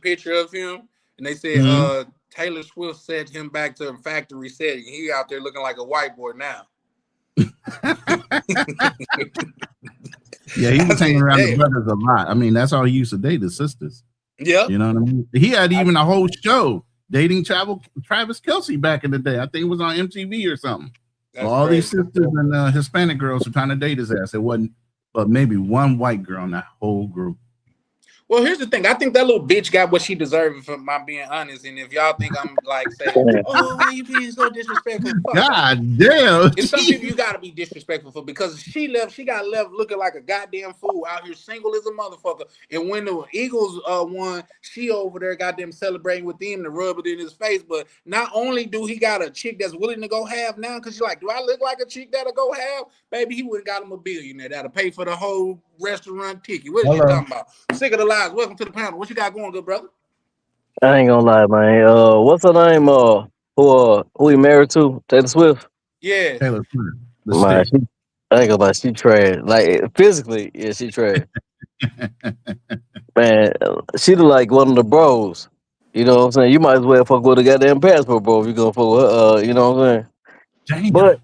picture of him, and they said Mhm. Taylor Swift sent him back to the factory setting. He out there looking like a white boy now. Yeah, he I was hanging said, around the damn. brothers a lot. I mean, that's how he used to date the sisters. Yep. You know what I mean? He had even a whole show dating Travis Kelce back in the day. I think it was on MTV or something. That's All these crazy. sisters and Hispanic girls were trying to date his ass. It wasn't, but maybe one white girl in that whole group. Well, here's the thing. I think that little bitch got what she deserved, for my being honest. And if y'all think I'm like saying, "Oh, why you being so disrespectful?" Fuck y'all. God damn. It's some people you gotta be disrespectful for, because she got left looking like a goddamn fool out here, single as a motherfucker. And when the Eagles won, she over there goddamn celebrating with them to rub it in his face. But not only do he got a chick that's willing to go half now, because she's like, do I look like a chick that'll go half? Baby, he would have got him a billionaire that'll pay for the whole restaurant ticket. What is you Hello. talking about? Sick of the lies. Welcome to the panel. What you got going, good brother? I ain't gonna lie, man. What's her name? Who he married to? Taylor Swift. Yeah. Taylor Swift, the Man, state. she, I ain't gonna lie, she trash. Like physically, yeah, she trash. Man, she look like one of the bros. You know what I'm saying? You might as well fuck with a goddamn passport, bro. If you gonna fuck with her, you know what I'm saying? Damn. But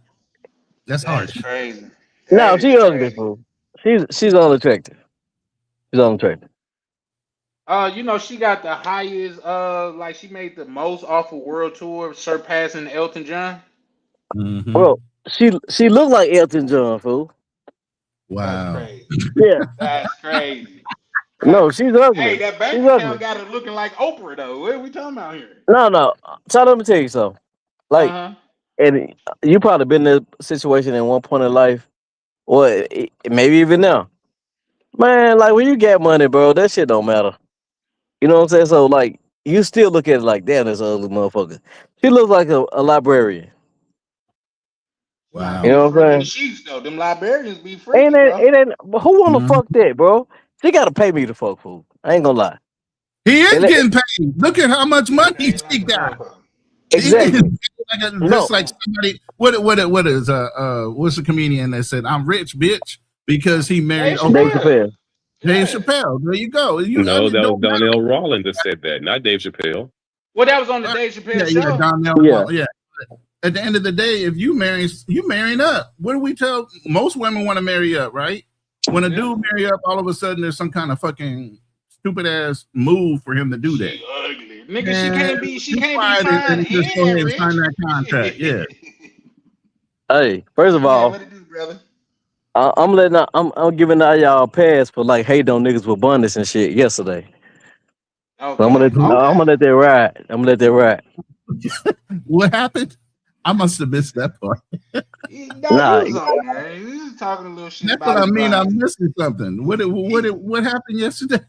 That's That is harsh. crazy. no, That is she ugly, crazy. fool. She's unattractive. She's unattractive. She got the highest, like she made the most off of world tour, surpassing Elton John. Hmm. Bro, she look like Elton John, fool. That's Wow. crazy. Yeah. That's crazy. No, That's she's Hey, ugly. that She's bank account ugly. got it looking like Oprah though. What are we talking about here? No, no. So let me tell you something. Uh Like, huh. and you probably been in a situation at one point in life, or maybe even now. Man, like when you get money, bro, that shit don't matter. You know what I'm saying? So like, you still look at it like, damn, this ugly motherfucker. She looks like a librarian. She out You Wow. here know what I'm freaking the saying? sheets though. Them librarians be Ain't freaky, it? bro. It ain't. But who wanna Mhm. fuck that, bro? She gotta pay me to fuck food. I ain't gonna lie. He is And getting paid. Look at how much She money paid like she a got. motherfucker. He getting exactly. paid No, just like somebody. What is what's the comedian that said I'm rich, bitch, because he married Dave Dave Oprah? Chappelle. Chappelle. Dave Yeah. Chappelle. There you go. No, It that was don't matter. Donnell Rawlings that said that, not Dave Chappelle. Well, that was on the Right. Dave Yeah, Chappelle yeah, show. Donnell Yeah. Wall. Yeah. At the end of the day, if you marrying up. What do we tell most women want to marry up, right? When a Yeah. dude marry up, all of a sudden there's some kind of fucking stupid ass move for him to do that. She ugly. Nigga, she Man, can't be she be can't be quiet fine and just go and ahead and sign rich. that contract. Yeah. Hey, first of Man, all, what it do, brother? I'm giving all y'all a pass for like hating on niggas with abundance and shit yesterday. So Okay. I'm Okay. gonna let that ride. I'm gonna let that ride. What happened? I must have missed that part. No, you Nah, was on there. You was talking a little shit That's what about I his mean. I'm bonnet. missing something. What happened yesterday?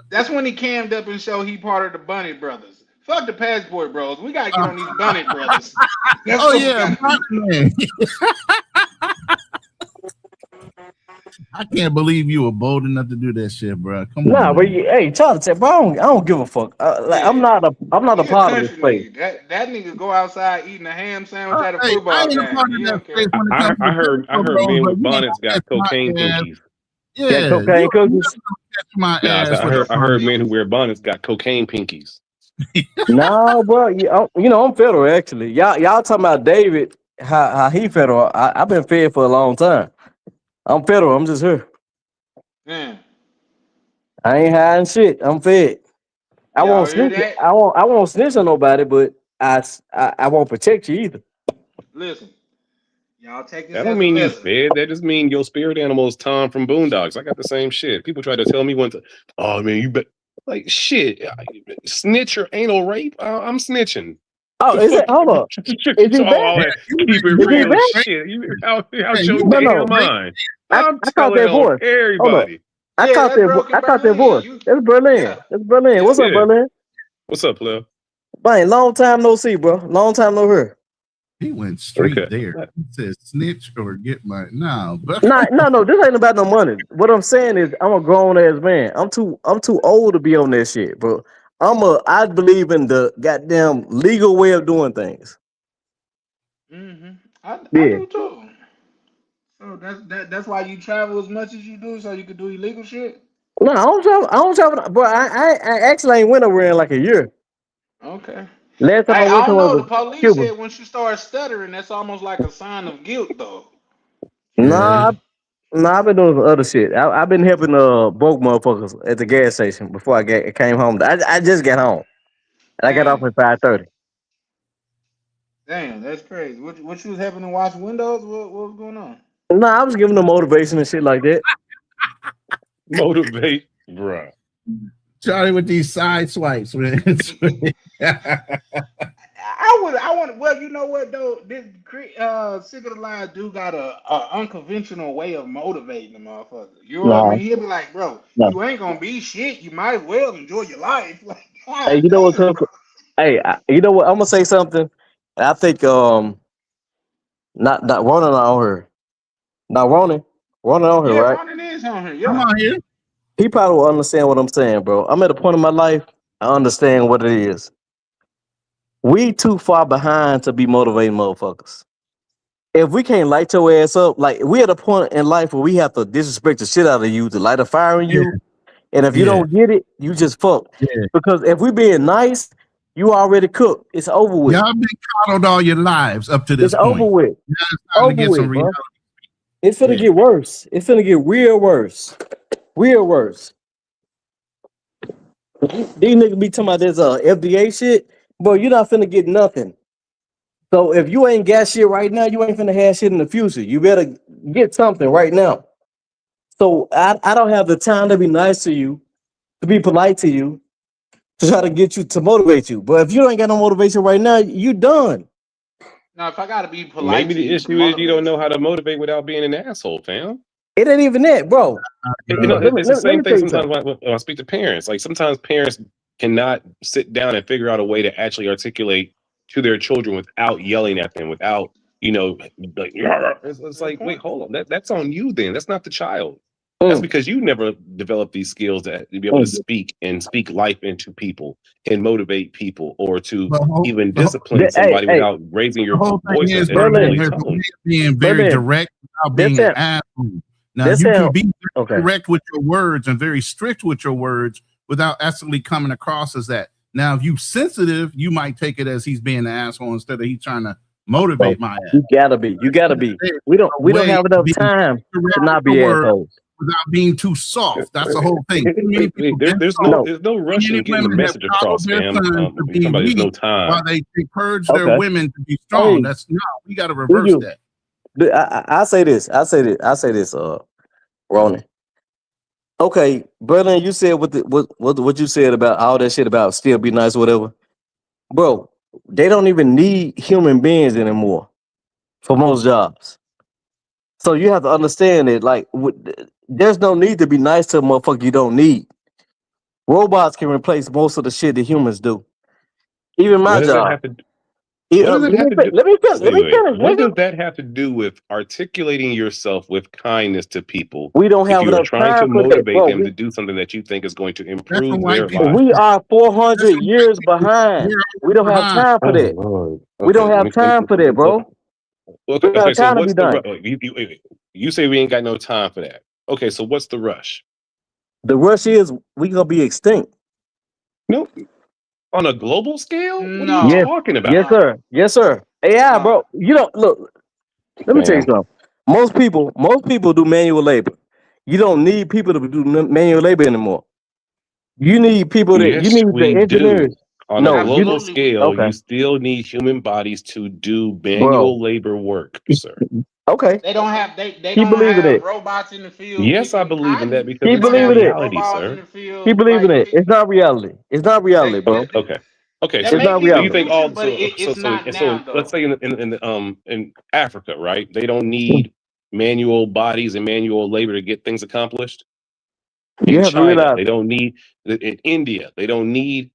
That's when he cammed up and showed he part of the Bunny Brothers. Fuck the Passport Bros. We gotta get Uh, on these Bunny Brothers. That's oh what we yeah, gotta Bonnie do. Man. I can't believe you were bold enough to do that shit, bro. Come on, nah, but man. hey, Charlie said, bro, I don't give a fuck. Like Yeah. I'm not a He a part of this country space. nigga. That nigga go outside eating a ham sandwich at a Hey, I football ain't a part game. of He that don't space care. when it I, comes to I the heard I Periscope, heard bro. men But with you ain't bonnets gonna got catch my cocaine ass. pinkies. Got Yeah, cocaine you cookies? gonna catch my Nah, I, said, ass I with a heard I heard bonnet. men who wear bonnets got cocaine pinkies. No, bro. You know I'm federal actually. Y'all talking about David? How he federal? I've been fed for a long time. I'm federal. I'm just here. Yeah. I ain't hiding shit. I'm fed. I Y'all won't hear snitch. that? I won't snitch on nobody, but I won't protect you either. Listen. Y'all take this That don't as a mean you lesson. fed. That just mean your spirit animal is Tom from Boondocks. I got the same shit. People try to tell me once, oh man, you bet like shit. Snitch or anal rape. I'm snitching. Oh, The is it? fuck Hold up. Is he all back? that keep it Is he real back? shit. You out Man, your you No, went damn no. straight. mind. I'm I caught telling that on voice. Hold up. everybody. Yeah, that's I Broken caught that Berlin. voice. You That's Berlin. yeah. That's Berlin. Yeah. What's up, Yeah. Berlin? What's up, Pleb? Man, long time no see, bro. Long time no hear. He went straight Okay. there. He said, "Snitch or get my no." But Nah, no. This ain't about no money. What I'm saying is, I'm a grown ass man. I'm too old to be on that shit, bro. I believe in the goddamn legal way of doing things. I Yeah. do too. So that's why you travel as much as you do, so you can do illegal shit. No, I don't travel. I don't travel, bro. I actually ain't went nowhere in like a year. Okay. Last time I I went don't somewhere know. The was police Cuba. said once you start stuttering, that's almost like a sign of guilt, though. Yeah. Nah, nah, I've been doing some other shit. I've been helping broke motherfuckers at the gas station before came home. I just got home and I got off Damn, at 5:30. damn, that's crazy. What you was having to wash windows? What was going on? Nah, I was giving them motivation and shit like that. Motivate, bruh. Charlie with these side swipes, man. I want. Well, you know what though, this Sick of the Line do got a unconventional way of motivating the motherfucker. You know what I Nah, mean? He'll be like, bro, nah. you ain't gonna be shit. You might as well enjoy your life. Like, Hey, god you know what, damn, Cuz? bro. Hey, you know what? I'm gonna say something. I think not Ronan on here. Not Ronan on here, Yeah, right? Ronan is on here. Come Yeah. on here. He probably will understand what I'm saying, bro. I'm at a point in my life. I understand what it is. We too far behind to be motivating motherfuckers. If we can't light your ass up, like we at a point in life where we have to disrespect the shit out of you to light a fire in Yeah, you, and if you yeah, don't get it, you just fuck. yeah. Because if we being nice, you already cooked. It's over with. Y'all been coddled all your lives up to It's this over point. with. Now it's time to Over get some with, bro. reality. It's finna Yeah. get worse. It's finna get real worse. Real worse. These niggas be talking about this FDA shit, bro. You're not finna get nothing. So if you ain't got shit right now, you ain't finna have shit in the future. You better get something right now. So I don't have the time to be nice to you, to be polite to you, to try to get you to motivate you. But if you ain't got no motivation right now, you done. Now, if I gotta be polite Maybe to the you to issue is you don't motivate know you, how to motivate without being an asshole, fam. It ain't even that, bro. You know, Uh, Let me it's the let same me thing tell you sometimes something. when I speak to parents. Like sometimes parents cannot sit down and figure out a way to actually articulate to their children without yelling at them, without, like, it's good like, wait, point. hold on. That's on you then. That's not the child. That's Mm, because you never developed these skills to be able to mm. speak and speak life into people and motivate people or to even the discipline Hey, somebody hey, without raising your whole thing voice is, at a Berlin, deadly Berlin, there's a way tone. of being very Berlin. direct without This being an how asshole. Now, this you can how be very okay. direct with your words and very strict with your words without actually coming across as that. Now, if you sensitive, you might take it as he's being an asshole instead of he trying to Bro, motivate my ass. you gotta be. You gotta be. There's a We don't way have of enough being time direct to with not your be words assholes. without being too soft. That's the whole thing. Too many people get There's no soft. No. there's no Too rush many in getting the women have message coddled across, their fam. sons to You're talking be about there's no weak while time. they purge their Okay. women to be strong. Hey, That's no, we got to do reverse you? that. I say this. I say this. Ronan. Okay, Berlin. You said what you said about all that shit about still be nice, or whatever, bro. They don't even need human beings anymore for most jobs. So you have to understand it. Like, there's no need to be nice to a motherfucker you don't need. Robots can replace most of the shit that humans do. Even my What does that job. have to what does it have to do? Let me finish. Let Wait, me wait. finish, What nigga. does that have to do with articulating yourself with kindness to people We don't if have you are enough trying to time for that, motivate bro. them to do something that you think is going to That's some improve white their people lives? We shit. are That's 400 some white years people shit. behind. We're We don't have behind. time for Oh that. Lord. We don't Okay. have time for that, bro. We don't Okay. have So time to be what's the done. you say we ain't got no time for that? Okay. So what's the rush? The rush is we gonna be extinct. No, on a global scale. What are you Yes, No, talking yes, about, no, sir. Yes, sir. AI, no. bro. You don't look. Let me tell you fam? something. Most people do manual labor. You don't need people to do manual labor anymore. You Yes, need the we engineers. do. On a No, you global Absolutely, we scale, do. okay, you still need human bodies to do bro. manual labor work, sir. Okay, They keep don't believing have it. robots in the field Yes, I picking believe in that cotton. because They Keep it's don't a have believing it. reality, robots in sir. the Keep field believing like it. It's not reality. It's not reality, bro. Okay. Okay. that It's So, may not be so the you reality. think future, all but it's not so now let's though. say in Africa, right? They don't need manual bodies and manual labor to get things accomplished. You In have to China, realize. they don't need. In India, they don't need.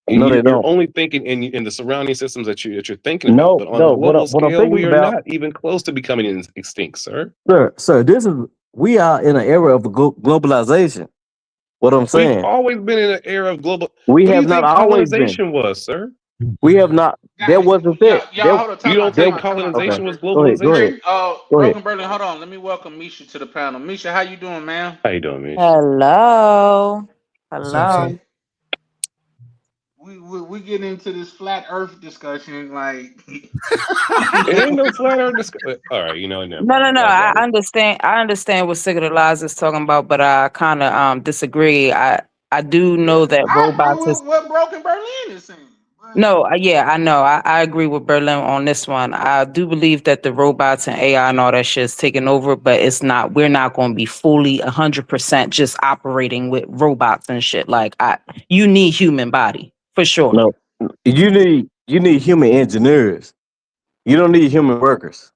No, they You're don't. only thinking in the surrounding systems that you're thinking about, No, but on a no. global What I'm scale, thinking we are about, not even close to becoming extinct, sir. sir. We are in an era of globalization. What I'm We've saying, always been in an era of global. we What do you have not think always been. colonization was, sir? We have not. That wasn't it. Y'all, hold on. You don't There, think Time out. colonization was go ahead. globalization? Go ahead. Broken Berlin, hold on. Let me welcome Misha to the panel. Misha, how you doing, man? How you doing, man? Hello. What's up, Hello. son? We get into this flat Earth discussion, like It ain't no flat earth discussion. All right, never No, mind. Y'all I got it. understand. I understand what Sigurd Eliza is talking about, but I kind of disagree. I do know that I agree robots is with what Broken Berlin is saying. no. Yeah, I know. I agree with Berlin on this one. I do believe that the robots and AI and all that shit is taking over, but it's not. We're not going to be fully 100% just operating with robots and shit. Like you need human body for sure. No, you need human engineers. You don't need human workers.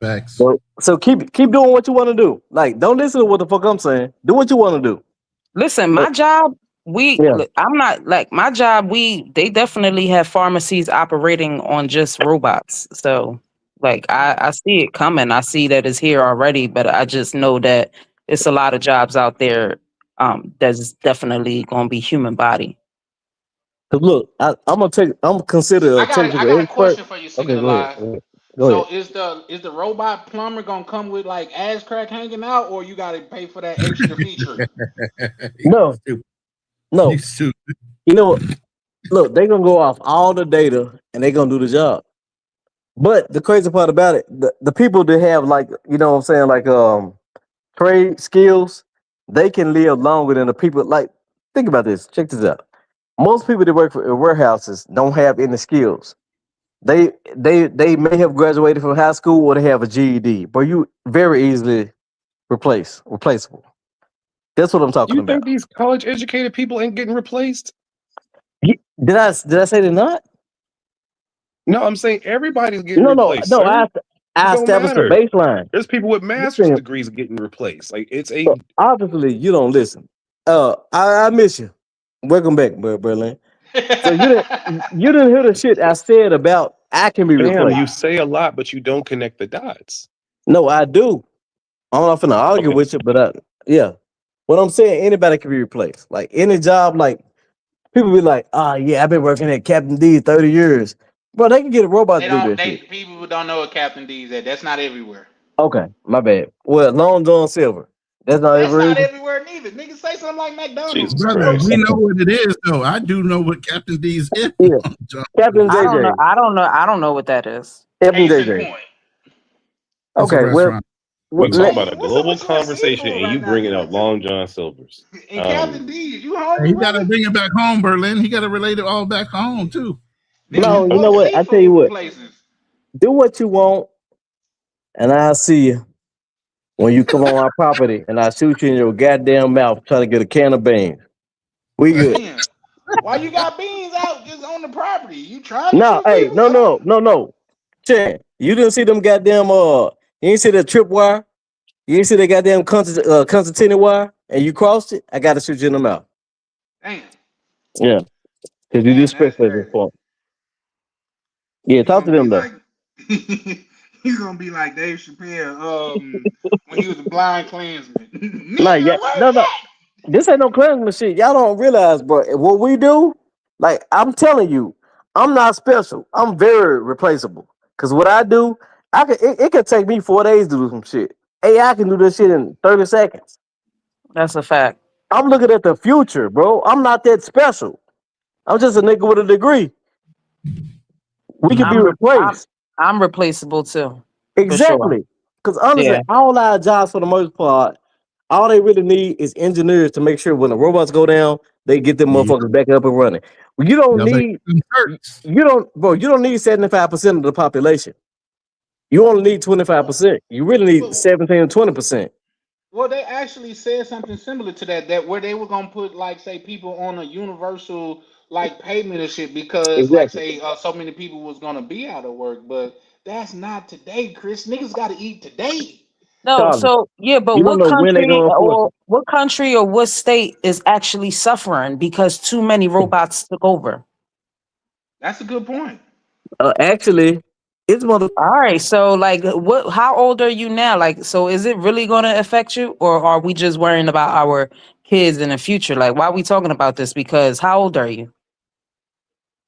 Facts. So keep doing what you want to do. Like, don't listen to what the fuck I'm saying. Do what you want to do. Listen, my job, Yeah. I'm not like my job, they definitely have pharmacies operating on just robots. So like I see it coming. I see that it's here already, but I just know that it's a lot of jobs out there that's definitely gonna be human body. 'Cause look, I'm gonna consider a I got technical a expert. question for you, Okay, Sigurd go ahead. Alive. Go So ahead. is the robot plumber gonna come with like ass crack hanging out, or you gotta pay for that extra feature? No, You no. stupid. You know what? Look, they're gonna go off all the data and they're gonna do the job. But the crazy part about it, the people that have like, you know what I'm saying, like trade skills, they can live longer than the people. Like, think about this. Check this out. Most people that work for warehouses don't have any skills. They may have graduated from high school or they have a GED, but you very easily replaceable. That's what I'm talking You about. think these college educated people ain't getting replaced? Did I say they're not? No, I'm saying everybody's getting No, replaced, no. sir. I It don't established a matter. baseline. There's people with master's Listen, degrees getting replaced. Like it's so obviously you don't listen. I miss you. Welcome back, Berlin. So you didn't hear the shit I said about I can be Damn, you replaced. say a lot, but you don't connect the dots. No, I do. I'm not finna argue Okay. with you, but yeah. What I'm saying, anybody can be replaced. Like any job, like people be like, yeah, I've been working at Captain D 30 years. Bro, they can get a robot They to do don't. that shit. People don't know what Captain D is at. That's not everywhere. Okay, my bad. Well, Long John Silver. That's not That's ever not either. everywhere neither. Niggas say something like McDonald's. Jesus Brother, Christ. we know what it is, though. I do know what Captain D's is. Yeah. Captain I don't know. JJ. I don't know what that is. Captain Case in JJ. point. It's a Okay, well, restaurant. We talking let, about a global What's your conversation, seafood and right you now? bringing up Long John Silver's. And Captain D, you hungry, He got to brother? bring it back home, Berlin. He got to relate it all back home, too. Nigga, no, you you know fuck what? I tell you seafood what. places. Do what you want, and I'll see you when you come on our property, and I shoot you in your goddamn mouth trying to get a can of beans. We good. Damn. Why you got beans out just on the property? You trying to No, shoot hey, people? no. Chan, you didn't see them goddamn you didn't see the tripwire? You didn't see the goddamn concertina wire, and you crossed it? I gotta shoot you in the mouth. Damn. Yeah, because you Damn, that's disrespect at this crazy. point. Yeah, You talk to gonna be them though. like you gonna be like Dave Chappelle when he was a blind Klansman. Like, yeah, Nigga, where no. you This ain't no Klansman shit. Y'all don't realize, bro. What we do, like I'm telling you, I'm not special. I'm very replaceable. Cause what I do, it could take me 4 days to do some shit. AI can do this shit in 30 seconds. That's a fact. I'm looking at the future, bro. I'm not that special. I'm just a nigga with a degree. We can be I'm replaced. I'm replaceable too, for sure. Exactly. Because honestly, Yeah. all our jobs for the most part, all they really need is engineers to make sure when the robots go down, they get them Yeah. motherfuckers back up and running. You don't Y'all make need them shirts. you don't need 75% of the population. You only need 25%. You really need 17 to 20%. Well, they actually said something similar to that where they were gonna put like say people on a universal like payment and shit because like Exactly. say so many people was gonna be out of work, but that's not today, Chris. Niggas gotta eat today. No, Charlie, so yeah, but you don't know when they're gonna enforce it. what country or what state is actually suffering because too many robots took over? That's a good point. Actually, it's mother All right, so like what how old are you now? Like so is it really going to affect you or are we just worrying about our kids in the future? Like why are we talking about this? Because how old are you?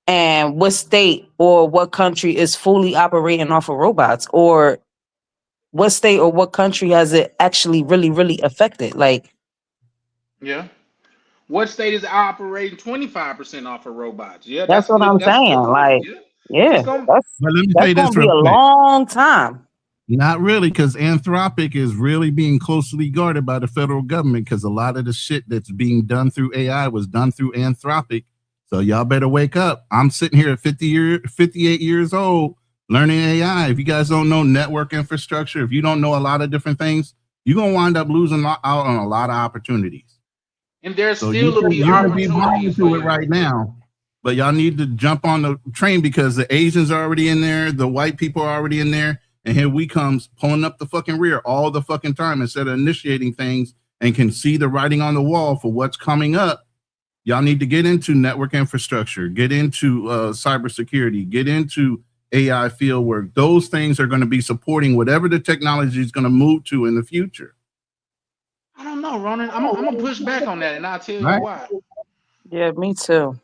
And what state or what country is fully operating off of robots? Or what state or what country has it actually really, really affected? Like, Yeah. What state is operating 25% off of robots? Yeah, that's that's a what good. I'm That's a saying. good one. Like, Yeah, yeah, it's gonna. that's But let me that's say gonna this be real a quick. long time. Not really, because Anthropic is really being closely guarded by the federal government because a lot of the shit that's being done through AI was done through Anthropic. So y'all better wake up. I'm sitting here at 58 years old, learning AI. If you guys don't know network infrastructure, if you don't know a lot of different things, you're gonna wind up losing out on a lot of opportunities. And there's So still will be you can be blind opportunities to for it you. right now, but y'all need to jump on the train because the Asians are already in there, the white people are already in there, and here we comes pulling up the fucking rear all the fucking time instead of initiating things and can see the writing on the wall for what's coming up. Y'all need to get into network infrastructure, get into cybersecurity, get into AI field work. Those things are going to be supporting whatever the technology is going to move to in the future. I don't know, Ronan. I'm gonna push back on that, and I'll tell you Right. why. Yeah, me too.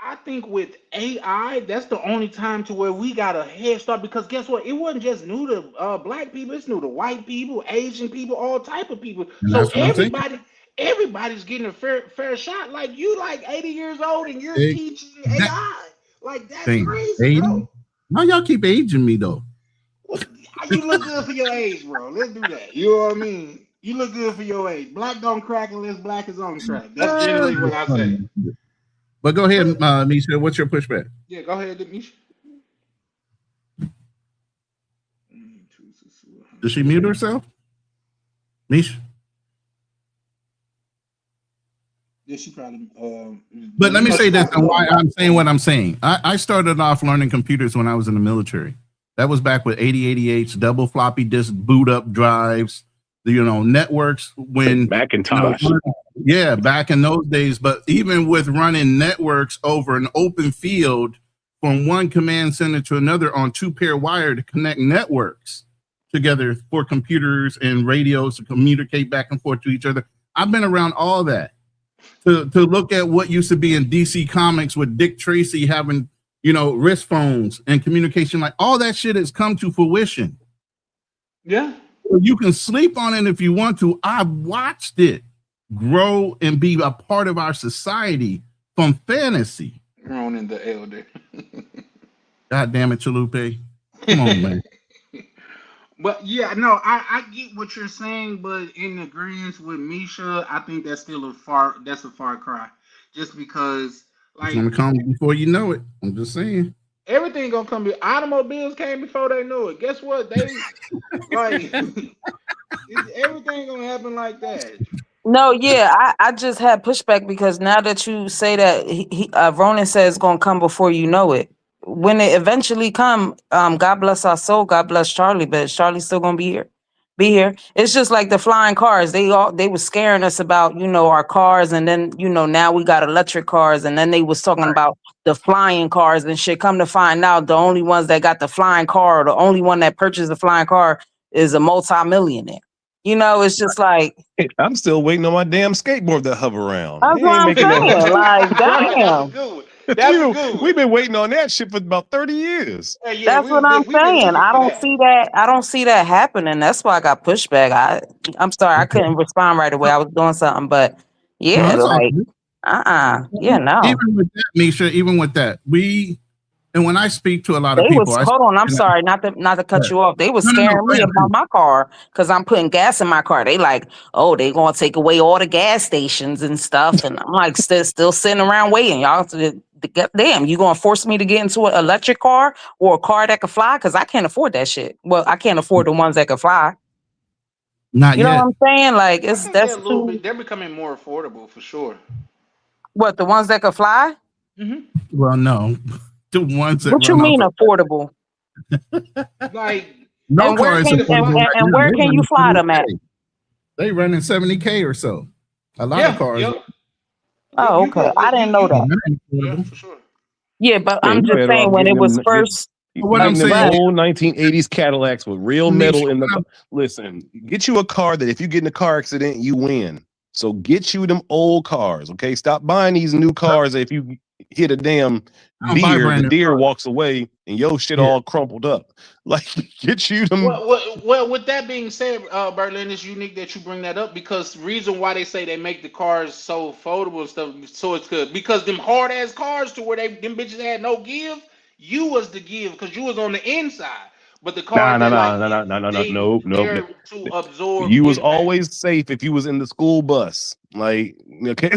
I think with AI, that's the only time to where we got a head start because guess what? It wasn't just new to black people; it's new to white people, Asian people, all type of people. And So that's what I'm saying. everybody's getting a fair shot. Like you, like 80 years old, and you're Big- teaching that AI. Like that's thing. crazy, 80? bro. Why y'all keep aging me though? You look good for your age, bro. Let's do that. You know what I mean? You look good for your age. Black don't crack unless black is on crack. That's generally what I say. But go ahead, Misha. What's your pushback? Yeah, go ahead, Misha. Does she mute herself? Misha? Yeah, she probably. But let me say this and why I'm saying what I'm saying. I started off learning computers when I was in the military. That was back with 8088s, double floppy disk boot up drives, networks when Macintosh. yeah, back in those days. But even with running networks over an open field from one command center to another on 2-pair wire to connect networks together for computers and radios to communicate back and forth to each other. I've been around all that. To look at what used to be in DC Comics with Dick Tracy having, wrist phones and communication, like all that shit has come to fruition. Yeah. You can sleep on it if you want to. I've watched it grow and be a part of our society from fantasy. Ronan the Elder. God damn it, Chalupe. Come on, man. But yeah, no, I get what you're saying, but in agreement with Misha, I think that's still a far cry. Just because It's like gonna come before you know it. I'm just saying. everything gonna come. Automobiles came before they knew it. Guess what? They like everything gonna happen like that. No, yeah, I just had pushback because now that you say that Ronan says it's gonna come before you know it. When it eventually come, God bless our soul, God bless Charlie, but Charlie's still gonna be here. It's just like the flying cars. They were scaring us about, our cars, and then, now we got electric cars, and then they was talking about the flying cars and shit. Come to find out, the only ones that got the flying car, or the only one that purchased the flying car is a multimillionaire. It's just like I'm still waiting on my damn skateboard to hover around. that's what I'm saying. Like, damn. That's a good one. We've been waiting on that shit for about 30 years. Hey, yeah, That's what I'm we've been saying. looking I for don't that. see that. I don't see that happening. That's why I got pushback. I'm sorry, I couldn't respond right away. I was doing something, but yeah, No, like, yeah, no. Even with that, Misha, and when I speak to a lot of They people, was hold on. I'm sorry, not to cut you off. They was scaring me about my car because I'm putting gas in my car. They like, oh, they gonna take away all the gas stations and stuff, and I'm like, still sitting around waiting, y'all. Damn, you gonna force me to get into an electric car or a car that can fly? Because I can't afford that shit. Well, I can't afford the ones that can fly. Not You know yet. what I'm saying? Like, I think that's they're a little too. bit. They're becoming more affordable for sure. What, the ones that can fly? Well, no. The ones that What you run mean off affordable? Like, no And where car is can affordable right and now. where They can you running fly them at? 70K. They running 70K or so. A lot of cars. Oh, okay. I didn't know that. Yeah, for sure. Yeah, but Man, I'm you just better saying off when it getting was them- first. What I'm them saying, old 1980s Cadillacs with real metal in the. Listen, get you a car that if you get in a car accident, you win. So get you them old cars, okay? Stop buying these new cars if you hit a damn I don't buy deer, brand the new deer cars. walks away, and your shit Yeah. all crumpled up. Like, get you them. Well, with that being said, Berlin, it's unique that you bring that up because reason why they say they make the cars so foldable and stuff, so it's good because them hard ass cars to where them bitches had no give. You was the give because you was on the inside, but the cars that like they're to absorb. You was impact. always safe if you was in the school bus. Like, okay,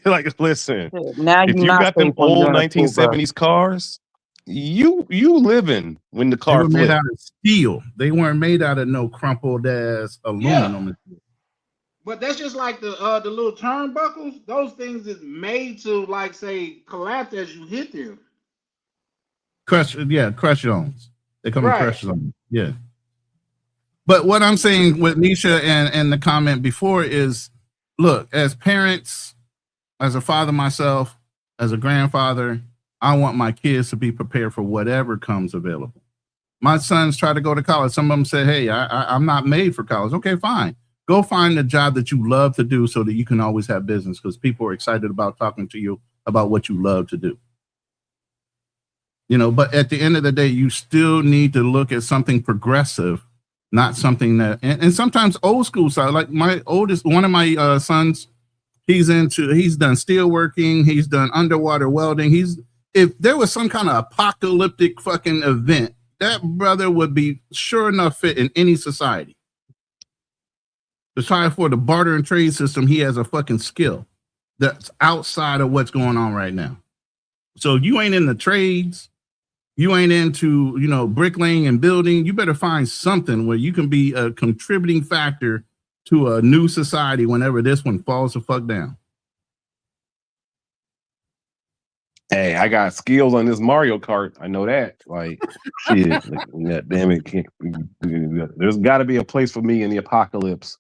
like listen, Now if you're you not got them safe when old you're in a school bus. 1970s cars, you living when the They car were made flipped. out of steel. They weren't made out of no crumpled ass aluminum. But that's just like the little turnbuckles. Those things is made to like say collapse as you hit them. Crush zones. They come in Right. crush zones. Yeah. But what I'm saying with Nisha and the comment before is, look, as parents, as a father myself, as a grandfather, I want my kids to be prepared for whatever comes available. My sons try to go to college. Some of them say, hey, I'm not made for college. Okay, fine. Go find a job that you love to do so that you can always have business because people are excited about talking to you about what you love to do. You know, but at the end of the day, you still need to look at something progressive, not something that, and sometimes old school side, like my oldest, one of my sons, he's done steelworking, he's done underwater welding. If there was some kind of apocalyptic fucking event, that brother would be sure enough fit in any society. To try for the barter and trade system, he has a fucking skill that's outside of what's going on right now. So you ain't in the trades, you ain't into, you know, bricklaying and building, you better find something where you can be a contributing factor to a new society whenever this one falls the fuck down. Hey, I got skills on this Mario Kart. I know that. Like, shit. Like, damn it. There's got to be a place for me in the apocalypse.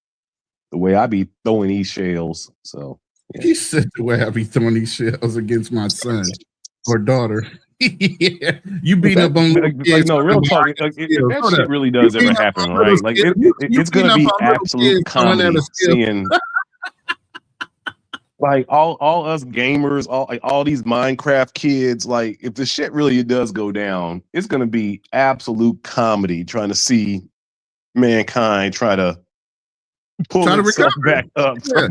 The way I be throwing these shells. So, yeah. He said the way I be throwing these shells against my son or daughter. Yeah. You beat up on like, no, real talk. Like, if that shit really does ever happen, right? Like, it's going to be absolute comedy seeing. Like all us gamers, all these Minecraft kids, like if the shit really does go down, it's gonna be absolute comedy trying to see mankind try to pull itself back up. Yeah.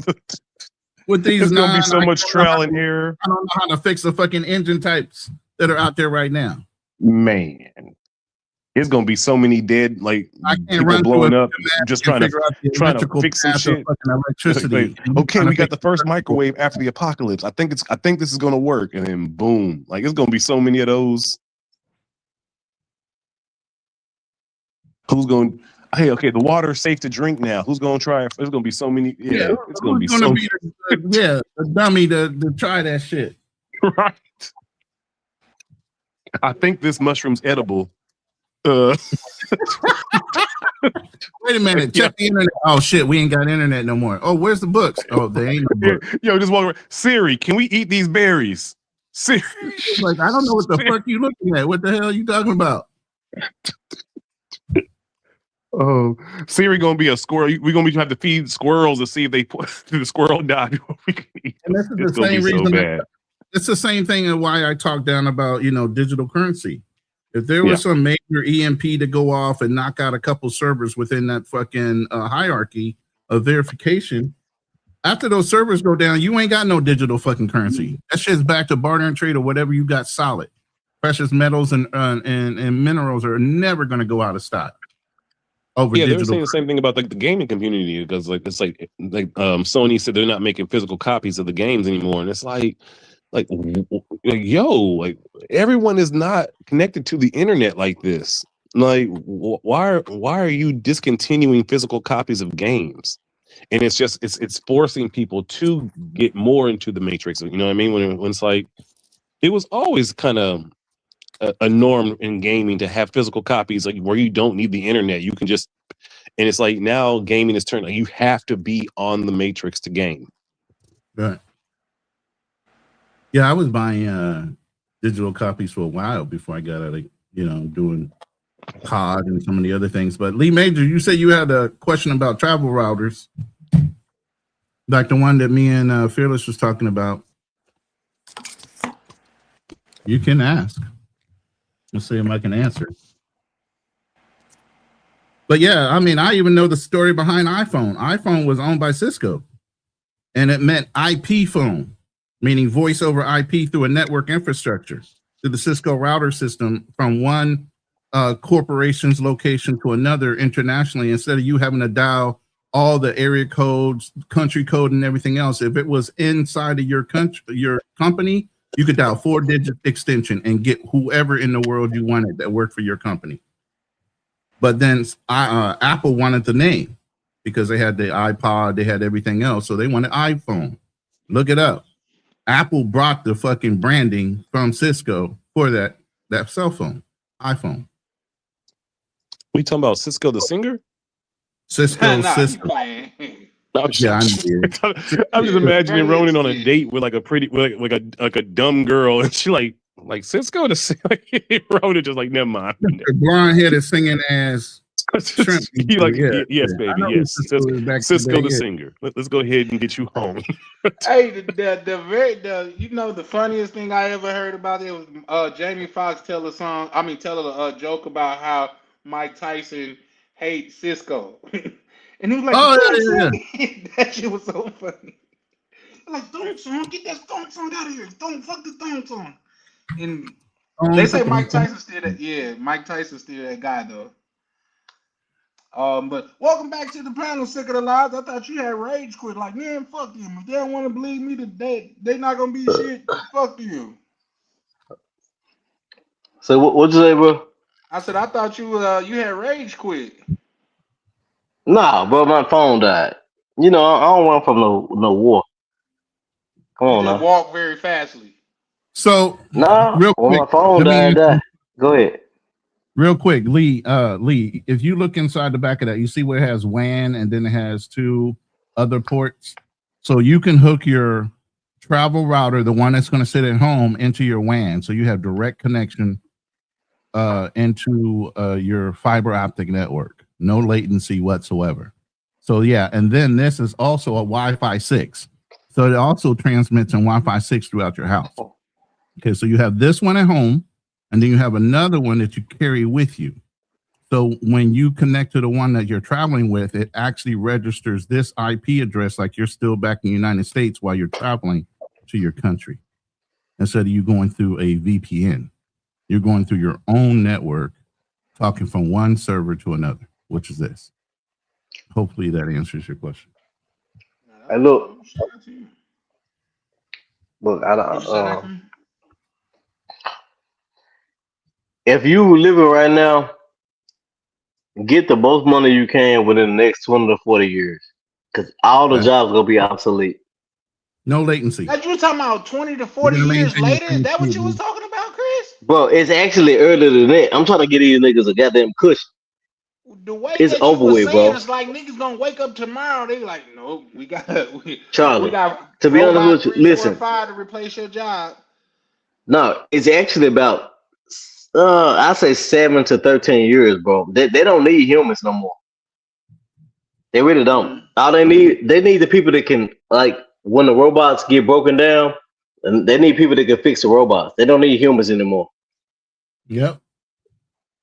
With these, there's gonna be so much trial and error. I don't know how to fix the fucking engine types that are out there right now. Man, it's gonna be so many dead, like people blowing up, just trying to fix some shit. Electricity. Okay, we got the first microwave after the apocalypse. I think this is gonna work, and then boom, like it's gonna be so many of those. Who's going? Hey, okay, the water's safe to drink now. Who's gonna try it? There's gonna be so many. Yeah, it's gonna be so. The dummy to try that shit. Right. I think this mushroom's edible. Wait a minute, check the internet. Oh shit, we ain't got internet no more. Oh, where's the books? Oh, they ain't no books. Yo, just walk around. Siri, can we eat these berries? Siri. Like, I don't know what the fuck you looking at. What the hell are you talking about? Oh, Siri gonna be a squirrel. We're gonna have to feed squirrels to see if the squirrel die before we can eat. And this is the same reason. It's the same thing and why I talk down about, you know, digital currency. If there was some major EMP to go off and knock out a couple servers within that fucking hierarchy of verification, after those servers go down, you ain't got no digital fucking currency. That shit's back to barter and trade or whatever you got solid. Precious metals and minerals are never going to go out of stock. Over they were saying the same thing about like the gaming community because like it's like Sony said they're not making physical copies of the games anymore, and it's like everyone is not connected to the internet like this. Like, why are you discontinuing physical copies of games? And it's just it's forcing people to get more into the matrix. You know what I mean? When it's like it was always kind of a norm in gaming to have physical copies, like where you don't need the internet. You can just, and it's like now gaming is turned like you have to be on the matrix to game. Right. Yeah, I was buying digital copies for a while before I got out of, you know, doing COD and some of the other things. But Lee Major, you said you had a question about travel routers, like the one that me and Fearless was talking about. You can ask. Let's see if I can answer. But yeah, I mean, I even know the story behind iPhone. iPhone was owned by Cisco, and it meant IP phone, meaning voice over IP through a network infrastructure to the Cisco router system from one corporation's location to another internationally. Instead of you having to dial all the area codes, country code, and everything else, if it was inside of your country, your company, you could dial 4-digit extension and get whoever in the world you wanted that worked for your company. But then Apple wanted the name because they had the iPod, they had everything else, so they wanted iPhone. Look it up. Apple brought the fucking branding from Cisco for that cell phone, iPhone. We talking about Cisco the singer? Cisco, Nah, Cisco. you playing. I'm just imagining Ronan on a date with like a pretty, like a dumb girl, and she like Cisco the singer. Ronan just like, never mind. The blonde headed singing ass. He like, yes, I baby, know yes. Cisco the yeah. singer. Let's go ahead and get you home. Hey, the funniest thing I ever heard about it was Jamie Foxx tell a joke about how Mike Tyson hates Cisco. And he was like, Oh, yeah. That shit was so funny. Like, thong song, get that thong song out of here. Fuck the thong song. And they say Mike Tyson still that. Yeah, Mike Tyson still that guy though. But welcome back to the panel, Sick of the Lies. I thought you had rage quit. Like, man, fuck them. If they don't want to believe me today, they not gonna be shit. Fuck you. So what'd you say, bro? I said I thought you had rage quit. Nah, bro, my phone died. You know, I don't run from no war. Come on You now. walk very fastly. So Nah, real when quick, my phone died. Go ahead. Real quick, Lee, if you look inside the back of that, you see where it has WAN and then it has 2 other ports. So you can hook your travel router, the one that's going to sit at home, into your WAN. So you have direct connection into your fiber optic network. No latency whatsoever. So yeah, and then this is also a Wi-Fi 6. So it also transmits in Wi-Fi 6 throughout your house. Okay, so you have this one at home, and then you have another one that you carry with you. So when you connect to the one that you're traveling with, it actually registers this IP address like you're still back in the United States while you're traveling to your country. Instead of you going through a VPN, you're going through your own network, talking from one server to another, which is this. Hopefully that answers your question. Hey, look, I don't. If you living right now, get the most money you can within the next 20 to 40 years, because all the jobs gonna be obsolete. No latency. That you talking about 20 to 40 years later? Is that what you was talking about, Chris? Bro, it's actually earlier than that. I'm trying to get these niggas a goddamn cushion. The way it's that over you with, saying, bro. It's like niggas gonna wake up tomorrow. They like, no, Charlie, we got to be honest with you, listen, 5 to replace your job. No, it's actually about I say 7 to 13 years, bro. They don't need humans no more. They really don't. All they need the people that can, like, when the robots get broken down, and they need people that can fix the robots. They don't need humans anymore. Yep.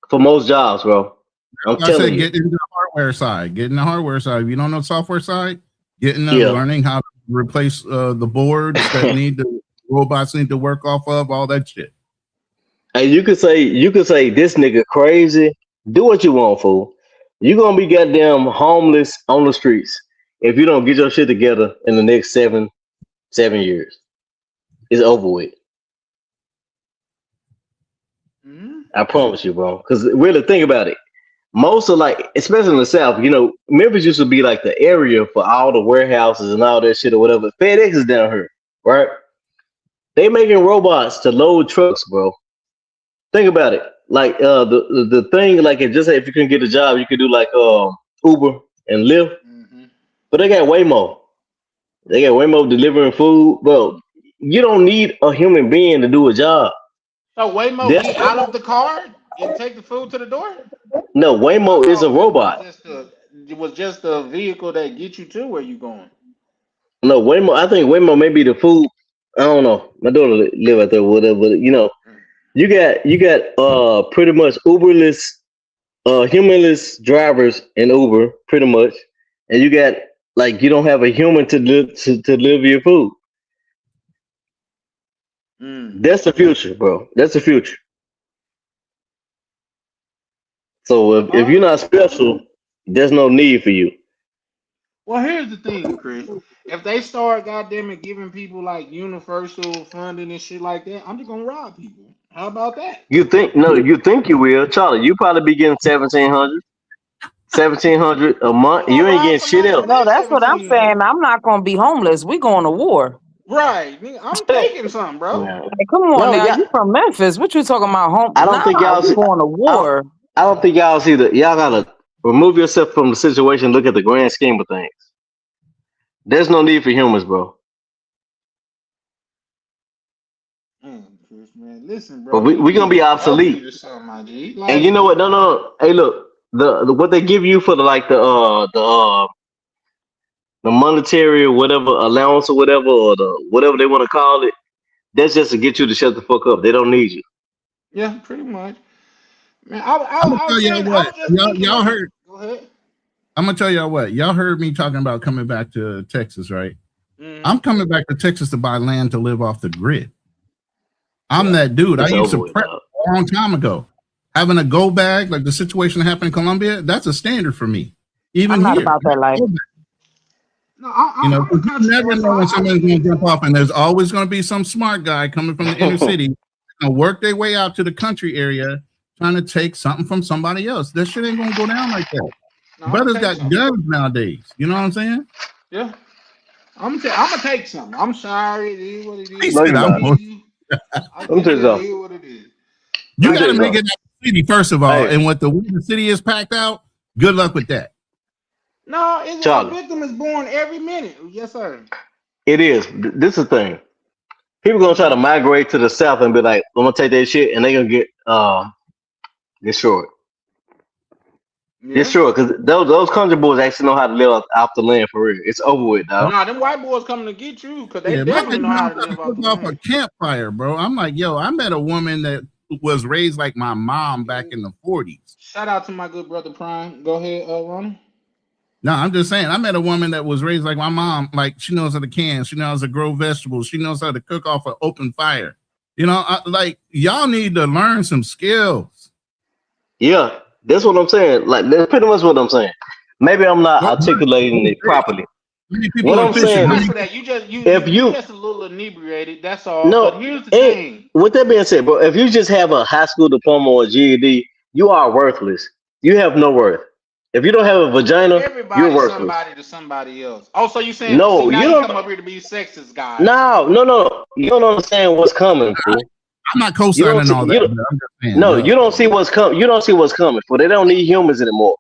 For most jobs, bro. I'm telling you. Get into the hardware side. Get in the hardware side. If you don't know software side, get in there learning how to replace the boards that robots need to work off of, all that shit. Hey, you could say this nigga crazy. Do what you want, fool. You're gonna be goddamn homeless on the streets if you don't get your shit together in the next 7 years. It's over with. I promise you, bro. Because really, think about it. Most of, like, especially in the South, you know, Memphis used to be like the area for all the warehouses and all that shit or whatever. FedEx is down here, right? They making robots to load trucks, bro. Think about it. Like the thing, like, it just if you couldn't get a job, you could do like Uber and Lyft. But they got Waymo. They got Waymo delivering food, bro. You don't need a human being to do a job. So Waymo get out of the car and take the food to the door? No, Waymo is a robot. It was just a vehicle that gets you to where you going. No, Waymo. I think Waymo may be the food. I don't know. My daughter live out there, whatever. But, you know, You got pretty much Uberless, humanless drivers in Uber, pretty much, and you got like you don't have a human to deliver your food. That's the future, bro. That's the future. So if you're not special, there's no need for you. Well, here's the thing, Chris. If they start goddamn it giving people like universal funding and shit like that, I'm just gonna rob people. How about that? You think you will, Charlie? You probably be getting 1,700 a month. I'm You gonna ain't rob getting shit somebody else. for No, their that's what I'm 1700. saying. I'm not gonna be homeless. We going to war. Right, nigga, I'm taking something, bro. Man. Like, come on No, now, yeah, you from Memphis? What you talking about? Home? I don't think Nah, y'all we see. going to I don't, war. I don't think y'all see that. Y'all gotta remove yourself from the situation. Look at the grand scheme of things. There's no need for humans, bro. Chris, man, listen, But bro, we you we need gonna to be upgrade obsolete. or something, my G. And you Like, know what? No. Hey, look, the what they give you for the monetary or whatever allowance or whatever they want to call it. That's just to get you to shut the fuck up. They don't need you. yeah, pretty much. Man, I'm gonna I tell was y'all saying, I what. was just thinking, Y'all like, heard. go ahead. I'm gonna tell y'all what. Y'all heard me talking about coming back to Texas, right? Mm-hmm. I'm coming back to Texas to buy land to live off the grid. I'm Yeah, that dude. I it's used over to with, prep dog. a long time ago. Having a go bag, like the situation that happened in Colombia, that's a standard for me. Even I'm not here, about that life. go bag. No, You know, I'm a 'cause you country never boy, so know when I someone's look going at to it jump like, off, and there's always going to be some smart guy coming from the inner city, gonna work their way out to the country area, trying to take something from somebody else. That shit ain't gonna go down like that. no, I'm gonna Brothers take got something. guns nowadays. You know what I'm saying? Yeah, I'm gonna take something. I'm sorry, it is what it He is. No, said, you're "I'm." not. I Let me just tell you it something. is what it is. You Let me got tell to you make something. it out the city first of all, Hey, and what the way the city is packed out. Good luck with that. No, it's a Charlie, victim is born every minute. Yes, sir. it is. This is the thing. People gonna try to migrate to the south and be like, "I'm gonna take that shit," and they gonna get destroyed. Yeah. Destroyed because those country boys actually know how to live off the land for real. It's over with, dog. Nah, them white boys coming to get you because they Yeah, my definitely baby know how knows to how to live off cook the off a land. campfire, bro. I'm like, yo, I met a woman that was raised like my mom back in the 40s. Shout out to my good brother Prime. Go ahead, Ronnie. No, I'm just saying, I met a woman that was raised like my mom. Like, she knows how to can, she knows how to grow vegetables, she knows how to cook off an open fire. You know, like, y'all need to learn some skills. Yeah, that's what I'm saying. Like that's pretty much what I'm saying. Maybe I'm not What articulating it properly. many people What are I'm fishing? saying How is, For many, that, you just if you you just a little inebriated. That's all. But no, here's the and thing. with that being said, bro, if you just have a high school diploma or a GED, you are worthless. You have no worth. If you don't have a vagina, you're Everybody's worthless. somebody to somebody else. Oh, so you saying? See, No, now you you come don't. up here to be sexist, guy. No. You don't understand what's coming, fool. I'm not You don't co-signing see. all that, You but I'm just saying, no. look, You don't see what's coming. You don't see what's coming. For they don't need humans anymore.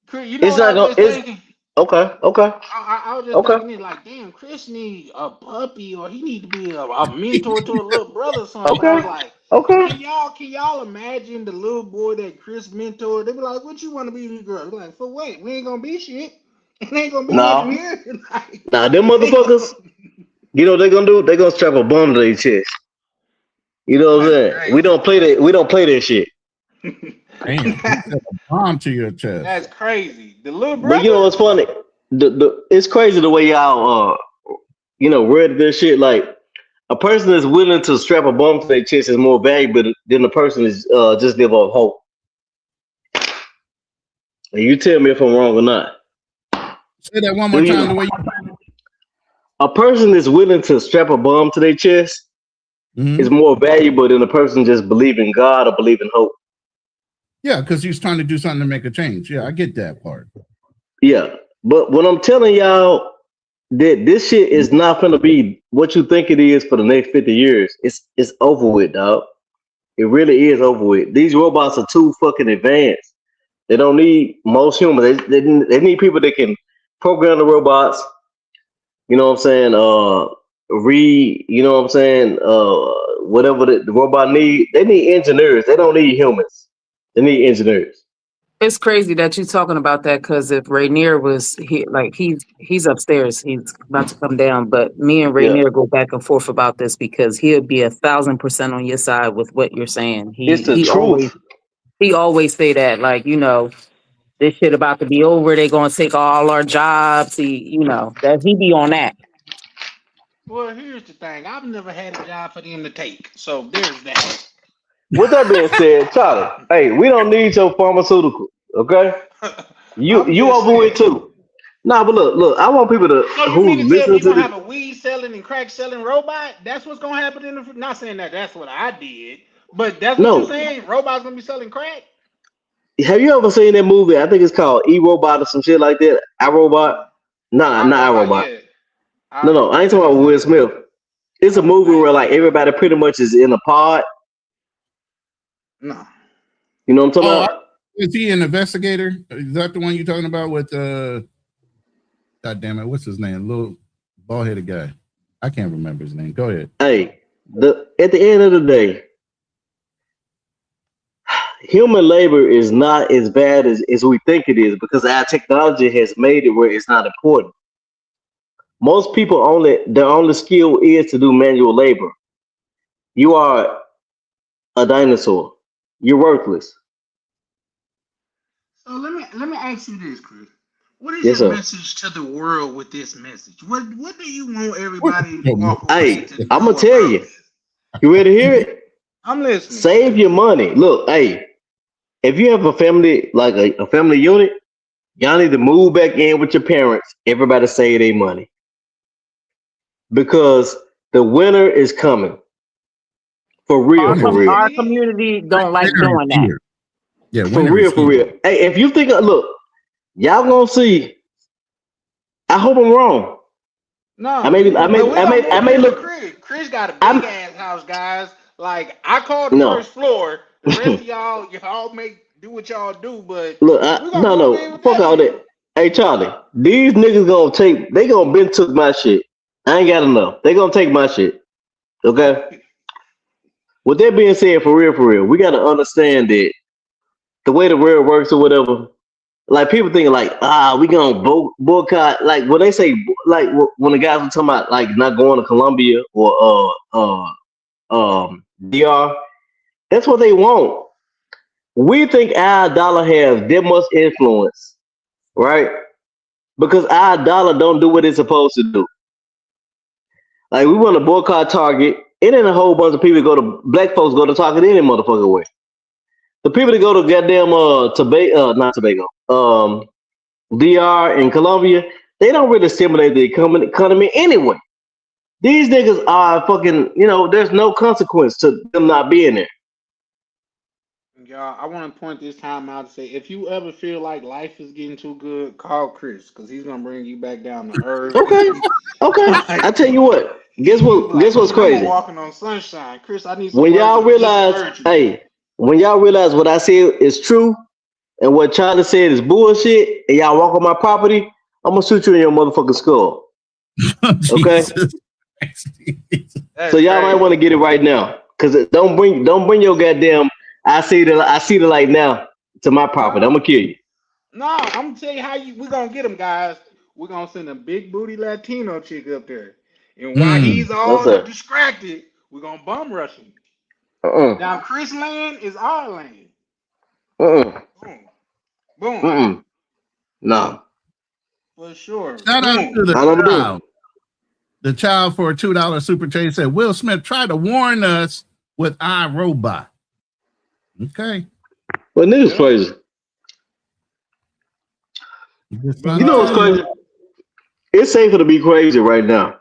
Chris, you know It's what I not was gonna. just It's thinking? okay. I was just Okay. thinking, like, damn, Chris need a puppy, or he need to be a mentor to a little brother or something. I was Okay. like, Okay. can y'all imagine the little boy that Chris mentored? They be like, what you want to be, you girl? Be like, for what? We ain't gonna be shit. It ain't gonna be nothing No. here. Like, Now them they gonna- motherfuckers. You know what they gonna do? They gonna strap a bomb to their chest. You know what I'm That's saying? We don't play that. We don't play that shit. damn, he said a bomb to your chest. That's crazy. The little But you know brother. what's funny? It's crazy the way y'all read this shit. Like a person that's willing to strap a bomb to their chest is more valuable than the person is just live off hope. And you tell me if I'm wrong or not. Say that one more Do time the you? way you. A person that's willing to strap a bomb to their chest Mhm. is more valuable than a person just believing God or believing hope. Yeah, because he's trying to do something to make a change. Yeah, I get that part. Yeah. But when I'm telling y'all that this shit is not gonna be what you think it is for the next 50 years, it's over with, dog. It really is over with. These robots are too fucking advanced. They don't need most humans. They need people that can program the robots. You know what I'm saying? Read. You know what I'm saying? Whatever the robot need. They need engineers. They don't need humans. They need engineers. It's crazy that you're talking about that because if Rainier was here, like he's upstairs, he's about to come down. But me and Yeah, Rainier go back and forth about this because he'll be 1,000% on your side with what you're saying. it's the truth. He always say that, like, this shit about to be over. They gonna take all our jobs. That he be on that. Well, here's the thing. I've never had a job for them to take. So there's that. With that being said, Charlie, hey, we don't need your pharmaceutical, okay? You I'm you just over it saying. too. Nah, but look, I want people to So you who mean to tell me listen you're to gonna this. have a weed selling and crack selling robot? That's what's gonna happen in the. Not saying that that's what I did, but that's what you're No, saying. Robots gonna be selling crack? have you ever seen that movie? I think it's called E Robot or some shit like that. I Robot. Nah, I not I robot, Robot. yeah. No, I ain't talking about Will Smith. It's a movie where like everybody pretty much is in a pod. No. You know what I'm talking Oh, about? is he an investigator? Is that the one you're talking about with God damn it, what's his name? Little bald headed guy. I can't remember his name. Go ahead. Hey, at the end of the day, human labor is not as bad as we think it is because our technology has made it where it's not important. Most people their only skill is to do manual labor. You are a dinosaur. You're worthless. So let me ask you this, Chris. What is Yes, your sir. message to the world with this message? What do you want everybody to Oh, walk away Hey, to I'm know gonna tell about you. this? You ready to hear it? I'm listening. Save your money. Look, hey, if you have a family like a family unit, y'all need to move back in with your parents. Everybody save their money because the winter is coming for real, Our for Winter real, our is here. community don't like Winter is doing that. here. Yeah, for winter real, is for here. real. Hey, if you think look, y'all gonna see. I hope I'm wrong. No, I may, you, I but may, we I gonna may, I move may in with look. Chris. Chris got a big I'm ass house, guys. Like I called the no. first floor. The rest of y'all do what y'all do, but Look, we gonna no, move in no, with fuck that all shit. that. Hey, Charlie, these niggas they gonna been took my shit. I ain't got enough. They gonna take my shit. Okay. With that being said, for real, we gotta understand that the way the world works or whatever. Like people thinking like, we gonna boycott. Like when they say like when the guys were talking about like not going to Colombia or DR, that's what they want. We think our dollar has that much influence, right? Because our dollar don't do what it's supposed to do. Like we want to boycott Target. It ain't a whole bunch of people black folks go to Target any motherfucking way. The people that go to goddamn not Tobago, DR and Colombia, they don't really stimulate the economy anyway. These niggas are fucking, there's no consequence to them not being there. Y'all, I want to point this time out to say if you ever feel like life is getting too good, call Chris because he's gonna bring you back down to earth. Okay, okay. I Like tell you what. Guess you be what? Guess like, what's dude, I'm crazy? walking on sunshine. Chris, I need some When words y'all of realize, encouragement. when y'all realize what I said is true and what Charlie said is bullshit, and y'all walk on my property, I'm gonna shoot you in your motherfucking skull. Okay? Jesus Christ. That's So y'all might crazy. want to get it right now, cause don't bring your goddamn I see the light now to my property. I'm No, gonna kill you. no, I'm gonna tell you how we gonna get him, guys. We're gonna send a big booty Latino chick up there, and while Mm. he's No all sir. distracted, we're gonna bum rush him. Uh Now, Chris land is our land. uh Boom, boom, uh No. for sure. Shout out to Boom. I never do. child. The child for a $2 super chat said Will Smith tried to warn us with iRobot. Okay. But niggas Yeah. crazy. But You know what's crazy? It's safer to be crazy right now.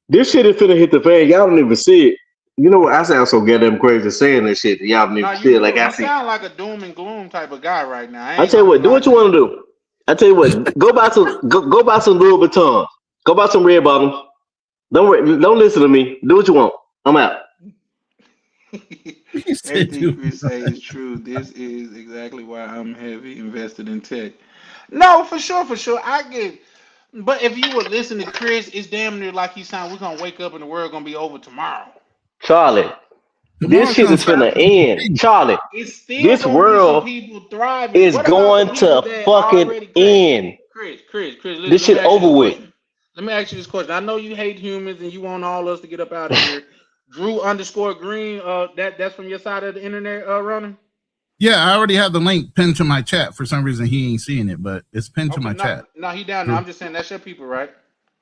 This shit is finna hit the fan. Y'all don't even see it. You know what? I sound so goddamn crazy saying this shit. Y'all don't no, even you see it like do. I You see. sound like a doom and gloom type of guy right now. I I ain't tell you gonna what, do lie what you to you. want to do. I tell you what, go buy some Louis Vuittons. Go buy some red bottoms. Don't listen to me. Do what you want. I'm out. He said, Everything dude, Chris say is true. This is exactly why I'm heavy invested in tech. No, for sure, for sure. I get. But if you would listen to Chris, it's damn near like he sound. We're gonna wake up and the world gonna be over tomorrow. Charlie, This Tomorrow shit comes is finna faster. end, Charlie. It's still This gonna be world some people thriving. is What about the going people to that fucking already end. Chris, listen, This let me shit ask you over this with. question. Let me ask you this question. I know you hate humans and you want all us to get up out of here. Drew_Green, that's from your side of the internet, Ronan? Yeah, I already have the link pinned to my chat. For some reason, he ain't seeing it, but it's pinned to Okay, my chat. no, he down there. I'm just saying that's your people, right?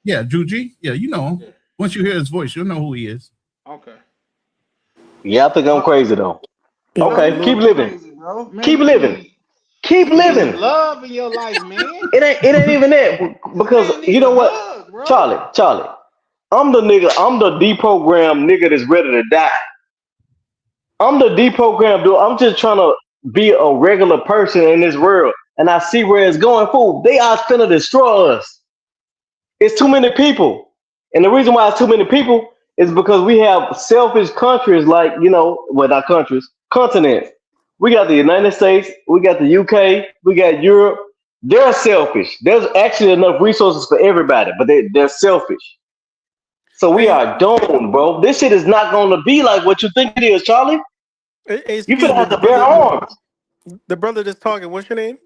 Yeah, Drew G. Yeah, you know him. Yeah. Once you hear his voice, you'll know who he is. Okay. Yeah, I think I'm crazy though. You know, Okay, Lou, keep living. Crazy, bro. Man, Keep you living. need Keep you living. need love in your life, man. It ain't even that This because man you need know a what, hug, bro. Charlie. I'm the deprogrammed nigga that's ready to die. I'm the deprogrammed dude. I'm just trying to be a regular person in this world, and I see where it's going. Fool, they are finna destroy us. It's too many people, and the reason why it's too many people is because we have selfish countries like well, not countries, continents. We got the United States, we got the UK, we got Europe. They're selfish. There's actually enough resources for everybody, but they're selfish. So we hey, are doomed, bro. This shit is not going to be like what you think it is, Charlie. You excuse finna me, have to bear arms. the brother that's talking. What's your name?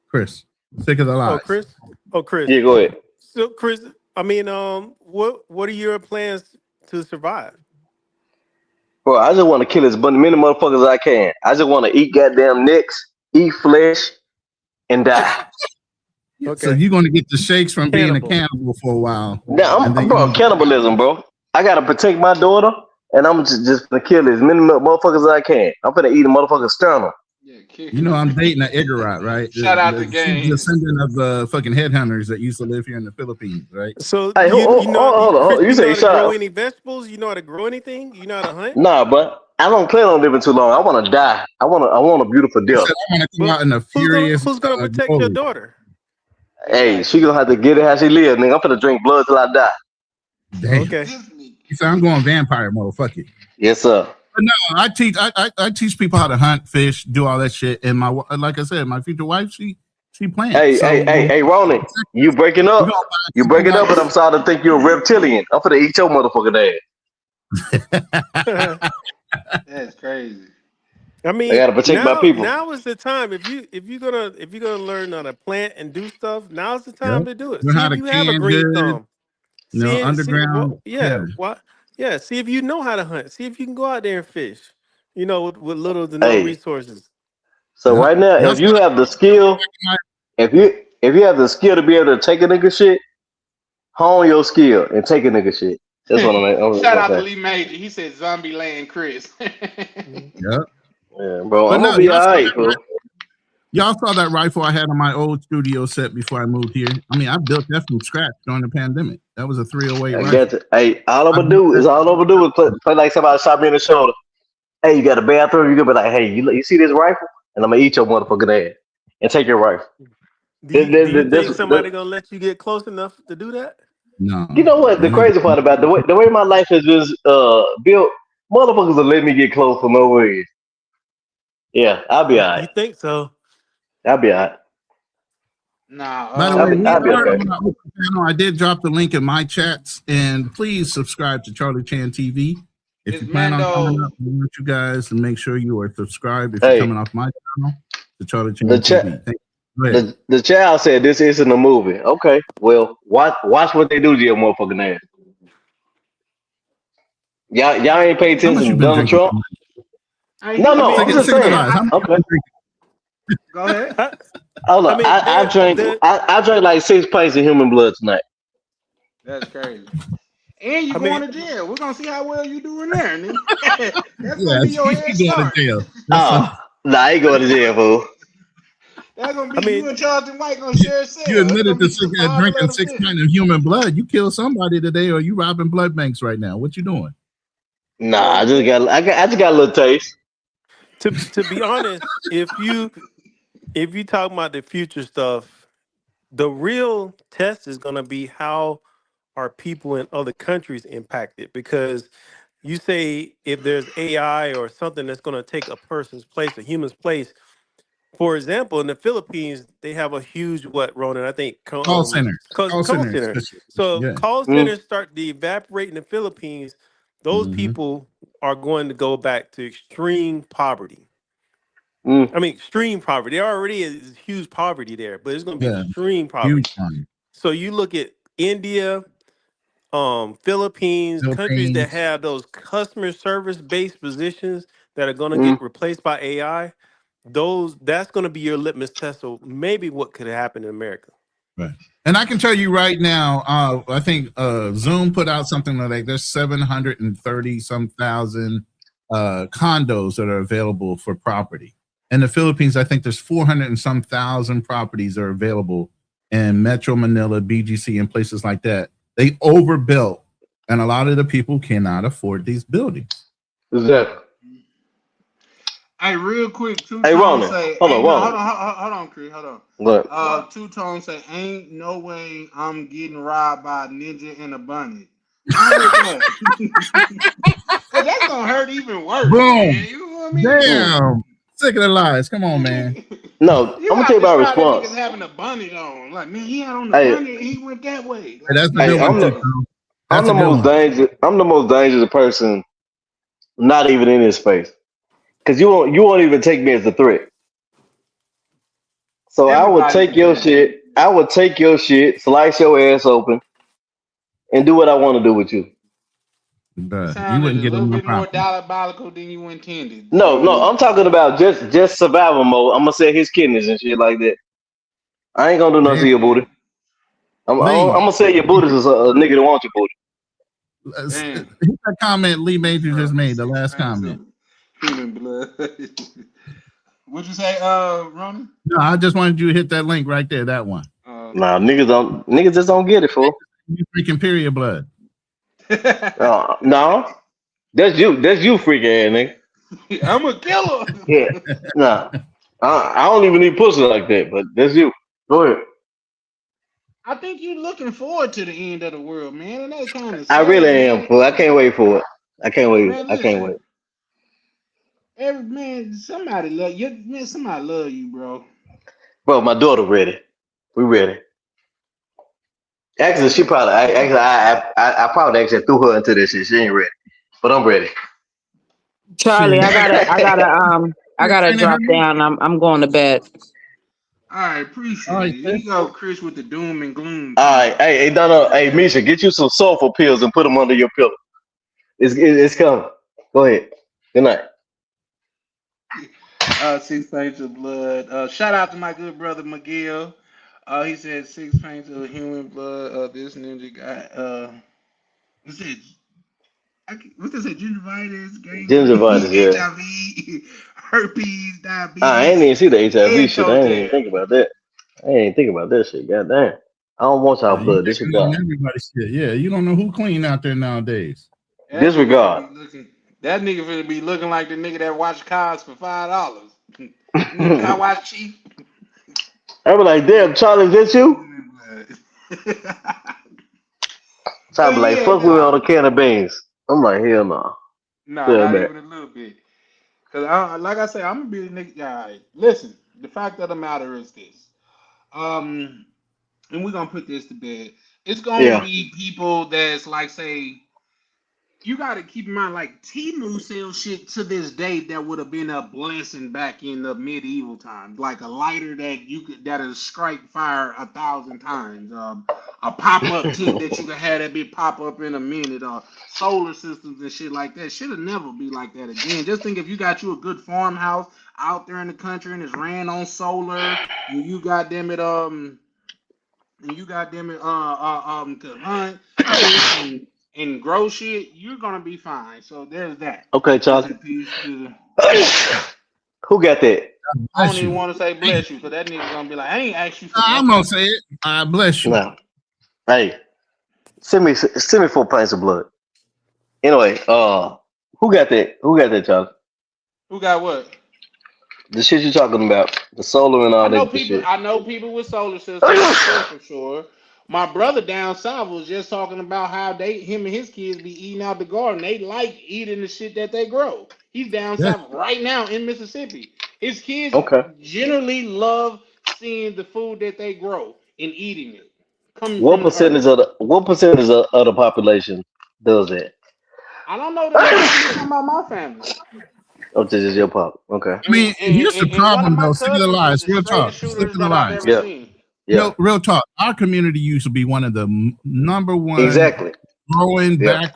Chris, sick of the Oh, lies. Chris. Oh, Chris. Yeah, go ahead. So, Chris, I mean, what are your plans to survive? Bro, I just want to kill as many motherfuckers as I can. I just want to eat goddamn necks, eat flesh, and die. Okay. So you're going to get the shakes from being a Cannibal. cannibal for a while. Now, And then bro, cannibalism, bro. I gotta protect my daughter, and I'm just gonna kill as many motherfuckers as I can. I'm gonna eat a motherfucker's sternum. Yeah, You know, I'm dating an Igorot, right? Shout out to She's Gang. descendant of the fucking headhunters that used to live here in the Philippines, right? So Hey, you know, hold on. Chris, You you know say how to shut grow up? any vegetables? You know how to grow anything? You know how to hunt? Nah, but I don't plan on living too long. I want to die. I want a beautiful He death. said, I want to come But out in a furious. who's gonna protect your glory. daughter? Hey, she gonna have to get it how she live, nigga. I'm finna drink blood till I die. Damn. Okay. He said, I'm going vampire mode. Fuck it. Yes, sir. But no, I teach people how to hunt, fish, do all that shit. And like I said, my future wife, she plants. Hey, Ronnie, you breaking up? You breaking up, but I'm starting to think you're a reptilian. I'm finna eat your motherfucking ass. That's crazy. I mean, I gotta protect my people. Now is the time. If you're gonna learn how to plant and do stuff, now's the time to do it. Learn See how if to you have a can green good, thumb. underground. See if you know how to hunt. See if you can go out there and fish. You know, with little to no resources. So right now, if you have the skill, if you have the skill to be able to take a nigga shit, hone your skill and take a nigga shit. That's what I'm Shout out to Lee Major. He said Zombie Land Chris. Yeah, bro. But I'm no, gonna be alright, bro. Y'all saw that rifle I had on my old studio set before I moved here. I mean, I built that from scratch during the pandemic. That was a 308 rifle. Got to, hey, all I'm gonna do is play like somebody shot me in the shoulder. Hey, you got a bathroom? You gonna be like, hey, you see this rifle? And I'm gonna eat your motherfucking ass and take your rifle. Do you think somebody gonna let you get close enough to do that? No. You know what? The crazy part about the way my life has been built, motherfuckers will let me get close for no reason. Yeah, I'll be alright. You think so? I'll be alright. Nah. By the way, I'll be okay. I did drop the link in my chats, and please subscribe to Charlie Chan TV. If you plan on coming up, we want you guys to make sure you are subscribed if you're coming off my channel to Charlie Chan TV. The child said this isn't a movie. Okay, well, watch what they do to your motherfucking ass. Y'all ain't paying attention to Donald Trump. No, I'm just saying. Okay. Go ahead. Hold on. I drank like 6 pints of human blood tonight. That's crazy. And you going to jail. We're gonna see how well you doing there. That's gonna be your head start. Nah, I ain't going to jail, fool. That's gonna be you and Charlton White gonna share a cell. You admitted to drinking 6 pints of human blood. You killed somebody today, or you robbing blood banks right now. What you doing? Nah, I just got a little taste. To be honest, if you talk about the future stuff, the real test is gonna be how are people in other countries impacted, because you say if there's AI or something that's going to take a person's place, a human's place. For example, in the Philippines, they have a huge Ronan? I think call centers. Call centers. So call centers start to evaporate in the Philippines. Those people are going to go back to extreme poverty. Mm. I mean, extreme poverty. There already is huge poverty there, but it's going to be Yeah, extreme poverty. huge one. So you look at India, Philippines, countries that Philippines. have those customer service based positions that are going to Mm. get replaced by AI. That's going to be your litmus test of maybe what could happen in America. Right. And I can tell you right now, I think Zoom put out something like there's 730 some thousand condos that are available for property. In the Philippines, I think there's 400 and some thousand properties that are available in Metro Manila, BGC, and places like that. They overbuilt, and a lot of the people cannot afford these buildings. Exactly. Hey, real quick, Hey, Two-Tone Ronan, say, hold on, ain't no, Ronan. hold on, Chris, hold on. What? Two-Tone say, ain't no way I'm getting robbed by a ninja in a bunny. I heard that. So that's gonna hurt even worse, Boom. man. You know what I mean? Damn. Sick of the lies. Come on, man. No, You I'm gonna gotta tell you my describe that response. niggas having a bunny on. Like, man, he had on the Hey, bunny and he went that way. Like, That's a hey, good one, I'm too, the bro. I'm That's the a good most one. dangerous. I'm the most dangerous person, not even in this space, because you won't even take me as a threat. So I would everybody take can your do that. shit. I would take your shit, slice your ass open, and do what I want to do with you. Bruh, you Sounded wouldn't a get little in my bit more property. diabolical than you intended. No, I'm talking about just survival mode. I'm gonna say his kidneys and shit like that. I ain't gonna do nothing to your booty. I'm Lee, gonna say your booty is a nigga that wants your booty. Damn. hit that comment Lee Major just made, the last comment. Human blood. What'd you say, Ronnie? No, I just wanted you to hit that link right there, that one. Nah, niggas just don't get it, fool. You freaking period blood. No, that's you freak ass nigga. I'm a killer. Yeah, nah, I don't even need pussy like that, but that's you. Go ahead. I think you're looking forward to the end of the world, man, and that kind of I sad, really man. am, fool. I can't wait for it. I can't wait. Man, I can't listen. wait. Every man, somebody love you. Man, somebody love you, bro. Bro, my daughter ready. We ready. Actually, she probably. I probably actually threw her into this shit. She ain't ready, but I'm ready. Charlie, Shit. I gotta drop down. I'm going to bed. All right, appreciate All right, it. Here you go, Chris, with the doom and gloom. All right, hey, no, hey, Misha, get you some sulfur pills and put them under your pillow. It's coming. Go ahead. Good night. 6 pints of blood. Shout out to my good brother Miguel. He said 6 pints of human blood. This ninja guy. What's it? What's this? Gingivitis, Gingivitis, yeah. HIV, herpes, diabetes. I ain't even see the HIV and shit. I ain't even toe think about that. I ain't even think about that shit. Goddamn. I don't want y'all blood. Disregard. Everybody's shit. Yeah, you don't know who clean out there nowadays. Disregard. That nigga finna be looking like the nigga that watch cars for $5. I watch cheap. I be like, damn, Charlie, is that you? So I be like, fuck with me on a can of beans. I'm like, hell no. No, not even a little bit. Cause like I say, I'm gonna be the nigga. All right, listen. The fact of the matter is this. And we're gonna put this to bed. It's gonna be people that's like, say, you got to keep in mind, like Temu sells shit to this day that would have been a blessing back in the medieval times, like a lighter that'll strike fire 1,000 times, a pop-up tip that you could have that bit pop up in a minute, solar systems and shit like that. Should have never be like that again. Just think if you got you a good farmhouse out there in the country and it's ran on solar, and you got them it to hunt and grow shit, you're gonna be fine. So there's that. Okay, Charlie. Who got that? I don't even want to say bless you, because that nigga's gonna be like, I ain't asked you for I'm gonna say it. I bless you. No. Hey, send me 4 pints of blood. Anyway, who got that? Who got that, Charlie? Who got what? The shit you're talking about, the solar and all that shit. I know people with solar systems for sure. My brother down south was just talking about how him and his kids be eating out the garden. They like eating the shit that they grow. He's down south right now in Mississippi. His kids generally love seeing the food that they grow and eating it. What percentage of the population does that? I don't know the name. I'm just talking about my family. Oh, this is your pop. Okay. I mean, here's the And one of problem my though. Stick to the cousins lies. is the Real talk. straightest Stick shooters to the that I've lies. ever Yeah. seen. Yeah. No, real talk. Our community used to be one of the number one Exactly. growing Yeah.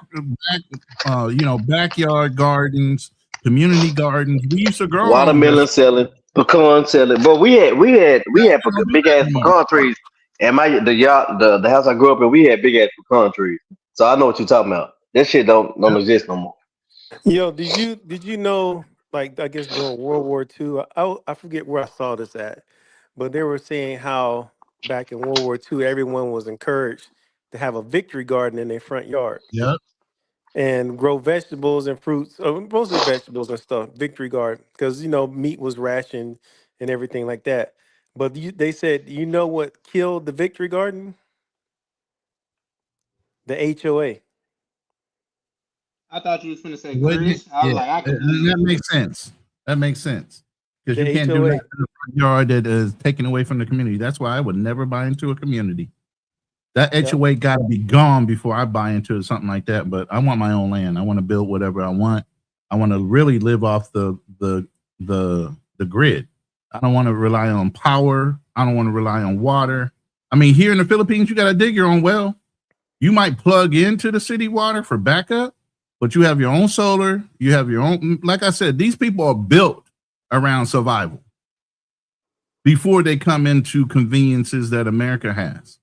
backyard gardens, community gardens. We used to grow our own Watermelon selling, pecan selling. But we had vegetables. big ass pecan trees. And the house I grew up in, we had big ass pecan trees. So I know what you're talking about. That shit don't exist no more. Yo, did you know, like, I guess during World War II, I forget where I saw this at, but they were saying how back in World War II, everyone was encouraged to have a victory garden in their front yard Yep. and grow vegetables and fruits, mostly vegetables and stuff, victory garden, because, meat was rationed and everything like that. But they said, you know what killed the victory garden? The HOA. I thought you was finna say Wouldn't it? Chris. I was Yeah. like, I could And believe that it. makes sense. That makes sense. Because The you can't do HOA. that in the front yard that is taken away from the community. That's why I would never buy into a community. That Yep. HOA got to be gone before I buy into something like that. But I want my own land. I want to build whatever I want. I want to really live off the grid. I don't want to rely on power. I don't want to rely on water. I mean, here in the Philippines, you got to dig your own well. You might plug into the city water for backup, but you have your own solar. You have your own. Like I said, these people are built around survival before they come into conveniences that America has.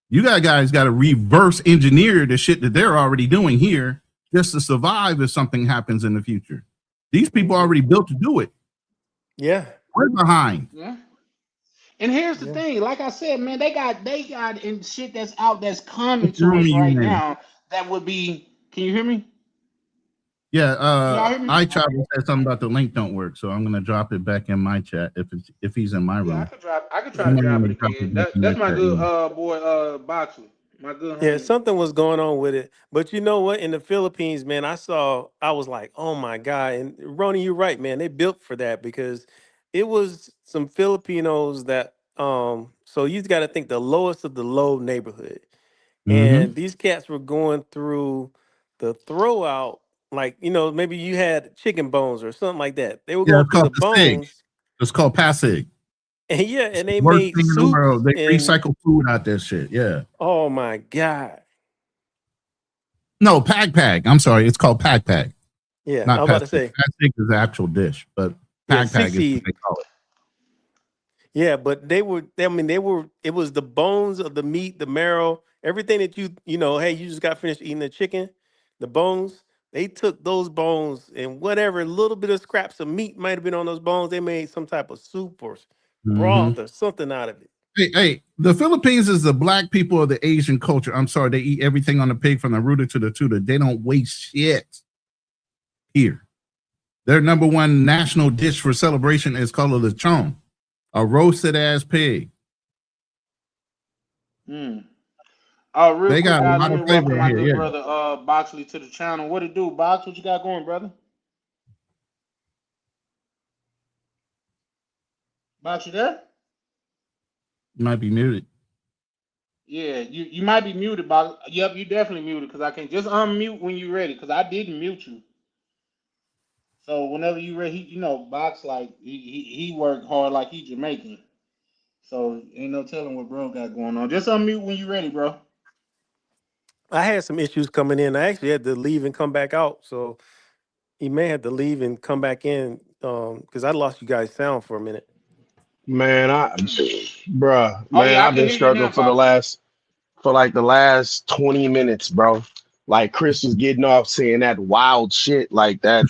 You guys got to reverse engineer the shit that they're already doing here just to survive if something happens in the future. These people are already built to do it. Yeah. We're behind. Yeah. And here's the Yeah. thing, like I said, man, they got and shit that's out that's coming What to room us you right in? now that would be. Can you hear me? Yeah, Y'all hear me? I Travel said something about the link don't work, so I'm gonna drop it back in my chat if he's in my Yeah, room. I could try I'm to drop gonna it drop it again. back in That's my my chat, good yeah. boy Boxley. My good Yeah, homie. something was going on with it. But you know what? In the Philippines, man, I was like, oh my God. And Ronnie, you're right, man. They built for that because it was some Filipinos that so you got to think the lowest of the low neighborhood. Mm-hmm. And these cats were going through the throw out, like, maybe you had chicken bones or something like that. They were Yeah, going it's through the called Pasig. bones. It's called Pasig. And yeah, It's and the they worst made thing in the soups world. They and recycle food out there shit. Yeah. oh my God. No, Pag. I'm sorry. It's called Pag. Yeah, I Not was about to Pasig. say. Pasig is the actual dish, but Yeah, Pag is what 60. they call it. Yeah, but it was the bones of the meat, the marrow, everything that hey, you just got finished eating the chicken, the bones. They took those bones and whatever little bit of scraps of meat might have been on those bones, they made some type of soup or broth or something out of it. Hey, the Philippines is the black people of the Asian culture. I'm sorry, they eat everything on the pig from the rooter to the tutor. They don't waste shit here. Their number one national dish for celebration is called a lechon, a roasted ass pig. Real They quick, got a guys, lot let of me welcome flavor my here, good yeah. brother Boxley to the channel. What it do, Box? What you got going, brother? Box, you there? You might be muted. Yeah, you might be muted, Box. Yep, you definitely muted because I can just unmute when you're ready because I didn't mute you. So whenever you ready, Box like he worked hard like he Jamaican. So ain't no telling what bro got going on. Just unmute when you ready, bro. I had some issues coming in. I actually had to leave and come back out. So he may have to leave and come back in because I lost you guys' sound for a minute. Man, Oh man, yeah, I I've can been hear you now, struggling for Box. the last 20 minutes, bro. Like Chris was getting off saying that wild shit like that.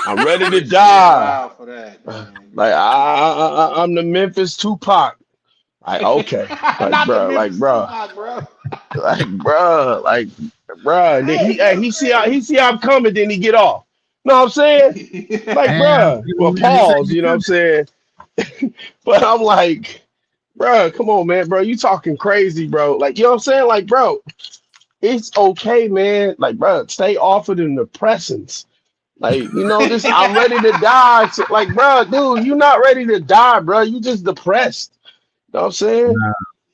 I'm ready to Chris is die. wild for that, man. Like I'm the Memphis Tupac. Like okay, Not the Memphis Tupac, bro. And then he see I'm coming, then he get off. Know what I'm saying? Like, And well, pause. You know what I'm saying? But I'm like, come on, man, bro. You talking crazy, bro. Like, you know what I'm saying? Like, bro, it's okay, man. Like, bro, stay off of the depressants. Like, this I'm ready to die. So, like, bro, dude, you not ready to die, bro. You just depressed. You know what I'm saying?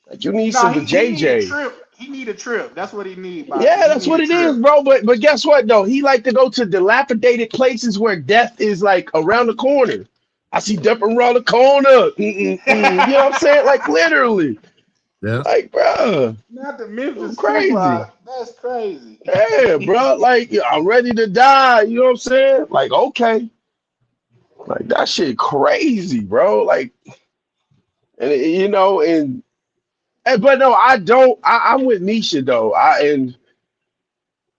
Like, you need No, some he need a JJ. trip. He need a trip. That's what he need, Boxy. Yeah, He that's need what a it is, trip. bro. But guess what though? He like to go to dilapidated places where death is like around the corner. I see death around the corner. You know what I'm saying? Like literally. Yes. Like, bro, Not the Memphis crazy. Tupac. That's crazy. Yeah, bro. Like, yeah, I'm ready to die. You know what I'm saying? Like, okay. Like that shit crazy, bro. Like, and you know, but no, I don't. I'm with Misha though.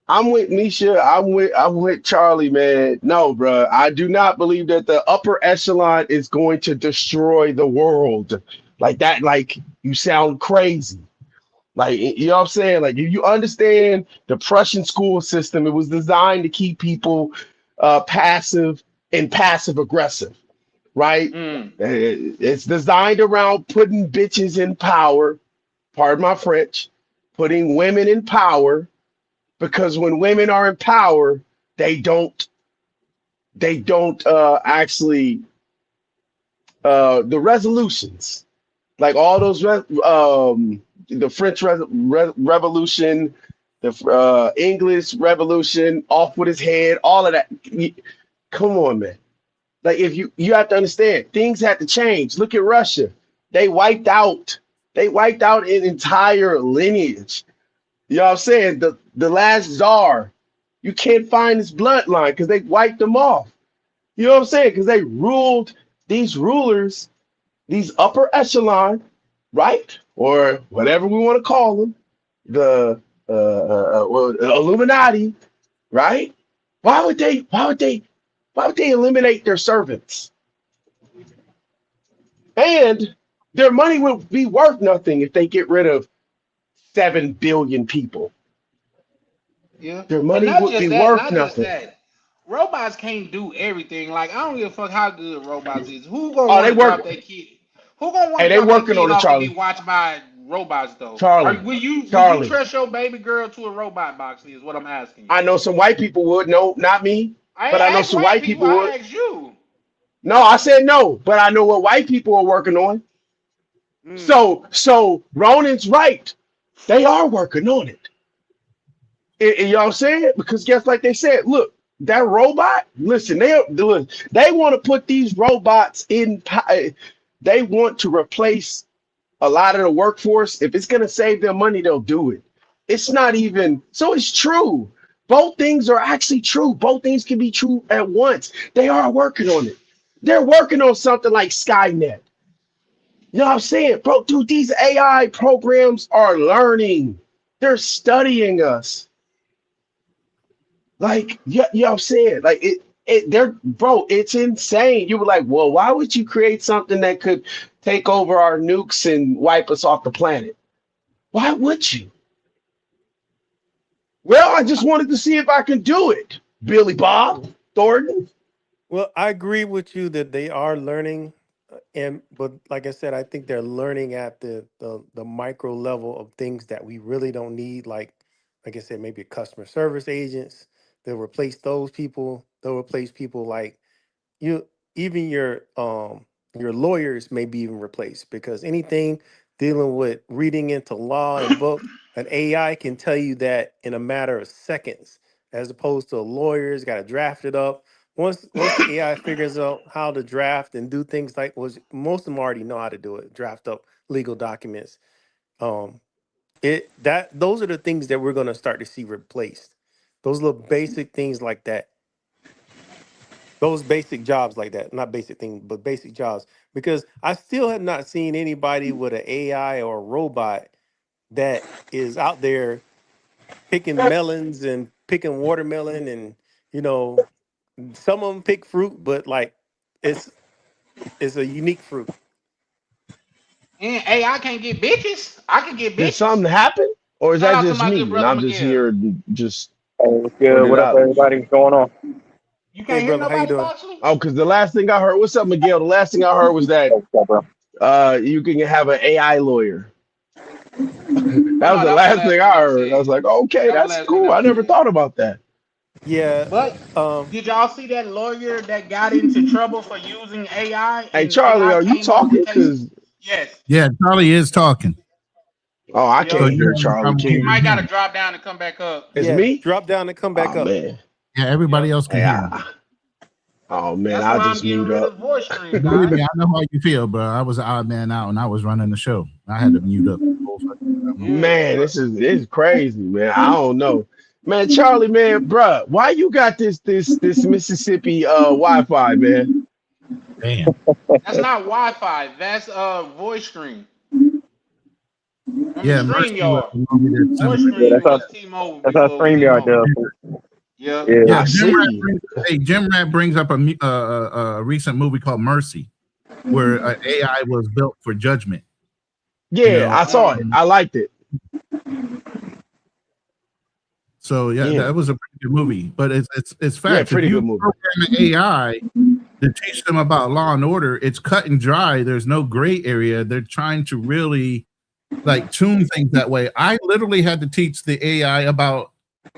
I'm with Misha. I'm with Charlie, man. No, bro. I do not believe that the upper echelon is going to destroy the world. Like that, like you sound crazy. Like, you know what I'm saying? Like, if you understand the Prussian school system, it was designed to keep people passive and passive aggressive, right? It's designed around putting bitches in power, pardon my French, putting women in power, because when women are in power, they don't actually the resolutions, like all those the French Revolution, the English Revolution, off with his head, all of that. Come on, man. Like, if you have to understand, things had to change. Look at Russia. They wiped out an entire lineage. You know what I'm saying? The last czar, you can't find his bloodline because they wiped them off. You know what I'm saying? Because they ruled these rulers, these upper echelon, right? Or whatever we want to call them, the Illuminati, right? Why would they eliminate their servants? And their money would be worth nothing if they get rid of 7 billion people. Yeah. Their And money not would just be that, worth not just nothing. that. Robots can't do everything. Like, I don't give a fuck how good robots is. Who gonna Oh, want they to drop work. their kid? Who gonna want Hey, to they drop their working kid on it, off to be Charlie. watched by robots though? Charlie. Will you Charlie. trust your baby girl to a robot, Boxy? Is what I'm asking you. I know some white people would. No, not me. I But ain't I know asked some white white people. people would. I asked you. No, I said no, but I know what white people are working on. So Ronan's right. They are working on it. And you know what I'm saying? Because guess like they said, look, that robot, listen, they want to put these robots in, they want to replace a lot of the workforce. If it's going to save them money, they'll do it. It's not even, so it's true. Both things are actually true. Both things can be true at once. They are working on it. They're working on something like Skynet. You know what I'm saying? Bro, dude, these AI programs are learning. They're studying us. Like, yeah, you know what I'm saying? Like, it's insane. You were like, well, why would you create something that could take over our nukes and wipe us off the planet? Why would you? Well, I just wanted to see if I can do it. Billy Bob Thornton. Well, I agree with you that they are learning, but like I said, I think they're learning at the micro level of things that we really don't need. Like I said, maybe customer service agents. They'll replace those people. They'll replace people like you. Even your lawyers may be even replaced because anything dealing with reading into law and books, an AI can tell you that in a matter of seconds, as opposed to a lawyer's got to draft it up. Once the AI figures out how to draft and do things like most of them already know how to do it, draft up legal documents. Those are the things that we're gonna start to see replaced. Those little basic things like that. Those basic jobs like that, not basic things, but basic jobs. Because I still have not seen anybody with an AI or a robot that is out there picking melons and picking watermelon and some of them pick fruit, but like it's a unique fruit. And AI can't get bitches. I can get Did bitches. something happen? Or is Shout that out to just my me? good And brother I'm just Miguel. here just What's put good? it What up, out. everybody? What's going on? You Hey, can't hear brother, how you nobody, doing? Boxley? Oh, because the last thing I heard, what's up, Miguel? The last thing I heard was that What's up, bro? you can have an AI lawyer. That was No, the that was the last last thing thing I that was heard. I was said. like, okay, That was the that's last thing cool. that I was never said. thought about that. Yeah. But did y'all see that lawyer that got into trouble for using AI Hey, and Charlie, AI are you came up with talking? the case? Because Yes. Yeah, Charlie is talking. Oh, I Yo, So can't you hear have a Charlie. problem Can you you? might gotta hearing him. drop down and come back up. It's Yeah, me? drop down and come back Oh up. man. Yeah, everybody Yep. else can Hey, hear him. oh man, That's I'll why I'm just getting mute rid up. of voice stream, Believe guys. me, I know how you feel, bro. I was an odd man out and I was running the show. I had to mute up the whole fucking time. Yeah. Man, this is crazy, man. I don't know. Man, Charlie, man, bruh, why you got this Mississippi Wi-Fi, man? Damn. That's not Wi-Fi. That's voice stream. Remember Yeah, Mercy was StreamYard. a little bit Voice similar. Yeah, stream was T-Mobile that's how before it was StreamYard T-Mobile. does. Yeah. Yeah. Yeah, I see. Jim Rat brings up a recent movie called Mercy, where AI was built for judgment. Yeah, You know, I saw it. I liked it. so yeah, Yeah. that was a pretty good movie. But it's Yeah, facts. pretty If you good movie. program an AI to teach them about law and order, it's cut and dry. There's no gray area. They're trying to really like tune things that way. I literally had to teach the AI about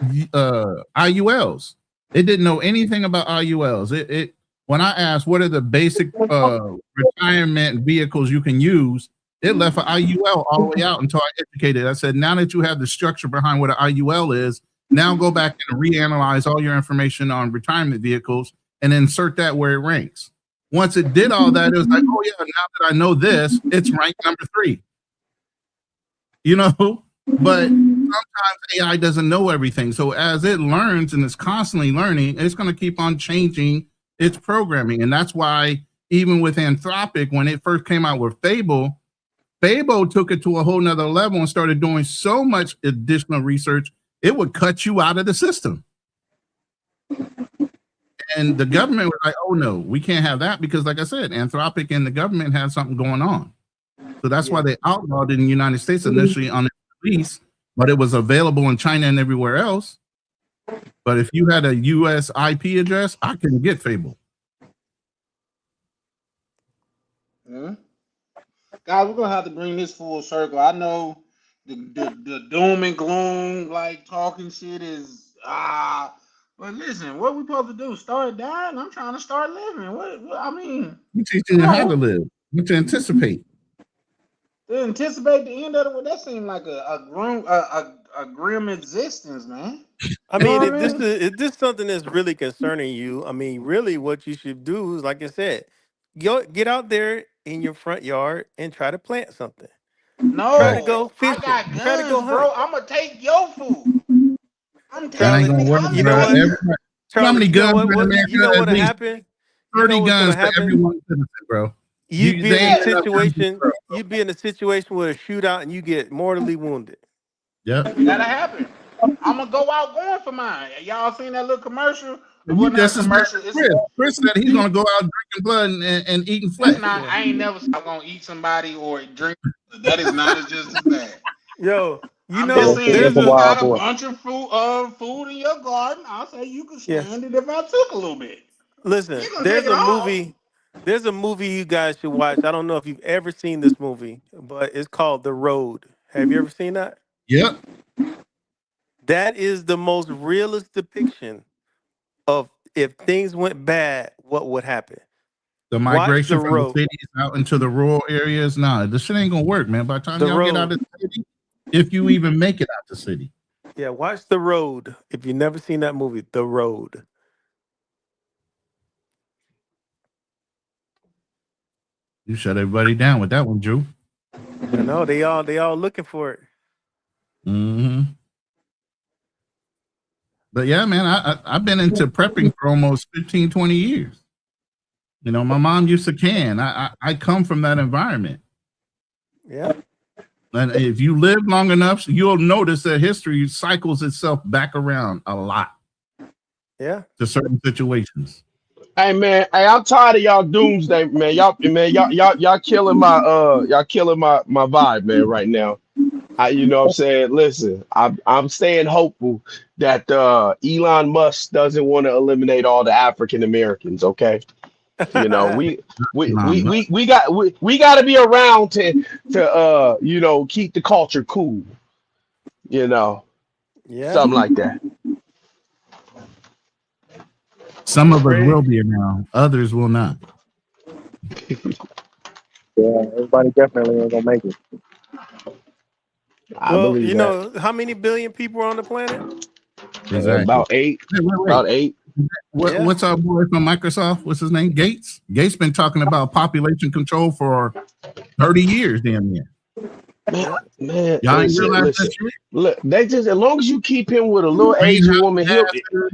IULs. It didn't know anything about IULs. It when I asked what are the basic retirement vehicles you can use, it left an IUL all the way out until I educated. I said, now that you have the structure behind what an IUL is, now go back and reanalyze all your information on retirement vehicles and insert that where it ranks. Once it did all that, it was like, oh yeah, now that I know this, it's ranked number 3. You know, but sometimes AI doesn't know everything. So as it learns and is constantly learning, it's going to keep on changing its programming. And that's why even with Anthropic, when it first came out with Fable took it to a whole nother level and started doing so much additional research, it would cut you out of the system. And the government was like, oh no, we can't have that because like I said, Anthropic and the government had something going on. So that's why they outlawed it in the United States initially on its release, but it was available in China and everywhere else. But if you had a US IP address, I couldn't get Fable. Guys, we're gonna have to bring this full circle. I know the doom and gloom, like talking shit is but listen, what we supposed to do? Start dying? I'm trying to start living. What I mean, You teaching you how to live, you to anticipate. to anticipate the end of it. That seemed like a grim existence, man. I You know mean, what I mean? if this something that's really concerning you, I mean, really, what you should do is, like I said, get out there in your front yard and try to plant something. Try to No, go I fishing. got Try to go guns, hunt. bro. I'm gonna take your food. I'm That telling ain't gonna you, work, I'm You know bro. what? telling you. You know how Charlie, many you know guns what? in America? You know At what'll least happen? You 30 know what's gonna guns for happen? every one citizen, bro. You'd be They in a ain't enough guns in the situation. world. You'd be in a situation with a shootout and you get mortally wounded. Yep. That'll happen. I'm gonna go out going for mine. Y'all seen that little commercial? And Well, you not a just as bad commercial. as It's Chris. Chris said he's gonna go out drinking blood and eating that's flesh. not. Yeah. I ain't never said I'm gonna eat somebody or drink. That is not as just as bad. Yo, you I'm Yeah, just know, saying, that's if there's a you a wild got a boy. bunch of food in your garden, I'll say you can yeah. stand it if I took a little bit. Listen, You can take there's it a all. movie. There's a movie you guys should watch. I don't know if you've ever seen this movie, but it's called The Road. Have you ever seen that? Yep. That is the most realist depiction of if things went bad, what would happen. The Watch The migration from the Road. cities out into the rural areas. Nah, this shit ain't gonna work, man. By the time The y'all get out of Road. the city, if you even make it out the city. Yeah, watch The Road. If you've never seen that movie, The Road. You shut everybody down with that one, Drew. I know they all looking for it. Mm-hmm. But yeah, man, I've been into prepping for almost 15, 20 years. You know, my mom used to can. I come from that environment. Yeah. And if you live long enough, you'll notice that history cycles itself back around a lot Yeah. to certain situations. Hey man, hey, I'm tired of y'all doomsday, man. Y'all killing my vibe, man, right now. You know what I'm saying? Listen, I'm staying hopeful that Elon Musk doesn't want to eliminate all the African Americans, okay? You know, we got to be around to you know, keep the culture cool. You know, Yeah. something like that. Some of us Pray. will be around, others will not. Yeah, everybody definitely ain't gonna make it. I Well, believe you that. know, how many billion people are on the planet? Exactly. About 8. Wait. About 8. Yeah. What's our boy from Microsoft? What's his name? Gates. Gates been talking about population control for 30 years, damn near. Man, Y'all ain't realize listen. that shit? Look, they just, as long as you keep him with a little Greenhouse Asian woman, he'll gases,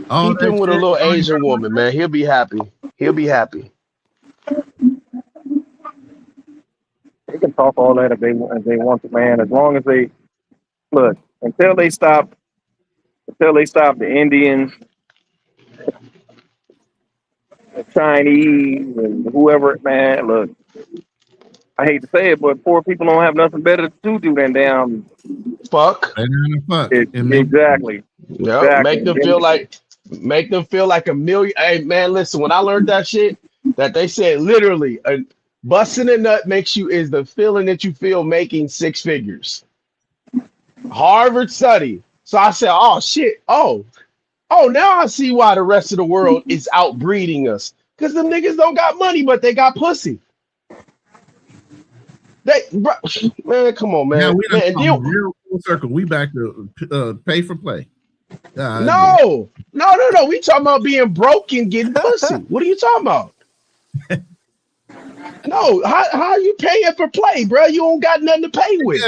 all keep him that with a shit. little Y'all ain't Asian talking woman, man. He'll be happy. He'll be happy. They can talk all that if they want to, man. As long as they look until they stop the Indians, the Chinese, and whoever. Man, look, I hate to say it, but poor people don't have nothing better to do than damn. Fuck. Better than the fuck. It makes Exactly. Yeah, Exactly. make them feel like a million. Hey man, listen, when I learned that shit, that they said literally busting a nut makes you is the feeling that you feel making 6 figures. Harvard study. So I said, oh shit. Oh, now I see why the rest of the world is outbreeding us. Because them niggas don't got money, but they got pussy. Man, come on, Now man. we done Man, come real full circle. We back to pay for play. no. We talking about being broke and getting pussy. What are you talking about? No, how you paying for play, bro? You don't got nothing to pay with.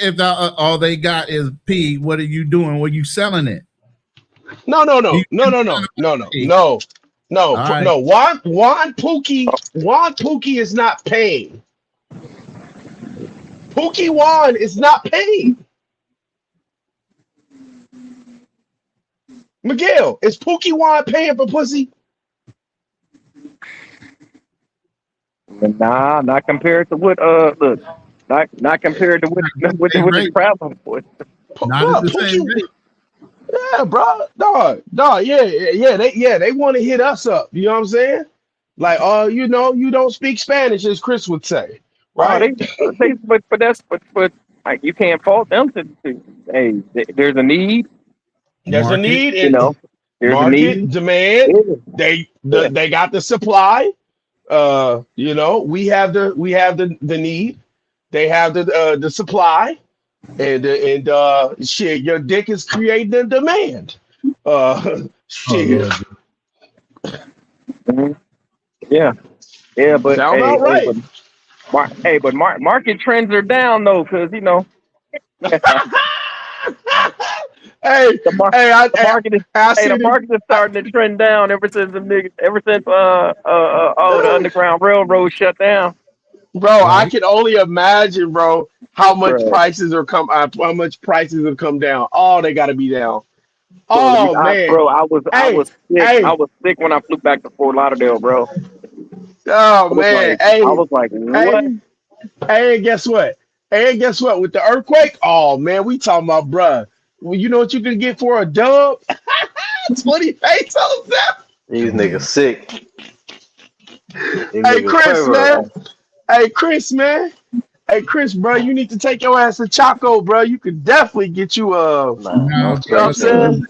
If all they got is P, what are you doing? Well, you selling it? No. All right. Juan Pookie is not paying. Pookie Juan is not paying. Miguel, is Pookie Juan paying for pussy? Nah, not compared to what look, not compared to what the problem was. Not at the same rate. Yeah, bro. Dog, they want to hit us up. You know what I'm saying? Like, you don't speak Spanish, as Chris would say. Right? But like you can't fault them to hey, there's a need. There's a need, You know, there's a market need. demand. They got the supply. We have the need. They have the supply, and shit. Your dick is creating the demand. Shit. Mm-hmm. Yeah, but Sound about right. But market trends are down though, because you know. The market is starting to trend down ever since the Underground Railroad shut down. Bro, I can only imagine, bro, how much prices have come down. Oh, they got to be down. Oh man, I was sick when I flew back to Fort Lauderdale, bro. Oh man, I was like, what? Hey, guess what? With the earthquake, oh man, we talking about, bruh. Well, you know what you can get for a dub? 20 pesos. These niggas sick. Hey, Chris, man. Hey, Chris, bro, you need to take your ass to Chaco, bro. You could definitely get you don't you know what I'm saying?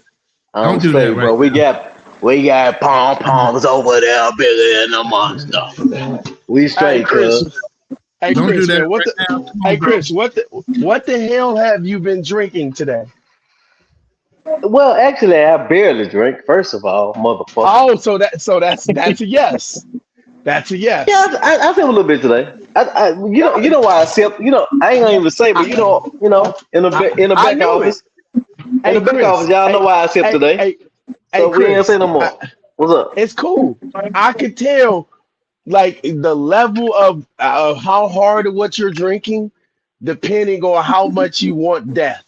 Don't do that, bro. We got pom-poms over there bigger than the monster. We straight, cuz. Hey, Don't Chris, do that man, what the hell have you been drinking today? Well, actually, I barely drink. First of all, motherfucker. Oh, so that's a yes. That's a yes. Yeah, I sip a little bit today. You know why I sip? You know, I ain't gonna even say, but you know, in the back office, y'all know why I sip today. So we ain't say no more. What's up? It's cool. I could tell, like the level of how hard of what you're drinking, depending on how much you want death.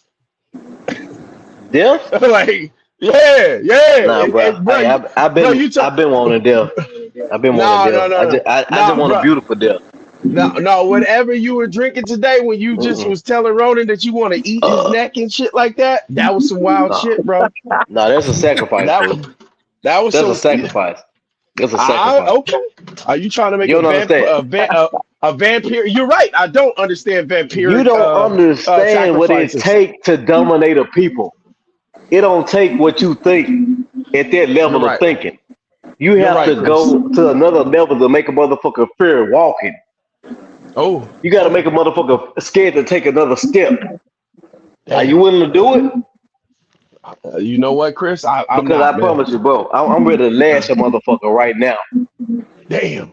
Death? Like, yeah. Nah, bro. I've been wanting death. I've been wanting death. I just want a beautiful death. No, whatever you were drinking today when you just was telling Ronan that you want to eat his neck and shit like that, that was some wild shit, bro. No, that's a sacrifice. That's a sacrifice. That's a sacrifice. Okay. Are you trying to make a vampire? You're right. I don't understand vampire. You don't understand what it takes to dominate a people. It don't take what you think at that level of thinking. You have to go to another level to make a motherfucker fear walking. Oh, You got to make a motherfucker scared to take another step. Are you damn. willing to do it? You know what, Chris? I'm Because not, I man. promise you, bro, I'm ready to lash a motherfucker right now. Damn.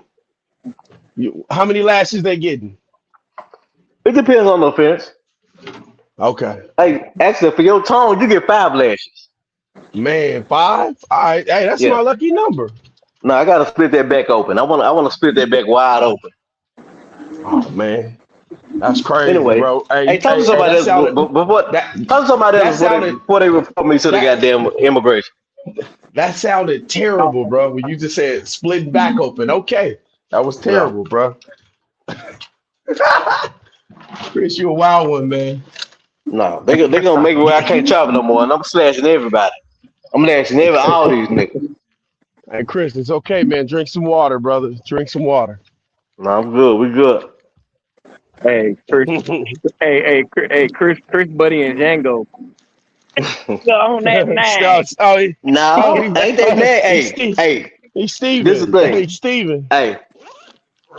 How many lashes they getting? It depends on the offense. Okay. Hey, actually, for your tone, you get 5 lashes. Man, 5? All right. Hey, that's Yeah. my lucky number. No, I gotta split that back open. I want to split that back wide open. Oh man. That's crazy, Anyway, bro. hey, talk to somebody That else. sounded Before, that talk to somebody that else sounded before they report me to the that goddamn immigration. that sounded terrible, bro. When you just said split back open. Okay. That was No, terrible, bro. Chris, you a wild one, man. no, they gonna make it where I can't travel no more, and I'm slashing everybody. I'm slashing all these niggas. Hey, Chris, it's okay, man. Drink some water, brother. Drink some water. No, I'm good. We good. Hey, Chris. Hey, Chris, Buddy, and Django. Go on that nag. No, he, ain't that mad? he's Hey, Steve. hey, He's this is Steven. the Hey, thing. Steven. Hey,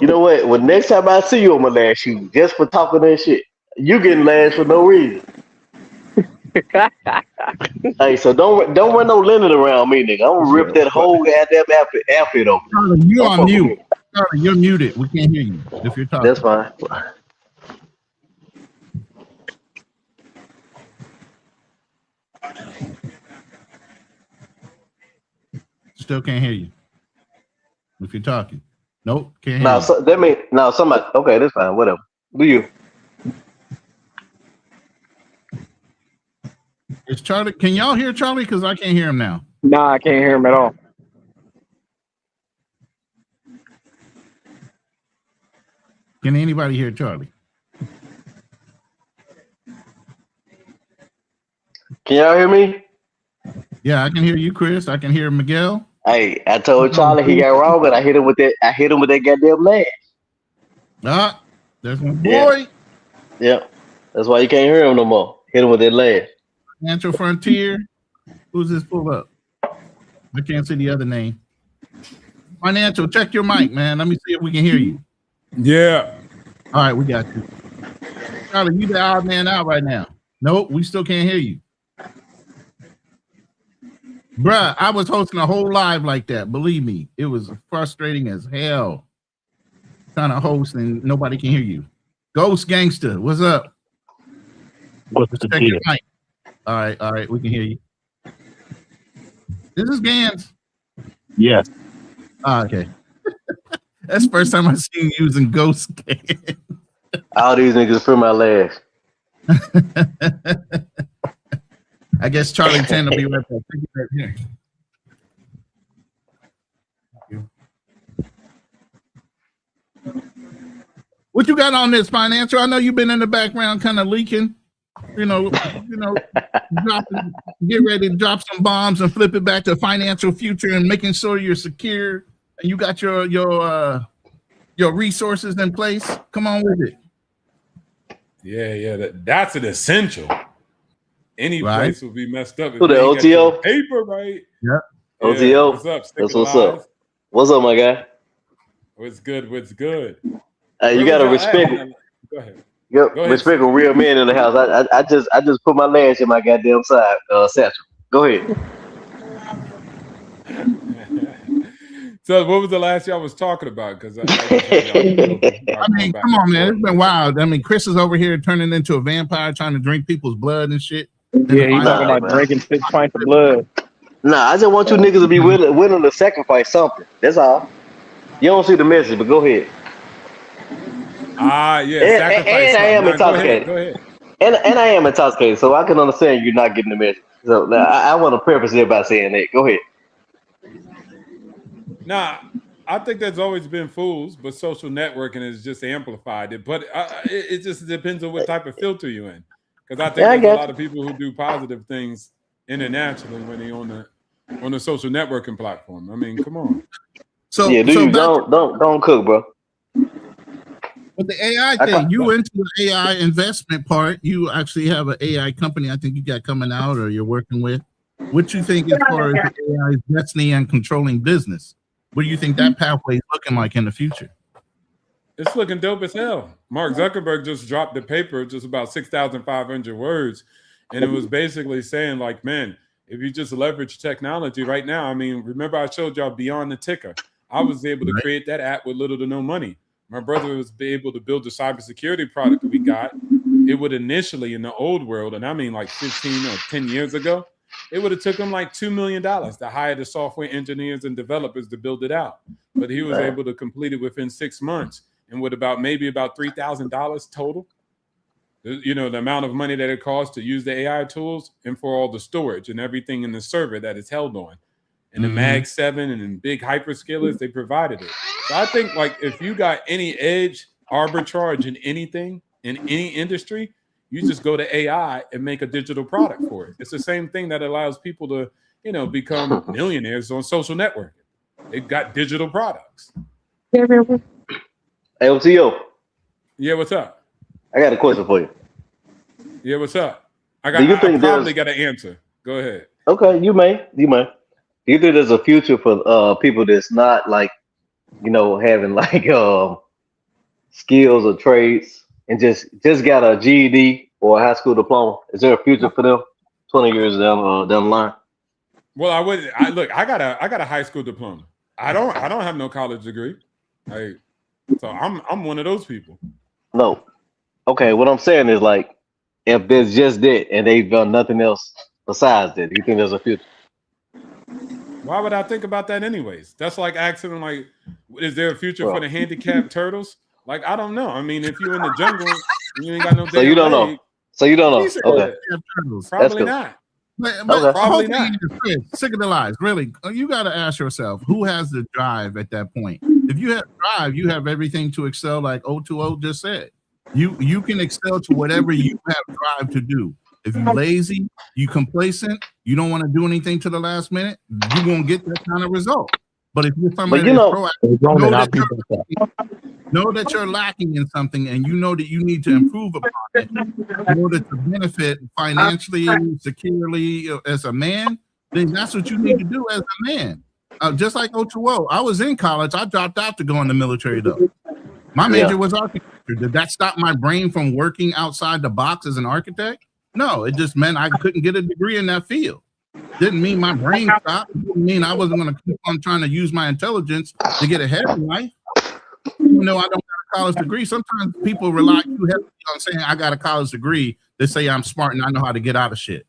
you know what? Well, next time I see you, I'm gonna lash you just for talking that shit. You getting lashed for no reason. Hey, so don't run no limit around me, nigga. I'm gonna rip that whole goddamn outfit open. Charlie, you Don't on fuck with mute. me. Charlie, you're muted. We can't hear you if you're That's talking. fine. Still can't hear you if you're talking. Nope, can't hear Now, you. so, that mean now somebody. Okay, that's fine. Whatever. Do you? Is Charlie? Can y'all hear Charlie? Because I can't hear him now. Nah, I can't hear him at all. Can anybody hear Charlie? Can y'all hear me? Yeah, I can hear you, Chris. I can hear Miguel. Hey, I told Charlie he got wrong, but I hit him with that. I hit him with that goddamn lash. Ah, there's my Yeah. boy. Yeah, that's why you can't hear him no more. Hit him with that lash. Financial Frontier. Who's this? Pull up. I can't see the other name. Financial, check your mic, man. Let me see if we can hear you. Yeah. All right, we got you. Charlie, you the odd man out right now. Nope, we still can't hear you. Bruh, I was hosting a whole live like that. Believe me, it was frustrating as hell. Trying to host and nobody can hear you. Ghost Gangster, what's up? What's Just the check deal? your mic. All right, we can hear you. This is Gans. Yes. Okay. That's the first time I've seen you using Ghost Gans. All these niggas feel my lash. I guess Charlie 10 will be right back. Take it back here. What you got on this, Financial? I know you've been in the background kind of leaking, dropping, get ready to drop some bombs and flip it back to Financial Future and making sure you're secure and you got your resources in place. Come on with it. Yeah. That's an essential. Any Right. place will be messed up if Who, the you ain't got your OTO? paper right. Yep. Yeah, OTO. what's up? That's Sticking what's up. lives? What's up, my guy? What's good? What's good? Hey, you Where gotta was y'all at? respect. Go ahead. Yep, Go ahead. respect a real man in the house. I just put my lash in my goddamn side satchel. Go ahead. So, what was the last y'all was talking about? Because I mean, come on, man. It's been wild. I mean, Chris is over here turning into a vampire trying to drink people's blood and shit. Yeah, he's talking about man. drinking 6 pints of blood. Nah, I just want you niggas to be willing to sacrifice something. That's all. You don't see the message, but go ahead. yeah, And sacrifice. I am Go intoxicated. ahead. Go ahead. And I am intoxicated, so I can understand you're not getting the message. So I want to preface it by saying that. Go ahead. Nah, I think there's always been fools, but social networking has just amplified it. But it just depends on what type of filter you're in. Because I think Yeah, I there's a get lot of people who do positive things internationally when they're on the social networking platform. I mean, come on. So, Yeah, so don't cook, bro. with the AI thing, you into the AI investment part. You actually have an AI company. I think you got coming out, or you're working with. What you think as far as the AI's destiny and controlling business? What do you think that pathway is looking like in the future? It's looking dope as hell. Mark Zuckerberg just dropped the paper, just about 6,500 words. And it was basically saying, like, man, if you just leverage technology right now, I mean, remember I showed y'all Beyond the Ticker. I was able to create that app with little to no money. My brother was able to build the cybersecurity product that we got. It would initially, in the old world, and I mean like 15 or 10 years ago, it would have took him like $2 million to hire the software engineers and developers to build it out. But he was able to complete it within 6 months. And with maybe about $3,000 total, you know, the amount of money that it costs to use the AI tools and for all the storage and everything in the server that it's held on. And the Mag 7 and then big hyperscalers, they provided it. So I think, like, if you got any edge arbitrage in anything, in any industry, you just go to AI and make a digital product for it. It's the same thing that allows people to, you know, become millionaires on social networking. They've got digital products. Hey, OTO, Yeah, what's up? I got a question for you. Yeah, what's up? I Do you think probably there's got an answer. Go ahead. okay? You may. Do you think there's a future for people that's not like, you know, having like skills or trades and just got a GED or a high school diploma? Is there a future for them 20 years down the line? Well, I got a high school diploma. I don't have no college degree. So I'm one of those people. No. Okay, what I'm saying is, like, if there's just that and they've done nothing else besides that, do you think there's a future? Why would I think about that anyways? That's like asking them, like, is there a future for the handicapped turtles? Like, I don't know. I mean, if you're in the jungle and you ain't got no damn So you don't leg, know. So you don't know. he said Okay. that. Probably good. not. But Okay. Probably hopefully not. you're sick of the lies. Really, you got to ask yourself, who has the drive at that point? If you have drive, you have everything to excel, like O2O just said. You can excel to whatever you have drive to do. If you're lazy, you complacent, you don't want to do anything to the last minute, you're gonna get that kind of result. But if you're somebody you that's know- proactive, know that you're lacking in something, and you know that you need to improve upon it in order to benefit financially, securely as a man, then that's what you need to do as a man. Just like O2O, I was in college. I dropped out to go in the military, though. My major was architecture. Did that stop my brain from working outside the box as an architect? No, it just meant I couldn't get a degree in that field. Didn't mean my brain stopped. Didn't mean I wasn't going to keep on trying to use my intelligence to get ahead in life. Even though I don't have a college degree, sometimes people rely too heavily on saying I got a college degree. They say I'm smart and I know how to get out of shit.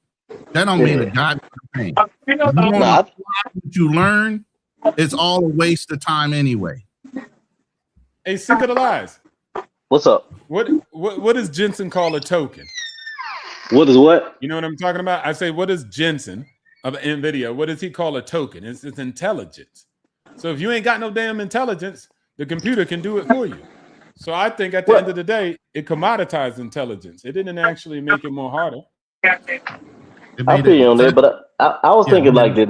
That don't mean a goddamn thing. What you learn, it's all a waste of time anyway. Hey, sick of the lies. What's up? What does Jensen call a token? What is what? You know what I'm talking about? I say, what is Jensen of NVIDIA? What does he call a token? It's intelligence. So if you ain't got no damn intelligence, the computer can do it for you. So I think at the end of the day, it commoditized intelligence. It didn't actually make it more harder. I feel you on that, but I was thinking like that.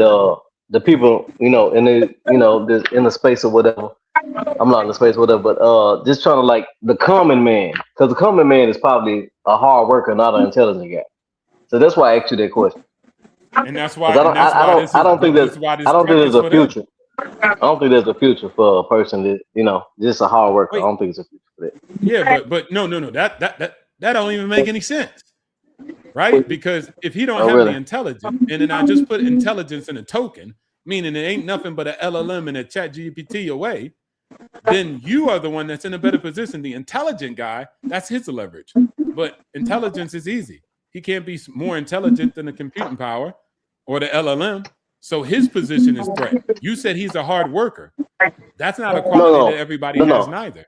The people, you know, in the space or whatever. I'm not in the space, whatever, but just trying to like the common man, because the common man is probably a hard worker, not an intelligent guy. So that's why I asked you that question. And that's why I don't think there's a future. I don't think there's a future for a person that, you know, just a hard worker. I don't think there's a future for that. Yeah, but no. That don't even make any sense. Right? Because if he don't have the intelligence, and then I just put intelligence in a token, meaning it ain't nothing but an LLM and a chat GPT away, then you are the one that's in a better position. The intelligent guy, that's his leverage. But intelligence is easy. He can't be more intelligent than the computing power or the LLM. So his position is threat. You said he's a hard worker. That's not a quality that everybody has neither.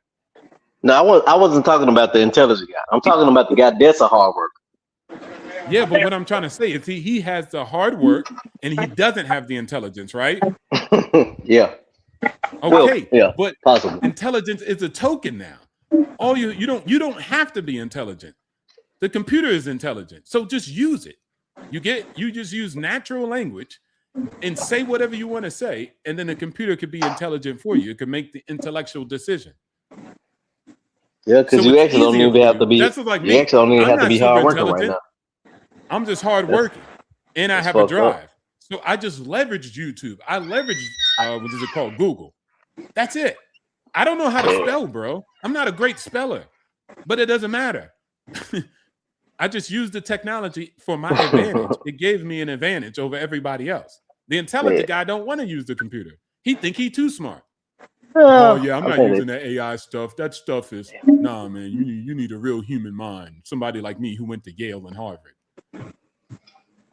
No, I wasn't talking about the intelligent guy. I'm talking about the guy that's a hard worker. Yeah, but what I'm trying to say is he has the hard work and he doesn't have the intelligence, right? Yeah. Okay. Yeah, but possible. Intelligence is a token now. All you don't have to be intelligent. The computer is intelligent. So just use it. You just use natural language and say whatever you want to say, and then the computer could be intelligent for you. It can make the intellectual decision. Yeah, because you actually don't even have to be. That's like me. You actually don't even have to be hard working right now. I'm just hard working, and I have a drive. So I just leveraged YouTube. I leveraged what is it called? Google. That's it. I don't know how to spell, bro. I'm not a great speller, but it doesn't matter. I just used the technology for my advantage. It gave me an advantage over everybody else. The intelligent guy don't want to use the computer. He think he too smart. Oh yeah, I'm not using that AI stuff. That stuff is nah, man. You need a real human mind. Somebody like me who went to Yale and Harvard.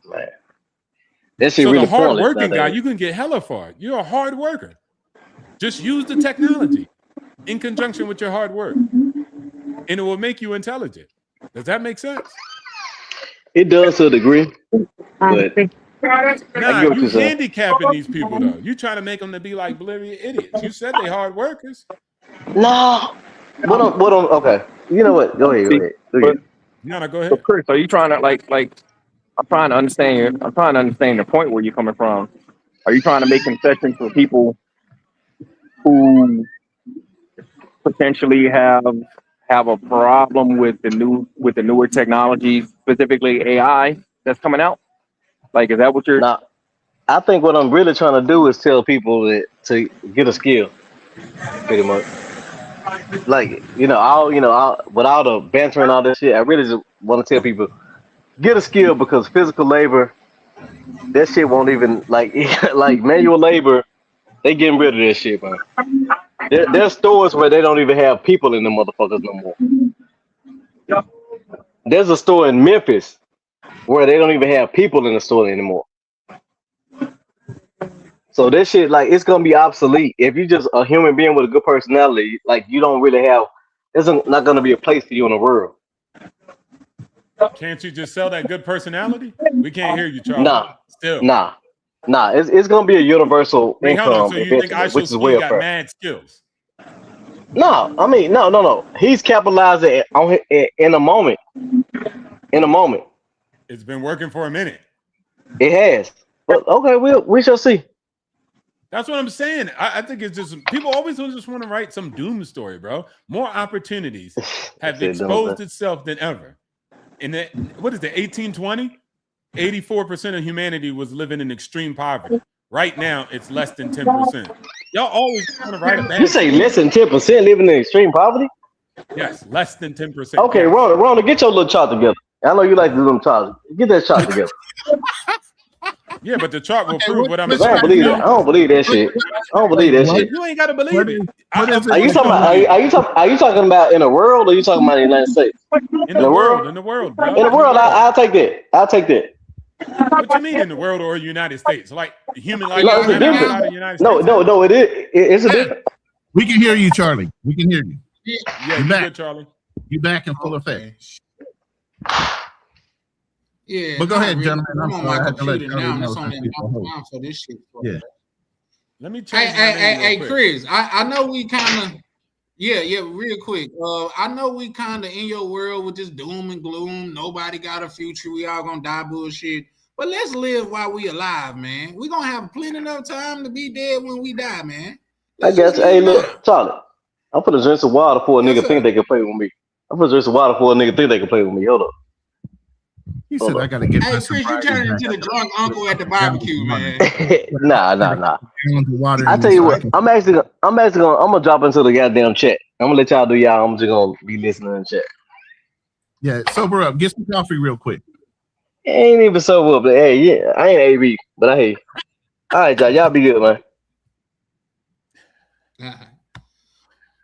Man. That shit So really the hard pointless working guy, nowadays. you can get hella far. You're a hard worker. Just use the technology in conjunction with your hard work, and it will make you intelligent. Does that make sense? It does to a degree, but Nah, get what you you're saying. handicapping these people though. You trying to make them to be like oblivious idiots. You said they hard workers. no. What on? Okay, you know what? Go ahead. But, No, go ahead. but Chris, are you trying to like? I'm trying to understand. I'm trying to understand the point where you're coming from. Are you trying to make concessions for people who potentially have a problem with the newer technology, specifically AI that's coming out? Like, is that what you're? Now, I think what I'm really trying to do is tell people that to get a skill, pretty much. Like, with all the banter and all that shit, I really just want to tell people get a skill, because physical labor, that shit won't even like manual labor. They getting rid of that shit, man. There's stores where they don't even have people in the motherfuckers no more. There's a store in Memphis where they don't even have people in the store anymore. So that shit, like, it's gonna be obsolete if you just a human being with a good personality. Like, you don't really have. There's not gonna be a place for you in the world. Can't you just sell that good personality? We can't hear you, Charlie. Nah, Still. nah. It's gonna be a universal Wait, hold on. income So you think eventually, which is IShowSpeed got welfare. mad skills? No, I mean, no. He's capitalizing on in a moment. In a moment, It's been working for a minute. it has. But okay, we shall see. That's what I'm saying. I think it's just people always just want to write some doom story, bro. More opportunities have Shit, don't exposed they? itself than ever. In the what is it, 1820? 84% of humanity was living in extreme poverty. Right now, it's less than 10%. Y'all always want to write a bad. You say less than 10% living in extreme poverty? Yes, less than 10%. Okay, yes. Rona, get your little chart together. I know you like to do them charts. Get that chart together. Yeah, but the chart will Okay, prove what I'm I saying. don't believe that. I don't believe that shit. I don't believe that shit. You ain't gotta believe it. Are you talking about? Are you talking about in the world, or are you talking about the United States? In the world, bro. In the world, I'll take that. I'll take that. What you mean in the world or United States? Like human life No, it's a difference. outside of the United No, States? it is. It's a difference. We can hear you, Charlie. We can hear you. Yeah, You you back. good, Charlie. You back in full effect. Yeah, But go not ahead, really. gentlemen. I'm I'm on sorry, I my had to let computer Charlie now. and know It's on since that he's the host. time for this shit. Yeah. Let me Hey, change my name hey, real quick. Chris. I know we kind of, yeah, real quick. I know we kind of in your world with this doom and gloom. Nobody got a future. We all gonna die bullshit. But let's live while we alive, man. We gonna have plenty enough time to be dead when we die, man. I Let's guess. just Hey, live now. look, Charlie. I'm gonna drink some water for a Yes, nigga sir. think they can play with me. I'm gonna drink some water for a nigga think they can play with me. Hold up. He Hold said, up. I got to get Hey, my Chris, you sobriety turning back. into the drunk uncle at the barbecue, man. Nah. Gallons of water I in tell this you what, bucket. I'm gonna drop into the goddamn chat. I'm gonna let y'all do y'all. I'm just gonna be listening in the chat. Yeah, sober up. Get some coffee real quick. It ain't even so up, but hey, yeah, I ain't AB, but I hear you. All right, y'all be good, man.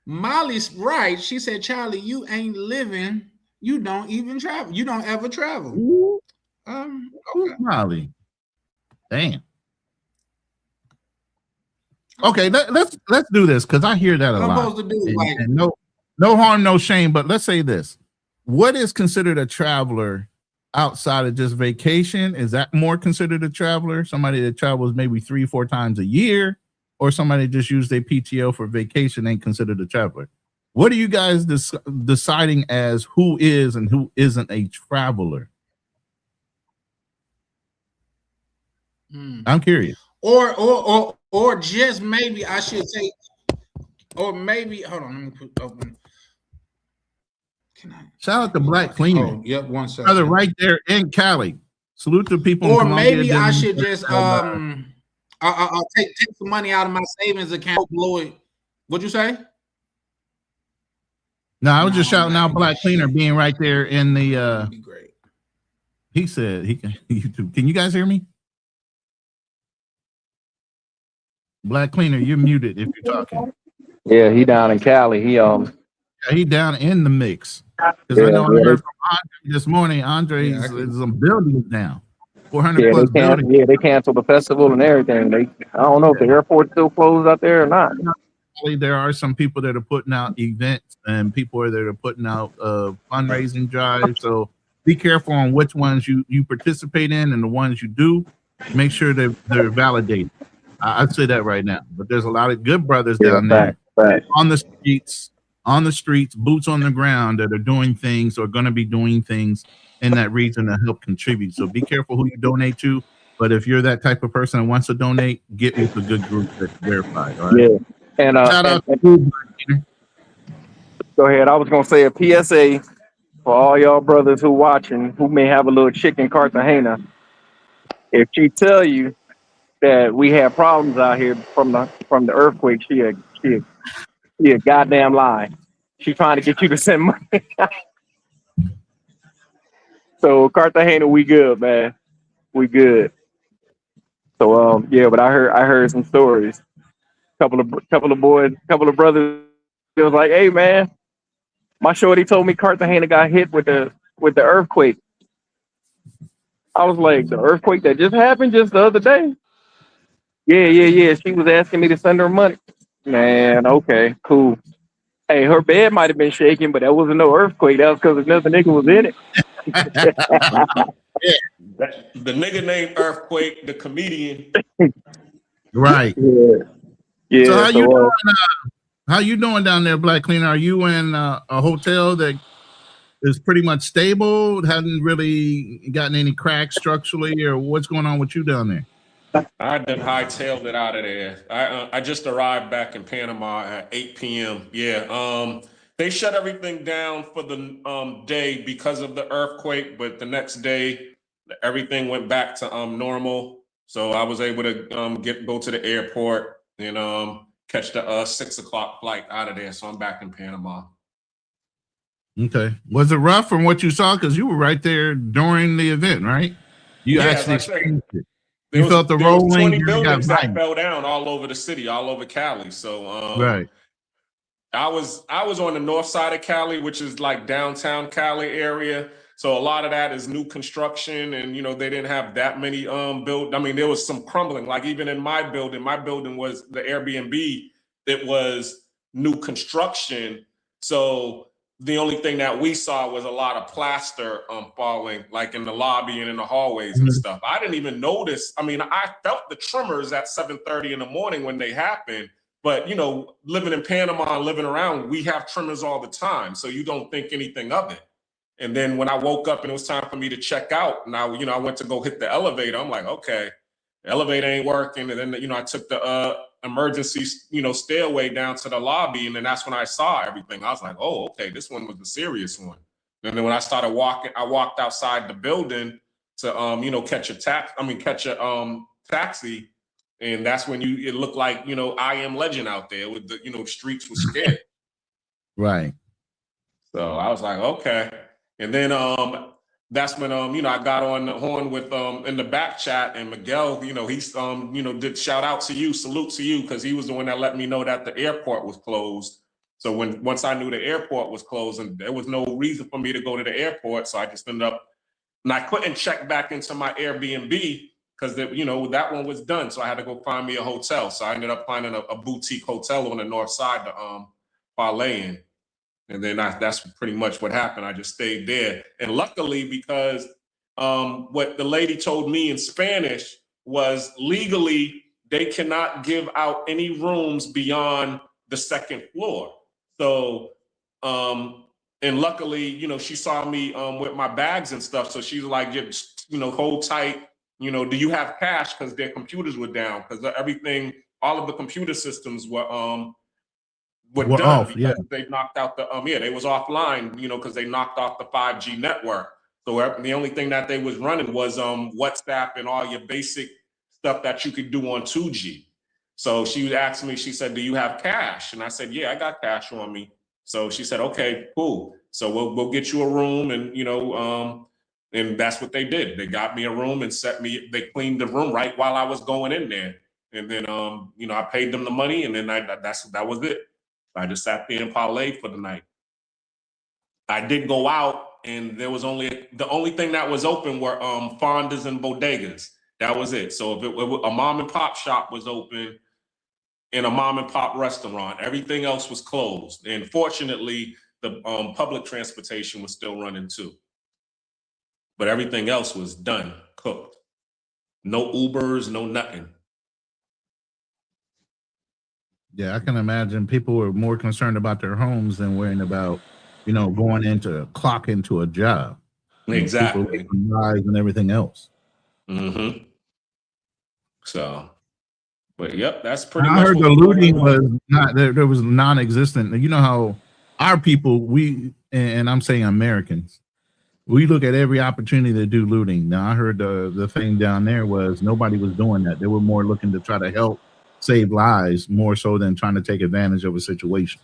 Molly's right. She said, Charlie, you ain't living. You don't even travel. You don't ever travel. Okay. Molly. Damn. Okay, let's do this because I hear that a What I'm lot. supposed to do? And- Like, and no harm, no shame. But let's say this: what is considered a traveler outside of just vacation? Is that more considered a traveler? Somebody that travels maybe 3-4 times a year, or somebody just use their PTO for vacation ain't considered a traveler? What are you guys deciding as who is and who isn't a traveler? I'm curious. or just maybe I should say, or maybe hold on, let me put open. Can I? Shout out to Black Cleaning. Oh, yep, one second. Brother, right there in Cali. Salute to people. in Or Colombia, maybe I Dominican, should just I'll take some money out of my savings account, blow it. What'd you say? No, I was just shouting out Black Cleaner being right there in the. That'd be great. He said he can. YouTube. Can you guys hear me? Black Cleaner, you're muted if you're talking. Yeah, he down in Cali. Yeah, he down in the mix. Because I know I heard from Andre this morning. Andre's some buildings down. 400 plus buildings. They canceled the festival and everything. I don't know if the airport's still closed out there or not. There are some people that are putting out events and people that are putting out fundraising drives. So be careful on which ones you participate in and the ones you do. Make sure that they're validated. I'd say that right now. But there's a lot of good brothers down there on the streets, boots on the ground that are doing things or going to be doing things in that region to help contribute. So be careful who you donate to. But if you're that type of person that wants to donate, get with a good group that's verified. All right. Yeah. And go ahead. I was gonna say a PSA for all y'all brothers who watching who may have a little chick in Cartagena. If she tell you that we have problems out here from the earthquake, she a goddamn lie. She trying to get you to send money. So Cartagena, we good, man. We good. So yeah, but I heard some stories. Couple of brothers. It was like, hey man, my shorty told me Cartagena got hit with the earthquake. I was like, the earthquake that just happened just the other day? Yeah. She was asking me to send her money. Man, okay, cool. Hey, her bed might have been shaking, but that wasn't no earthquake. That was because another nigga was in it. The nigga named Earthquake, the comedian. Right. Yeah. So how you doing down there, Black Cleaner? Are you in a hotel that is pretty much stable? Hasn't really gotten any cracks structurally, or what's going on with you down there? I done hightailed it out of there. I just arrived back in Panama at 8 p.m. Yeah. They shut everything down for the day because of the earthquake, but the next day everything went back to normal. So I was able to go to the airport and catch the 6 o'clock flight out of there. So I'm back in Panama. Okay. Was it rough from what you saw? Because you were right there during the event, right? You actually experienced it. You felt the rolling. 20 buildings that fell down all over the city, all over Cali. So right. I was on the north side of Cali, which is like downtown Cali area. So a lot of that is new construction, and they didn't have that many build. I mean, there was some crumbling. Like even in my building was the Airbnb. It was new construction. So the only thing that we saw was a lot of plaster falling, like in the lobby and in the hallways and stuff. I didn't even notice. I mean, I felt the tremors at 7:30 in the morning when they happened. But, living in Panama and living around, we have tremors all the time. So you don't think anything of it. And then when I woke up and it was time for me to check out, and I went to go hit the elevator. I'm like, okay, the elevator ain't working. And then, I took the emergency, stairway down to the lobby. And then that's when I saw everything. I was like, oh, okay, this one was the serious one. And then when I started walking, I walked outside the building to, catch a taxi. And that's when it looked like, I Am Legend out there with the, the streets were scared. Right. So I was like, okay. And then that's when, I got on the horn with in the back chat, and Miguel, he's, did shout out to you, salute to you, because he was the one that let me know that the airport was closed. So once I knew the airport was closed, and there was no reason for me to go to the airport, so I just ended up, and I couldn't check back into my Airbnb, because that one was done. So I had to go find me a hotel. So I ended up finding a boutique hotel on the north side to parlay in. And then that's pretty much what happened. I just stayed there. And luckily, because what the lady told me in Spanish was legally, they cannot give out any rooms beyond the second floor. So, and luckily, she saw me with my bags and stuff. So she's like, just, hold tight. Do you have cash? Because their computers were down, because all of the computer systems were done off, because they knocked out they was offline, because they knocked off the 5G network. So the only thing that they was running was WhatsApp and all your basic stuff that you could do on 2G. So she asked me, she said, do you have cash? And I said, yeah, I got cash on me. So she said, okay, cool. So we'll get you a room, and and that's what they did. They got me a room and they cleaned the room right while I was going in there. And then I paid them the money, and then that was it. I just sat there and parlayed for the night. I did go out, and there was the only thing that was open were fondas and bodegas. That was it. So if a mom and pop shop was open and a mom and pop restaurant, everything else was closed. And fortunately, the public transportation was still running too. But everything else was done, cooked. No Ubers, no nothing. Yeah, I can imagine people were more concerned about their homes than worrying about, going clock into a job. Exactly. Lives and everything else. Mm-hmm. So, but yep, that's pretty I much. heard the looting was not there was non-existent. You know how our people, and I'm saying Americans, we look at every opportunity to do looting. Now I heard the thing down there was nobody was doing that. They were more looking to try to help save lives more so than trying to take advantage of a situation.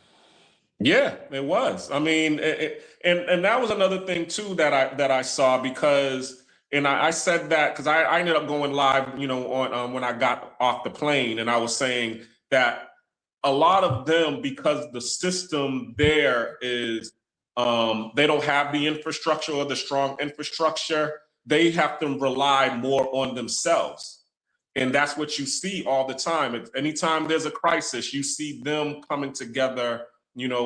Yeah, it was. I mean, and that was another thing too that I saw, because I said that because I ended up going live, on when I got off the plane, and I was saying that a lot of them, because the system there is they don't have the infrastructure or the strong infrastructure, they have to rely more on themselves. And that's what you see all the time. Anytime there's a crisis, you see them coming together,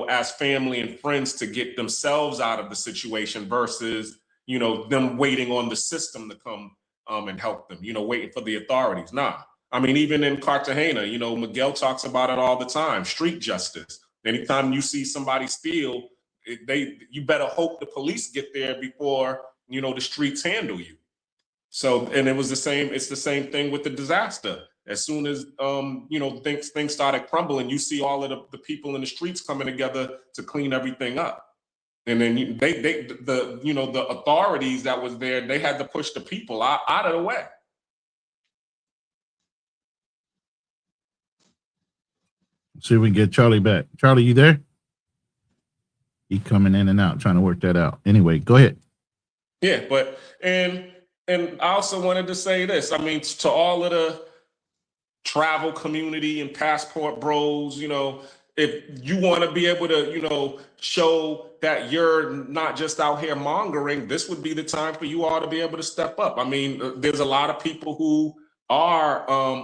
as family and friends to get themselves out of the situation versus, them waiting on the system to come and help them, waiting for the authorities. Nah, I mean, even in Cartagena, Miguel talks about it all the time, street justice. Anytime you see somebody steal, you better hope the police get there before, the streets handle you. So, and it's the same thing with the disaster. As soon as, things started crumbling, you see all of the people in the streets coming together to clean everything up. And then the authorities that was there, they had to push the people out of the way. See if we can get Charlie back. Charlie, you there? He coming in and out, trying to work that out. Anyway, go ahead. Yeah, but and I also wanted to say this. I mean, to all of the travel community and passport bros, if you want to be able to, show that you're not just out here mongering, this would be the time for you all to be able to step up. I mean, there's a lot of people who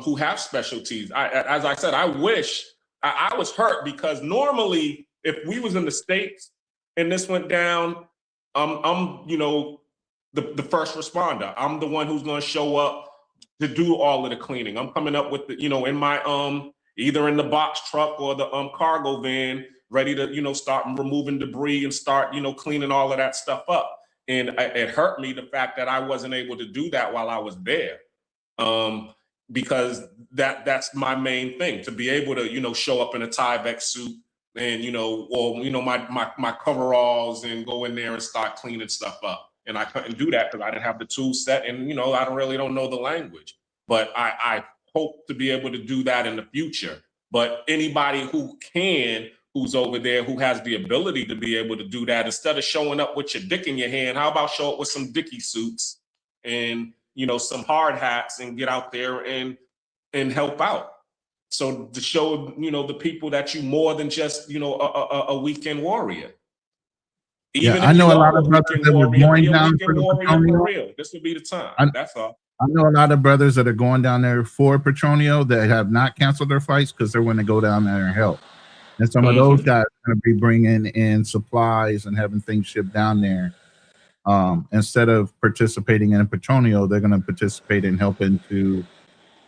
who have specialties. As I said, I wish I was hurt, because normally if we was in the States and this went down, I'm the first responder. I'm the one who's going to show up to do all of the cleaning. I'm coming up with in my either in the box truck or the cargo van, ready to start removing debris and start cleaning all of that stuff up. And it hurt me, the fact that I wasn't able to do that while I was there, because that's my main thing, to be able to show up in a Tyvek suit and my coveralls and go in there and start cleaning stuff up. And I couldn't do that because I didn't have the tool set, and I don't know the language. But I hope to be able to do that in the future. But anybody who's over there, who has the ability to be able to do that, instead of showing up with your dick in your hand, how about show up with some dicky suits and some hard hats and get out there and help out. So to show the people that you more than just a weekend warrior. Even I know a lot of brothers that were going down for Petronio. This would be the time. That's all. I know a lot of brothers that are going down there for Petronio that have not canceled their fights because they're going to go down there and help. And some of those guys are going to be bringing in supplies and having things shipped down there. Instead of participating in Petronio, they're going to participate in helping to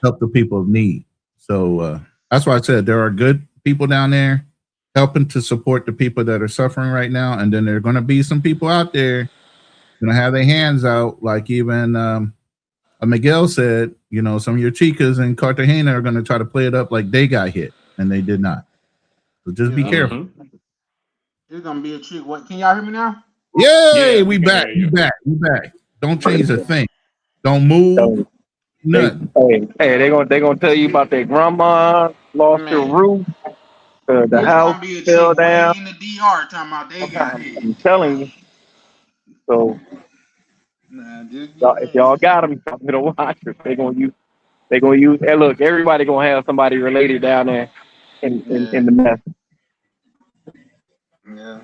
help the people of need. So that's why I said there are good people down there helping to support the people that are suffering right now. And then there are going to be some people out there going to have their hands out, like even Miguel said, some of your chicas in Cartagena are going to try to play it up like they got hit, and they did not. So just be careful. It's going to be a trick. What? Can y'all hear me now? Yay! Yeah, we back. We back. Don't change a thing. Don't move. Nothing. Hey, they're gonna tell you about their grandma lost her roof. The It's house gonna be a fell chick way down. in the DR talking about they got it. I'm telling you. So Nah, just if y'all got them, y'all better watch it. They gonna use. Hey, look, everybody gonna have somebody related down there in yeah, the mess. yeah.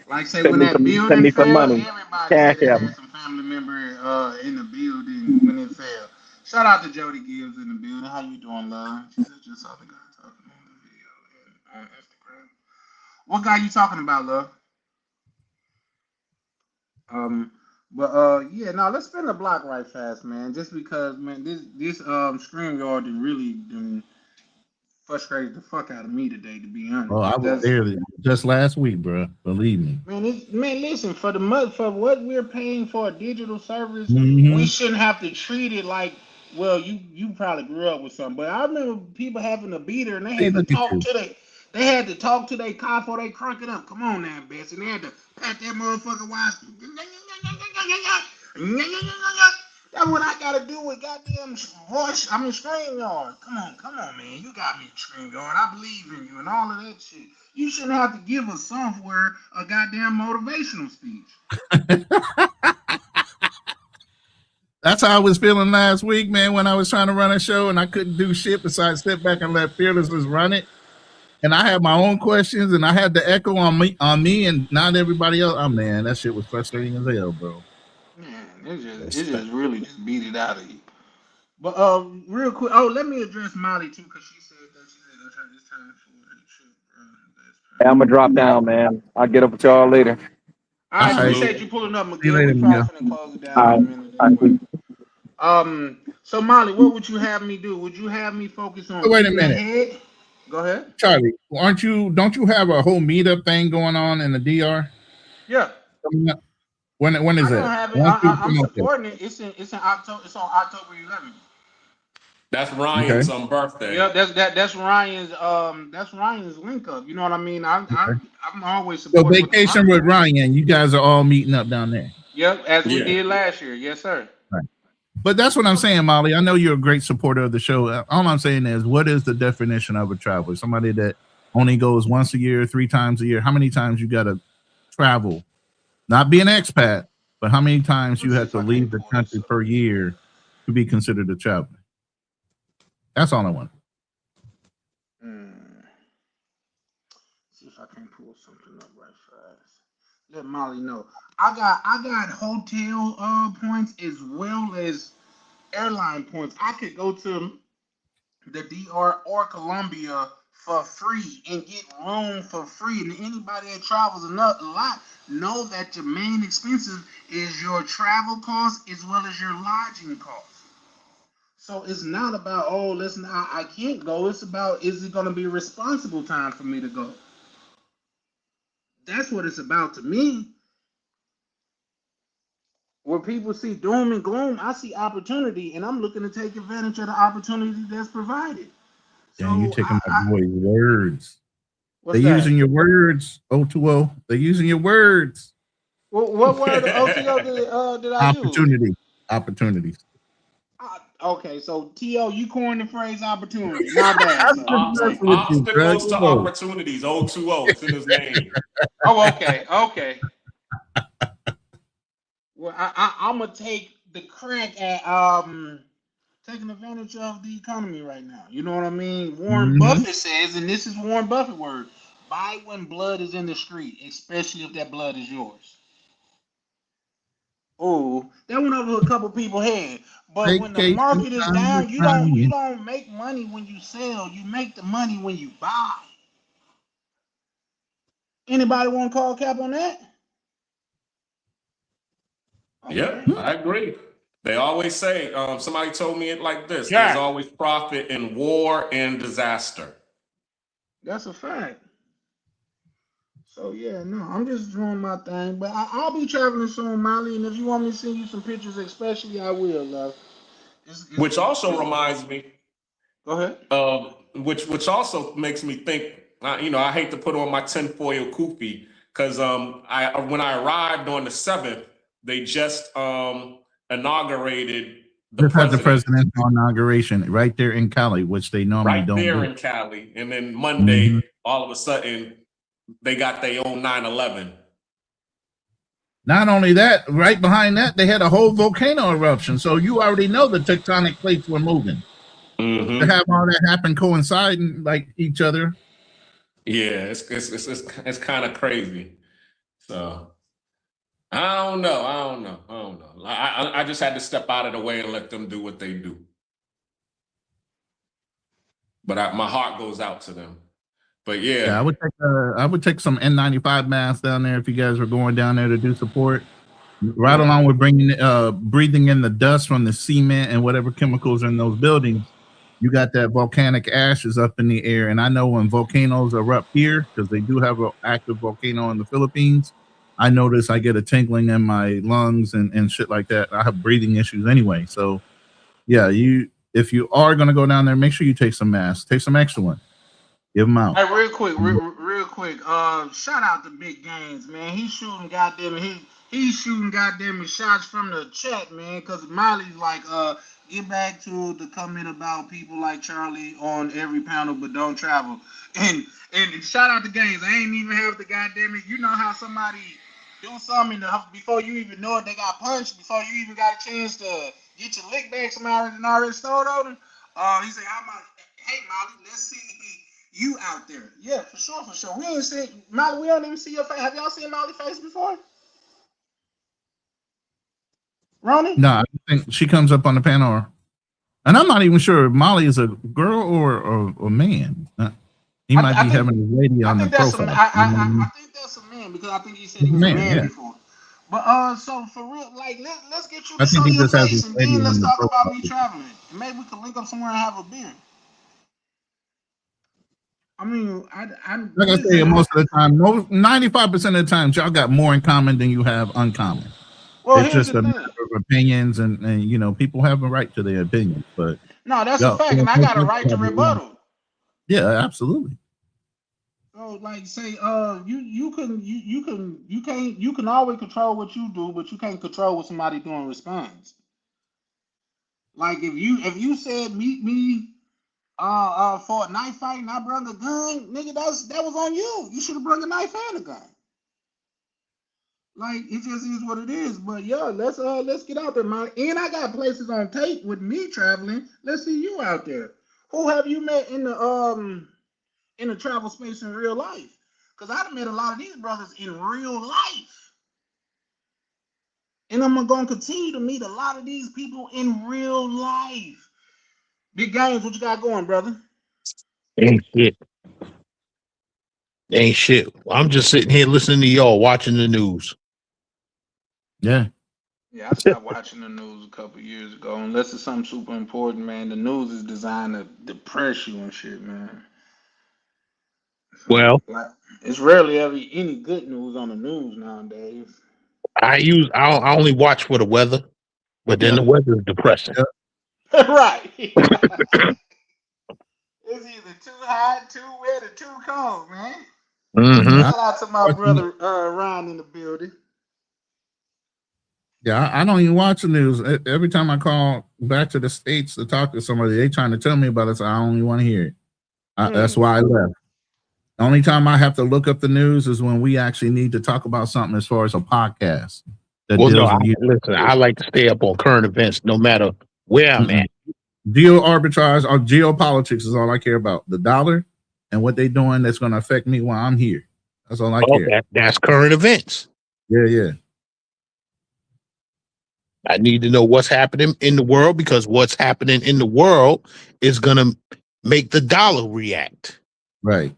Like say Send when me that some. Send building me some fell, money. everybody Cash said they app. had some family member in the building when it fell. Shout out to Jody Gibbs in the building. How you doing, love? She said just saw the guy talking on the video on Instagram. What guy you talking about, love? Yeah, no, let's spin the block right fast, man. Just because, man, this StreamYard done frustrated the fuck out of me today, to be honest. Oh, I was That's there just last week, bro. Believe me. man, listen, for what we're paying for a digital service, Mhm. we shouldn't have to treat it like, well, you probably grew up with something, but I remember people having a beater and they Hey, had to look at talk you. to their car before they crank it up. Come on now, Bess, and they had to pat that motherfucker while. That's what I gotta do with goddamn StreamYard. Come on, man. You got me StreamYard. I believe in you and all of that shit. You shouldn't have to give a software a goddamn motivational speech. That's how I was feeling last week, man, when I was trying to run a show and I couldn't do shit besides sit back and let Fearlessness run it. And I had my own questions and I had the echo on me and not everybody else. Oh man, that shit was frustrating as hell, bro. Man, it just really just beat it out of you. But real quick, let me address Molly too, because she said it's time for a trip, bro. Hey, I'm gonna drop down, man. I'll get up with y'all later. I All right. appreciate you pulling up, See you Miguel. later, We probably Miguel. finna close it down All in a right. minute All right. anyway. So Molly, what would you have me do? Would you have me focus on Wait a getting minute. ahead? Go ahead. Charlie, don't you have a whole meetup thing going on in the DR? Yeah. Coming up? When is I don't that? have it. Why don't you I'm promote that? supporting it. It's in October. It's on October 11th. That's Okay. Ryan's birthday. Yeah, that's Ryan's link up. You know what I mean? I'm always So supporting what the vacation Ryan. with Ryan, you guys are all meeting up down there. Yep, as we Yeah. did last year. Yes, sir. Right. But that's what I'm saying, Molly. I know you're a great supporter of the show. All I'm saying is, what is the definition of a traveler? Somebody that only goes once a year, 3 times a year. How many times you got to travel? Not be an expat, but how many times you have to leave the country per year to be considered a traveler? That's all I want. See if I can pull something up right fast. Let Molly know. I got hotel points as well as airline points. I could go to the DR or Colombia for free and get room for free. And anybody that travels a lot know that your main expenses is your travel costs as well as your lodging costs. So it's not about, listen, I can't go. It's about, is it going to be a responsible time for me to go? That's what it's about to me. Where people see doom and gloom, I see opportunity, and I'm looking to take advantage of the opportunity that's provided. Yeah, you So taking my boy's words. what's They're that? using your words, O2O. They're using your words. What word of OTO did I use? Opportunities. Okay, so T.O., you coined the phrase opportunity. My bad, sir. Obstacles to opportunities. O2O. It's in his name. Okay. Well, I'm gonna take the crack at taking advantage of the economy right now. You know what I mean? Warren Buffett says, and this is Warren Buffett word: buy when blood is in the street, especially if that blood is yours. Oh, that went over a couple people's head. But when the Vacation market is time down, with you Ryan. don't make money when you sell. You make the money when you buy. Anybody want to call cap on that? Yep, I agree. They always say, somebody told me it like this: there's always profit in war and disaster. That's a fact. So yeah, no, I'm just doing my thing. But I'll be traveling soon, Molly. And if you want me to send you some pictures, especially, I will, love. Which also reminds me. Go ahead. Which also makes me think. I hate to put on my tinfoil kufi because when I arrived on the 7th, they just inaugurated the presidential inauguration right there in Cali, which they normally right don't there do. in Cali, and then Monday all of a sudden they got their own 9/11. Not only that, right behind that, they had a whole volcano eruption. So you already know the tectonic plates were moving. To have all that happen coinciding like each other. Yeah, it's kind of crazy. So I don't know. I just had to step out of the way and let them do what they do. But my heart goes out to them. But yeah, I would take some N95 masks down there if you guys were going down there to do support. Right along with breathing in the dust from the cement and whatever chemicals are in those buildings. You got that volcanic ashes up in the air. And I know when volcanoes erupt here, because they do have an active volcano in the Philippines, I notice I get a tingling in my lungs and shit like that. I have breathing issues anyway. So yeah, if you are going to go down there, make sure you take some masks, take some extra ones, give them out. Hey, real quick. Shout out to Big Games, man. He's shooting goddamn shots from the chat, man. Cause Molly's like, get back to the comment about people like Charlie on every panel, but don't travel. And shout out to Games. I ain't even have the goddamn it. You know how somebody do something before you even know it, they got punched before you even got a chance to get your lick back. Somebody already stole on him. He said, hey Molly, let's see you out there. Yeah, for sure. We ain't seen Molly. We don't even see your face. Have y'all seen Molly's face before? Ronnie? No, I think she comes up on the panel, and I'm not even sure if Molly is a girl or a man. He might be having a lady on the profile. I think that's a man because I think he said he was a man before. But so for real, like let's get you to show your face and then let's talk about me traveling. And maybe we can link up somewhere and have a beer. I mean, like I say, most of the time, 95% of the time, y'all got more in common than you have uncommon. Well, it's just a matter of opinions, and you know, people have a right to their opinions. But no, that's a fact, and I got a right to rebuttal. Yeah, absolutely. So, like, say, you can always control what you do, but you can't control what somebody doing responds. Like, if you said meet me for a knife fight and I brought a gun, nigga, that was on you. You should have brought a knife and a gun. Like, it just is what it is. But yeah, let's get out there, man. And I got places on tape with me traveling. Let's see you out there. Who have you met in the travel space in real life? Because I've met a lot of these brothers in real life. And I'm going to continue to meet a lot of these people in real life. Big Games, what you got going, brother? Ain't shit. I'm just sitting here listening to y'all, watching the news. Yeah, I stopped watching the news a couple years ago. Unless it's something super important, man. The news is designed to depress you and shit, man. Well, it's rarely ever any good news on the news nowadays. I only watch for the weather, but then the weather is depressing. Right. It's either too hot, too wet, or too cold, man. Mm-hmm. Shout out to my brother Ryan in the building. Yeah, I don't even watch the news. Every time I call back to the States to talk to somebody, they trying to tell me about it, so I don't even want to hear it. That's why I left. The only time I have to look up the news is when we actually need to talk about something as far as a podcast. Listen, I like to stay up on current events no matter where I'm at. Geo arbitrage or geopolitics is all I care about. The dollar and what they're doing that's going to affect me while I'm here. That's all I care. That's current events. Yeah. I need to know what's happening in the world because what's happening in the world is going to make the dollar react. Right.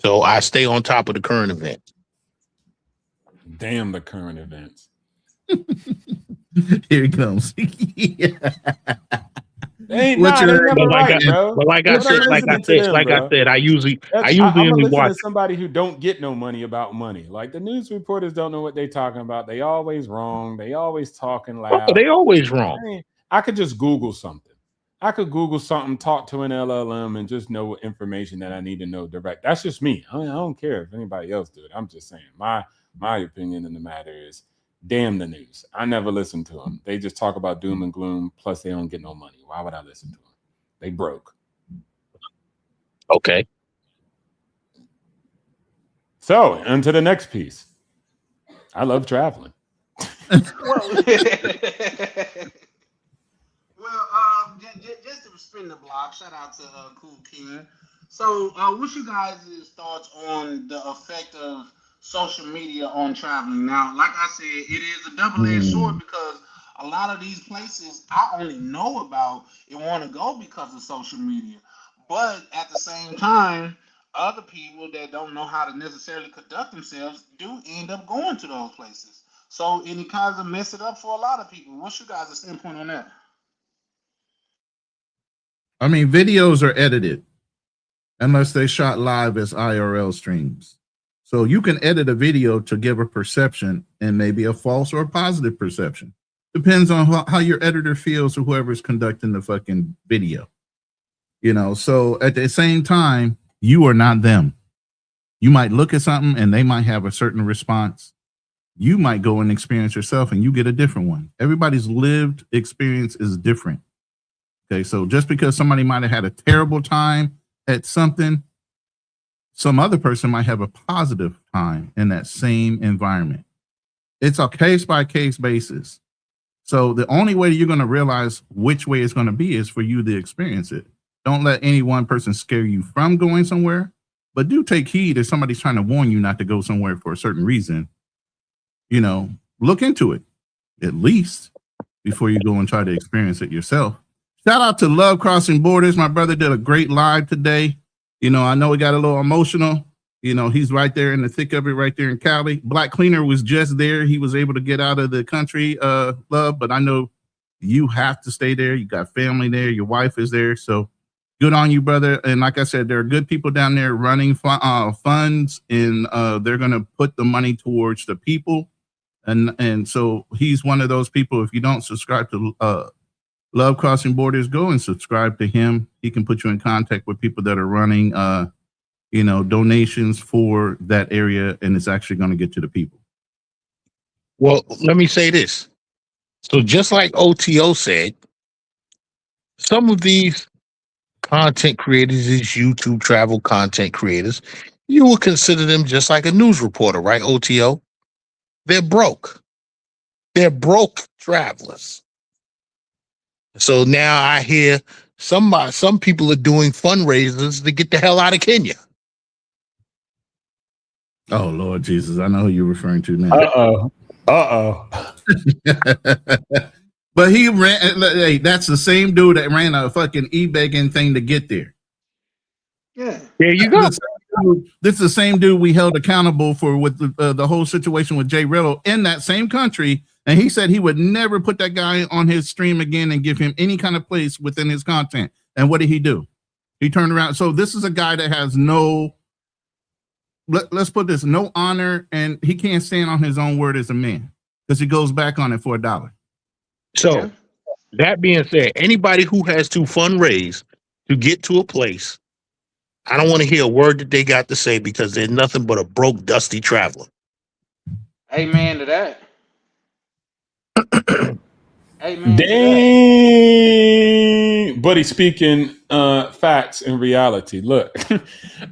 So I stay on top of the current events. Damn the current events. Here he comes. They never right, bro. But like I said, I usually only watch somebody who don't get no money about money. Like the news reporters don't know what they're talking about. They always wrong. They always talking loud. Oh, they always wrong. I mean, I could just Google something. I could Google something, talk to an LLM, and just know information that I need to know direct. That's just me. I don't care if anybody else do it. I'm just saying my opinion in the matter is. Damn the news. I never listen to them. They just talk about doom and gloom. Plus, they don't get no money. Why would I listen to them? They broke. Okay. So, on to the next piece. I love traveling. Well, just to spin the block, shout out to Cool King. So, what's you guys' thoughts on the effect of social media on traveling? Now, like I said, it is a double-edged sword because a lot of these places I only know about and want to go because of social media. But at the same time, other people that don't know how to necessarily conduct themselves do end up going to those places. So, and it kind of mess it up for a lot of people. What's your guys' standpoint on that? I mean, videos are edited unless they shot live as IRL streams. So you can edit a video to give a perception and maybe a false or positive perception. Depends on how your editor feels or whoever's conducting the fucking video. You know, so at the same time, you are not them. You might look at something and they might have a certain response. You might go and experience yourself and you get a different one. Everybody's lived experience is different. Okay, so just because somebody might have had a terrible time at something, some other person might have a positive time in that same environment. It's a case by case basis. So the only way you're going to realize which way it's going to be is for you to experience it. Don't let any one person scare you from going somewhere, but do take heed if somebody's trying to warn you not to go somewhere for a certain reason. You know, look into it at least before you go and try to experience it yourself. Shout out to Love Crossing Borders. My brother did a great live today. You know, I know he got a little emotional. You know, he's right there in the thick of it, right there in Cali. Black Cleaner was just there. He was able to get out of the country, Love, but I know you have to stay there. You got family there. Your wife is there. So good on you, brother. And like I said, there are good people down there running funds, and they're going to put the money towards the people. And so he's one of those people. If you don't subscribe to Love Crossing Borders, go and subscribe to him. He can put you in contact with people that are running, donations for that area, and it's actually going to get to the people. Well, let me say this. So just like OTO said, some of these content creators, these YouTube travel content creators, you would consider them just like a news reporter, right, OTO? They're broke. They're broke travelers. So now I hear some people are doing fundraisers to get the hell out of Kenya. Oh, Lord Jesus. I know who you're referring to now. But he ran. Hey, that's the same dude that ran a fucking e-begging thing to get there. Yeah. There you go. This is the same dude we held accountable for with the whole situation with Jay Rillo in that same country. And he said he would never put that guy on his stream again and give him any kind of place within his content. And what did he do? He turned around. So this is a guy that has let's put this, no honor, and he can't stand on his own word as a man because he goes back on it for $1. So that being said, anybody who has to fundraise to get to a place, I don't want to hear a word that they got to say because they're nothing but a broke, dusty traveler. Amen to that. Amen. Dang, buddy, speaking facts and reality. Look,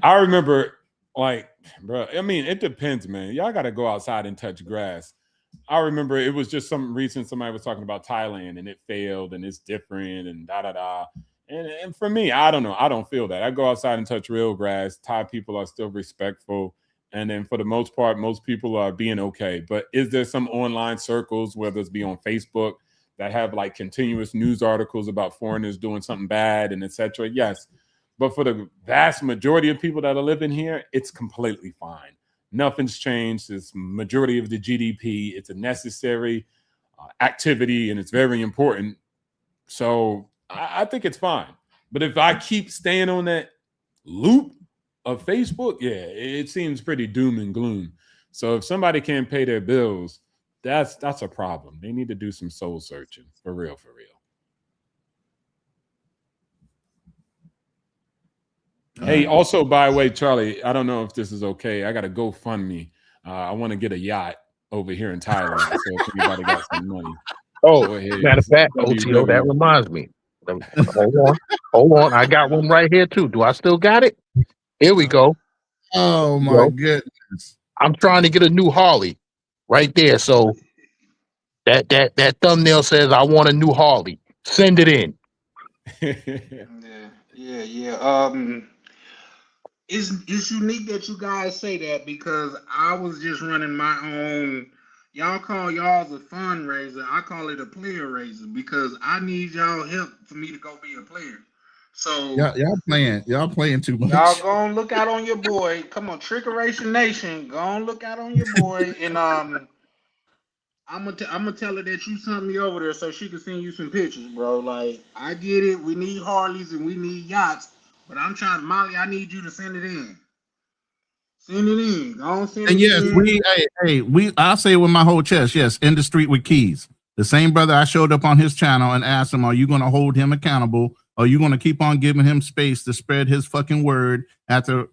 I remember, like, bro, I mean, it depends, man. Y'all got to go outside and touch grass. I remember it was just something recent. Somebody was talking about Thailand and it failed and it's different and da-da-da. And for me, I don't know. I don't feel that. I go outside and touch real grass. Thai people are still respectful. And then for the most part, most people are being okay. But is there some online circles, whether it's be on Facebook, that have like continuous news articles about foreigners doing something bad and et cetera? Yes. But for the vast majority of people that are living here, it's completely fine. Nothing's changed. It's majority of the GDP. It's a necessary activity and it's very important. So I think it's fine. But if I keep staying on that loop of Facebook, yeah, it seems pretty doom and gloom. So if somebody can't pay their bills, that's a problem. They need to do some soul searching for real, for real. Hey, also, by the way, Charlie, I don't know if this is okay. I got a GoFundMe. I want to get a yacht over here in Thailand. So if anybody got some money. Oh, matter of fact, OTO, that reminds me. Hold on. I got one right here too. Do I still got it? Here we go. Oh my Yo, goodness. I'm trying to get a new Harley right there. So that thumbnail says I want a new Harley. Send it in. Yeah. It's unique that you guys say that because I was just running my own. Y'all call y'all's a fundraiser. I call it a player raiser because I need y'all help for me to go be a player. So Y'all playing too y'all much. go and look out on your boy. Come on, Trickeration Nation, go and look out on your boy, and I'm gonna tell her that you sent me over there so she can send you some pictures, bro. Like I get it, we need Harleys and we need yachts, but I'm trying, Molly. I need you to send it in. Send it in. Don't send And it yes, in. I'll say it with my whole chest. Yes, in the street with keys. The same brother I showed up on his channel and asked him, are you going to hold him accountable? Are you going to keep on giving him space to spread his fucking word after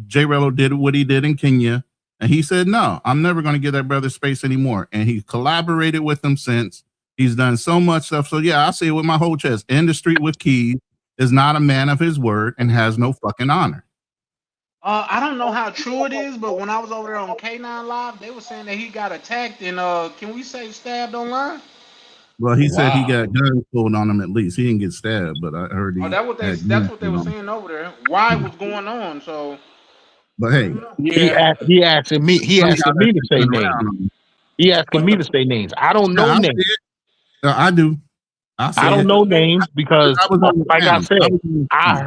J Rello did what he did in Kenya? And he said, no, I'm never going to give that brother space anymore. And he collaborated with him since. He's done so much stuff. So yeah, I'll say it with my whole chest. In the street with keys is not a man of his word and has no fucking honor. I don't know how true it is, but when I was over there on K9 Live, they were saying that he got attacked and can we say stabbed online? Well, he said he Wow. got guns pulled on him at least. He didn't get stabbed, but I heard he Oh, that's had what they guns were pulled on him. saying over there. Why it was going on? So But I hey, don't know. Yeah. He asking me to say turn names. around on him. He asking But me the to say names. I don't Yeah, know I'll say names. it. I do. I'll I say don't it. know names because, I was on the like I panel. said, I was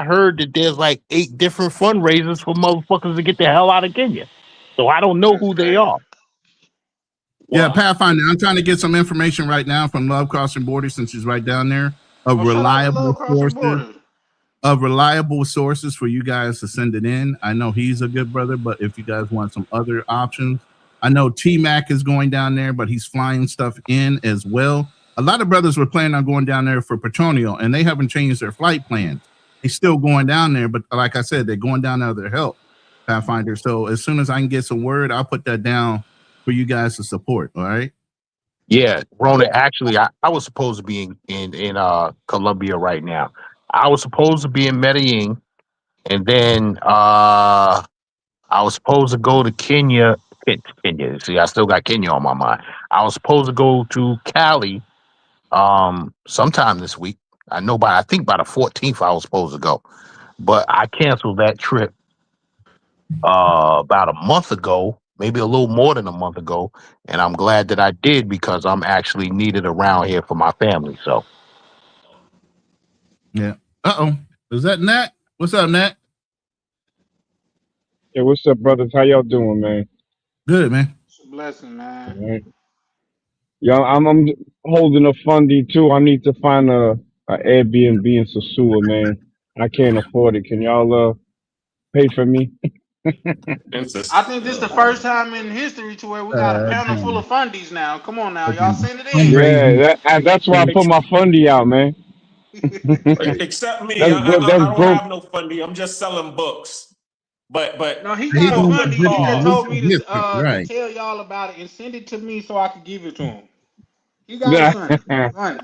heard that there's like 8 different fundraisers for motherfuckers to get the hell out of Kenya. So I don't know That's who they crazy. are. Yeah, well, Pathfinder. I'm trying to get some information right now from Love Crossing Borders since she's right down there of Oh, shout out to reliable Love Crossing sources for you guys to send it in. I know he's a good brother, but if you guys want some other options, I know T-Mac is going down there, but he's flying stuff in as well. A lot of brothers were planning on going down there for Petronio, and they haven't changed their flight plans. They're still going down there, but like I said, they're going down there to help Pathfinder. So as soon as I can get some word, I'll put that down for you guys to support. All right. Yeah, Rona. Actually, I was supposed to be in Colombia right now. I was supposed to be in Medellin, and then I was supposed to go to Kenya. Kenya. See, I still got Kenya on my mind. I was supposed to go to Cali sometime this week. I think by the 14th I was supposed to go, but I canceled that trip about a month ago, maybe a little more than a month ago, and I'm glad that I did because I'm actually needed around here for my family. So Yeah. Is that Nat? What's up, Nat? Hey, what's up, brothers? How y'all doing, man? Good, man. It's a blessing, man. All right. Yeah, I'm holding a fundy too. I need to find a Airbnb in Sosua, man. I can't afford it. Can y'all pay for me? I think this is the first time in history to where we got a panel full of fundies now. Come on now, y'all send it in. Yeah, that's why I put my fundy out, man. except me, That's I that's don't broke. have no funding. I'm just selling books. But No, he you got a know, fundy. He just told me to right. tell y'all about it and send it to me so I could give it to him. He got a funny.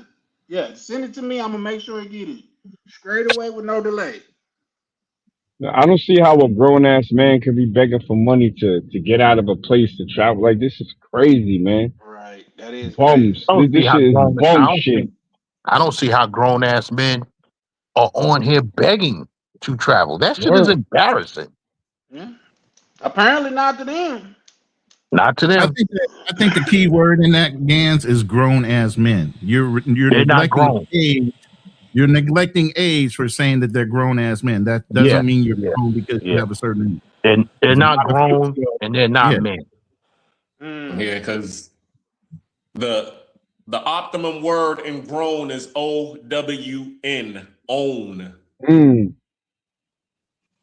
Yeah, send it to me. I'm gonna make sure he get it straight away with no delay. I don't see how a grown ass man could be begging for money to get out of a place to travel. Like, this is crazy, man. Right, that is crazy. Bums. This shit is bum shit. I don't see how grown ass men are on here begging to travel. That shit is Word. embarrassing. Yeah. Apparently not to them. Not to I them. think the key word in that, Gans, is grown as men. You're They're not neglecting grown. age. You're neglecting age for saying that they're grown as men. That doesn't mean you're grown because you have a certain age. They're not There's a lot of grown people- and they're not Yeah. men. Yeah, because the optimum word in grown is OWN, own.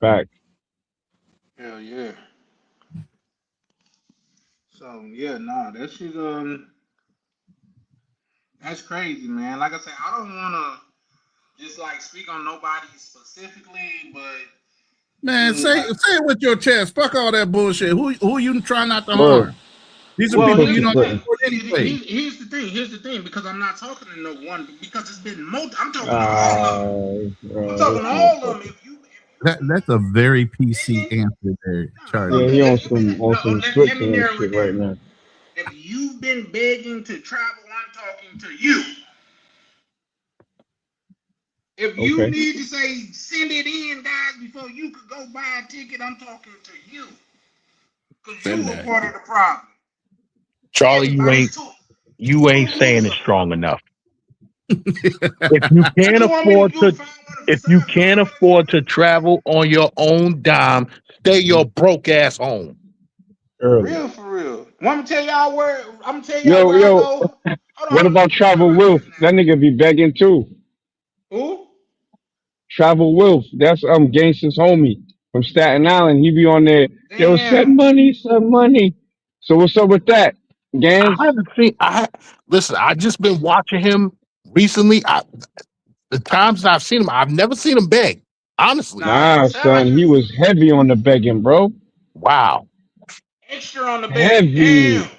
Fact. Hell yeah. So yeah, nah, that shit that's crazy, man. Like I said, I don't wanna just like speak on nobody specifically, but Man, say it with your chest. Fuck all that bullshit. Who you try not to Word. harm? These are well, people here's you the don't thing. support anyway. Here's the thing, because I'm not talking to no one because it's been I'm talking to all of them. I'm talking to all of them. If you That's a very PC answer there, Charlie. Yeah, he on If you've been, some no, let me Switzerland narrow it shit right down. now. If you've been begging to travel, I'm talking to you. If you Okay. need to say send it in, guys, before you could go buy a ticket, I'm talking to you. Because Been you were there. part of the problem. Charlie, you ain't saying it strong enough. If you can't afford to travel on your own dime, stay your broke ass home. Real for real. Want me to tell y'all where? I'm gonna tell y'all where I Yo, go. what about Travel Wolf? That nigga be begging too. Who? Travel Wolf, that's Gangsta's homie from Staten Island. He be on there. Yo, Damn. send money. So what's up with that, Gans? I haven't seen. Listen. I just been watching him recently. The times I've seen him, I've never seen him beg. Honestly, Nah, son, he was heavy on the begging, bro. Wow. Extra on the bed. Heavy. Damn.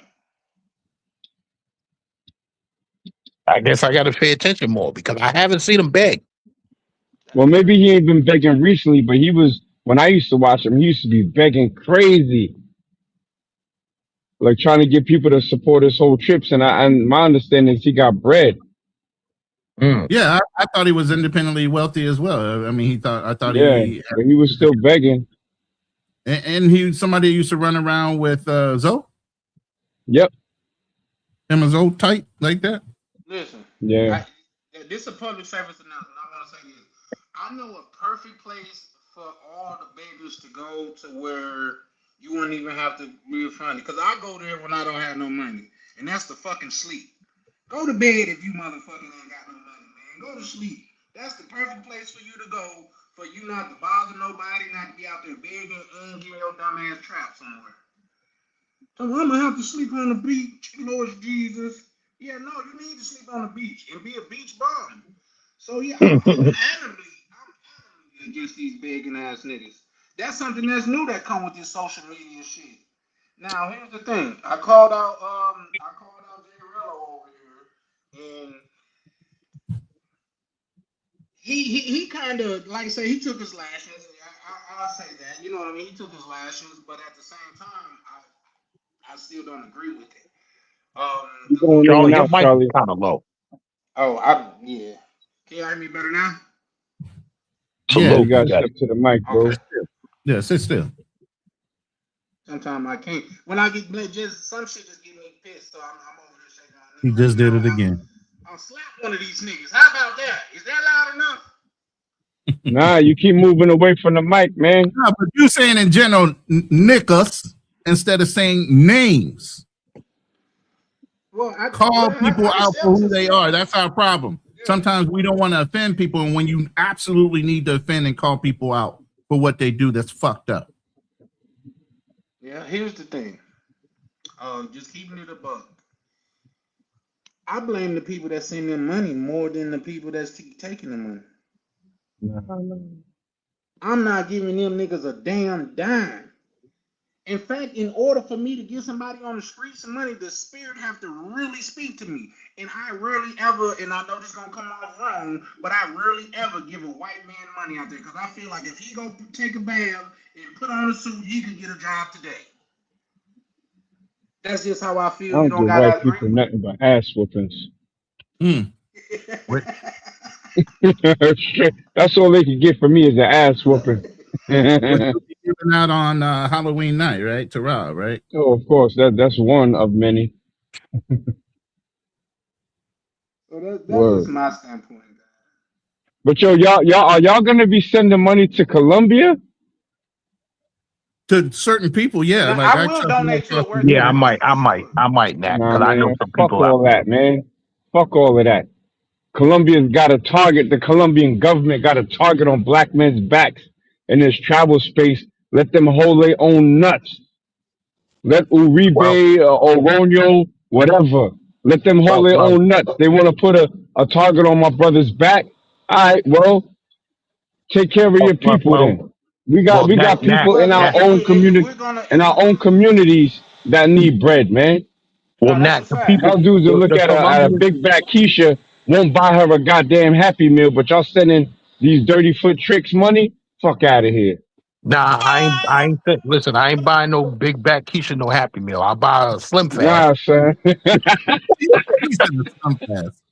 I guess I got to pay attention more because I haven't seen him beg. Well, maybe he ain't been begging recently, but he was when I used to watch him. He used to be begging crazy, like trying to get people to support his whole trips. And my understanding is he got bread. Yeah, I thought he was independently wealthy as well. I mean, I thought Yeah, he, but he was still begging. and he somebody used to run around with Zoe. Yep. Him and Zoe tight like that. Listen. Yeah. This is a public service announcement. I want to say this. I know a perfect place for all the beggars to go to where you wouldn't even have to be funny. Because I go there when I don't have no money, and that's the fucking sleep. Go to bed if you motherfucking ain't got no money, man. Go to sleep. That's the perfect place for you to go, for you not to bother nobody, not to be out there begging and getting your dumb ass trapped somewhere. So I'm gonna have to sleep on the beach, Lord Jesus. Yeah, no, you need to sleep on the beach and be a beach bum. So yeah, I'm adamantly against these begging ass niggas. That's something that's new that come with this social media shit. Now here's the thing. I called out Jay Rello over here, and he kind of, like I say, he took his lashings. I'll say that. You know what I mean? He took his lashings, but at the same time, I still don't agree with it. You going in and out, Charlie? Kind of low. Oh, yeah. Can you hear me better now? Yeah, you gotta step to the mic, bro. Okay. Yeah, sit still. Sometimes I can't. When I get just some shit just get me pissed, so I'm over here shaking my He just did it again. I'll slap one of these niggas. How about that? Is that loud enough? Nah, you keep moving away from the mic, man. No, but you saying in general niggas instead of saying names. Well, call people out for who they are. That's our problem. Sometimes we don't want to offend people, and when you absolutely need to offend and call people out for what they do, that's fucked up. Yeah, here's the thing. Just keeping it a buck. I blame the people that send them money more than the people that's taking the money. I'm not giving them niggas a damn dime. In fact, in order for me to give somebody on the street some money, the spirit have to really speak to me. And I rarely ever, and I know this is gonna come off wrong, but I rarely ever give a white man money out there because I feel like if he go take a bath and put on a suit, he can get a job today. That's just how I feel. I don't give white people nothing but ass whoopings. That's all they can get from me is an ass whooping. Giving out on Halloween night, right? To Rob, right? Oh, of course. That's one of many. So that's my standpoint. But yo, y'all gonna be sending money to Colombia? To certain people, yeah. Now, like I will donate to it. Yeah, I might not, because I know some fuck people. All that, man. Fuck all of that. Colombia's got a target. The Colombian government got a target on black men's backs in this travel space. Let them hold their own nuts. Let Uribe, Oroño, whatever. Let them hold their own nuts. They want to put a target on my brother's back. All right, well, take care of your people then. We got people in our own community, in our own communities that need bread, man. Well, Nat, the people, y'all dudes that look at a big back Keisha won't buy her a goddamn Happy Meal, but y'all sending these dirty foot tricks money. Fuck out of here. Nah, I ain't listen, I ain't buying no big back Keisha, no Happy Meal. I'll buy a Slim Fast. Nah, son. He said the Slim Fast.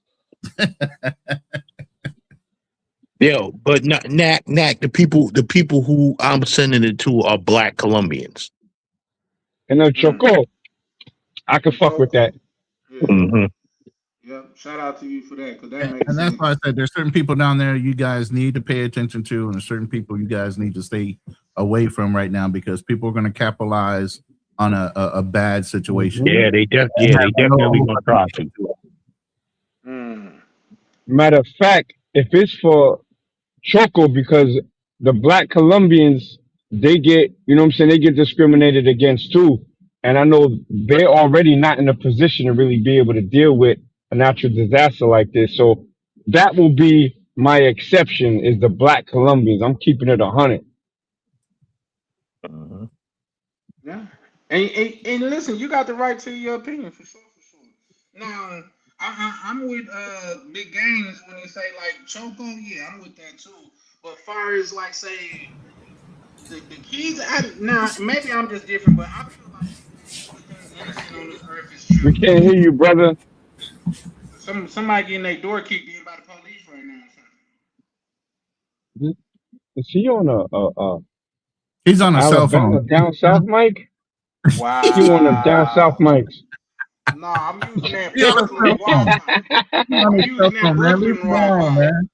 Yo, but Knack, the people who I'm sending it to are Black Colombians. And then Choco, I can fuck with that. Yeah. Mm-hmm. Yep. Shout out to you for that, because that makes And that's sense. why I said there's certain people down there you guys need to pay attention to, and there's certain people you guys need to stay away from right now, because people are going to capitalize on a bad situation. Yeah, they definitely gonna try to. Matter of fact, if it's for Choco, because the Black Colombians, they get, you know what I'm saying, they get discriminated against too. And I know they're already not in a position to really be able to deal with a natural disaster like this. So that will be my exception, is the Black Colombians. I'm keeping it 100. Yeah. And listen, you got the right to your opinion for sure. Now, I'm with Big Games when they say like Choco. Yeah, I'm with that too. But far as like say the kids, now maybe I'm just different, but I feel like everything innocent on this earth is true. We can't hear you, brother. Somebody getting their door kicked in by the police right now. Is he on He's on a cell Alabama phone. down south mic? Wow. He one of them down south mics. No, I'm using that Yeah, Brooklyn Wi-Fi. I'm using that Brooklyn Wi-Fi. Man.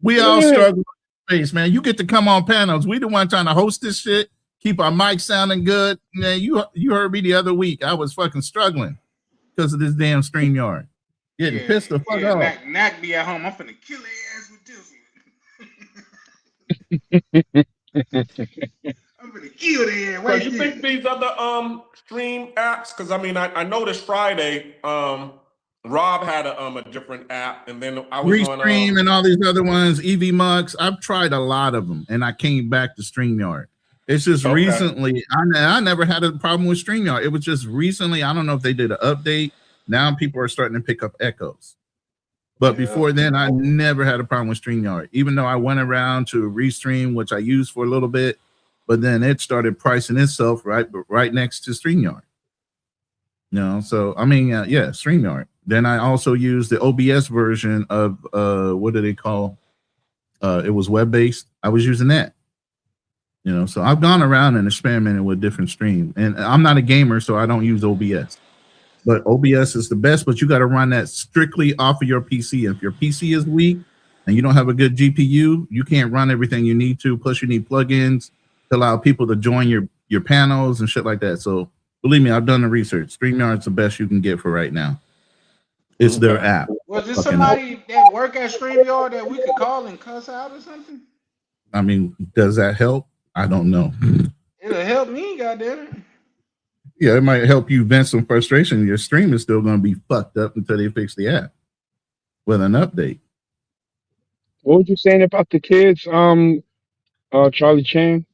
We all struggle with space, man. You get to come on panels. We the one trying to host this shit, keep our mic sounding good. Man, you heard me the other week. I was fucking struggling because of this damn StreamYard. Getting pissed the fuck off. Knack be at home. I'm finna kill their ass with this. I'm gonna kill their ass. So you think these other stream apps? Because I mean, I noticed Friday, Rob had a different app, and then I was Restream on and all these other ones, EV Mux. I've tried a lot of them, and I came back to StreamYard. It's just recently, I never had a problem with StreamYard. It was just recently. I don't know if they did an update. Now people are starting to pick up echoes. But before then, I never had a problem with StreamYard, even though I went around to Restream, which I used for a little bit, but then it started pricing itself right next to StreamYard. You know, so I mean, StreamYard. Then I also used the OBS version of what do they call? It was web-based. I was using that. You know, so I've gone around and experimented with different stream. And I'm not a gamer, so I don't use OBS. But OBS is the best, but you got to run that strictly off of your PC. If your PC is weak and you don't have a good GPU, you can't run everything you need to. Plus, you need plugins to allow people to join your panels and shit like that. So believe me, I've done the research. StreamYard's the best you can get for right now. It's their app. Was there somebody that work at StreamYard that we could call and cuss out or something? I mean, does that help? I don't know. It'll help me, goddammit. Yeah, it might help you vent some frustration. Your stream is still going to be fucked up until they fix the app with an update. What were you saying about the kids, Charlie Chan?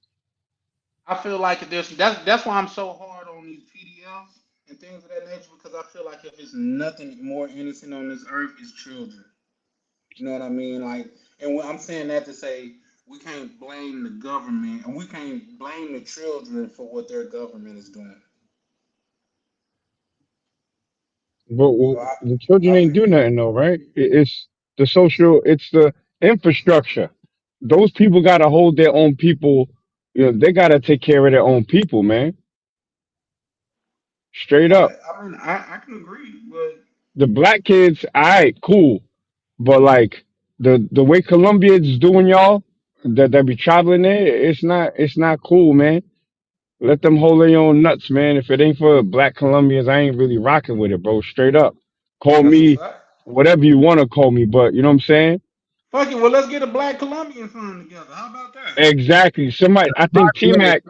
I feel like that's why I'm so hard on these PDFs and things of that nature, because I feel like if it's nothing more innocent on this earth, it's children. You know what I mean? Like, and when I'm saying that to say we can't blame the government and we can't blame the children for what their government is doing. But the children ain't do nothing though, right? It's the infrastructure. Those people got to hold their own people. You know, they got to take care of their own people, man. Straight up. I mean, I can agree, but The black kids, all right, cool. But like the way Colombians doing y'all, that be traveling there, it's not cool, man. Let them hold their own nuts, man. If it ain't for black Colombians, I ain't really rocking with it, bro. Straight up. Call me whatever you want to call me, but you know what I'm saying? fuck it. Well, let's get a Black Colombian fund together. How about that? Exactly. Somebody, I think T-Mac.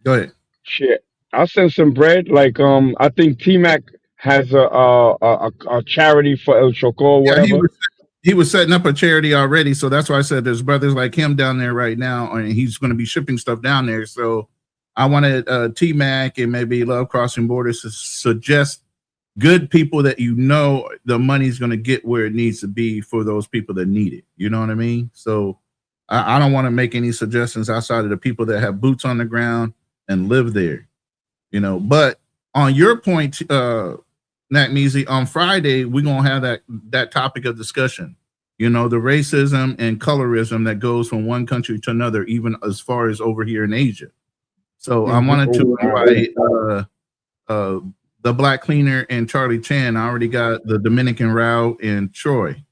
Go ahead. Shit. I'll send some bread. Like, I think T-Mac has a charity for El Choco or whatever. He was setting up a charity already, so that's why I said there's brothers like him down there right now, and he's going to be shipping stuff down there. So I wanted T-Mac and maybe Love Crossing Borders to suggest good people that you know the money's going to get where it needs to be for those people that need it. You know what I mean? So I don't want to make any suggestions outside of the people that have boots on the ground and live there, you know. But on your point, Nat Measy, on Friday, we're going to have that topic of discussion, you know, the racism and colorism that goes from one country to another, even as far as over here in Asia. So I wanted to invite the Black Cleaner and Charlie Chan. I already got the Dominican Rao and Troy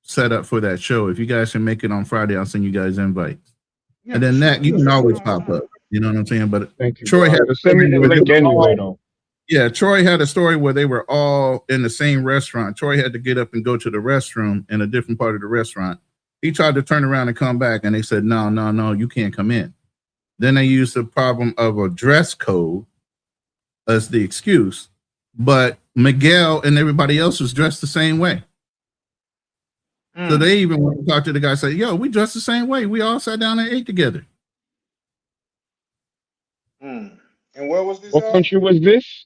set up for that show. If you guys can make it on Friday, I'll send you guys invites. Yeah, And then sure, Nat, you can sure, always sure. pop up. You know what I'm saying? But Thank you. Troy bro. had a Send me story the where they link were anyway, all, though. yeah, Troy had a story where they were all in the same restaurant. Troy had to get up and go to the restroom in a different part of the restaurant. He tried to turn around and come back, and they said, no, you can't come in. Then they used the problem of a dress code as the excuse, but Miguel and everybody else was dressed the same way. So they even went to talk to the guy and say, yo, we dressed the same way. We all sat down and ate together. And where was this What at? country was this?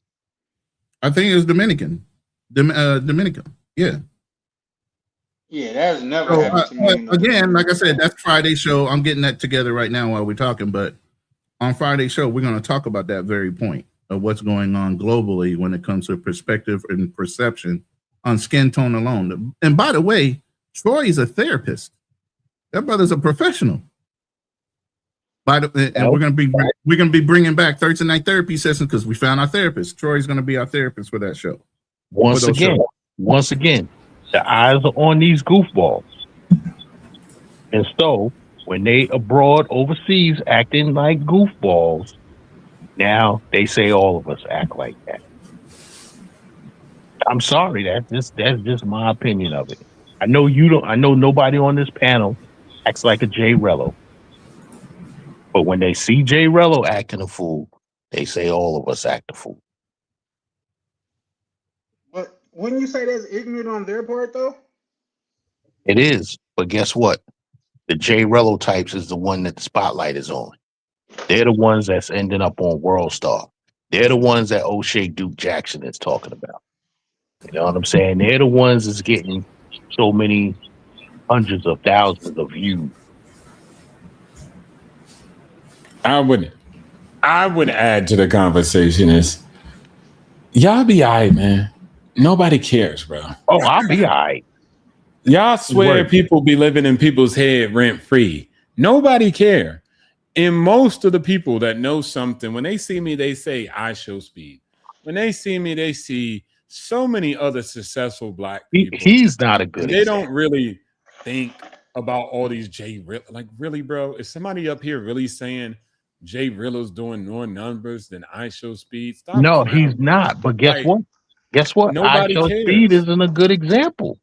I think it was Dominican. Dominican. Yeah. Yeah, that has never So, happened to me. in again, like I said, that's Friday's show. I'm getting that together right now while we're talking. But on Friday's show, we're going to talk about that very point of what's going on globally when it comes to perspective and perception on skin tone alone. And by the way, Troy is a therapist. That brother's a professional. And we're gonna be bringing back Thursday night therapy sessions because we found our therapist. Troy's gonna be our therapist for that show. Once again, the eyes are on these goofballs. And so when they abroad overseas acting like goofballs, now they say all of us act like that. I'm sorry, that's just my opinion of it. I know you don't. I know nobody on this panel acts like a Jay Rello. But when they see Jay Rello acting a fool, they say all of us act a fool. But wouldn't you say that's ignorant on their part, though? It is. But guess what? The Jay Rello types is the one that the spotlight is on. They're the ones that's ending up on World Star. They're the ones that O'Shea Duke Jackson is talking about. You know what I'm saying? They're the ones that's getting so many hundreds of thousands of views. I would add to the conversation is y'all be all right, man. Nobody cares, bro. Oh, I'll be all right. Y'all swear people be living in people's head rent free. Nobody care. And most of the people that know something, when they see me, they say I show speed. When they see me, they see so many other successful black people. He's not a good They example. don't really think about all these like really, bro. Is somebody up here really saying Jay Rillo's doing more numbers than I show speed? Stop. No, clowning. he's not. But guess Like, what? Guess what? I nobody show cares. speed isn't a good example.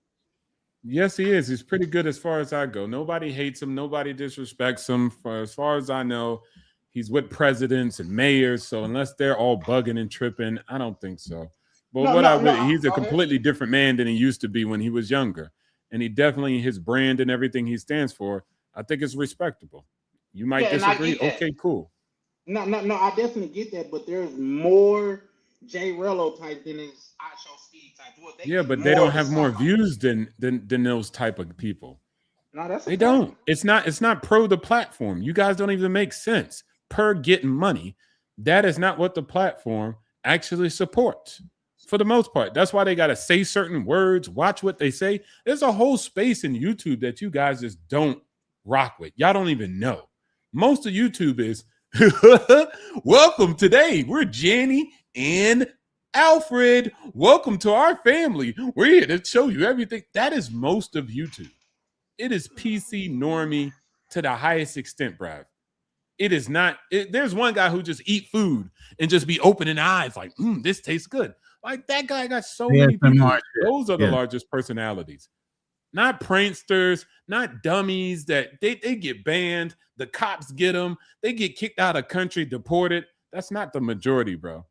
Yes, he is. He's pretty good as far as I go. Nobody hates him. Nobody disrespects him. For as far as I know, he's with presidents and mayors. So unless they're all bugging and tripping, I don't think so. But he's a completely different man than he used to be when he was younger. And he definitely, his brand and everything he stands for, I think it's respectable. You might disagree. Okay, cool. No, I definitely get that, but there's more Jay Rello type than is I show speed type. Yeah, but they don't have more views than those type of people. No, that's they don't. It's not pro the platform. You guys don't even make sense per getting money. That is not what the platform actually supports for the most part. That's why they got to say certain words, watch what they say. There's a whole space in YouTube that you guys just don't rock with. Y'all don't even know. Most of YouTube is welcome today. We're Jenny and Alfred. Welcome to our family. We're here to show you everything. That is most of YouTube. It is PC normie to the highest extent, Brad. It is not. There's one guy who just eat food and just be opening eyes like, this tastes good. Like that guy got so many people. Those are the largest personalities. Not pranksters, not dummies that they get banned. The cops get them. They get kicked out of country, deported. That's not the majority, bro.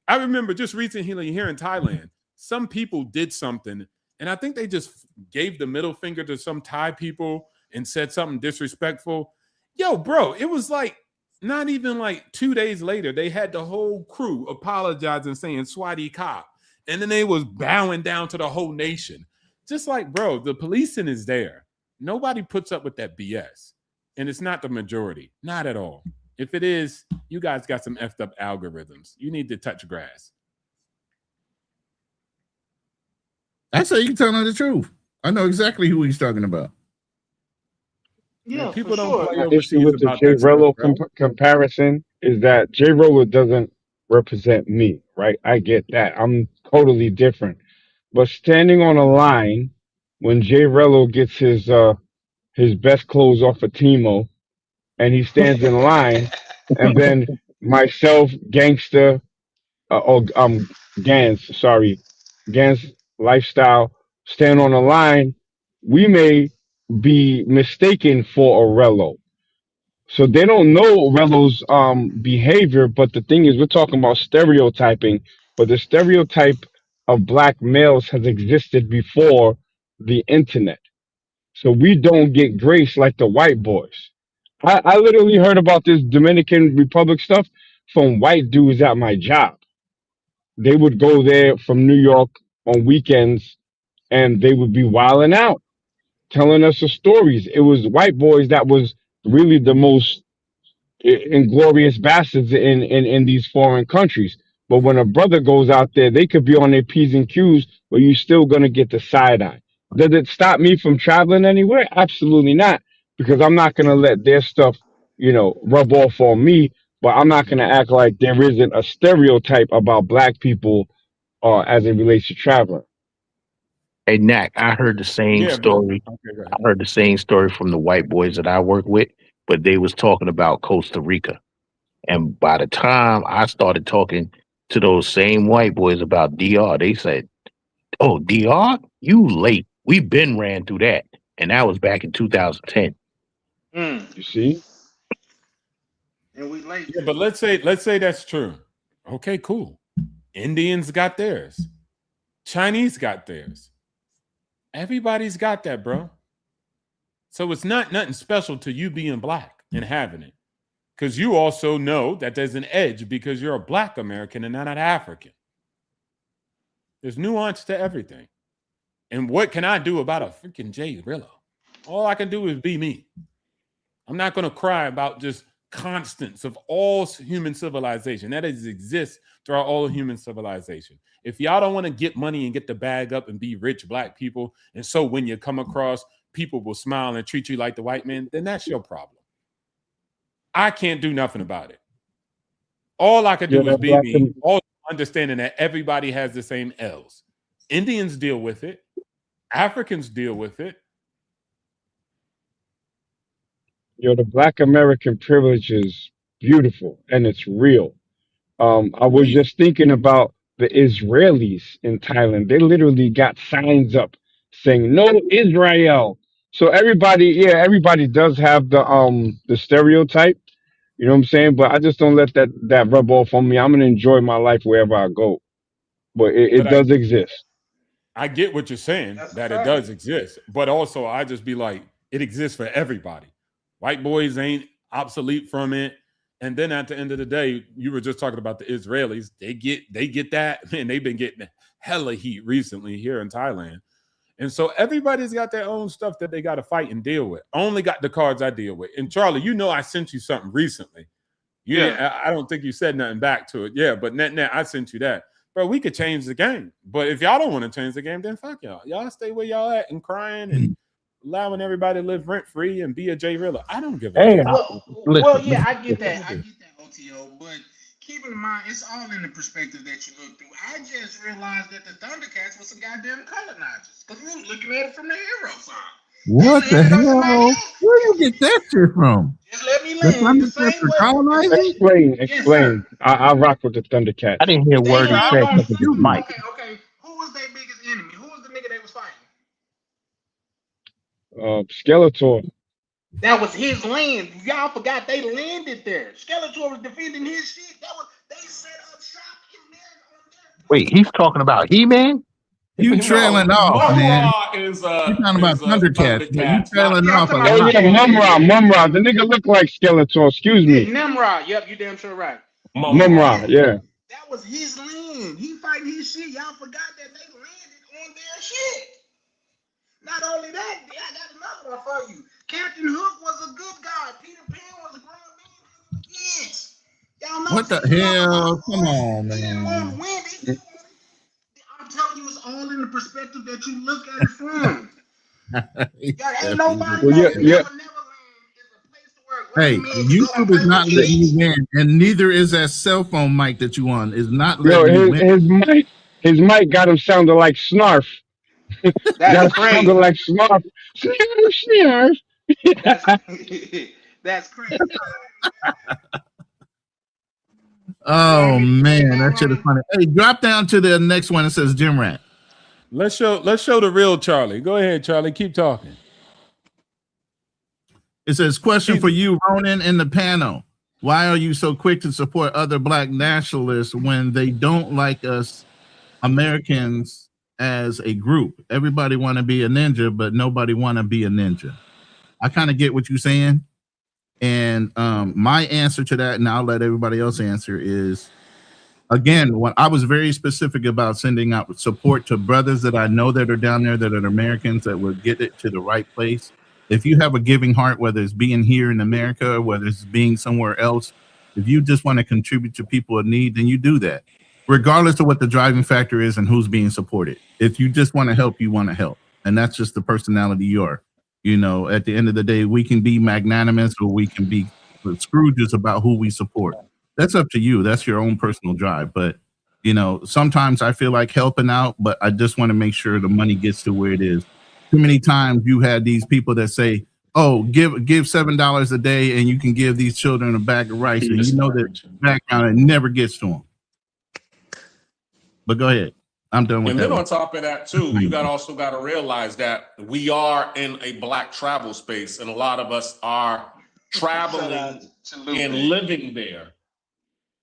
I remember just recently here in Thailand, some people did something, and I think they just gave the middle finger to some Thai people and said something disrespectful. Yo, bro, it was like not even like 2 days later, they had the whole crew apologizing, saying Swati cop. And then they was bowing down to the whole nation. Just like, bro, the policing is there. Nobody puts up with that BS. And it's not the majority. Not at all. If it is, you guys got some effed up algorithms. You need to touch grass. I say you telling the truth. I know exactly who he's talking about. Yeah, People for don't sure. play My issue overseas with the about J that stuff, Rello bro. comparison is that J Rello doesn't represent me, right? I get that. I'm totally different. But standing on a line when J Rello gets his best clothes off of Timo and he stands in line, and then myself, Gangster, Gans, sorry, Gans Lifestyle stand on a line, we may be mistaken for a Rello. So they don't know Rello's behavior, but the thing is, we're talking about stereotyping. But the stereotype of black males has existed before the internet. So we don't get grace like the white boys. I literally heard about this Dominican Republic stuff from white dudes at my job. They would go there from New York on weekends and they would be wilding out, telling us the stories. It was white boys that was really the most inglorious bastards in these foreign countries. But when a brother goes out there, they could be on their P's and Q's, but you're still gonna get the side eye. Does it stop me from traveling anywhere? Absolutely not, because I'm not gonna let their stuff, rub off on me. But I'm not gonna act like there isn't a stereotype about black people as it relates to traveling. Hey, Knack, I heard the same Yeah, but story. okay, go I ahead. heard the same story from the white boys that I work with, but they was talking about Costa Rica. And by the time I started talking to those same white boys about DR, they said, "Oh, DR, you late. We been ran through that." And that was back in 2010. You see? And we late Yeah, too. but let's say that's true. Okay, cool. Indians got theirs. Chinese got theirs. Everybody's got that, bro. So it's not nothing special to you being black and having it. Because you also know that there's an edge because you're a black American and not an African. There's nuance to everything. And what can I do about a freaking Jay Rillo? All I can do is be me. I'm not going to cry about just constants of all human civilization. That exists throughout all human civilization. If y'all don't want to get money and get the bag up and be rich black people, and so when you come across, people will smile and treat you like the white man, then that's your problem. I can't do nothing about it. All I can do is be me, also understanding that everybody has the same L's. Indians deal with it. Africans deal with it. The black American privilege is beautiful and it's real. I was just thinking about the Israelis in Thailand. They literally got signs up saying "No Israel." So everybody does have the stereotype. You know what I'm saying? But I just don't let that rub off on me. I'm gonna enjoy my life wherever I go. But it But does exist. I get what you're saying, That's a that it fact. does exist. But also, I just be like, it exists for everybody. White boys ain't obsolete from it. And then at the end of the day, you were just talking about the Israelis. They get that, and they've been getting hella heat recently here in Thailand. And so everybody's got their own stuff that they got to fight and deal with. I only got the cards I deal with. And Charlie, I sent you something recently. I don't think you said nothing back to it. Yeah, but net, I sent you that. Bro, we could change the game. But if y'all don't want to change the game, then fuck y'all. Y'all stay where y'all at and crying and allowing everybody to live rent free and be a J Rilla. I don't give a Hey, fuck. Well, yeah, I get that. I get that, OTO. But keep in mind, it's all in the perspective that you look through. I just realized that the Thundercats was some goddamn colonizers because we was looking at it from the hero side. What They the landed on somebody hell? else. Where you get that shit from? Just let me The land the Thundercats same are way. colonizing? Explain. I rock with the Thundercats. I didn't hear a They word he land said on because of his mic. Okay. Who was their biggest enemy? Who was the nigga they was fighting? Skeletor. That was his land. Y'all forgot they landed there. Skeletor was defending his shit. They set up shop in there. Wait, he's talking about He-Man? You trailing off, man. Mumra is You're talking about Thundercats, but you Thundercats, trailing not off a Oh lot. yeah, Mumra. The nigga look like Skeletor. Excuse Yeah, me. Nimrod. Yep, you damn sure right. Mumra. Yeah. That was his land. He fighting his shit. Y'all forgot that they landed on their shit. Not only that, I got another one for you. Captain Hook was a good guy. Peter Pan was a grown man with kids. Y'all know, What see, the he didn't hell? want Come Woody. on, He didn't man. want Wendy. I'm telling you, it's all in the perspective that you look at it from. Y'all ain't nobody Well, yeah, know yeah. Neverland is a place to where grown Hey, men can go and YouTube is play with not letting kids. you in, and neither is that cell phone mic that you on. Is not Yo, letting you in. his mic got him sounding like Snarf. That's Got him sounding crazy. like Snarf. Snarf, That's Snarf. that's crazy. Want Oh me to play man, that shit is that funny. Hey, drop down to the next one. It says Gym Rat. Let's show the real Charlie. Go ahead, Charlie. Keep talking. It says, question for you, Ronan, in the panel. Why are you so quick to support other black nationalists when they don't like us Americans as a group? Everybody want to be a ninja, but nobody want to be a ninja. I kind of get what you're saying. And my answer to that, and I'll let everybody else answer, is, again, when I was very specific about sending out support to brothers that I know that are down there that are Americans that will get it to the right place. If you have a giving heart, whether it's being here in America, or whether it's being somewhere else, if you just want to contribute to people in need, then you do that, regardless of what the driving factor is and who's being supported. If you just want to help, you want to help. And that's just the personality you are. You know, at the end of the day, we can be magnanimous or we can be Scrooges about who we support. That's up to you. That's your own personal drive. But, you know, sometimes I feel like helping out, but I just want to make sure the money gets to where it is. Too many times you had these people that say, oh, give $7 a day and you can give these children a bag of rice. And you know that background, it never gets to them. But go ahead. I'm done with And that then on one. top of that too, you also got to realize that we are in a black travel space, and a lot of us are traveling and living there.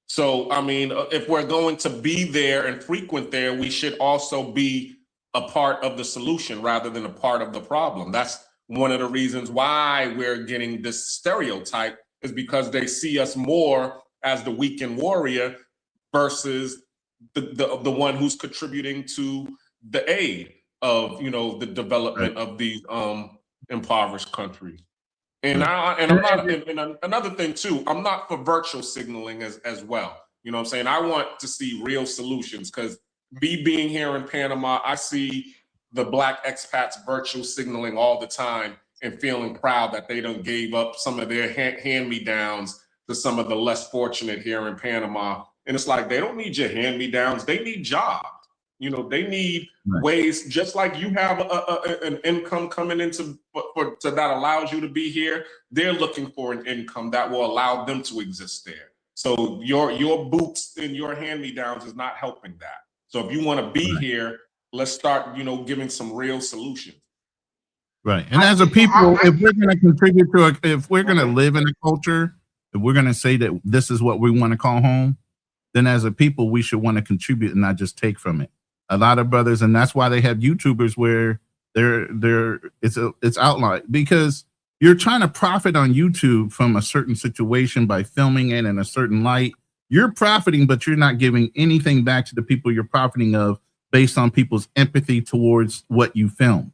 So, I mean, if we're going to be there and frequent there, we should also be a part of the solution rather than a part of the problem. That's one of the reasons why we're getting this stereotype, is because they see us more as the weekend warrior versus the one who's contributing to the aid of, you know, the development of these impoverished countries. And I'm not, and another thing too, I'm not for virtual signaling as well. You know what I'm saying? I want to see real solutions, because me being here in Panama, I see the black expats virtual signaling all the time and feeling proud that they done gave up some of their hand-me-downs to some of the less fortunate here in Panama. And it's like, they don't need your hand-me-downs, they need jobs. You know, they need ways, just like you have an income coming into so that allows you to be here. They're looking for an income that will allow them to exist there. So your boots and your hand-me-downs is not helping that. So if you want to be here, let's start, you know, giving some real solutions. Right. And as a people, if we're going to contribute to if we're going to live in a culture, if we're going to say that this is what we want to call home, then as a people, we should want to contribute and not just take from it. A lot of brothers, and that's why they have YouTubers where it's outlined, because you're trying to profit on YouTube from a certain situation by filming it in a certain light. You're profiting, but you're not giving anything back to the people you're profiting of based on people's empathy towards what you filmed.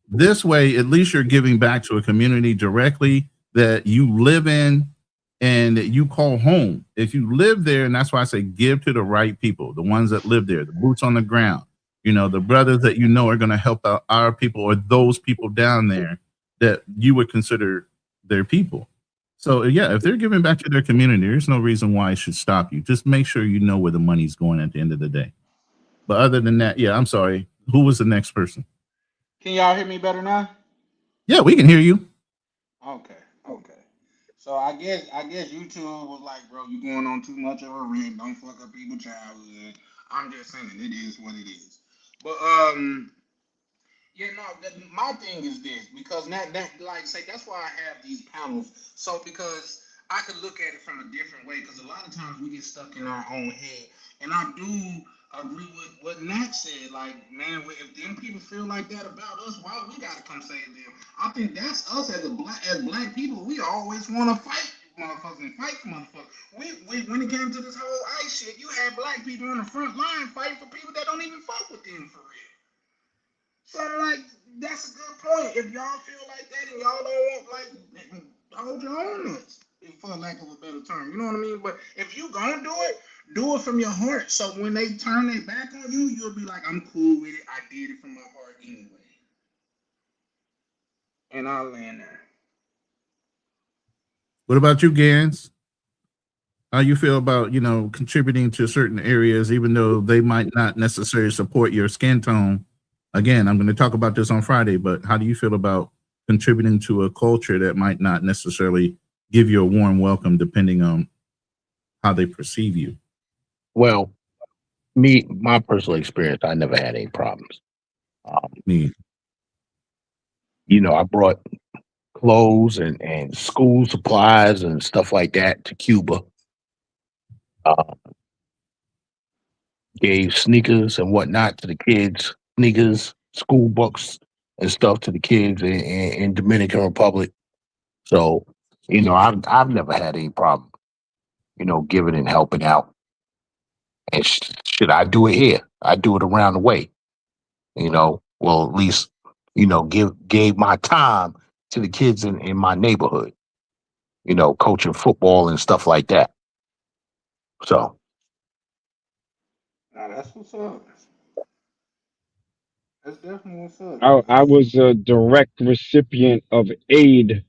This way, at least you're giving back to a community directly that you live in and that you call home. If you live there, and that's why I say give to the right people, the ones that live there, the boots on the ground, you know, the brothers that you know are going to help out our people or those people down there that you would consider their people. So yeah, if they're giving back to their community, there's no reason why it should stop you. Just make sure you know where the money's going at the end of the day. But other than that, yeah, I'm sorry. Who was the next person? Can y'all hear me better now? Yeah, we can hear you. Okay. So I guess YouTube was like, bro, you going on too much of a rant. Don't fuck up people's childhood. I'm just saying it is what it is. But yeah, no. My thing is this, because that like say that's why I have these panels. So because I could look at it from a different way, because a lot of times we get stuck in our own head, and I do agree with what Nat said. Like, man, if them people feel like that about us, why we gotta come save them? I think that's us as black people. We always want to fight motherfuckers and fight for motherfuckers. We when it came to this whole ICE shit, you had black people on the front line fighting for people that don't even fuck with them for real. So like that's a good point. If y'all feel like that and y'all don't want like hold your own nuts, for lack of a better term. You know what I mean? But if you gonna do it from your heart. So when they turn their back on you, you'll be like, I'm cool with it. I did it from my heart anyway. And I'll land there. What about you, Gans? How you feel about, contributing to certain areas, even though they might not necessarily support your skin tone? Again, I'm going to talk about this on Friday, but how do you feel about contributing to a culture that might not necessarily give you a warm welcome, depending on how they perceive you? Well, my personal experience, I never had any problems. Me. I brought clothes and school supplies and stuff like that to Cuba. Gave sneakers and whatnot to the kids, sneakers, school books and stuff to the kids in Dominican Republic. So, I've never had any problem, giving and helping out. And should I do it here? I do it around the way. Well, at least, gave my time to the kids in my neighborhood, coaching football and stuff like that. So. Nah, that's what's up. That's definitely what's up. I was a direct recipient of aid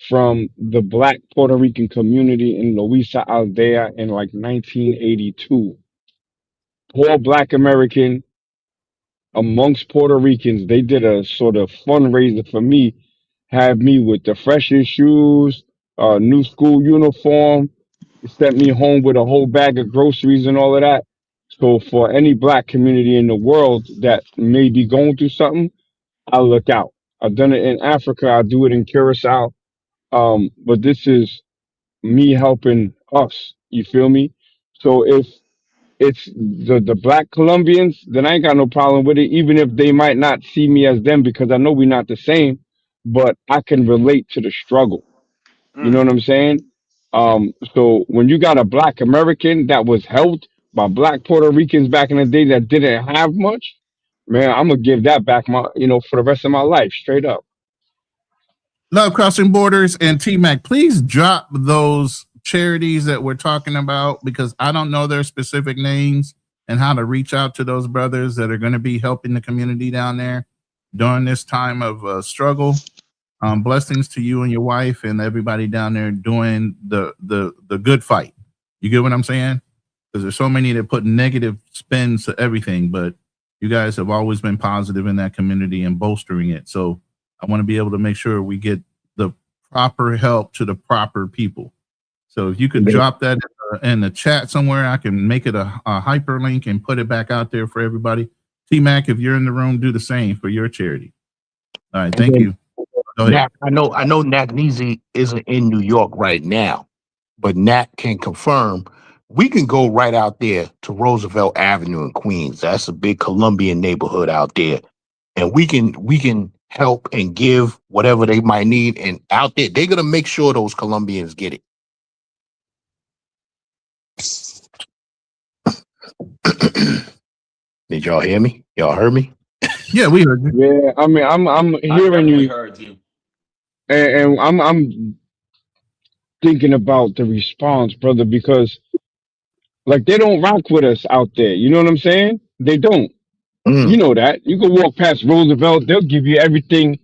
from the Black Puerto Rican community in Luisa Aldea in like 1982. Poor Black American amongst Puerto Ricans. They did a sort of fundraiser for me, have me with the freshest shoes, new school uniform, sent me home with a whole bag of groceries and all of that. So for any Black community in the world that may be going through something, I look out. I've done it in Africa. I do it in Curacao. But this is me helping us. You feel me? So if it's the Black Colombians, then I ain't got no problem with it, even if they might not see me as them because I know we're not the same, but I can relate to the struggle. You know what I'm saying? So when you got a Black American that was helped by Black Puerto Ricans back in the day that didn't have much, man, I'm gonna give that back for the rest of my life, straight up. Love Crossing Borders and T-Mac, please drop those charities that we're talking about, because I don't know their specific names and how to reach out to those brothers that are going to be helping the community down there during this time of struggle. Blessings to you and your wife and everybody down there doing the good fight. You get what I'm saying? Because there's so many that put negative spins to everything, but you guys have always been positive in that community and bolstering it. So I want to be able to make sure we get the proper help to the proper people. So if you could drop that in the chat somewhere, I can make it a hyperlink and put it back out there for everybody. T-Mac, if you're in the room, do the same for your charity. All right, thank you. Go ahead. I know Nat Neezy isn't in New York right now, but Nat can confirm we can go right out there to Roosevelt Avenue in Queens. That's a big Colombian neighborhood out there. And we can help and give whatever they might need. And out there, they're gonna make sure those Colombians get it. Did y'all hear me? Y'all heard me? Yeah, we heard you. Yeah, I mean, I'm hearing you. Heard you. And I'm thinking about the response, brother, because like they don't rock with us out there. You know what I'm saying? They don't. You know that. You can walk past Roosevelt, they'll give you everything.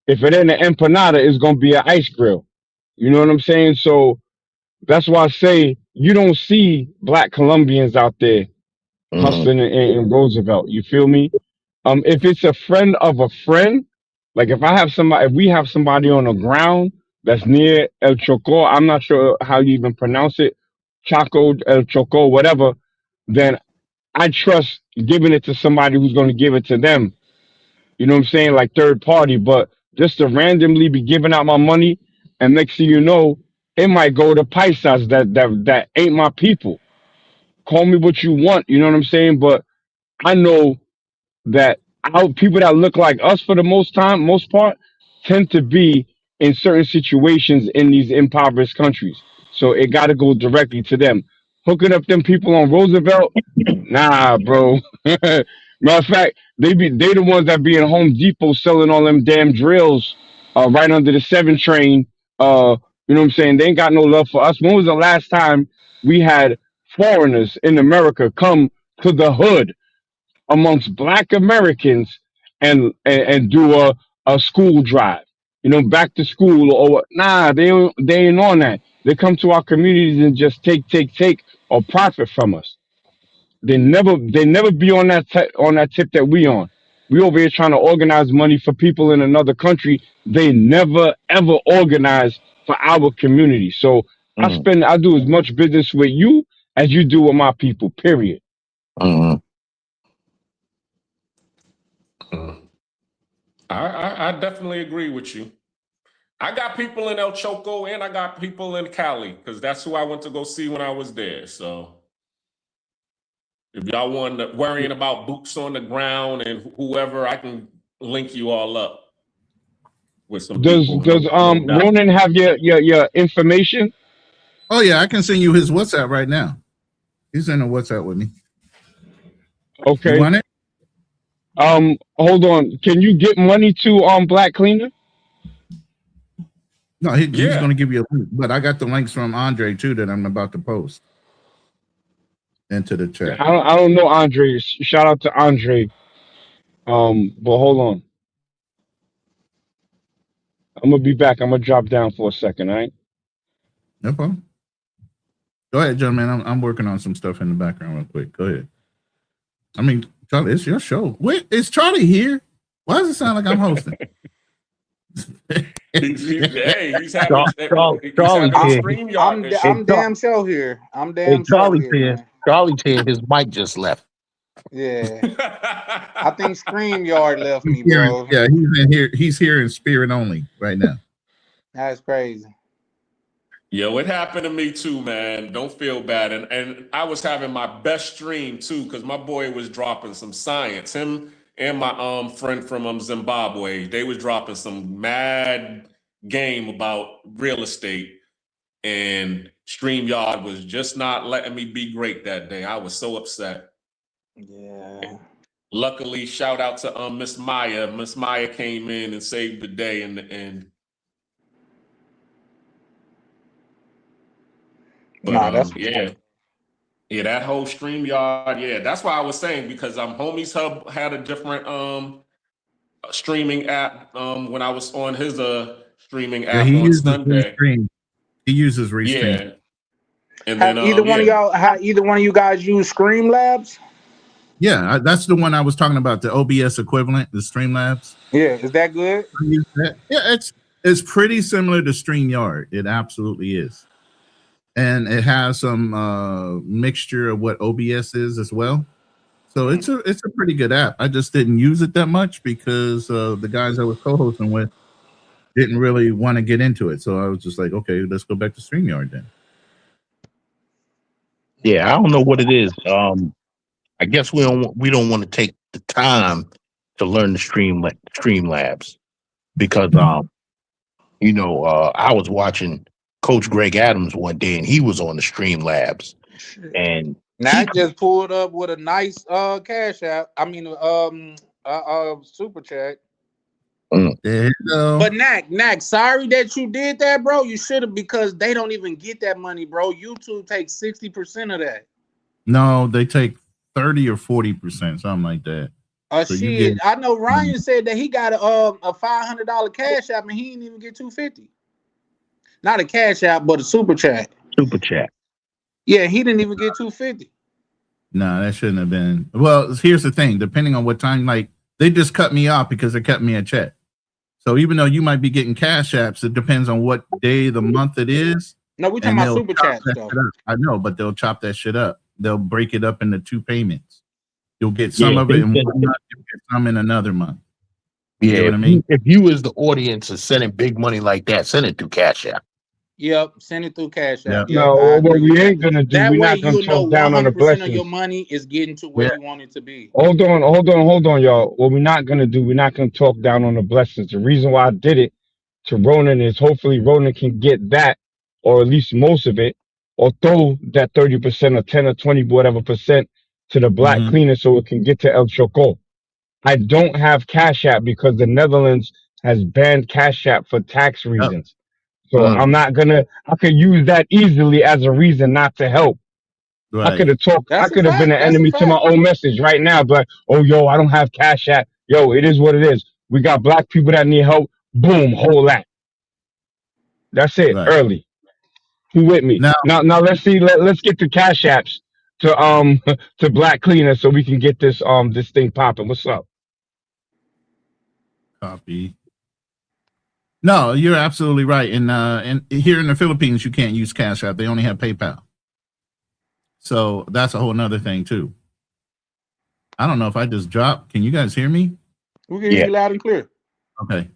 If it ain't an empanada, it's gonna be an ice grill. You know what I'm saying? So that's why I say you don't see Black Colombians out there hustling in Roosevelt. You feel me? If it's a friend of a friend, like if we have somebody on the ground that's near El Choco, I'm not sure how you even pronounce it, Chaco, El Choco, whatever, then I trust giving it to somebody who's going to give it to them. You know what I'm saying? Like third party, but just to randomly be giving out my money and next thing you know, it might go to paisas that ain't my people. Call me what you want, you know what I'm saying? But I know that people that look like us for the most part tend to be in certain situations in these impoverished countries. So it got to go directly to them. Hooking up them people on Roosevelt, nah, bro. Matter of fact, they the ones that be in Home Depot selling all them damn drills, right under the 7 train. You know what I'm saying? They ain't got no love for us. When was the last time we had foreigners in America come to the hood amongst Black Americans and do a school drive? You know, back to school or what? Nah, they ain't on that. They come to our communities and just take or profit from us. They never be on that tip that we on. We over here trying to organize money for people in another country. They never ever organize for our community. So Mm, I do as much business with you as you do with my people. Period. mm. Mm. I definitely agree with you. I got people in El Choco and I got people in Cali because that's who I went to go see when I was there. So if y'all want worrying about boots on the ground and whoever, I can link you all up with some people. Does No doubt. Ronan have your information? Oh yeah, I can send you his WhatsApp right now. He's in a WhatsApp with me. You Okay. want it? Hold on. Can you get money to Black Cleaner? No, he's Yeah. going to give you a link, but I got the links from Andre too that I'm about to post into the chat. I don't know Andre. Shout out to Andre. But hold on. I'm gonna be back. I'm gonna drop down for a second, all right? No problem. Go ahead, gentlemen. I'm working on some stuff in the background real quick. Go ahead. I mean, Charlie, it's your show. Wait, is Charlie here? Why does it sound like I'm hosting? He's having, Charlie's a here. StreamYard issue. I'm damn sure here. I'm Hey, damn sure Charlie's here, here. man. Charlie's here. His mic just left. Yeah. I think StreamYard left me, He's here, bro. yeah, he's in here. He's here in spirit only right now. That's crazy. Yo, it happened to me too, man. Don't feel bad. And I was having my best stream too, because my boy was dropping some science. Him and my friend from Zimbabwe, they was dropping some mad game about real estate. And StreamYard was just not letting me be great that day. I was so upset. Yeah. Luckily, shout out to Miss Maya. Miss Maya came in and saved the day in the end. But Nah, that's yeah, that whole StreamYard, yeah, that's why I was saying, because Homies Hub had a different streaming app when I was on his streaming Yeah, app he on uses Sunday. Restream. He uses Restream. Yeah, and have then either one of yeah. y'all either one of you guys use Streamlabs? Yeah, that's the one I was talking about, the OBS equivalent, the Streamlabs. Yeah, is that good? Yeah, it's pretty similar to StreamYard. It absolutely is. And it has some mixture of what OBS is as well. So it's a pretty good app. I just didn't use it that much because the guys I was co-hosting with didn't really want to get into it. So I was just like, okay, let's go back to StreamYard then. Yeah, I don't know what it is. I guess we don't want to take the time to learn the Streamlabs because I was watching Coach Greg Adams one day and he was on the Streamlabs and Now just pulled up with a nice cash app. I mean super chat. There you go. But Knack, sorry that you did that, bro. You should have, because they don't even get that money, bro. YouTube takes 60% of that. No, they take 30 or 40%, something like that. So Shit, I know Ryan said that he got a $500 cash app and he didn't even get $250. Not a cash app, but a super chat. Super chat. Yeah, he didn't even get $250. No, that shouldn't have been. Well, here's the thing. Depending on what time, like, they just cut me off because they cut me a check. So even though you might be getting cash apps, it depends on what day of the month it is. No, we're talking about super chat stuff. I know, but they'll chop that shit up. They'll break it up into 2 payments. You'll get some of it in 1 month, you'll get some in another month. You know what I mean? If you as the audience is sending big money like that, send it through Cash App. Yep, send it through Cash App. Yeah. No, what we ain't gonna do, That we're way not gonna you know talk down on the 100% of blessings. your money is getting to where you want it to be. Hold on, y'all. What we're not gonna do, we're not gonna talk down on the blessings. The reason why I did it to Ronan is hopefully Ronan can get that, or at least most of it, or throw that 30% or 10 or 20 whatever percent to the black Mhm. cleaner so it can get to El Choco. I don't have Cash App because the Netherlands has banned Cash App for tax Yep. reasons. So I'm not gonna. I could use that easily as a reason not to help. I Right. could have talked. I That's a could have been fact. an That's a enemy to my fact. own message right now. But oh, yo, I don't have Cash App. Yo, it is what it is. We got black people that need help. Boom, whole lot. That's it. Right. Early. Who with me? Now, Now let's see. Let's get the Cash Apps to to Black Cleaner so we can get this thing popping. What's up? copy. No, you're absolutely right. And here in the Philippines, you can't use Cash App. They only have PayPal. So that's a whole nother thing too. I don't know if I just dropped. Can you guys hear me? We can hear you loud and clear. Okay.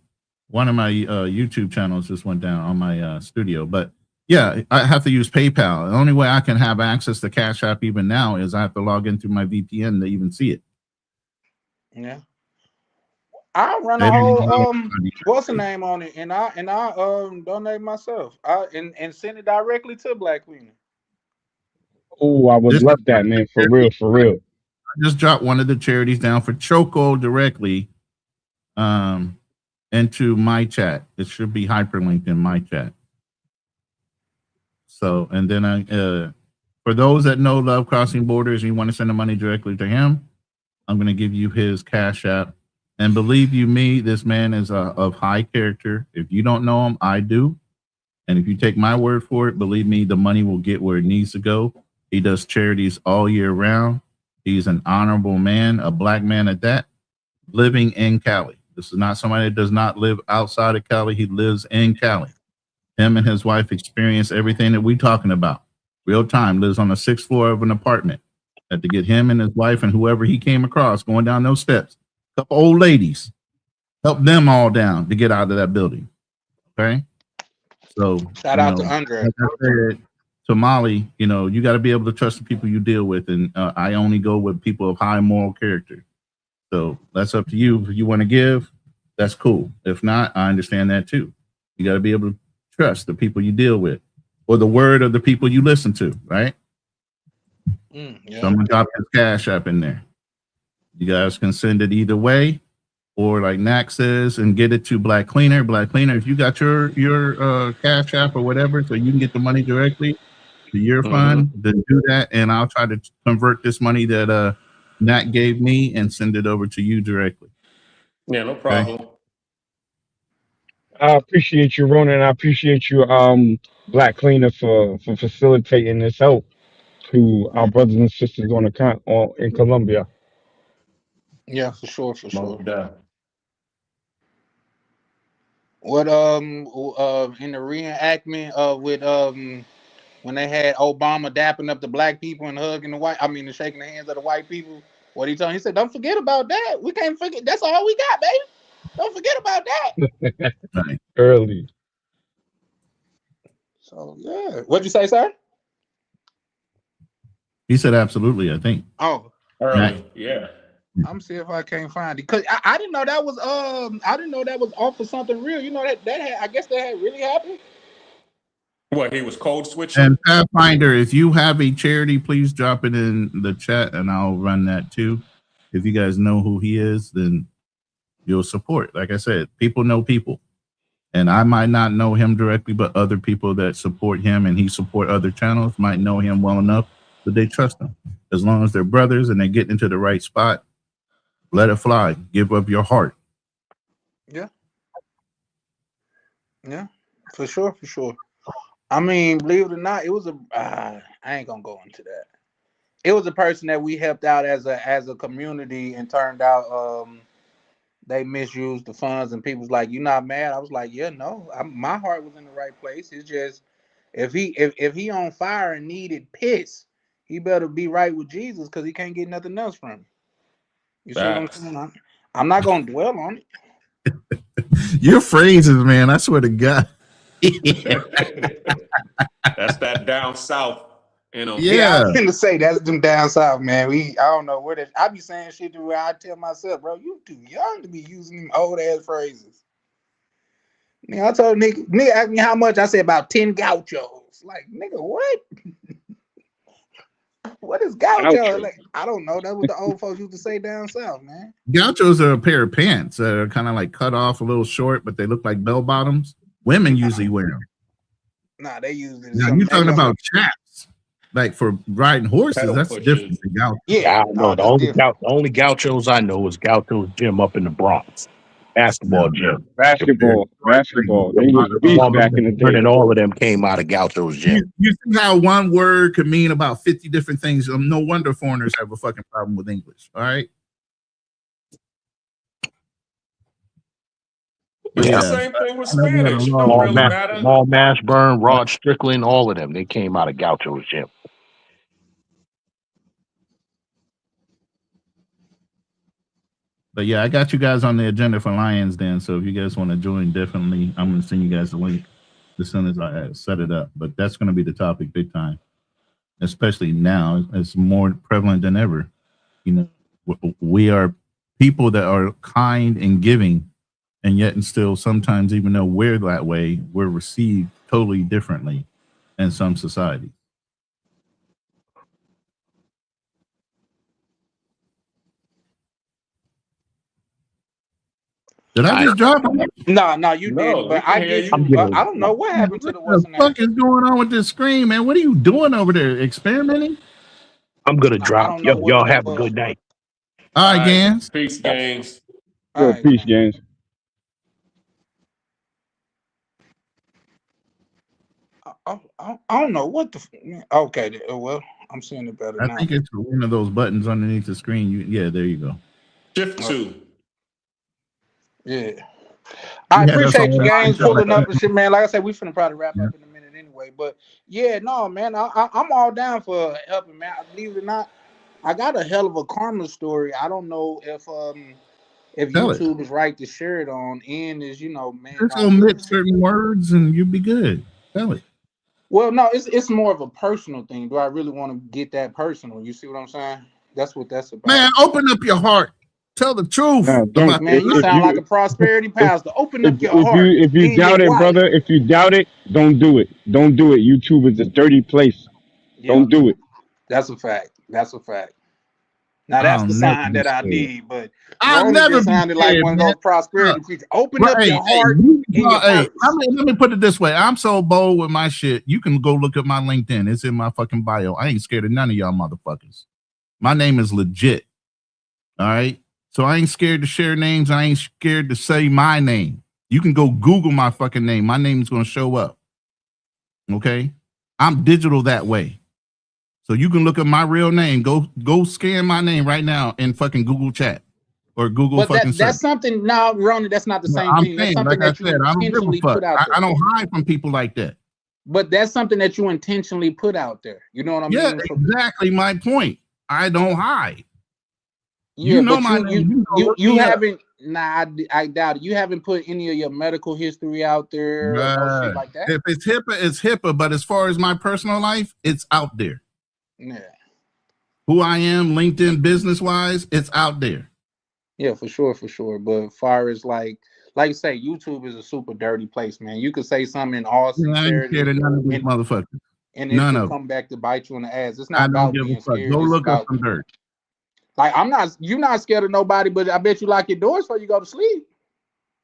One of my YouTube channels just went down on my studio, but yeah, I have to use PayPal. The only way I can have access to Cash App even now is I have to log in through my VPN to even see it. Yeah. I run They a don't even know whole anybody. what's the name on it, and I donate myself. And send it directly to Black Cleaner. Oh, I would This love that, man. For real, for real. I just dropped one of the charities down for Choco directly into my chat. It should be hyperlinked in my chat. So, and then for those that know Love Crossing Borders and you want to send the money directly to him, I'm going to give you his Cash App. And believe you me, this man is of high character. If you don't know him, I do. And if you take my word for it, believe me, the money will get where it needs to go. He does charities all year round. He's an honorable man, a black man at that, living in Cali. This is not somebody that does not live outside of Cali. He lives in Cali. Him and his wife experience everything that we're talking about. Real time, lives on the 6th floor of an apartment. Had to get him and his wife and whoever he came across going down those steps. A couple old ladies, help them all down to get out of that building. Okay? So, Shout out to Andre. Like I said, to Molly, you got to be able to trust the people you deal with. And I only go with people of high moral character. So that's up to you. If you want to give, that's cool. If not, I understand that too. You got to be able to trust the people you deal with or the word of the people you listen to, right? Yeah. So I'm going to drop his Cash App in there. You guys can send it either way, or like Nack says, and get it to Black Cleaner. Black Cleaner, if you got your Cash App or whatever, so you can get the money directly to your fund, then do that, and I'll try to convert this money that Nat gave me and send it over to you directly. Yeah, no problem. Okay? I appreciate you, Ronan. I appreciate you, Black Cleaner, for facilitating this help to our brothers and sisters in Colombia. Yeah, for sure, for sure. Yeah. What in the reenactment with when they had Obama dapping up the black people and hugging and shaking the hands of the white people, what he told him, he said, don't forget about that. We can't forget. That's all we got, baby. Don't forget about that. Right. Early. So yeah. What'd you say, sir? He said absolutely, I think. Oh, early. Yeah. I'm see if I can't find it because I didn't know that was off of something real. You know that had, I guess that had really happened. What, he was code switching? And Pathfinder, if you have a charity, please drop it in the chat and I'll run that too. If you guys know who he is, then you'll support. Like I said, people know people. And I might not know him directly, but other people that support him and he support other channels might know him well enough that they trust him. As long as they're brothers and they get into the right spot, let it fly. Give up your heart. Yeah. Yeah, for sure, for sure. I mean, believe it or not, it was I ain't gonna go into that. It was a person that we helped out as a community, and turned out they misused the funds, and people's like, "You not mad?" I was like, "Yeah, no, my heart was in the right place. It's just if he on fire and needed piss, he better be right with Jesus because he can't get nothing else from him." You see what I'm saying? I'm not gonna dwell on it. Your phrases, man, I swear to God. That's that down south, Yeah, I was gonna say that's them down south, man. I don't know where that. I be saying shit to where I tell myself, bro, you too young to be using them old ass phrases. I told nigga asked me how much. I said about 10 gauchos. Like, nigga, what? What is Gaucho. gaucho? Like, I don't know. That's what the old folks used to say down south, man. Gauchos are a pair of pants that are kind of like cut off a little short, but they look like bell bottoms. Women usually wear them. Nah, they use it. Now you're talking about chaps, like for riding horses. Pedal That's pushers. different than gaucho. Yeah, I don't know. The only gauchos I know is Gaucho's gym up in the Bronx, basketball gym. Basketball. They was beast back in the day. And all of them came out of Gaucho's gym. You see how one word could mean about 50 different things. No wonder foreigners have a fucking problem with English. All right. It's Yeah. the same thing with Spanish. Don't Paul really matter. Mashburn, Rod Strickland, all of them. They came out of Gaucho's gym. But yeah, I got you guys on the agenda for Lions then. So if you guys want to join, definitely, I'm going to send you guys the link as soon as I set it up. But that's going to be the topic big time, especially now. It's more prevalent than ever. You know, we are people that are kind and giving, and yet and still sometimes, even though we're that way, we're received totally differently in some societies. Did I just drop it? No, you No, didn't. we But can I hear get you. you. I don't know what happened to the What the fuck is going on with this screen, man? What are you doing over there? Experimenting? I'm gonna I drop. don't know what Y'all that have a was. good night. All right, Gans. Peace, games. All Yo, right, peace, James. I don't know what the. Okay, well, I'm seeing it better I now. think it's one of those buttons underneath the screen. Yeah, there you go. Shift 2. Yeah. I Yeah, that's appreciate you all right. guys pulling up and shit, man. Like I said, we finna probably wrap up in a minute anyway. But yeah, no, man, I'm all down for helping, man. Believe it or not, I got a hell of a karma story. I don't know if Tell it. YouTube is right to share it on. And is man. Just omit certain words and you'll be good. Tell it. Well, no, it's more of a personal thing. Do I really want to get that personal? You see what I'm saying? That's what that's about. Man, open up your heart. Tell the truth. Nah, don't. Man, you sound like a prosperity pastor. Open up your heart. If you doubt it, brother, if you doubt it, don't do it. Don't do it. YouTube is a dirty place. Yeah, don't do it. That's a fact. That's a fact. Now that's the sign that I need. But I'll never be sounded like scared, one of man. those prosperity preachers. Open up Hey, your heart. let me put it this way. I'm so bold with my shit. You can go look at my LinkedIn. It's in my fucking bio. I ain't scared of none of y'all motherfuckers. My name is legit. All right. So I ain't scared to share names. I ain't scared to say my name. You can go Google my fucking name. My name is going to show up. Okay. I'm digital that way. So you can look at my real name. Go scan my name right now in fucking Google Chat or Google But fucking that's search. something. No, Ronnie, that's not the same I'm thing. That's saying, something like I that you said, I don't give a intentionally fuck. put out there. I don't hide from people like that. But that's something that you intentionally put out there. You know what I mean? Yeah, So, exactly my point. I don't hide. yeah, You know but my name. you haven't. Nah, I doubt it. You haven't put any of your medical history out there or no shit like that. If it's HIPAA, it's HIPAA. But as far as my personal life, it's out there. Yeah. Who I am, LinkedIn business wise, it's out there. Yeah, for sure. But far as like you say, YouTube is a super dirty place, man. You could say something in all I ain't sincerity, scared of none of these motherfuckers. and it None could of come back to bite you in the ass. It's I not don't about give being a fuck. scared. Go It's look up about some dirt. like you're not scared of nobody, but I bet you lock your doors before you go to sleep.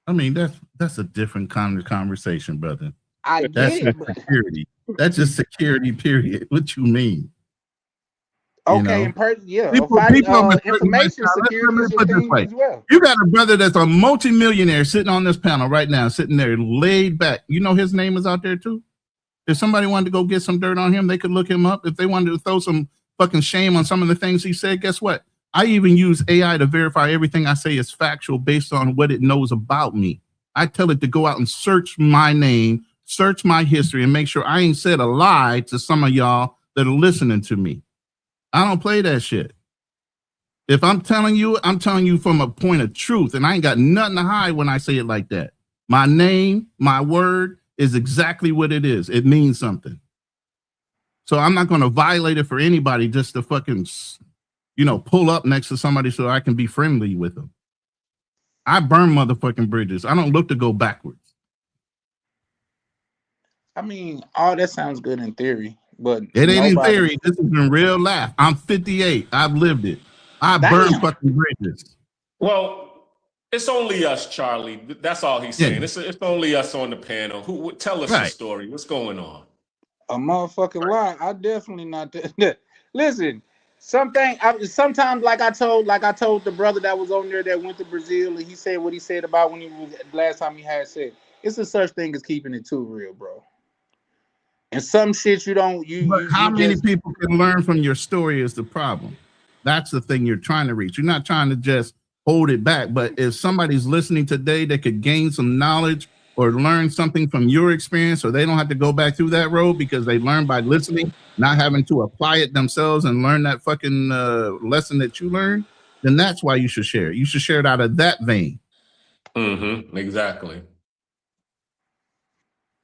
I mean, that's a different kind of conversation, brother. I That's get it. just security. That's just security, period. What you mean? Okay, You know? yeah. People Information security is a thing as well. You got a brother that's a multimillionaire sitting on this panel right now, sitting there laid back. You know his name is out there too. If somebody wanted to go get some dirt on him, they could look him up. If they wanted to throw some fucking shame on some of the things he said, guess what? I even use AI to verify everything I say is factual based on what it knows about me. I tell it to go out and search my name, search my history, and make sure I ain't said a lie to some of y'all that are listening to me. I don't play that shit. If I'm telling you from a point of truth, and I ain't got nothing to hide when I say it like that. My name, my word is exactly what it is. It means something. So I'm not going to violate it for anybody just to fucking, pull up next to somebody so I can be friendly with them. I burn motherfucking bridges. I don't look to go backwards. I mean, all that sounds good in theory. but It ain't in nobody. theory. This is in real life. I'm 58. I've lived it. I burned Damn. fucking bridges. Well, it's only us, Charlie. That's all he's Yeah. saying. It's only us on the panel. Who tell us the Right. story? What's going on? A motherfucking lie. I definitely not. Listen, sometimes like I told the brother that was on there that went to Brazil, and he said what he said about when he was last time he had sex. It's a such thing as keeping it too real, bro. And some shit you don't But how many people can learn from your story is the problem. That's the thing you're trying to reach. You're not trying to just hold it back. But if somebody's listening today that could gain some knowledge or learn something from your experience, or they don't have to go back through that road because they learned by listening, not having to apply it themselves and learn that fucking lesson that you learned, then that's why you should share it. You should share it out of that vein. Mm-hmm. Exactly.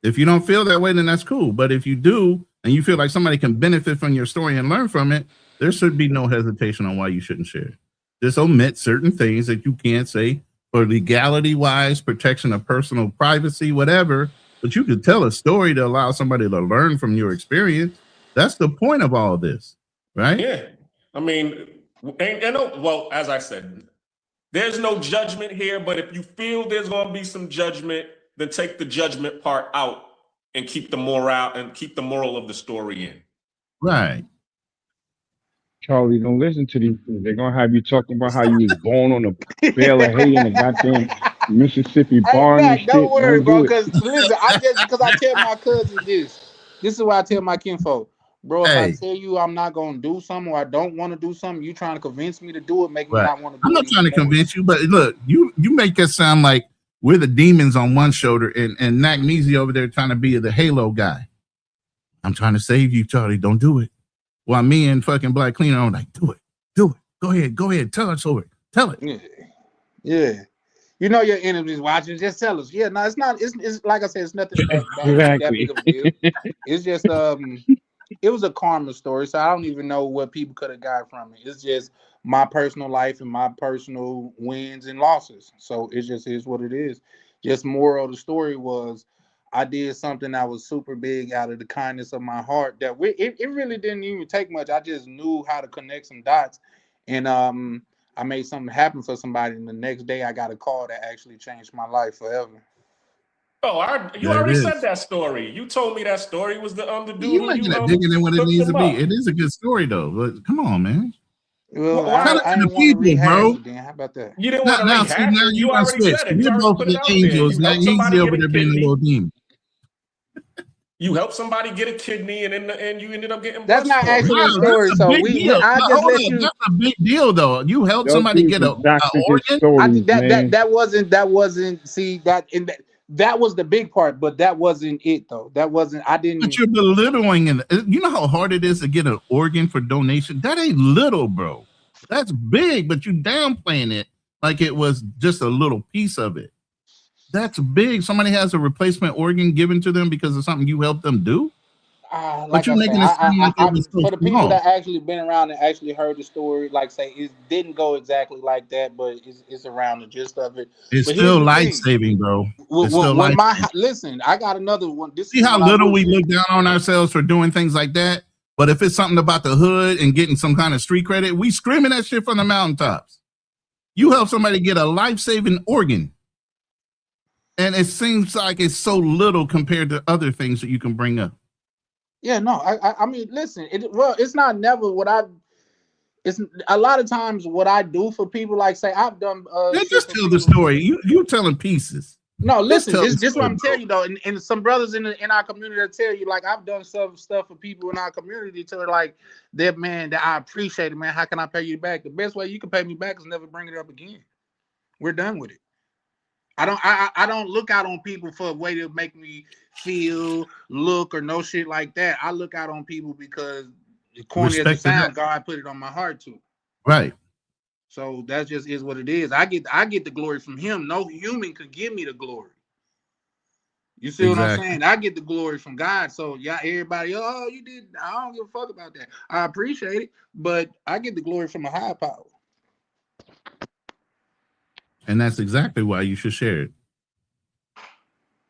If you don't feel that way, then that's cool. But if you do, and you feel like somebody can benefit from your story and learn from it, there should be no hesitation on why you shouldn't share it. Just omit certain things that you can't say for legality-wise, protection of personal privacy, whatever. But you could tell a story to allow somebody to learn from your experience. That's the point of all this, right? Yeah. I mean, well, as I said, there's no judgment here, but if you feel there's going to be some judgment, then take the judgment part out and keep the moral of the story in. Right. Charlie, don't listen to these things. They're gonna have you talking about how you was born on a bale of hay in a goddamn Mississippi barn and shit. Don't worry, bro. do it. Because listen, because I tell my cousins this. This is why I tell my kinfolk, bro. If I tell you I'm not gonna do something or I don't want to do something, you trying to convince me to do it, make me not want to do it. I'm not trying to convince you, but look, you make it sound like we're the demons on one shoulder and Nac Measy over there trying to be the Halo guy. I'm trying to save you, Charlie. Don't do it. While me and fucking Black Cleaner are like, do it. Go ahead. Tell us over it. Tell it. Yeah. You know your enemies watching. Just tell us. Yeah, no, it's not. It's like I said, it's nothing that Exactly. big of a deal. It's just it was a karma story, so I don't even know what people could have got from it. It's just my personal life and my personal wins and losses. So it just is what it is. Just moral of the story was I did something that was super big out of the kindness of my heart. That it really didn't even take much. I just knew how to connect some dots, and I made something happen for somebody. And the next day, I got a call that actually changed my life forever. Oh, you already said that story. You told me that story was the dude. You making it bigger than what it needs to be. It is a good story though. But come on, man. Well, tell it to the people, bro. How about that? You didn't want to rehash it. Now you want to switch. We're both the angels. Now Yeezy over there being a little demon. You helped somebody get a kidney, and you ended up getting. That's not actually a story. So that's a big deal, though. You helped somebody get an organ. That wasn't. See that was the big part, but that wasn't it though. That wasn't. I didn't. But you're belittling it. You know how hard it is to get an organ for donation. That ain't little, bro. That's big, but you downplaying it like it was just a little piece of it. That's big. Somebody has a replacement organ given to them because of something you helped them do. But you're making it seem like it was so for the people that actually been around and actually heard the story, like say it didn't go exactly like that, but it's around the gist of it. It's still life saving, bro. Listen, I got another one. See how little we look down on ourselves for doing things like that. But if it's something about the hood and getting some kind of street credit, we screaming that shit from the mountaintops. You help somebody get a life saving organ. And it seems like it's so little compared to other things that you can bring up. Yeah, no, I mean, listen, it's not never it's a lot of times what I do for people, like say I've done. Just tell the story. You telling pieces. No, listen, this is what I'm telling you though, and some brothers in our community that tell you, like I've done some stuff for people in our community to like that man that I appreciate it, man. How can I pay you back? The best way you can pay me back is never bring it up again. We're done with it. I don't look out on people for a way to make me feel, look, or no shit like that. I look out on people because the corny as it sounds, God put it on my heart to. Right. So that just is what it is. I get the glory from him. No human could give me the glory. You see what I'm saying? I get the glory from God. So yeah, everybody, oh, you did. I don't give a fuck about that. I appreciate it, but I get the glory from a higher power. And that's exactly why you should share it.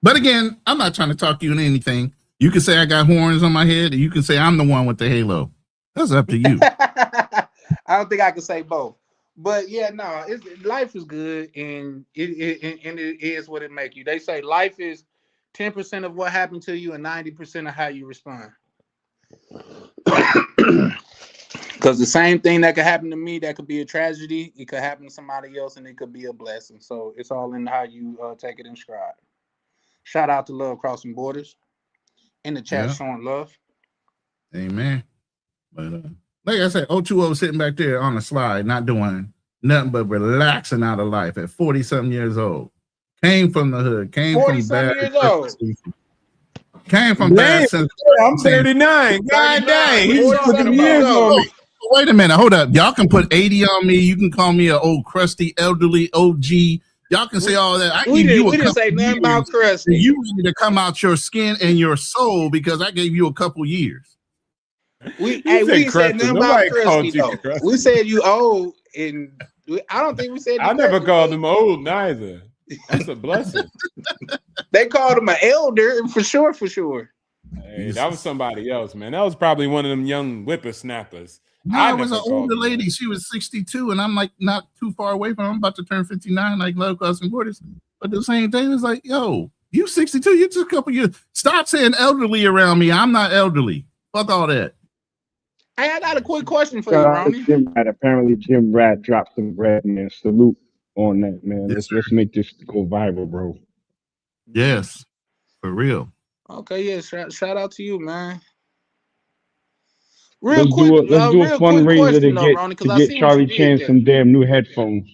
But again, I'm not trying to talk you into anything. You can say I got horns on my head, or you can say I'm the one with the halo. That's up to you. I don't think I can say both. But yeah, no, life is good, and it is what it make you. They say life is 10% of what happened to you and 90% of how you respond. Because the same thing that could happen to me, that could be a tragedy, it could happen to somebody else, and it could be a blessing. So it's all in how you take it in stride. Shout out to Love Crossing Borders in the chat, showing love. Amen. But like I said, 020 sitting back there on the slide, not doing nothing but relaxing out of life at 40-something years old. Came from the hood. Came from bad. Years old. Came from bad. I'm 39. God dang. He's putting years on me. Wait a minute. Hold up. Y'all can put 80 on me. You can call me an old crusty elderly OG. Y'all can say all that. We didn't say nothing about crusty. You need to come out your skin and your soul because I gave you a couple years. We didn't say nothing about crusty though. We said you old, and I don't think we said. I never called him old neither. That's a blessing. They called him an elder for sure. Hey, that was somebody else, man. That was probably one of them young whippersnappers. No, it was an older lady. She was 62, and I'm like not too far away from her. I'm about to turn 59, like Love Crossing Borders. But the same thing was like, yo, you 62, you just a couple years. Stop saying elderly around me. I'm not elderly. Fuck all that. Hey, I got a quick question for you, Ronnie. Apparently, Jim Rat dropped some bread, man. Salute on that, man. Let's make this go viral, bro. Yes, for real. Okay, yeah. Shout out to you, man. Let's do a fundraiser to get Charlie Chan some damn new headphones.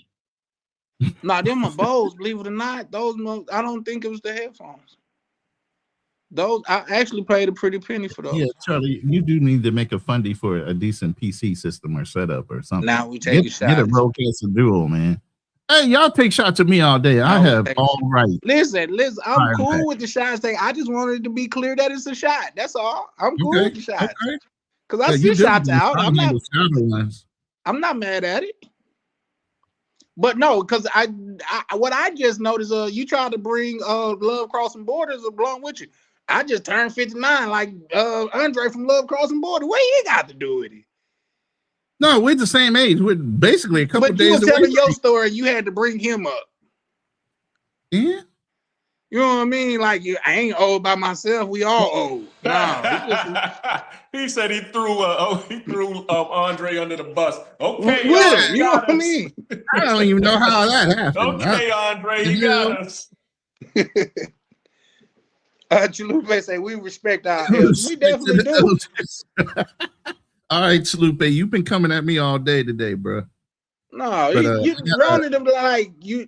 Nah, them are Bose. Believe it or not, those I don't think it was the headphones. Those I actually paid a pretty penny for those. Yeah, Charlie, you do need to make a fundy for a decent PC system or setup or something. Now we take a shot. Get a Rodecaster Duo, man. Hey, y'all take shots at me all day. I have all right. Listen. I'm cool with the shots. I just wanted to be clear that it's a shot. That's all. I'm cool with the shots. Okay. Because I see shots out. I'm not mad at it. But no, because what I just noticed, you tried to bring Love Crossing Borders along with you. I just turned 59 like Andre from Love Crossing Borders. What he got to do with it? No, we're the same age. We're basically a couple days away. But you were telling your story, you had to bring him up. Yeah. You know what I mean? Like, I ain't old by myself. We all old. Nah, he said he threw Andre under the bus. Okay, yeah, you know what I mean? I don't even know how that happened. Okay, Andre, you got us. Chalupe say we respect our elders. We definitely do. All right, Chalupe, you've been coming at me all day today, bro. No, Ronan them like you.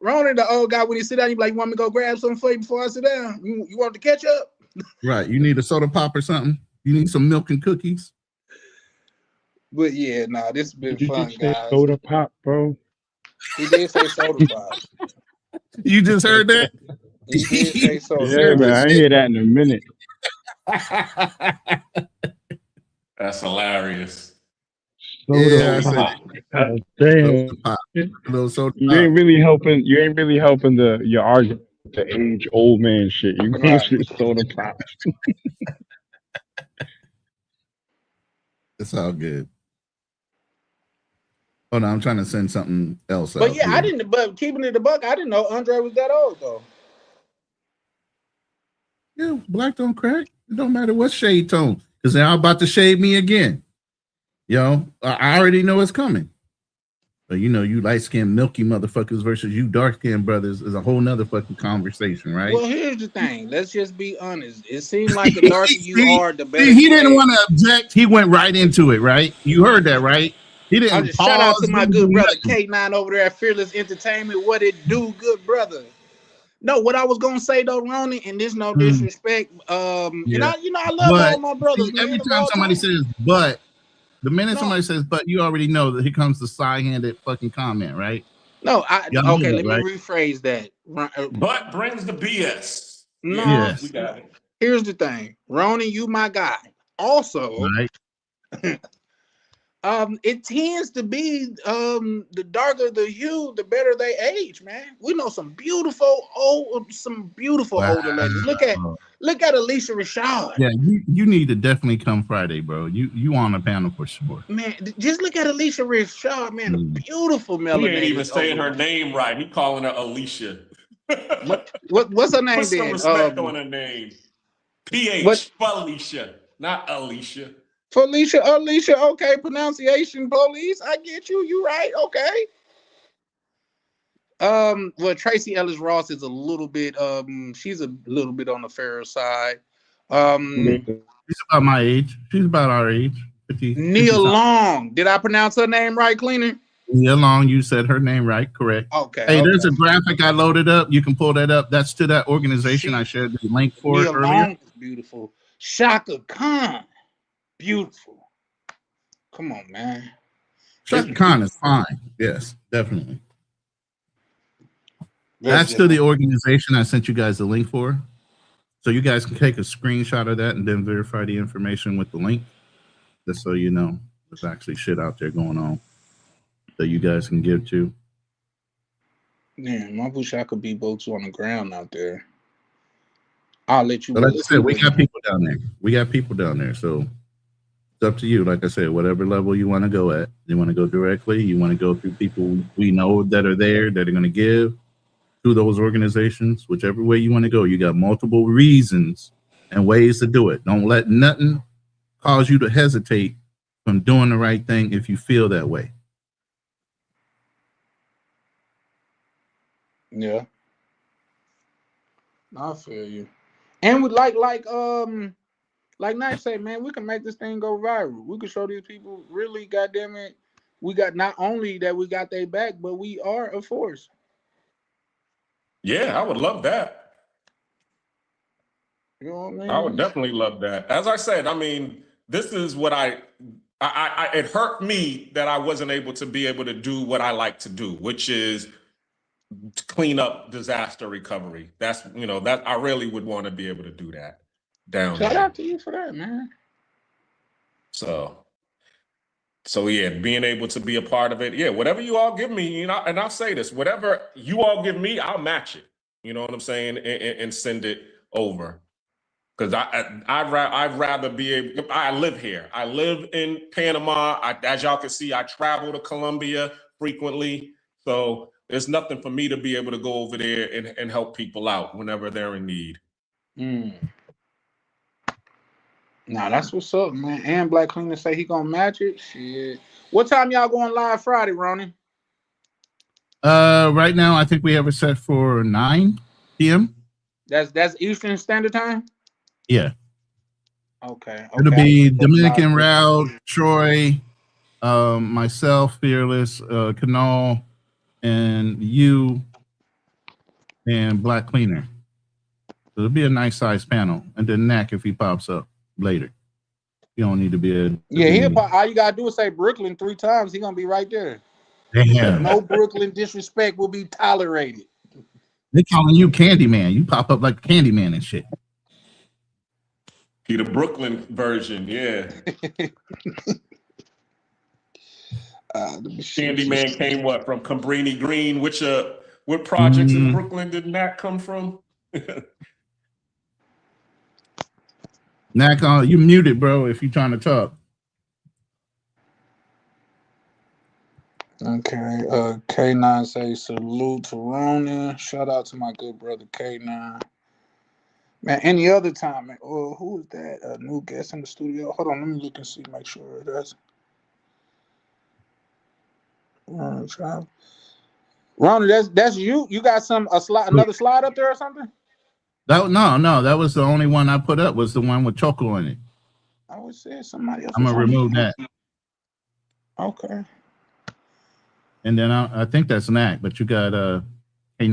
Ronan, the old guy, when he sit down, you be like, you want me to go grab something for you before I sit down? You want to catch up? Right. You need a soda pop or something? You need some milk and cookies? But yeah, this has been fun, guys. Soda pop, bro. He did say soda pop. You just heard that? He did say soda. Yeah, man, I hear that in a minute. That's hilarious. Soda pop. Damn. You ain't really helping. You ain't really helping your argument with the age old man shit. You going to soda pop. It's all good. Oh no, I'm trying to send something else. But yeah, I didn't. But keeping it a buck, I didn't know Andre was that old though. Yeah, black don't crack. It don't matter what shade tone, because they're about to shade me again. Yo, I already know it's coming. But you light-skinned, milky motherfuckers versus you dark-skinned brothers is a whole nother fucking conversation, right? Well, here's the thing. Let's just be honest. It seems like the darker you are, the better. He didn't want to object. He went right into it, right? You heard that, right? He didn't pause. Shout out to my good brother K9 over there at Fearless Entertainment. What it do, good brother? No, what I was gonna say though, Ronnie, and there's no disrespect. And I love all my brothers. Every time somebody says "but," the minute somebody says "but," you already know that here comes the side-handed fucking comment, right? No, okay. Let me rephrase that. But brings the BS. No, yes. We got it. Here's the thing, Ronnie, you my guy. Also, right. It tends to be the darker the hue, the better they age, man. We know some beautiful Wow. older ladies. Look at Alicia Rashad. Yeah, you need to definitely come Friday, bro. You on a panel for sure. Man, just look at Alicia Rashad, man. The beautiful He ain't even melanated. saying her name right. He calling her Alicia. What's her name Put some then? respect on her name. PH Felicia, not Alicia. Alicia, okay, pronunciation police. I get you. You right, okay. Well, Tracy Ellis Ross is a little bit, she's a little bit on the fairer side. She's about my age. She's about our age. 50, Nia Long. Did I pronounce her name right, Cleaner? Nia Long, you said her name right, correct. Okay. Hey, there's a graphic I loaded up. You can pull that up. That's to that organization I shared the link for Nia earlier. Long is beautiful. Shaka Khan, beautiful. Come on, man. Shaka Khan is fine. Yes, definitely. That's to the organization I sent you guys the link for. So you guys can take a screenshot of that and then verify the information with the link. Just so you know there's actually shit out there going on that you guys can give to. Damn, I wish I could be boots on the ground out there. I'll let you. But like I said, we got people down there. So it's up to you. Like I said, whatever level you want to go at. You want to go directly. You want to go through people we know that are there that are going to give to those organizations. Whichever way you want to go, you got multiple reasons and ways to do it. Don't let nothing cause you to hesitate from doing the right thing if you feel that way. Yeah, I feel you. And with like Knife say, man, we can make this thing go viral. We can show these people really, goddamn it, we got not only that we got their back, but we are a force. Yeah, I would love that. You know what I mean? I would definitely love that. As I said, I mean, this is what it hurt me that I wasn't able to do what I like to do, which is clean up disaster recovery. That's, that I really would want to be able to do that down there. Shout out to you for that, man. So yeah, being able to be a part of it. Yeah, whatever you all give me, and I'll say this, whatever you all give me, I'll match it. You know what I'm saying? And send it over. Because I'd rather be able, I live here. I live in Panama. As y'all can see, I travel to Colombia frequently. So there's nothing for me to be able to go over there and help people out whenever they're in need. Nah, that's what's up, man. And Black Cleaner say he gonna match it. Shit. What time y'all going live Friday, Ronnie? Right now, I think we have it set for 9 p.m. That's Eastern Standard Time? Yeah. Okay. It'll be Dominican Route, Troy, myself, Fearless, Canal, and you, and Black Cleaner. So it'll be a nice size panel. And then Knack if he pops up later. You don't need to be a... Yeah, all you gotta do is say Brooklyn 3 times. He gonna be right there. Damn. No Brooklyn disrespect will be tolerated. They calling you Candyman. You pop up like Candyman and shit. He the Brooklyn version, yeah. Candyman came from Cabrini Green? What projects in Brooklyn did Knack come from? Knack, you muted, bro, if you're trying to talk. Okay, K9 say salute to Ronan. Shout out to my good brother K9. Man, any other time, man. Oh, who is that? A new guest in the studio? Hold on, let me look and see, make sure that's Ronan, that's you. You got another slide up there or something? No, that was the only one I put up, was the one with Choco in it. I would say somebody else. I'm gonna remove that. Okay. And then I think that's Knack, but you got K9.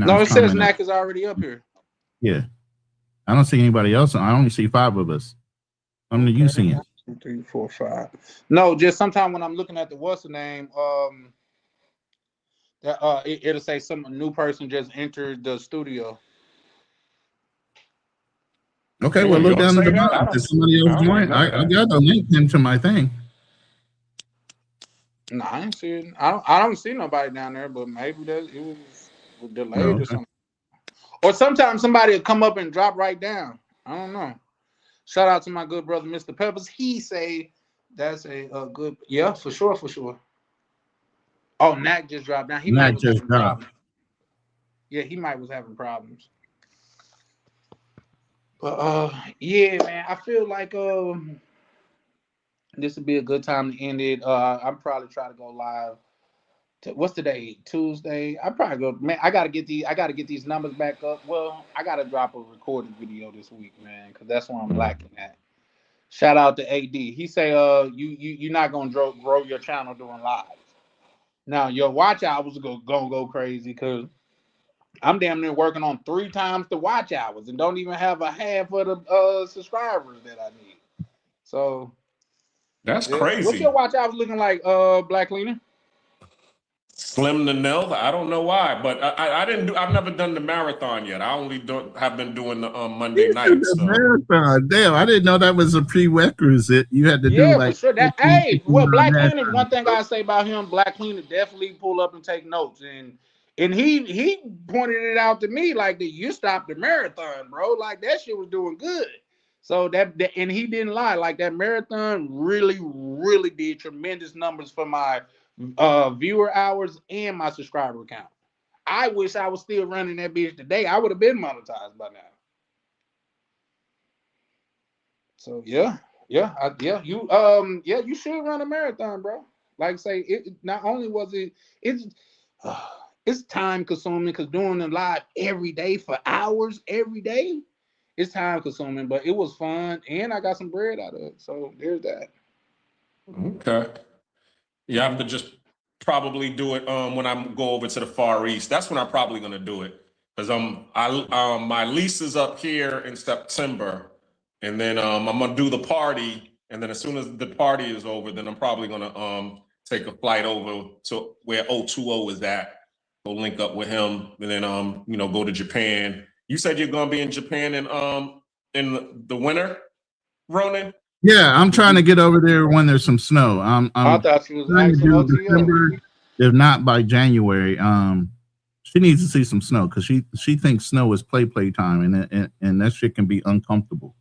No, it says Knack is already up here. Yeah. I don't see anybody else. I only see 5 of us. How many you seeing? 1, 2, 3, 4, 5. No, just sometime when I'm looking at the what's the name, it'll say some new person just entered the studio. Okay, well, look down at the bottom. Did somebody else join? I got the link into my thing. No, I ain't see it. I don't see nobody down there, but maybe it was delayed No. or something. Or sometimes somebody will come up and drop right down. I don't know. Shout out to my good brother, Mr. Peppers. He say that's a good, yeah, for sure, for sure. Oh, Knack just dropped down. He might Not was just having dropped. problems. Yeah, he might was having problems. But yeah, man, I feel like this would be a good time to end it. I'm probably try to go live. What's today? Tuesday. I probably go. Man, I gotta get these numbers back up. Well, I gotta drop a recorded video this week, man, because that's what I'm lacking at. Shout out to AD. He say, you're not gonna grow your channel doing lives. Now your watch hours gonna go crazy because I'm damn near working on 3 times the watch hours and don't even have a half of the subscribers that I need. So That's yeah. What's crazy. your watch hours looking like, Black Cleaner? Slim to nil. I don't know why, but I've never done the marathon yet. I only have been doing the Monday You night. did the So marathon. Damn, I didn't know that was a prerequisite. You had to do Yeah, like for sure. 15, 16 Black marathons. Cleaner, one thing I say about him, Black Cleaner definitely pull up and take notes. And he pointed it out to me like that you stopped the marathon, bro. Like that shit was doing good. So that and he didn't lie. Like that marathon really, really did tremendous numbers for my viewer hours and my subscriber count. I wish I was still running that bitch today. I would have been monetized by now. So yeah, you should run a marathon, bro. Like I say, it not only was it's time consuming because doing the live every day for hours every day, it's time consuming, but it was fun and I got some bread out of it. So there's that. okay. You have to just probably do it when I go over to the Far East. That's when I'm probably gonna do it because my lease is up here in September, and then I'm gonna do the party, and then as soon as the party is over, then I'm probably gonna take a flight over to where O2O is at, go link up with him, and then go to Japan. You said you're gonna be in Japan in the winter, Ronan? Yeah, I'm trying to get over there when there's some snow. I'm I thought she was trying to asking do OTO. December, if not by January. She needs to see some snow because she thinks snow is playtime, and that shit can be uncomfortable.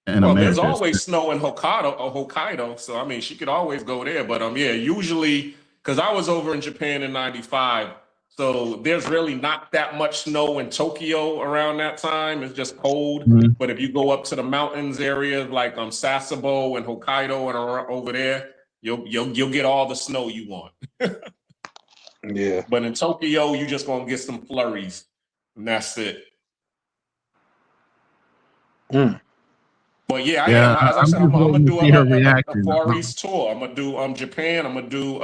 In Well, America, there's always snow in Hokkaido, so I mean, she could always go there. But yeah, usually because I was over in Japan in '95, so there's really not that much snow in Tokyo around that time. It's just cold. Mhm. But if you go up to the mountains areas like Sasebo and Hokkaido and over there, you'll get all the snow you want. Yeah. But in Tokyo, you just gonna get some flurries, and that's it. But yeah, I am. As I said, I'm gonna do a Far East tour. I'm gonna do Japan. I'm gonna do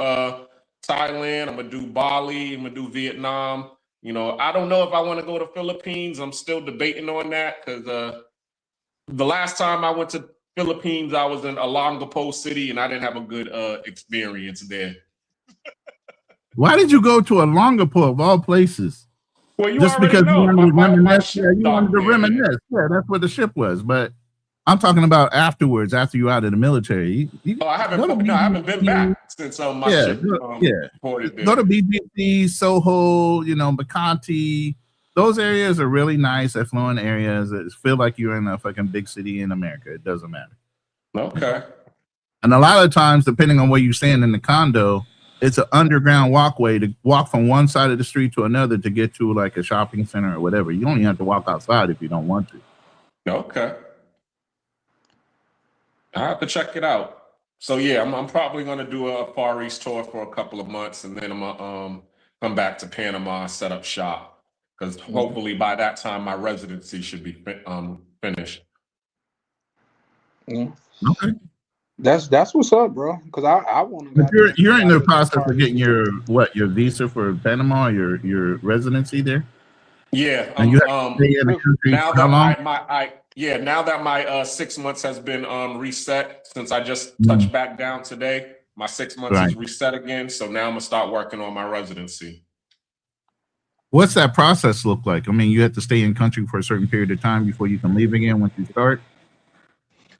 Thailand. I'm gonna do Bali. I'm gonna do Vietnam. I don't know if I want to go to Philippines. I'm still debating on that because the last time I went to Philippines, I was in Olongapo City, and I didn't have a good experience there. Why did you go to Olongapo of all places? Well, you just already because know. you wanted to My reminisce. ship Yeah, you wanted to docked there. reminisce. Yeah, that's what the ship was. But I'm talking about afterwards, after you out of the military. I haven't been back since my ship ported there. Go to BGC, Soho, Bacanti. Those areas are really nice, affluent areas. It feel like you're in a fucking big city in America. It doesn't matter. Okay. And a lot of times, depending on where you're staying in the condo, it's an underground walkway to walk from one side of the street to another to get to like a shopping center or whatever. You don't even have to walk outside if you don't want to. Okay. I have to check it out. So yeah, I'm probably gonna do a Far East tour for a couple of months, and then I'm gonna come back to Panama, set up shop, because hopefully by that time my residency should be finished. Yeah. Okay. That's what's up, bro. Because I want to. You're in the process of getting your visa for Panama, your residency there. Yeah. And you have to stay in the country now for how long? that now that my 6 months has been reset since I just touched back down today, my 6 months is reset again. So now I'm gonna start working on my residency. What's that process look like? I mean, you have to stay in country for a certain period of time before you can leave again once you start.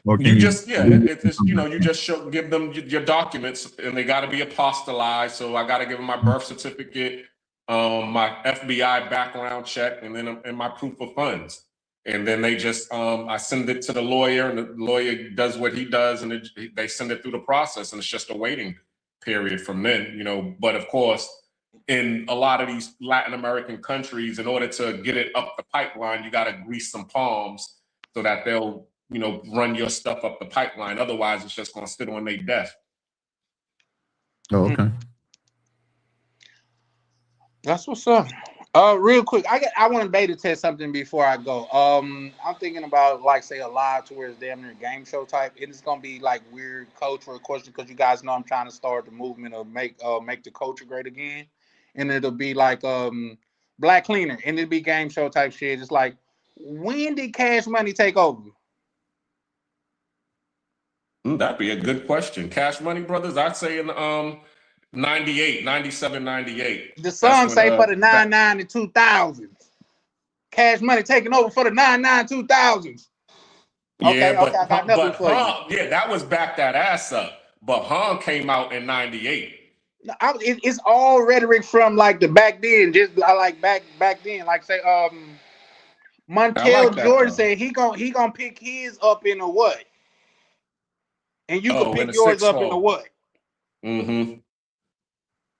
Or You can just you leave it it's from you know that? you just give them your documents and they got to be apostillized. So I got to give them my birth certificate, my FBI background check, and then and my proof of funds. And then they just I send it to the lawyer, and the lawyer does what he does, and they send it through the process, and it's just a waiting period from then. You know, but of course, in a lot of these Latin American countries, in order to get it up the pipeline, you got to grease some palms so that they'll run your stuff up the pipeline. Otherwise, it's just going to sit on their desk. Oh, okay. That's what's up. Real quick, I want to beta test something before I go. I'm thinking about like say a live to where it's damn near game show type. It's gonna be like weird cultural question because you guys know I'm trying to start the movement of make the culture great again, and it'll be like Black Cleaner, and it'll be game show type shit. It's like, when did Cash Money take over? That'd be a good question. Cash Money Brothers, I'd say in 98, 97, 98. The song say for the 99 and 2000s. Cash Money taking over for the 99 2000s. Okay, Yeah, I got nothing for you. Yeah, that was Back That Ass Up. But Han came out in 98. It's all rhetoric from like the back then. Just I like back then. Like say Montel Jordan said he gonna pick his up in a what? And you can pick yours up in a what? Mm-hmm.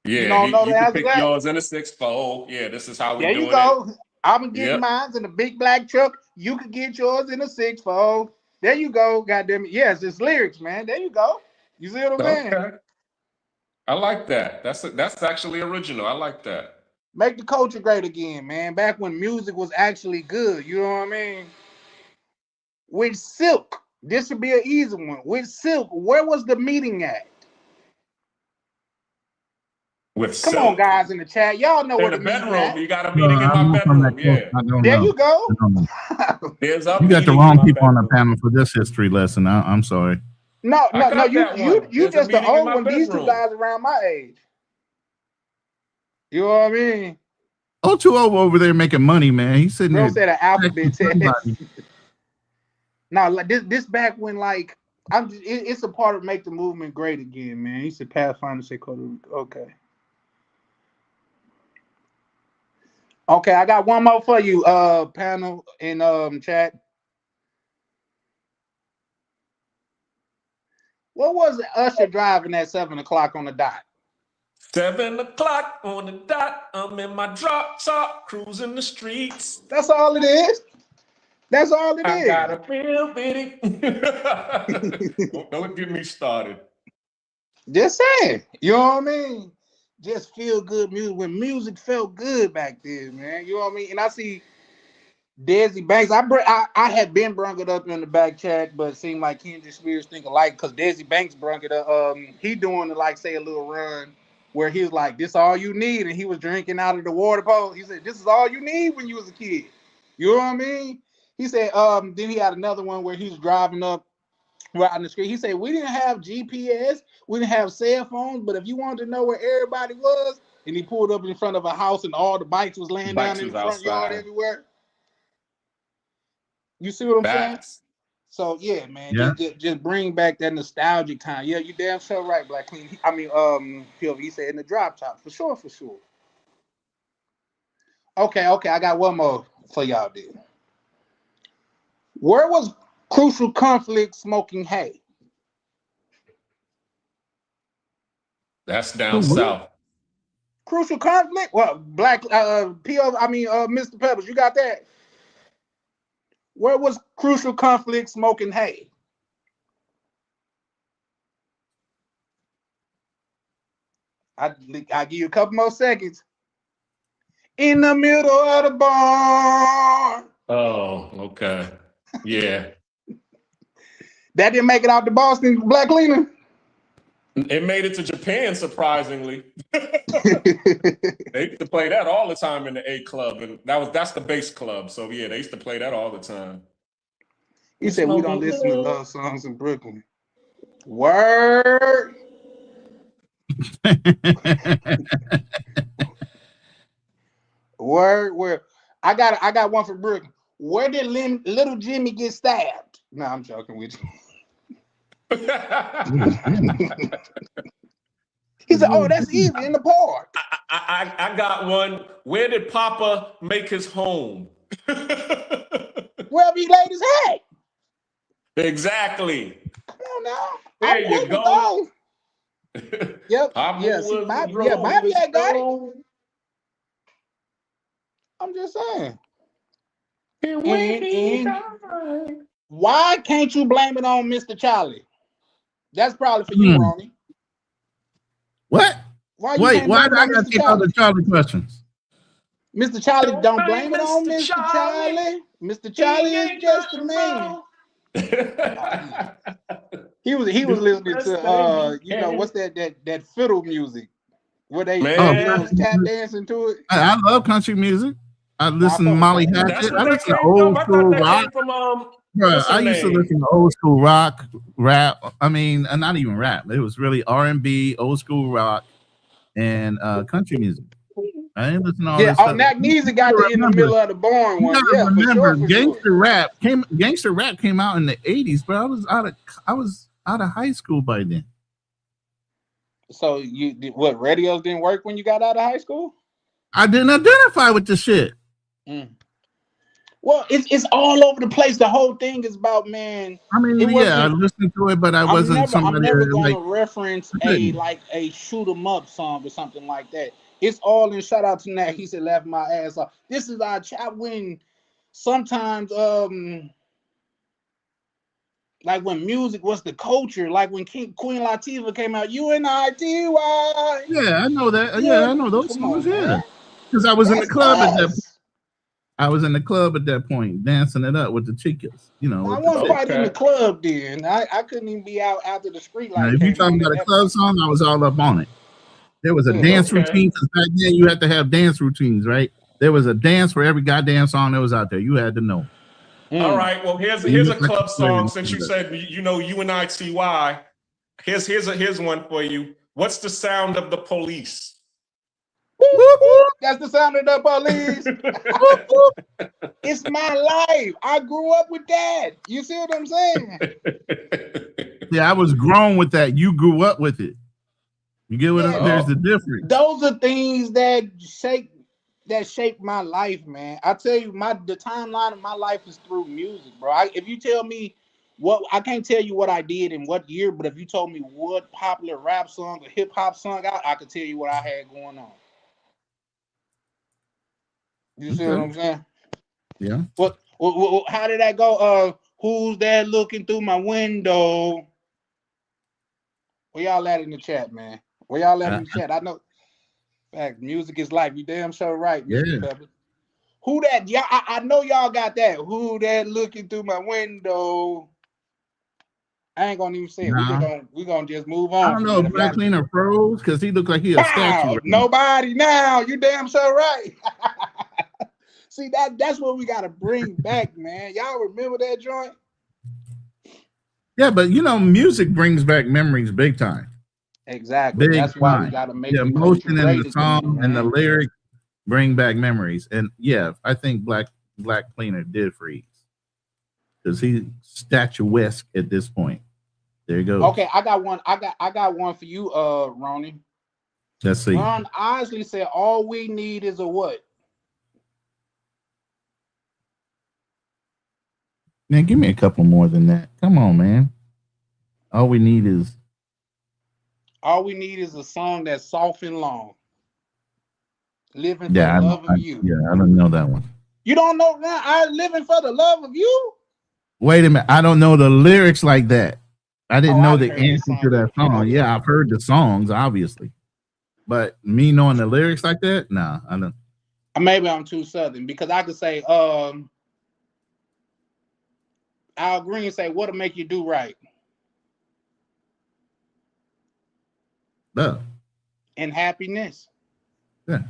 Yeah, you don't know you the can answer pick to that? yours in a 6-4. Yeah, this is how we doing it. There you go. I'm getting mine in a big black truck. You can get yours in a 6-4. There you go. Goddamn it. Yes, it's lyrics, man. There you go. You see what I'm saying? Okay. I like that. That's actually original. I like that. Make the culture great again, man. Back when music was actually good. You know what I mean? With Silk, this should be an easy one. With Silk, where was the meeting at? With Come Silk. on, guys in the chat. Y'all know where the bedroom. at. You got a meeting in my bedroom. Yeah. There you go. You got the wrong people on the panel for this history lesson. I'm sorry. No. You just the old one. These two guys around my age. You know what I mean? O2O over there making money, man. He's sitting there. Said an alphabet test. Now, like this back when like it's a part of make the movement great again, man. He said Pathfinder say okay. Okay, I got one more for you, panel in chat. What was Usher driving at 7 o'clock on the dot? 7 o'clock on the dot. I'm in my drop top, cruising the streets. That's all it is. That's all it is. I gotta feel bitty. Don't get me started. Just saying. You know what I mean? Just feel good music when music felt good back then, man. You know what I mean? And I see Desi Banks. I had been brung it up in the back chat, but it seemed like Kendrick Spears think alike because Desi Banks brung it up. He doing like say a little run where he was like, "This all you need," and he was drinking out of the water pole. He said, "This is all you need when you was a kid." You know what I mean? He said. Then he had another one where he was driving up right on the street. He said, "We didn't have GPS, we didn't have cell phones, but if you wanted to know where everybody was," and he pulled up in front of a house and all the bikes was laying down in the front yard everywhere. You see what I'm saying? So yeah, man, just bring back that nostalgic time. Yeah, you damn sure right, Black Clean. POV, he said in the drop top for sure. Okay, I got one more for y'all, dude. Where was Crucial Conflict smoking hay? That's down south. Crucial Conflict? Well, Black Mr. Pebbles, you got that? Where was Crucial Conflict smoking hay? I give you a couple more seconds. In the middle of the barn. Oh, okay. Yeah. That didn't make it out to Boston, Black Cleaner? It made it to Japan, surprisingly. They used to play that all the time in the A Club, and that's the bass club. So yeah, they used to play that all the time. He said we don't listen to love songs in Brooklyn. Word. Word. I got one for Brooklyn. Where did Little Jimmy get stabbed? No, I'm joking with you. He said, "Oh, that's easy in the park." I got one. Where did Papa make his home? Wherever he laid his hat. Exactly. Come on now. There you go. Yep. Papa Yeah, see, was Bobby, rolling Bobby the had got it. stone. I'm just saying. And why can't you blame it on Mr. Charlie? That's probably for you, Ronnie. What? Why Wait, can't why blame did it I on got Mr. to take all the Charlie questions? Mr. Charlie, don't blame blame it on Mr. Mr. Charlie. Mr. Charlie is just a man. He was listening to you know, what's that fiddle music where they was tap dancing to it. I love country music. I listen to Molly Hatchet. I listen to old school rock. Bro, I used to listen to old school rock, rap. I mean, not even rap. It was really R&B, old school rock, and country music. I didn't listen to all this stuff. Nagneezy got in the middle of the Born one. Yeah, remember, for gangster rap came out in the 80s, but I was out of high school by then. So what, radios didn't work when you got out of high school? I didn't identify with the shit. Well, it's all over the place. The whole thing is about, man. I mean, I listened to it, but I wasn't somebody. I'm never gonna reference a shoot 'em up song or something like that. It's all in shout out to Nat. He said, "Laugh my ass off." This is our chat when sometimes like when music was the culture, like when Queen Latifah came out, UNITY. Yeah, I know that. Yeah, I know those songs. Yeah, because I was in the club at that. I was in the club at that point, dancing it up with the chicas. You know, I wasn't quite in the club then. I couldn't even be out after the street like. Now, if you talking about a club song, I was all up on it. There was a dance routine, because back then you had to have dance routines, right? There was a dance for every goddamn song that was out there. You had to know. All right. Well, here's a club song. Since you said you know UNITY, here's one for you. What's the sound of the police? That's the sound of the police. It's my life. I grew up with that. You see what I'm saying? Yeah, I was grown with that. You grew up with it. You get what there's the difference. Those are things that shape my life, man. I tell you, the timeline of my life is through music, bro. If you tell me I can't tell you what I did in what year, but if you told me what popular rap song or hip hop song I could tell you what I had going on. You see what I'm saying? Yeah. What? How did that go? Who's that looking through my window? Where y'all at in the chat, man? Where y'all at in the chat? I know. Fact, music is life. You damn sure right, Mr. Pepper. Who that? Yeah, I know y'all got that. Who that looking through my window? I ain't gonna even say it. We gonna just move on. I don't know. Black Cleaner froze because he looked like he a statue. Right nobody now. You damn sure right. See, that's what we gotta bring back, man. Y'all remember that joint? Yeah, but you know, music brings back memories big time. Exactly. That's why we gotta make the emotion in the song and the lyric bring back memories. And yeah, I think Black Cleaner did freeze because he's statuesque at this point. There you go. Okay, I got one. I got one for you, Ronnie. Let's see. Ron Osley said, "All we need is a what?" Man, give me a couple more than that. Come on, man. All we need is a song that's soft and long. Living for the love of you. Yeah, I don't know that one. You don't know Living for the Love of You? Wait a minute. I don't know the lyrics like that. I didn't know the answer to that song. Yeah, I've heard the songs, obviously. But me knowing the lyrics like that, nah, I don't. Maybe I'm too Southern because I could say, Al Green say, "What'll make you do right?" And happiness. Yeah.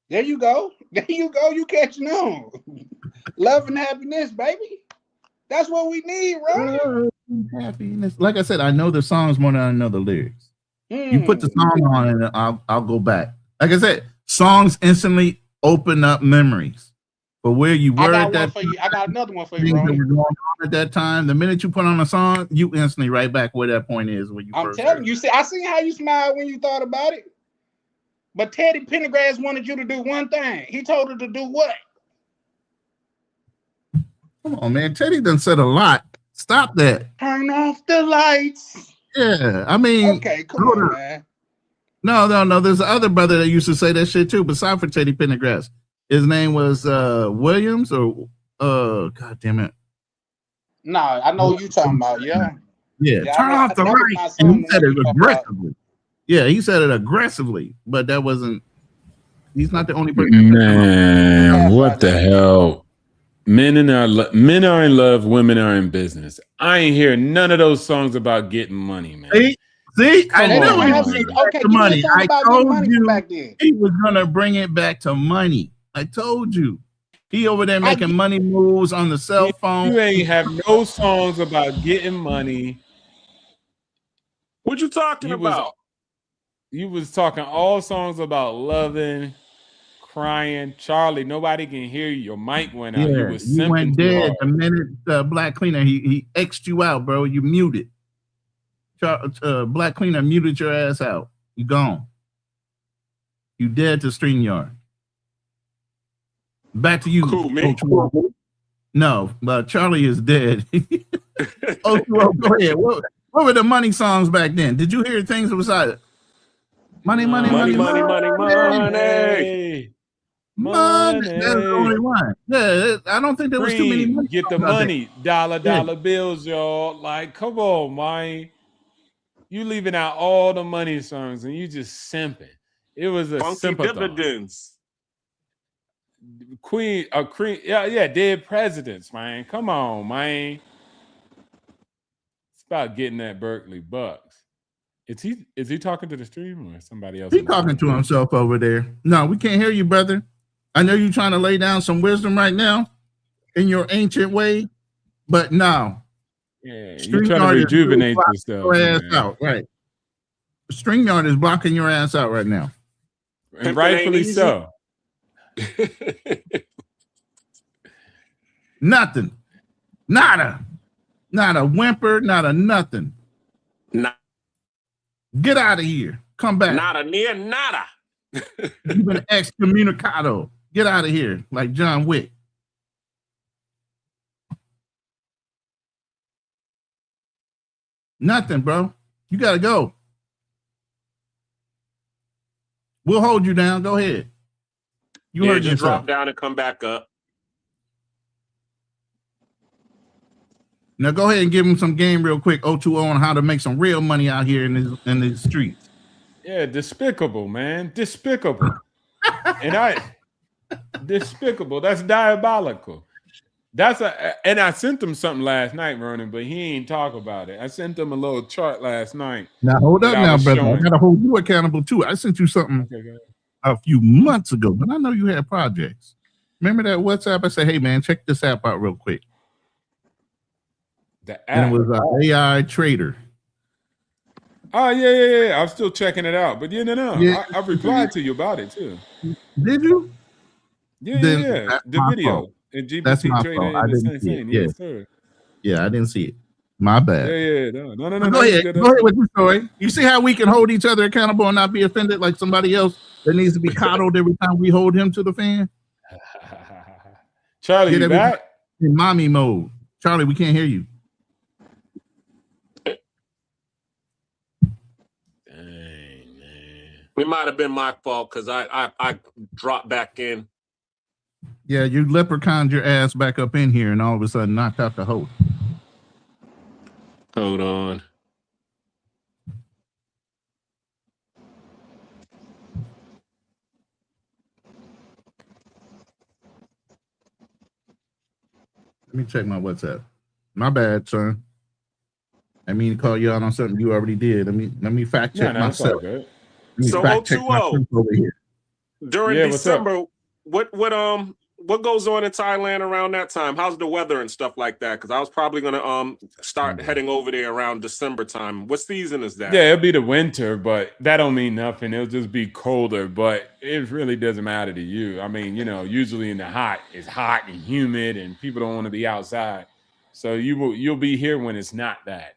There you go. There you go. You catching on. Love and happiness, baby. That's what we need, right? Happiness. Like I said, I know the songs more than I know the lyrics. You put the song on and I'll go back. Like I said, songs instantly open up memories. for where you I were got at one that for you. I got another one for you, things that Ronnie. were going on at that time. The minute you put on a song, you instantly right back where that point is when you I'm first telling heard you. See, I seen how you smiled when you thought about it. But Teddy Pendergrass wanted you to do one thing. He told her to do what? Come on, man. Teddy done said a lot. Stop that. Turn off the lights. Yeah, I mean, Okay, come on, man. No. There's the other brother that used to say that shit too, besides for Teddy Pendergrass. His name was Williams or God damn it. Nah, I know what you talking about. Yeah. Yeah, turn off the lights. And he said it aggressively. Yeah, he said it aggressively, but that wasn't. He's not the only person. Man, what the hell? Men are in love, women are in business. I ain't hear none of those songs about getting money, man. See, I knew he was Okay, back to give me a money. song I about getting told money you back then. he was gonna bring it back to money. I told you. He over there making money moves on the cell phone. You ain't have no songs about getting money. What you talking about? You was talking all songs about loving, crying. Charlie, nobody can hear you. Your mic went out. Yeah, you went dead the minute Black Cleaner he X'd you out, bro. You muted. Black Cleaner muted your ass out. You gone. You dead to StreamYard. Back to you. Cool, man. No, but Charlie is dead. Go ahead. What were the money songs back then? Did you hear things beside it? Money. Money. That's the only one. Yeah, I don't think there was too many money. Get the money. Dollar bills, y'all. Like, come on, man. You leaving out all the money songs and you just simping. It was a Funky dividends. Queen, dead presidents, man. Come on, man. It's about getting that Berkeley bucks. Is he talking to the stream or somebody else? He talking to himself over there. No, we can't hear you, brother. I know you're trying to lay down some wisdom right now in your ancient way, but no. Yeah, you're trying to rejuvenate yourself. Your ass out, right? StreamYard is blocking your ass out right now, and rightfully so. Nothing, not a whimper, not a nothing. Nah. Get out of here. Come back. Nada near nada. You've been excommunicado. Get out of here, like John Wick. Nothing, bro. You gotta go. We'll hold you down. Go ahead. You heard just yourself. drop down and come back up. Now go ahead and give him some game real quick, 020 on how to make some real money out here in the streets. Yeah, despicable, man. Despicable. Despicable. That's diabolical. And I sent him something last night, Vernon, but he ain't talk about it. I sent him a little chart last night. Now hold up now, brother. I gotta hold you accountable too. I sent you something a few months ago, but I know you had projects. Remember that WhatsApp? I said, hey man, check this app out real quick. The app. And it was an AI trader. Oh, yeah. I'm still checking it out. But no. Yeah. I replied to you about it too. Did you? Yeah. The video. Fault. And GPT that's my trader fault. I and the didn't same see thing. it. Yes, sir. Yeah, I didn't see it. My bad. Yeah. No. Go ahead. Go ahead with your story. You see how we can hold each other accountable and not be offended like somebody else that needs to be coddled every time we hold him to the fan? Charlie, you back? In mommy mode. Charlie, we can't hear you. It might have been my fault because I dropped back in. Yeah, you leprechauned your ass back up in here and all of a sudden knocked out the host. Hold on. Let me check my WhatsApp. My bad, son. I mean to call you out on something you already did. Let me fact check myself. So 020 during December, what what goes on in Thailand around that time? How's the weather and stuff like that? Because I was probably gonna start heading over there around December time. What season is that? Yeah, it'll be the winter, but that don't mean nothing. It'll just be colder, but it really doesn't matter to you. I mean, usually in the hot, it's hot and humid, and people don't want to be outside. So you'll be here when it's not that.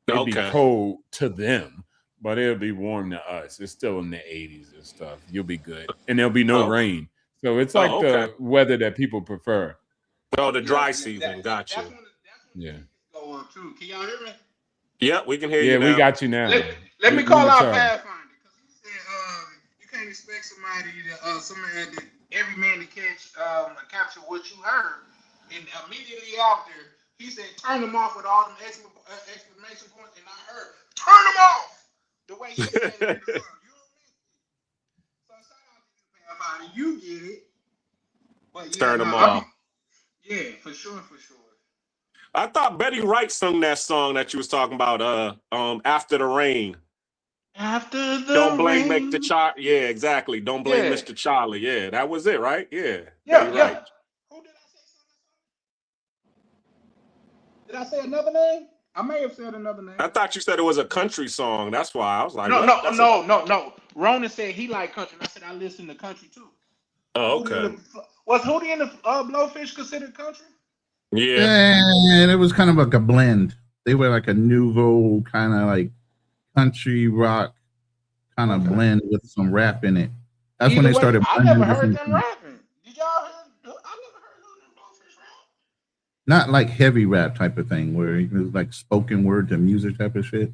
It'll be cold to them, but it'll be warm to us. It's still in the 80s and stuff. You'll be good, and there'll be no rain. So it's like the weather that people prefer. Oh, the dry season. Gotcha. Yeah. Go on too. Can y'all hear me? Yeah, we can hear you. Yeah, now. we got you now. Let me call out Pathfinder because he said you can't expect somebody that every man to capture what you heard, and immediately after he said turn them off with all them exclamation points, and I heard turn them off the way he said it. You know what I mean? So shout out to you, Pathfinder. You get it. But yeah, turn them off. Yeah, for sure. I thought Betty Wright sung that song that you was talking about. After the rain. After the Don't blame rain. Mr. Charlie. Yeah, exactly. Don't blame Mr. Charlie. Yeah, that was it, right? Yeah. Yeah. Right. Who did I say something? Did I say another name? I may have said another name. I thought you said it was a country song. That's why I was like, no. Ronan said he liked country. I said I listen to country too. Oh, okay. Was Hootie and the Blowfish considered country? Yeah. And it was kind of like a blend. They were like a nouveau kind of like country rock kind of blend with some rap in it. That's when they started. I never heard them rapping. Did y'all hear? I never heard Hootie and Blowfish rap. Not like heavy rap type of thing where it was like spoken word to music type of shit.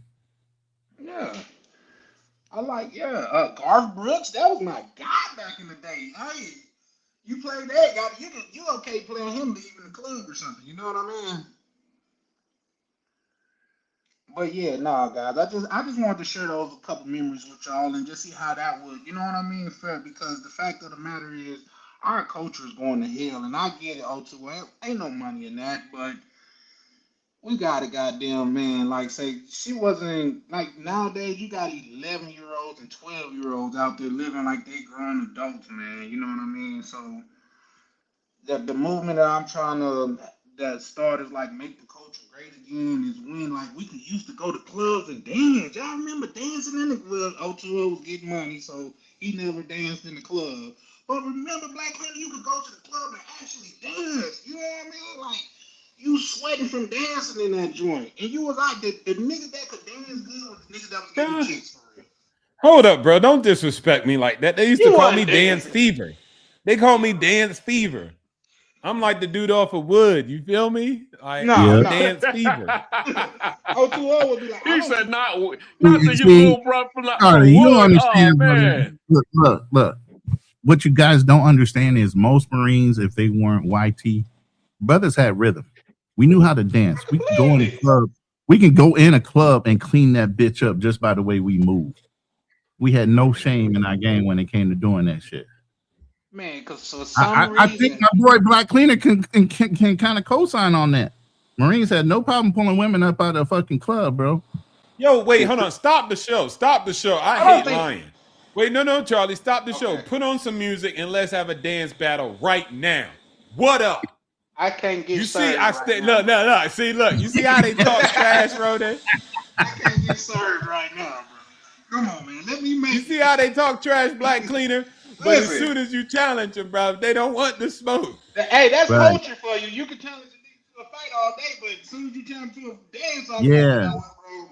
Yeah. I like, Garth Brooks. That was my guy back in the day. Hey, you play that guy, you okay playing him leaving the club or something. You know what I mean? But yeah, nah, guys. I just wanted to share those couple memories with y'all and just see how that would, you know what I mean? Fair, because the fact of the matter is our culture is going to hell, and I get it, O2. Ain't no money in that, but we got a goddamn man, like say she wasn't like nowadays you got 11-year-olds and 12-year-olds out there living like they grown adults, man. You know what I mean? So the movement that I'm trying to that start is like make the culture great again is when like we used to go to clubs and dance. Y'all remember dancing in the club? O2O was getting money, so he never danced in the club. But remember, Black Honey, you could go to the club and actually dance. You know what I mean? Like you sweating from dancing in that joint. And you was like, the niggas that could dance good was the niggas that was getting chicks for real. Hold up, bro. Don't disrespect me like that. They used to call me Dance Fever. They call me Dance Fever. I'm like the dude off of Wood. You feel me? Like Dance Fever. O2O would be like, he said not that you little bro from like you don't understand. Oh, man. Look. What you guys don't understand is most Marines, if they weren't YT, brothers had rhythm. We knew how to dance. We could go in a club. We can go in a club and clean that bitch up just by the way we move. We had no shame in our game when it came to doing that shit. Man, because for some reason, I think my boy Black Cleaner can kind of co-sign on that. Marines had no problem pulling women up out of a fucking club, bro. Yo, wait, hold on. Stop the show. I hate lying. Wait, no, Charlie. Stop the show. Put on some music and let's have a dance battle right now. What up? I can't get. You see, look. See, look. You see how they talk trash, Rodan? I can't get served right now, bro. Come on, man. Let me make. You see how they talk trash, Black Cleaner? But as soon as you challenge them, bro, they don't want the smoke. Hey, that's culture for you. You can challenge a nigga to a fight all day, but as soon as you challenge to a dance,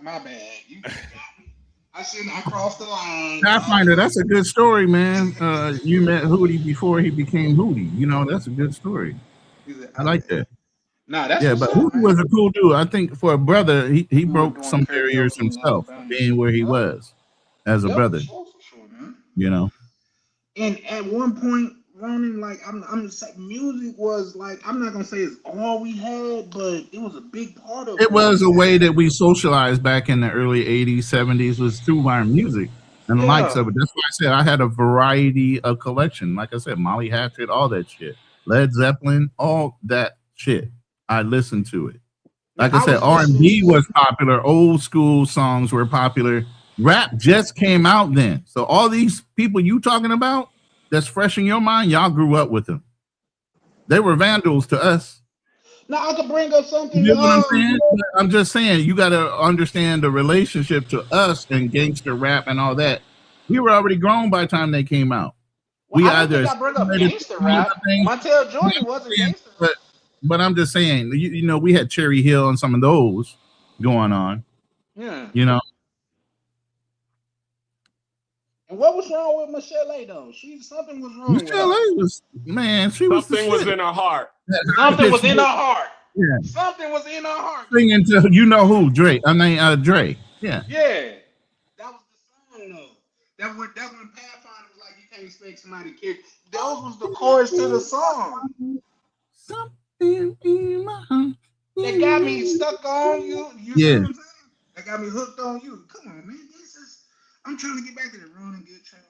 my bad. You got me. I crossed the line. Pathfinder, that's a good story, man. You met Hootie before he became Hootie. You know, that's a good story. I like that. Nah, that's but Hootie was a cool dude. I think for a brother, he broke some barriers himself, being where he was as a brother. For sure, man. You know. And at one point, Ronan, like I'm just saying, music was like I'm not gonna say it's all we had, but it was a big part of it. It was a way that we socialized back in the early 80s, 70s was through our music and the likes of it. That's why I said I had a variety of collection. Like I said, Molly Hatchet, all that shit. Led Zeppelin, all that shit. I listened to it. Like I said, R&B was popular. Old school songs were popular. Rap just came out then. So all these people you talking about that's fresh in your mind, y'all grew up with them. They were vandals to us. Now I could bring up something. You know what I'm saying? I'm just saying you got to understand the relationship to us and gangster rap and all that. We were already grown by the time they came out. Well, I don't think I bring up gangster rap. Montel Jordan wasn't gangster. But I'm just saying, you know, we had Cherry Hill and some of those going on. Yeah. You know. And what was wrong with Michelle A though? Something was wrong. Michelle A was, man, she was Something was in her heart. Something was in her heart. Yeah. Something was in her heart. Singing to you know who, Drake. I mean Dre. Yeah. Yeah. That was the song though. That's when Pathfinder was like, you can't expect somebody to kick. Those was the chorus to the song. Something in my heart. That got me stuck on you. Yeah. Know what I'm saying? That got me hooked on you. Come on, man. I'm trying to get back to the running good travel.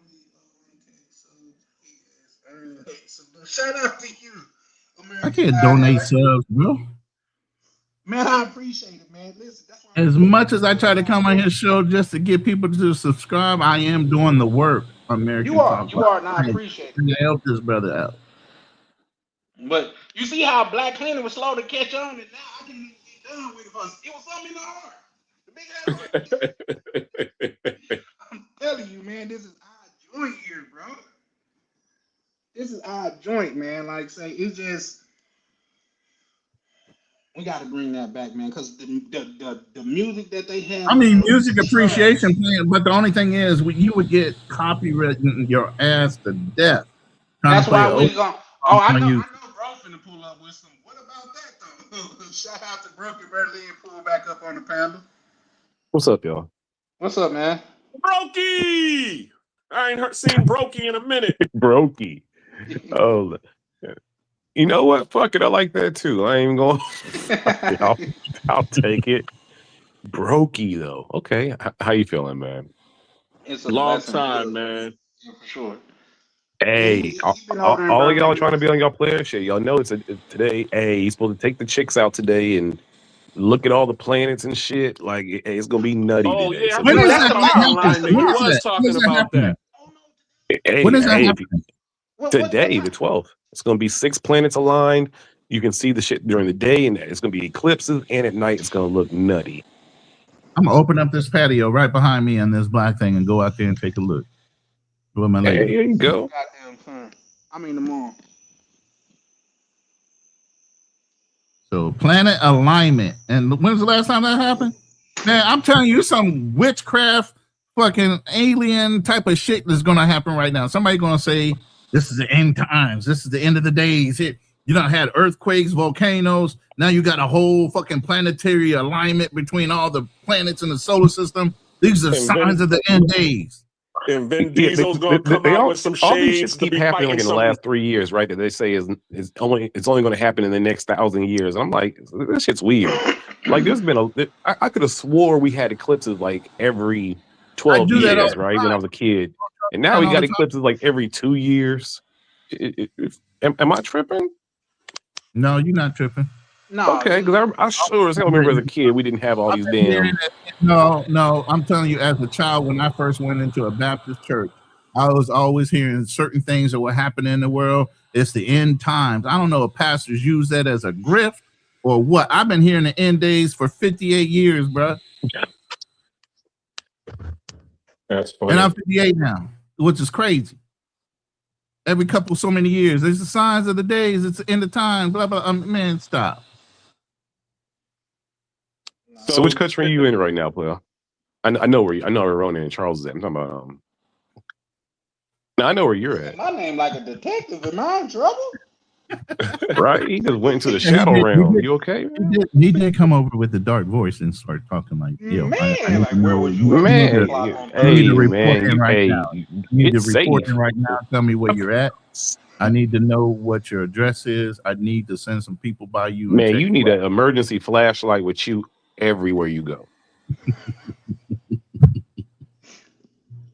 So shout out to you. I can't donate subs, bro. Man, I appreciate it, man. Listen, that's why as much as I try to come on his show just to get people to subscribe, I am doing the work. American you are, and I appreciate it. To help this brother out. But you see how Black Cleaner was slow to catch on, and now I can get done with it. It was something in the heart. The big ass. I'm telling you, man, this is our joint here, bro. This is our joint, man. Like say, it's just we got to bring that back, man, because the music that they have. I mean, music appreciation plan, but the only thing is, you would get copywritten your ass to death. That's why we going. Oh, I know, bro. Finna pull up with some. What about that though? Shout out to Brokey Berlin, pull back up on the panel. What's up, y'all? What's up, man? Brokey! I ain't seen Brokey in a minute. Brokey. Oh, you know what? Fuck it. I like that too. I ain't even going. I'll take it. Brokey though. Okay. How you feeling, man? It's a long time, man. Yeah, for sure. Hey, all of y'all trying to be on y'all player shit. Y'all know it's today. Hey, he's supposed to take the chicks out today and look at all the planets and shit. Like it's gonna be nutty today. Yeah, So when is that online? You was talking about that. Hey, when is that happening? Today, the 12th. It's gonna be 6 planets aligned. You can see the shit during the day, and it's gonna be eclipses, and at night it's gonna look nutty. I'm gonna open up this patio right behind me on this black thing and go out there and take a look. With my lady. Hey, here you go. Goddamn fun. I mean tomorrow. So planet alignment. And when's the last time that happened? Man, I'm telling you, some witchcraft fucking alien type of shit that's gonna happen right now. Somebody gonna say this is the end times, this is the end of the days. You done had earthquakes, volcanoes, now you got a whole fucking planetary alignment between all the planets in the solar system. These are signs of the end days. And Vin Diesel's gonna come out with some shades. All these shit to keep be happening like in the some... last 3 years, right? That they say is only going to happen in the next 1,000 years. And I'm like, this shit's weird. Like there's been I could have swore we had eclipses like every 12 years, right? When I was a kid, and now we got eclipses like every 2 years. Am I tripping? No, you're not tripping. No. Okay, because I sure as hell remember as a kid we didn't have all these damn. No, I'm telling you, as a child, when I first went into a Baptist church, I was always hearing certain things that were happening in the world. It's the end times. I don't know if pastors use that as a grift or what. I've been hearing the end days for 58 years, bro. That's funny. And I'm 58 now, which is crazy. Every so many years, there's the signs of the days. It's the end of time. Blah blah. Man, stop. So which country are you in right now, player? I know where Ronan and Charles is at. I'm talking about now I know where you're at. My name like a detective. Am I in trouble? Right? He just went into the shadow realm. You okay? He did come over with the dark voice and start talking like, yo, man, like where was you? Man, hey, you need to report in right now. You need to report in right now. Tell me where you're at. I need to know what your address is. I need to send some people by you. Man, you need an emergency flashlight with you everywhere you go.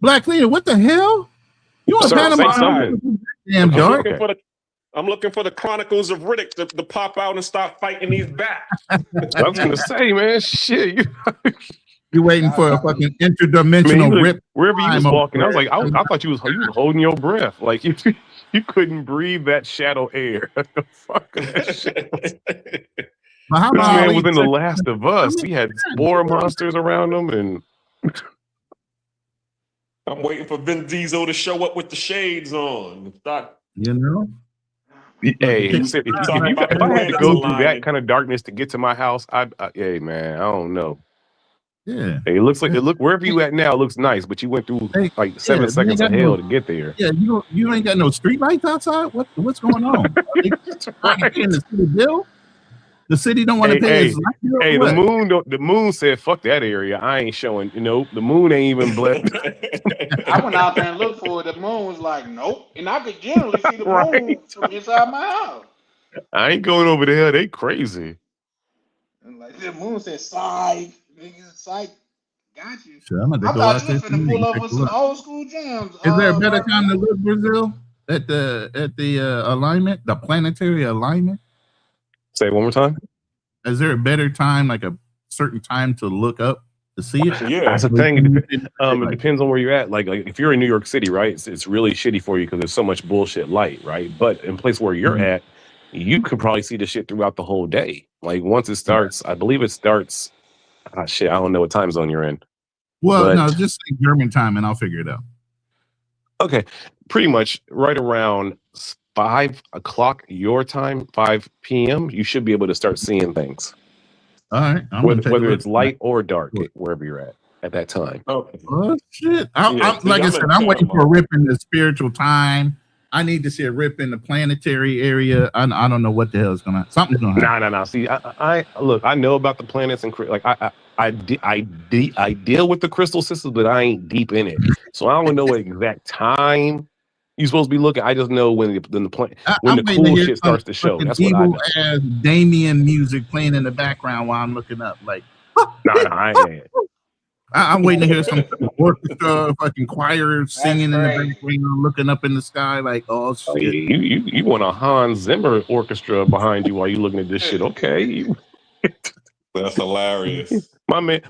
Black Leader, what the hell? You want Panama? Damn dark. I'm looking for the Chronicles of Riddick to pop out and start fighting these bats. I was gonna say, man, shit. You waiting for a fucking interdimensional rip? Wherever you was walking, I was like, I thought you was holding your breath, like you. You couldn't breathe that shadow air. Fuck that shit. But how This about man all was these in The Last of Us. He had spore technology? monsters around him, and I'm waiting for Vin Diesel to show up with the shades on. Start You know? hey, Fucking if talking about the I had to planets go through that aligning. kind of darkness to get to my house, hey man, I don't know. Yeah. Hey, it looks like wherever you at now looks nice, but you went through like 7 Yeah, you seconds ain't of got hell no. to get there. Yeah, you ain't got no street lights outside. What's going on? Are they trying to pay in the city bill? The city don't want to pay its light bill. Hey, Or the what? moon said, "Fuck that area. I ain't showing." You know, the moon ain't even blessed. I went out there and looked for it. The moon was like, nope. And I could generally see the Right. moon from inside my house. I ain't going over there. They crazy. And like the moon said, psych. Nigga, psych. Got you. Sure, I'm going to I go thought out you there was finna tonight pull and up take with a some look. old school jams. Is there a better time to Garfield. look, Brazil? At the alignment, the planetary alignment? Say it one more time. Is there a better time, like a certain time to look up to see it? Yeah. That's the Or thing. you It can say, like, depends on where you're at. Like if you're in New York City, right? It's really shitty for you because there's so much bullshit light, right? But in place where you're at, you could probably see the shit throughout the whole day. Like once it starts, I believe it starts. Shit, I don't know what time zone you're in. well, But no, just say German time and I'll figure it out. okay, pretty much right around 5 o'clock your time, 5 p.m. You should be able to start seeing things. All right, I'm gonna take a Whether look. it's light or dark, wherever you're at that time. Okay. Oh shit! Yeah, see, Like I I'm said, in I'm waiting for a Panama. rip in the spiritual time. I need to see a rip in the planetary area. I don't know what the hell is gonna. Something's gonna happen. No. See, I look. I know about the planets and like I deal with the crystal systems, but I ain't deep in it, so I don't know what exact time you're supposed to be looking. I just know when the I'm the waiting to cool hear shit some starts to show. fucking That's what I evil know. ass Damien music playing in the background while I'm looking up. Like, I ain't. I'm waiting to hear some orchestra, fucking choir singing in the crazy. background, looking up in the sky. Like, oh shit! You want a Hans Zimmer orchestra behind you while you looking at this shit? Okay. That's hilarious. My man,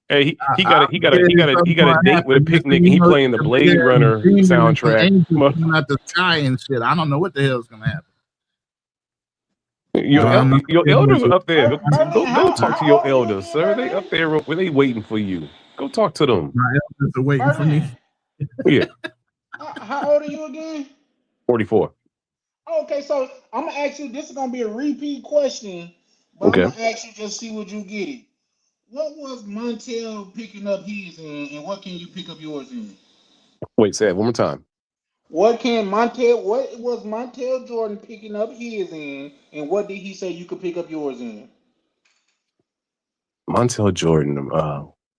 hey, he got a date with a picnic, and he playing the Blade Runner soundtrack. Coming out the sky and shit. I don't know what the hell is gonna happen. Your elders are up there. Go talk to your How old elders, you sir. again, They up there. They waiting for you. Go talk to them. My elders are waiting for me. Yeah, How old are you again? 44. Okay, so I'm gonna ask you. This is gonna be a repeat question, but Okay. I'm gonna ask you just see what you get it. What was Montel picking up his in, and what can you pick up yours in? Wait, say it one more time. What was Montel Jordan picking up his in, and what did he say you could pick up yours in? Montel Jordan.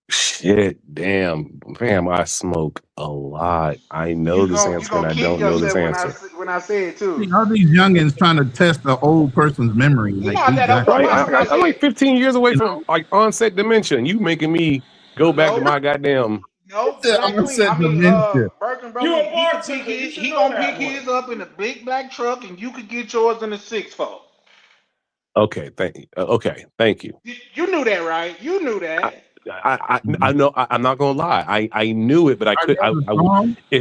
Shit, damn, fam. I smoke a lot. I know this answer, and I don't know this answer. When I say it too. See, all these youngins trying to test the old person's memory. Like, not that old. Right, I'm like 15 years away from like onset dementia. You making me go back to my goddamn. No, Onset I mean, dementia. Berkin, bro, You a he bartender, you should know gonna that pick one. his up in a big black truck, and you could get yours in a 6-4. Okay, thank you. Thank you. You knew that, right? You knew that. I know. I'm not gonna lie. I knew it, but I could. I wouldn't be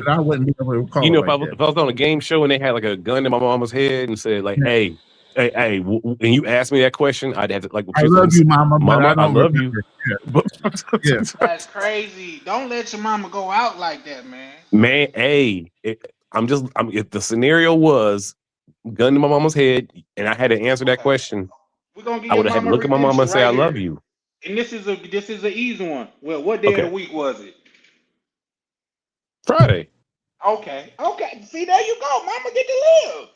able to recall. You know, it like if I was on a game show and they had like a gun in my mama's head and said like, "Hey," and you asked me that question, I'd have to like, I love you, mama. But Mama, I don't love remember. you. Yeah. That's crazy. Don't let your mama go out like that, man. Man, if the scenario was gun to my mama's head and I had to answer that question, We're gonna get I would have had to look at my mama and say, "I love you." And this is an easy one. Well, what day of the week was it? Friday. Okay. See, there you go. Mama get to live.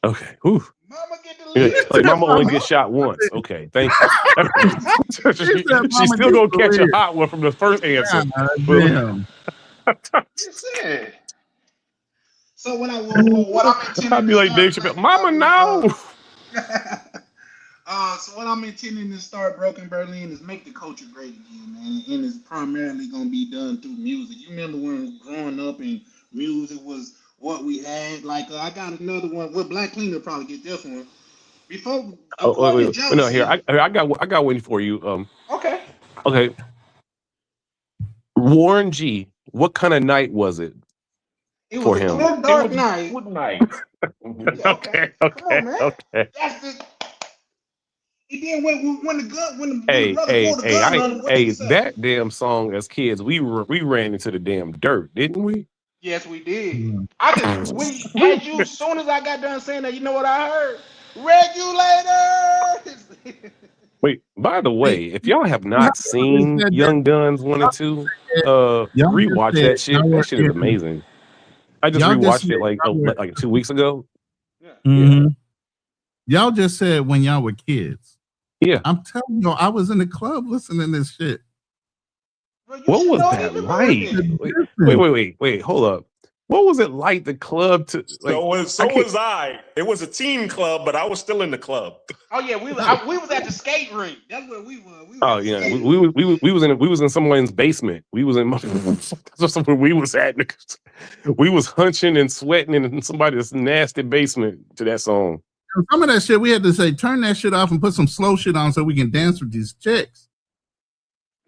Okay. Whew. Mama get to live. Like mama only gets shot once. Okay, thank you. She's still gonna catch a hot one from the first answer. Damn. Listen. So what I'm intending I'd be like Dave Chappelle, Mama, no. So what I'm intending to start Broken Berlin is make the culture great again, man. And it's primarily gonna be done through music. You remember when growing up and music was what we had? Like I got another one. Well, Black Cleaner probably get this one. Before Wait. No, here I got one for you. Okay. Warren G. What kind of night was it? It for was a him. clear It dark was night. good night. Mhm. Yeah, okay. Come on, man. Okay. That's the. And then when the brother Hey, pulled the gun on him, what did he say? that damn song as kids, we ran into the damn dirt, didn't we? Yes, we did. Mm. I just as soon as I got done saying that, you know what I heard? Regulators. Wait, by the Hey, way, if y'all have y'all not just seen said that. Young Guns 1 and 2, Y'all just rewatch said that shit. y'all That were shit is in. amazing. I just Y'all just rewatched said it like y'all were. 2 weeks ago. Yeah. Yeah. Mhm. Y'all just said when y'all were kids. Yeah. I'm telling you, I was in the club listening to this shit. Bro, you What should was know it that even more like? then. Wait, hold up. What was it like the club to like So was I. It was a teen club, but I was still in the club. Oh yeah, we was at the skate rink. That's where we were. We was Oh at the yeah, skate we was in someone's basement. We was in that's where we was at. We was hunching and sweating in somebody's nasty basement to that song. Some of that shit we had to say, turn that shit off and put some slow shit on so we can dance with these chicks.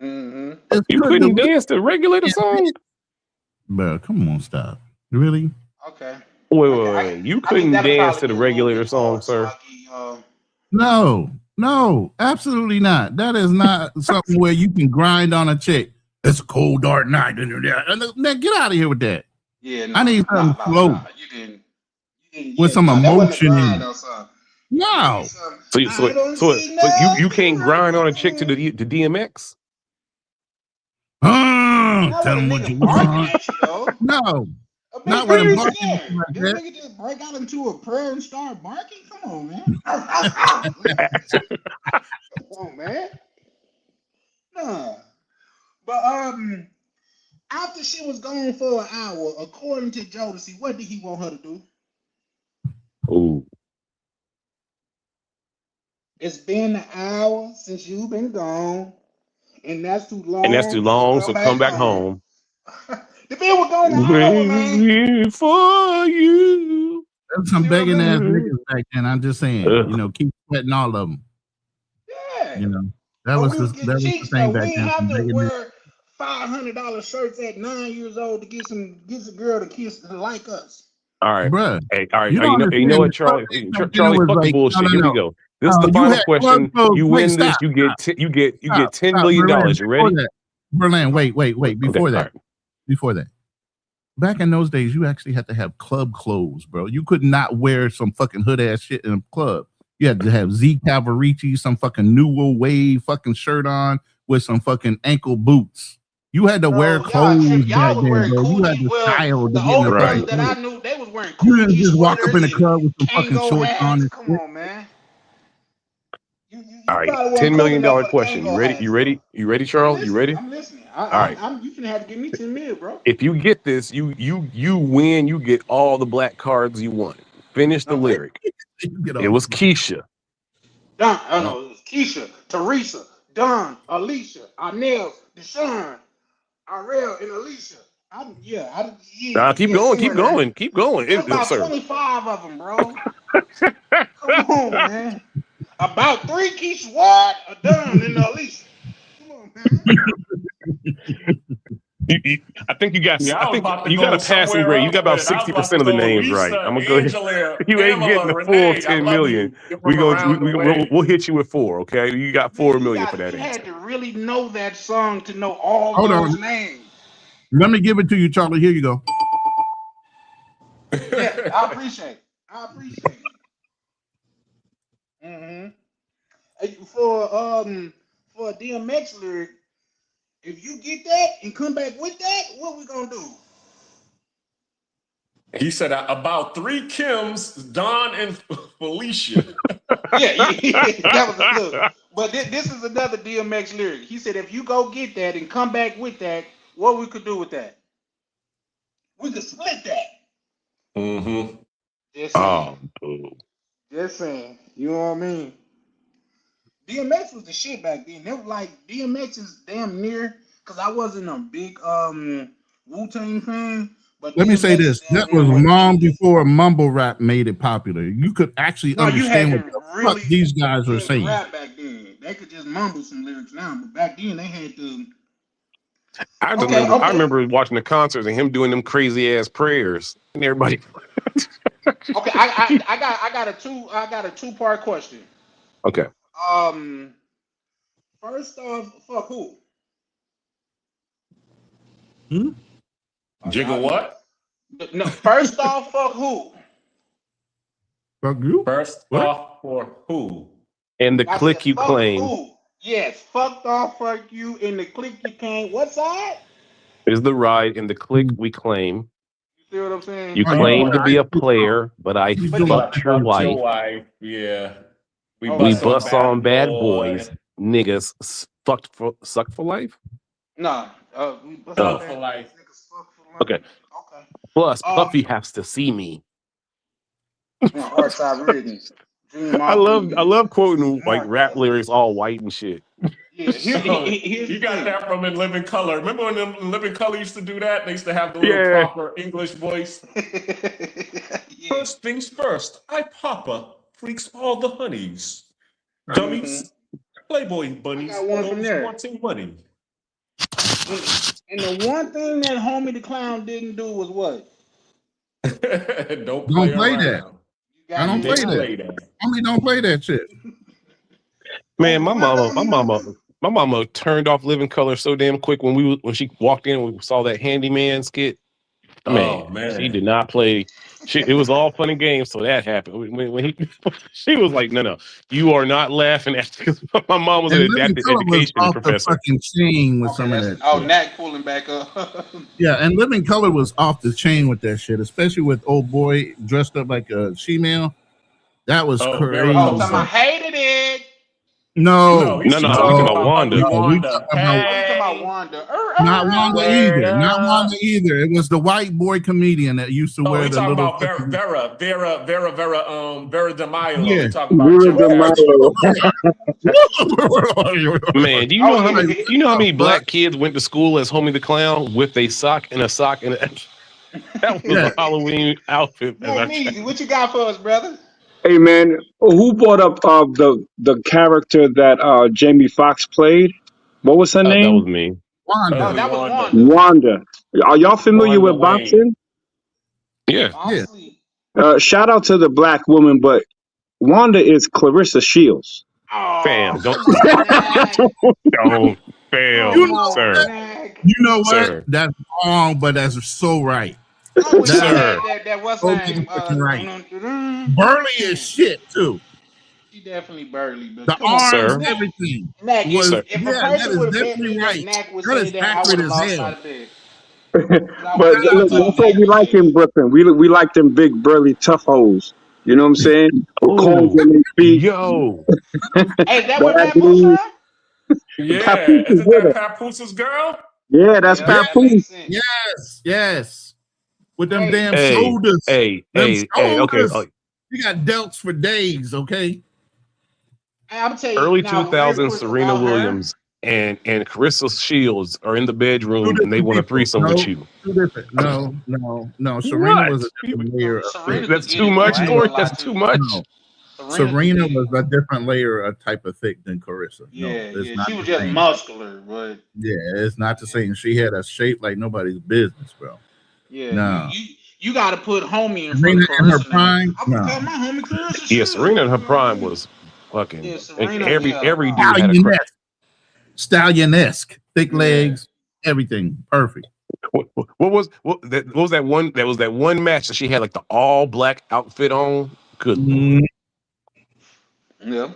Mm-hmm. You couldn't dance to Regulator song? Bro, come on, stop. Really? Okay. Wait. You couldn't that'll dance probably to the be a little Regulator bit song, hard, so sir? No, absolutely not. That is not something where you can grind on a chick. It's a cold, dark night. Man, get out of here with that. Yeah, I need something slow You didn't. with some that wasn't a emotion in grind it. or something. No. So you can't grind on a chick to the DMX? Tell them what you want. No. Not with a barking like This that. nigga just break out into a prayer and start barking? Come on, man. Come on, man. Nah. But after she was gone for an hour, according to Jodeci, what did he want her to do? Ooh. It's been an hour since you've been gone, and that's too long. So come back home. The man was gone an hour, man. Waiting for you. There's some begging ass niggas back then. I'm just saying, keep sweating all of them. Yeah. That was the thing back We then. have some to begging wear $500 shirts at 9 years old to get a girl to kiss like us. All right. Bruh. Hey, all right. You You don't know what, understand. Charlie? It Charlie, was fuck the like, bullshit. no. Here we go. This is the You final had question. club clothes. You Wait, win this. stop, You get $10 million. Berlin, You ready? Berlin, wait. Before Okay, that, all right. before that. Back in those days, you actually had to have club clothes, bro. You could not wear some fucking hood ass shit in a club. You had to have Z Cavaricci, some fucking New Wave fucking shirt on with some fucking ankle boots. You had to wear clothes back then, bro. You had to style to The get in older the brothers fucking that I club. knew, they was wearing You didn't Coogi just walk up in the sweaters club with some and fucking Kango shorts hats. on. And Come shit. on, man. All right. probably wasn't $10 million cool enough for the question. You Kango ready? hats, You ready? You ready, Charles? You ready? I'm listening. All right. You finna have to give me 10 mil, bro. If you get this, you win. You get all the black cards you want. Finish the lyric. It was Keisha. Don, no, it was Keisha, Teresa, Don, Alicia, Arnell, Deshaun, Arel, and Alicia. Nah, keep going. There's about Sir. 25 of them, bro. Come on, man. About 3 Keisha Ward, a Don, and Alicia. Come on, man. I think you got. Yeah, I I was think about to you go got a passing somewhere grade. You else got about with it. I was about 60% to of the go names Lisa, right. I'm gonna go ahead. Angela, You ain't getting Pamela, the full Renee. I 10 love million. you. You're from around the way. We'll hit you with 4. Okay, you got 4 million for that You answer. had to really know that song to know all Hold those on. names. Let me give it to you, Charlie. Here you go. Yeah, I appreciate it. For a DMX lyric, if you get that and come back with that, what we gonna do? He said about 3 Kims, Don and Felicia. Yeah, that was a look. But this is another DMX lyric. He said, if you go get that and come back with that, what we could do with that? We could split that. Mm-hmm. Just saying. Just saying. You know what I mean? DMX was the shit back then. They were like, DMX is damn near, because I wasn't a big Wu-Tang fan. But Let me say DMX this. is damn That near was what long before mumble rap made it popular. You could actually understand what the fuck these guys were saying. Rap back then. They could just mumble some lyrics now, but back then they had to Okay, I okay, remember watching the concerts and him doing them crazy ass prayers and everybody. Okay. I got a two-part question. Okay. Um, First off, fuck who? Jigga what? No, first off, fuck who? Fuck you. First What? off for who? And the I click said you fuck claim who? Yes, fucked off, fuck you, in the click you came. What side? is the ride in the click we claim. You see what I'm saying? You Oh, you claim know to what? be a player, but I He's But doing fucked your Fuck your wife. wife. Yeah. We Oh, We bust on bust on bad boy. boys. Niggas suck for life. nah. We bust Oh. on Fuck bad for boys, life. niggas fuck for life. Okay. Okay. Plus, Puffy has to see me. Hard side written. Dream I off love quoting like Mark rap that. lyrics all white and shit. Yeah, You got that from In Living Color. Remember when In Living Color used to do that? They used to have the little Yeah. proper English voice. First things first, I Papa freaks all the honeys. Dummies, Playboy bunnies, I got one from those there. wanting money. And the one thing that Homie the Clown didn't do was what? Don't play that. around. I don't play that. Homie, don't play that shit. Man, my mama turned off Living Color so damn quick when she walked in and we saw that handyman skit. Man, she did not play. It was all fun and games, so that happened. When she was like, no, you are not laughing at because my mom was an adapted education off professor. the fucking chain with some of that. Oh, shit. Nat pulling back up. Yeah, and Living Color was off the chain with that shit, especially with old boy dressed up like a she-male. That was crazy. I hated it. No, I'm talking about Wanda. No, we talking about Wanda. Not Wanda either. Not Wanda either. It was the white boy comedian that used to wear we the talking little. about Vera DeMilo. Yeah. We talking about Man, do you know how many black kids went to school as Homie the Clown with a sock and a that was a Halloween outfit. Easy. What you got for us, brother? Hey man, who brought up the character that Jamie Foxx played? What was her name? That was me. Wanda. No, that was Wanda. Wanda. Are y'all familiar Wanda with boxing? Yeah. Shout out to the black woman, but Wanda is Clarissa Shields. Fam, don't fail, You know sir. You know what? Sir. That's wrong, but that's so right. That was name. Right. Burley is shit too. She definitely burly, but The arms and everything. Mac, Was, if a that person is would have definitely right. Mac would That say is that, I accurate would have as lost hell. out of bed. But look, that's what we like in Brooklyn. We like them big burly tough hoes. You know what I'm saying? With combs in their feet. Yo. Hey, is that what Papoose had? Yeah, isn't that Papooses girl? Yeah, that's Papoose. Yes. With them damn Hey, shoulders. hey, Them okay. shoulders. You got delts for days, okay? I'm telling you, Early now, 2000s, Serena Williams and Carissa Shields are in the bedroom and they want a threesome with you. Two different. No. Serena was a different layer of That's too much, Corey. That's too much. No. Serena was a different layer of type of thick than Carissa. Yeah, no, she not was the just same. muscular, but Yeah, it's not the same. She had a shape like nobody's business, bro. yeah, No. you got to put Homie in Serena front in of her Carissa. prime. I would No. call my homie Carissa. Yeah, Serena in her prime was fucking. Yeah, Serena, every dude had a crush. Stallionesque, thick legs, everything perfect. What was that one? That was that one match that she had like the all black outfit on. Good. Yeah.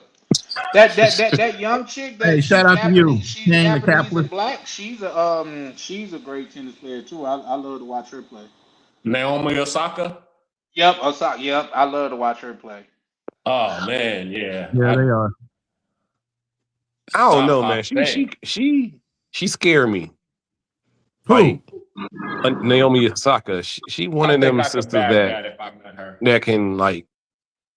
That young chick. That Hey, shout out to you, She's King the Japanese Capitalist. and black. She's a great tennis player too. I love to watch her play. Naomi Osaka. Yep, Osaka. Yep, I love to watch her play. Oh man, yeah. Yeah, they are. I don't know, man. She scared me. Who? Like, Naomi Osaka. She one of them sisters that can like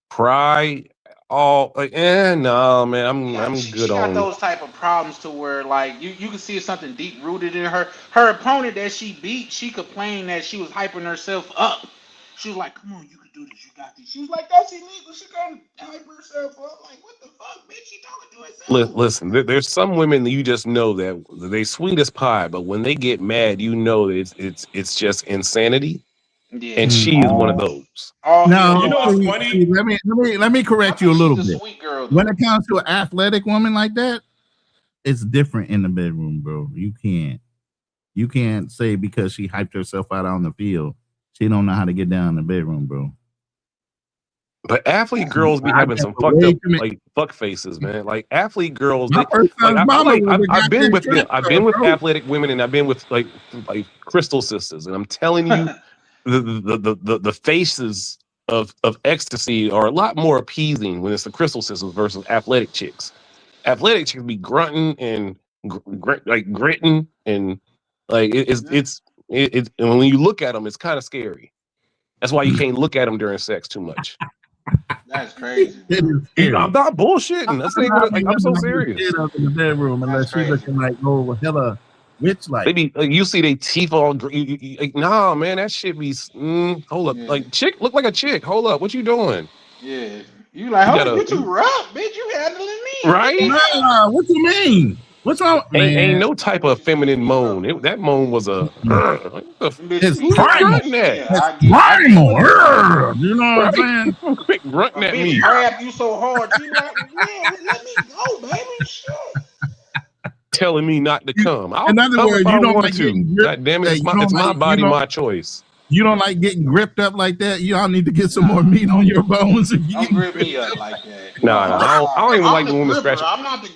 cry. All like, no, man. I'm good She on. got those type of problems to where like you can see something deep rooted in her. Her opponent that she beat, she complained that she was hyping herself up. She was like, "Come on, you can do this. You got this." She was like, "That's illegal." She gonna hype herself up. Like, what the fuck, bitch? She talking to herself. Listen, there's some women that you just know that they sweet as pie, but when they get mad, you know that it's just insanity. Yeah. And she is one of those. No, You know what's funny? let me correct you a little bit. Sweet girl. When it comes to an athletic woman like that, it's different in the bedroom, bro. You can't say because she hyped herself out on the field, she don't know how to get down in the bedroom, bro. But athlete girls be having some fucked up like fuck faces, man. Like athlete girls, I've been with athletic women, and I've been with like Crystal sisters, and I'm telling you, the faces of ecstasy are a lot more appeasing when it's the Crystal sisters versus athletic chicks. Athletic chicks be grunting and gritting, and like it's and when you look at them, it's kind of scary. That's why you can't look at them during sex too much. That's crazy. I'm not bullshitting. I'm so serious. In the bedroom, unless she's looking like hella witch like. Maybe you see they teeth all. Nah, man, that shit be. Hold up, like chick look like a chick. Hold up, what you doing? Yeah, you like, you too rough, bitch. You handling me, right? Nah, what you mean? What's wrong? Ain't no type of feminine moan. That moan was a. It's primal. You know what I'm saying? Quick grunting at me. Grab you so hard. You like, man, let me go, baby. Shit. Telling me not to come. In other words, you don't like to. God damn it, it's my body, my choice. You don't like getting gripped up like that. Y'all need to get some more meat on your bones. If you don't grip me up like that. No, I don't even like when women scratch.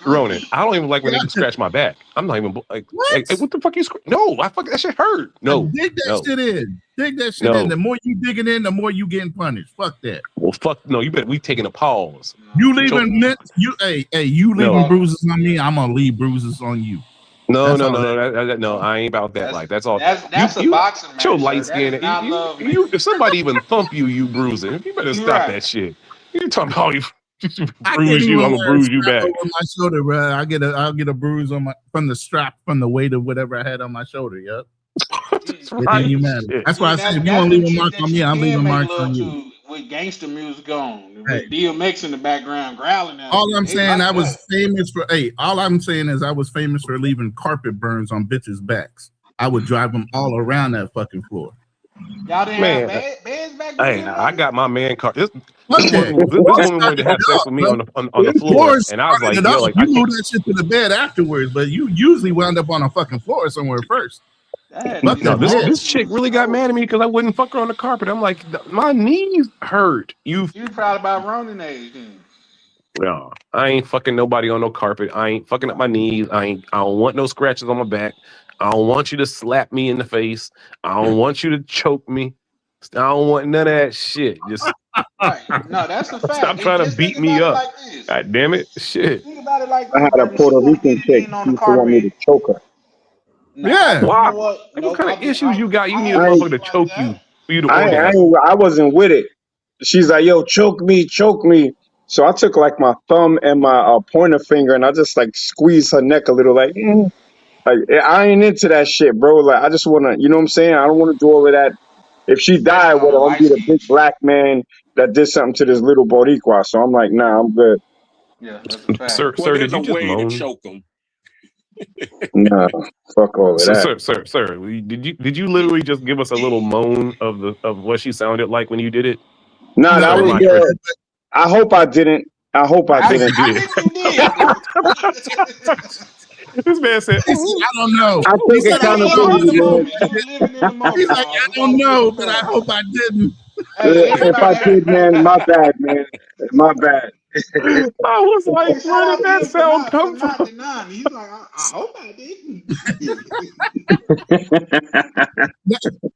Ronan, I don't even like when they scratch my back. I'm not even like, what the fuck you scratch? No, that shit hurt. No, dig that shit in. Dig that shit in. The more you dig it in, the more you getting punished. Fuck that. Well, fuck no. You better. We taking a pause. You leaving you leaving bruises on me. I'm gonna leave bruises on you. No, I ain't about that life. That's all. That's a boxing match. Your light skin. If somebody even thump you, you bruising. You better stop that shit. You talking about you bruise you? I'm gonna bruise you back. Over my shoulder, bro. I'll get a bruise from the strap from the weight of whatever I had on my shoulder. Yep. That's right. That's why I said if you want to leave a mark on me, I'm leaving a mark on you. With gangster music on, with DMX in the background growling at all I'm saying, I was famous for. All I'm saying is I was famous for leaving carpet burns on bitches' backs. I would drive them all around that fucking floor. Y'all didn't have beds back then? I got my man car. This woman wanted to have sex with me on the floor, and I was like, yo, you moved that shit to the bed afterwards, but you usually wound up on a fucking floor somewhere first. No, this chick really got mad at me because I wouldn't fuck her on the carpet. I'm like, my knees hurt. You proud about Ronan age then? No, I ain't fucking nobody on no carpet. I ain't fucking up my knees. I don't want no scratches on my back. I don't want you to slap me in the face. I don't want you to choke me. I don't want none of that shit. Just no, that's a fact. Stop trying to beat me up. Like God damn it, shit. Think about it like I had a Puerto Rican chick. She used to want me to choke her. Yeah. Wow. What kind of issues you got? You need a motherfucker to choke you for you to orgasm. I wasn't with it. She's like, yo, choke me. So I took like my thumb and my pointer finger and I just like squeezed her neck a little, like I ain't into that shit, bro. Like I just wanna, you know what I'm saying? I don't want to do all of that. If she died, I'm gonna be the big black man that did something to this little Boricua. So I'm like, nah, I'm good. Yeah, that's a fact. Sir, did you just moan? To choke him. Nah, fuck all of that. Sir, did you literally just give us a little moan of what she sounded like when you did it? Nah, that was I hope I didn't. I didn't. This man said, I don't know. I think accountability, man. He's like, I don't know, but I hope I didn't. If I did, man, my bad, man. My bad. I was like, where did that sound come from? He's like, I hope I didn't.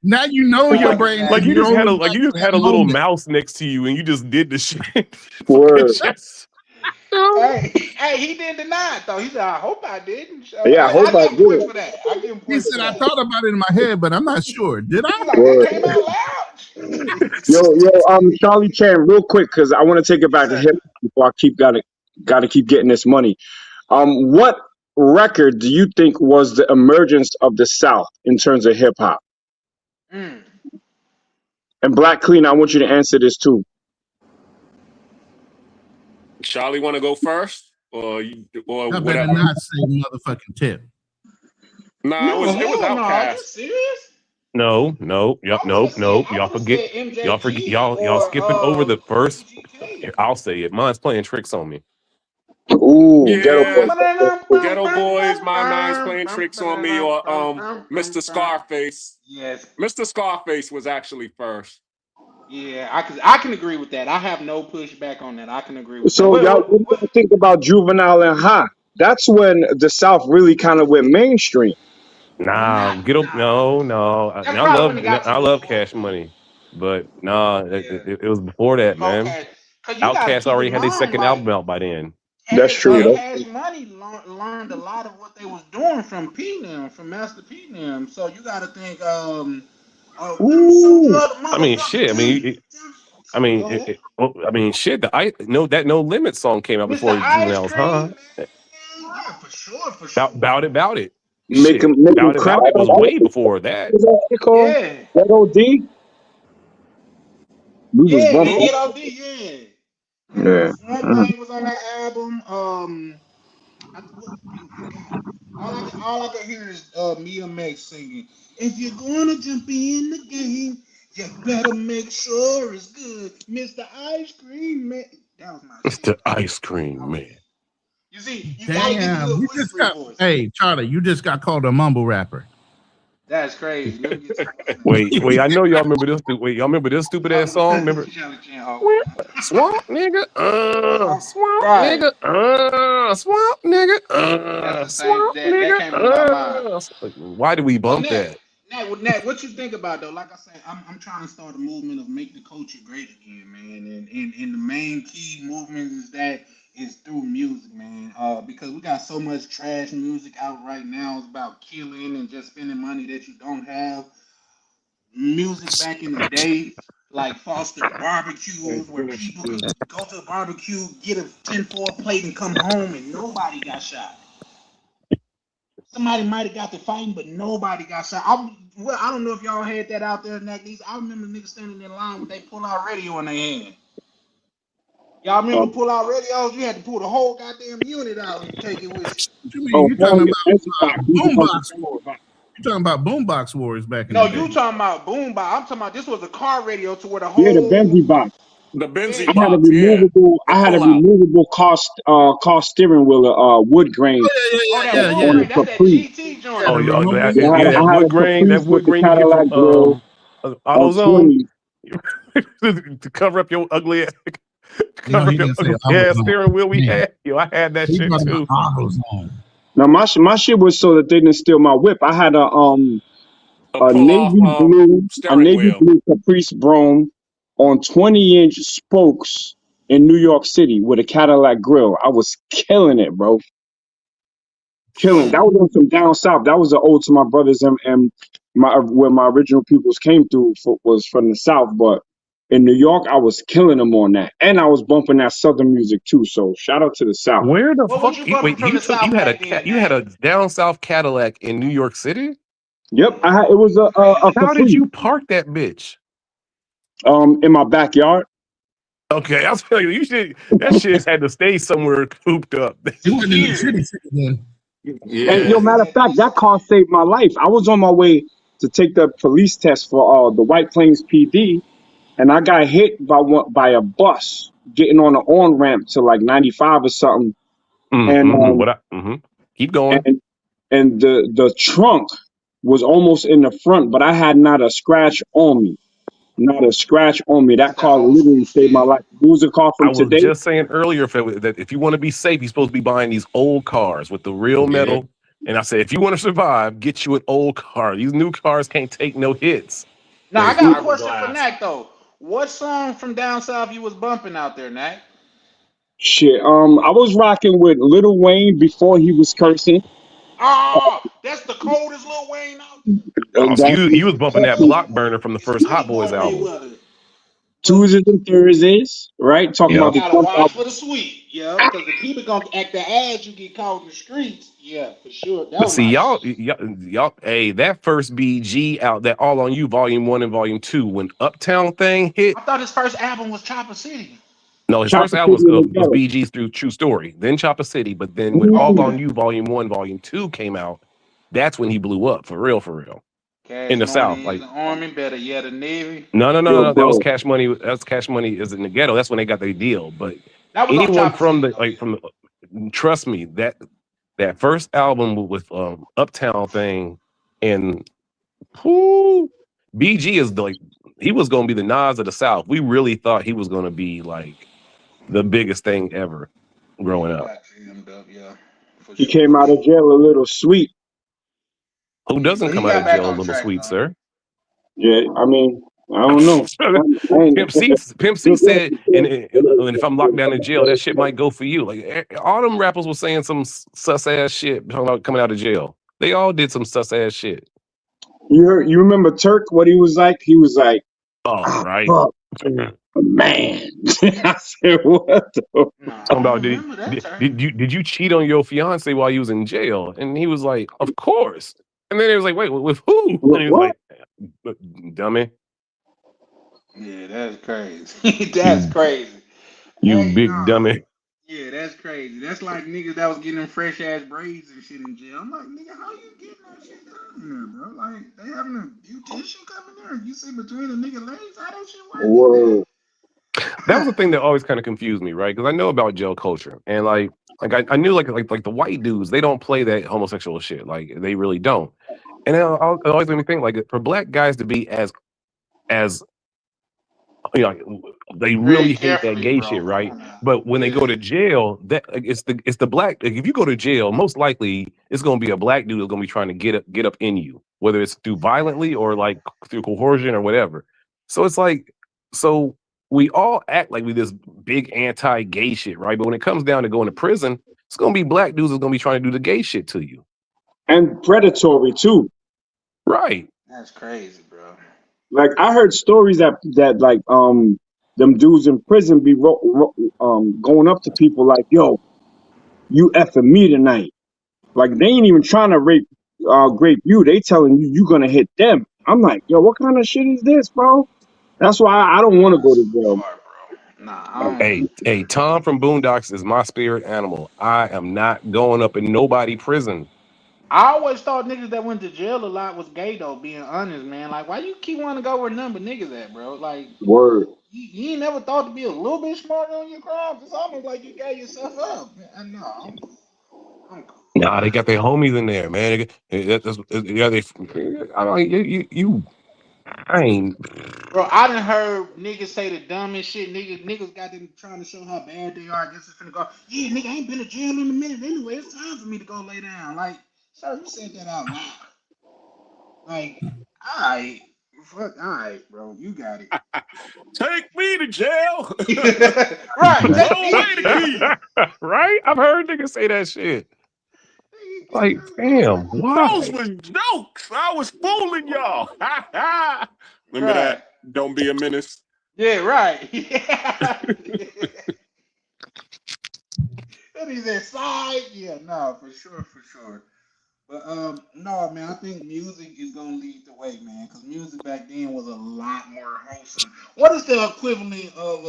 Now you know your brain. Like you just had a little mouse next to you and you just did the shit. Word. Hey, he didn't deny it though. He said, I hope I didn't. Yeah, I hope I did. He said, I thought about it in my head, but I'm not sure. Did I? It came out loud. Yo, Charlie Chan, real quick, because I want to take it back to hip before I gotta keep getting this money. What record do you think was the emergence of the South in terms of hip hop? And And Black Clean, I want you to answer this too. Charlie, want to go first, or I whatever? better not say motherfucking Tip. Nah, No, it was hell no. Are you Outkast. serious? No, y'all forget, y'all skipping over the first. I'll say it. Mine's playing tricks on me. Ooh, Yeah, Ghetto Boys, My Nine's playing tricks on me, or Mr. Scarface. Yes. Mr. Scarface was actually first. Yeah, I can agree with that. I have no pushback on that. I can agree with So that. y'all, what do you think about Juvenile and High? That's when the South really kind of went mainstream. Nah, no. I love Cash Money, but nah, it was before that, man. Okay, because you got to Outkast keep already in had their mind, second like, album out by then. That's true. Cash Money learned a lot of what they was doing from P-Nim, from Master P-Nim. So you got to think, Ooh. I mean, shit. I mean, shit. That No Limit song came out before Juvenile's, huh? Yeah, for sure. Bout it. Make Shit. him cry. Bout It was way before that. What's that called? Yeah. That OD? We was Yeah, bumping. Get OD, yeah. Yeah. Swamp Thing was on that album. All I can hear is Mia Max singing. If you're gonna jump in the game, you better make sure it's good, Mr. Ice Cream Man. That was my shit. Mr. Ice Cream Man. You see, you gotta get a Damn, good you just whispery got. voice. Hey, Charlie, you just got called a mumble rapper. That's crazy. Let me get to Wait, I know y'all remember this. Wait, y'all remember this stupid ass song? Remember? Swamp nigga, swamp Right. nigga, swamp nigga, That's the same. swamp That came to my mind. nigga. Why do we bump that? Nat, what you think about though? Like I said, I'm trying to start a movement of make the culture great again, man. And the main key movement is through music, man. Because we got so much trash music out right now. It's about killing and just spending money that you don't have. Music back in the day, like Foster barbecues, where people could go to a barbecue, get a 10-4 plate, and come home, and nobody got shot. Somebody might have got to fighting, but nobody got shot. I don't know if y'all had that out there, Nagdies. I remember niggas standing in line with they pull-out radio in their hand. Y'all remember pull-out radios? You had to pull the whole goddamn unit out and take it with you. You talking about Boombox Wars? You talking about Boombox Wars back in the day? No, you talking about Boombox. I'm talking about this was a car radio to where the whole Yeah, the Benzie box. The Benzie I had a box, removable. yeah. I had a removable car steering wheel, wood grain. That's that GT joint. That wood grain. That wood grain you get from AutoZone to cover up your ugly ass. Cover up your ugly ass steering wheel we had. Yo, I had that shit too. Now my shit was so that they didn't steal my whip. I had a navy blue Caprice Brome on 20-inch spokes in New York City with a Cadillac grill. I was killing it, bro. Killing. That was on some down south. That was an ode to my brothers and where my original peoples came through was from the south. But in New York, I was killing them on that, and I was bumping that southern music too. So shout out to the south. Where the fuck? You had a down south Cadillac in New York City? Yep, it was a How did you park that bitch? In my backyard. Okay, I'll tell you, that shit had to stay somewhere cooped up. You went in the city then. Yeah. And matter of fact, that car saved my life. I was on my way to take the police test for the White Plains PD, and I got hit by a bus getting on the on ramp to like 95 or something. Keep going. And the trunk was almost in the front, but I had not a scratch on me. Not a scratch on me. That car literally saved my life. It was a car from today. I was just saying earlier that if you want to be safe, you're supposed to be buying these old cars with the real metal. And I said, if you want to survive, get you an old car. These new cars can't take no hits. Now, I got a question for Nat, though. What song from down south you was bumping out there, Nat? Shit, I was rocking with Lil Wayne before he was cursing. Oh, that's the coldest Lil Wayne out there. So you was bumping that Block Burner from the first Hot Boys album. Tuesdays and Thursdays, right? Talking about gotta watch for the sweet, because the people gonna act the ass you get caught in the streets. Yeah, for sure. That But was see, my y'all, hey, that first BG out, that All on You Volume 1 and Volume 2, when Uptown thing hit. I thought his first album was Chopper City. No, his first Chopper album City in the was ghetto. BG's through True Story, then Chopper City. But then when All on You Volume 1, Volume 2 came out, that's when he blew up for real, Cash in the South. Money Like, is the Army, better yet the Navy. no. That was Bro. Cash Money. That's Cash Money is in the ghetto. That's when they got their deal. But That was on anyone Chopper from City. trust me, that first album with Uptown thing and whoo, BG is like he was gonna be the Nas of the South. We really thought he was gonna be like the biggest thing ever growing up. Yeah, He came out of jail a little sweet. Who doesn't but he come out got of back jail a on little track, sweet, though. sir? Yeah, I mean, I don't know. Pimp C said, and if I'm locked down in jail, that shit might go for you. Like all them rappers was saying some sus ass shit talking about coming out of jail. They all did some sus ass shit. You remember Turk? What he was like? He was like, Oh, right. fuck, man. I said, what the? Talking about did you cheat on your fiance while you was in jail? And he was like, of course. And then he was like, wait, with who? And he was What? like, dummy. Yeah, that's crazy. That's crazy. You Hey, big nah. dummy. Yeah, that's crazy. That's like niggas that was getting them fresh ass braids and shit in jail. I'm like, nigga, how you getting that shit done in there, bro? Like, they having a beautician come in there. You see between the nigga legs, how that shit work? Whoa. That was the thing that always kind of confused me, right? Because I know about jail culture, and like I knew like the white dudes, they don't play that homosexual shit, like they really don't. And it always made me think, like, for black guys to be as you know, they really hate that gay shit, right? But when they go to jail, that it's the black. Like, if you go to jail, most likely it's gonna be a black dude that's gonna be trying to get up in you, whether it's through violently or like through coercion or whatever. So it's like, so we all act like we this big anti-gay shit, right? But when it comes down to going to prison, it's gonna be black dudes that's gonna be trying to do the gay shit to you, And predatory too. right? That's crazy, bro. Like I heard stories that like them dudes in prison be going up to people like, yo, you effing me tonight. Like they ain't even trying to rape you. They telling you gonna hit them. I'm like, yo, what kind of shit is this, bro? That's why I don't want to go to jail. Nah, Hey, Tom from Boondocks is my spirit animal. I am not going up in nobody prison. I always thought niggas that went to jail a lot was gay though, being honest, man. Like, why you keep wanting to go where none but niggas at, bro? Like, Word. you ain't never thought to be a little bit smarter on your crimes? It's almost like you got yourself up. Man, I know. I'm cool. Nah, they got their homies in there, man. I ain't. Bro, I done heard niggas say the dumbest shit. Niggas got them trying to show how bad they are. I guess it's finna go. Yeah, nigga, I ain't been to jail in a minute anyway. It's time for me to go lay down. Like, sir, you said that out loud. Like, alright, bro, you got it. Take me to jail. Right, throw away the key. Right? I've heard niggas say that shit. Like, damn, why? Those were jokes. I was fooling y'all. Remember that? Don't be a menace. Yeah, right. And he said side. Yeah, no, for sure. But no, man, I think music is gonna lead the way, man, because music back then was a lot more wholesome. What is the equivalent of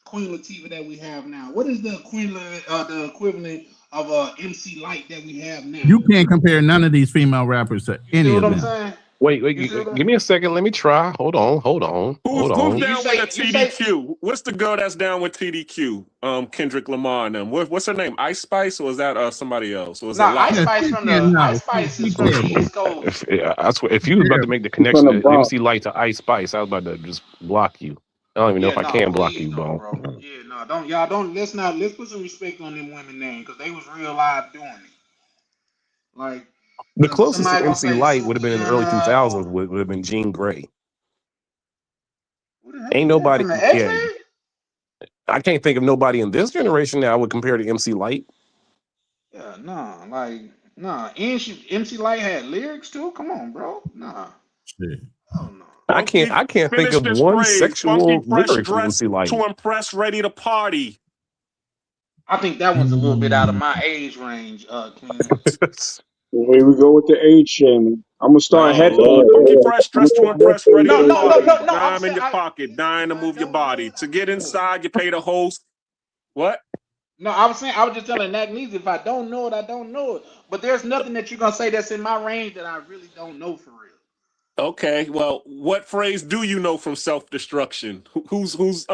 Queen Latifah that we have now? What is the equivalent of MC Light that we have now? You can't compare none of these female rappers to any of them. Saying? Wait, give me a second. Let me try. Hold on. Who's down with the TDQ? What's the girl that's down with TDQ? Kendrick Lamar and them. What's her name? Ice Spice, or is that somebody else? Or is Ice Spice from the Ice Spice is from the East Coast. I swear, if you was about to make the connection of MC Light to Ice Spice, I was about to just block you. I don't even know if I can block you, bro. Yeah, no, let's put some respect on them women name, because they was real live doing it. Like, the closest to MC Light would have been in the early 2000s. Would have been Jean Grey. Ain't nobody. Yeah, I can't think of nobody in this generation that I would compare to MC Light. Yeah, and MC Light had lyrics too. Come on, bro. Nah. Shit. Oh no. I can't think of one sexual lyric from MC Light. To impress, ready to party. I think that one's a little bit out of my age range, King. Here we go with the age shaming. I'm gonna start No, head. look, Funky Fresh, dressed to impress, ready No, for the no, no, party. no, no. I'm Dime in saying, your pocket, dying to move your body. To get inside, you pay the host. What? no, I was just telling Nagneezy, if I don't know it, I don't know it. But there's nothing that you're gonna say that's in my range that I really don't know for real. Okay, well, what phrase do you know from Self-Destruction? Whose verse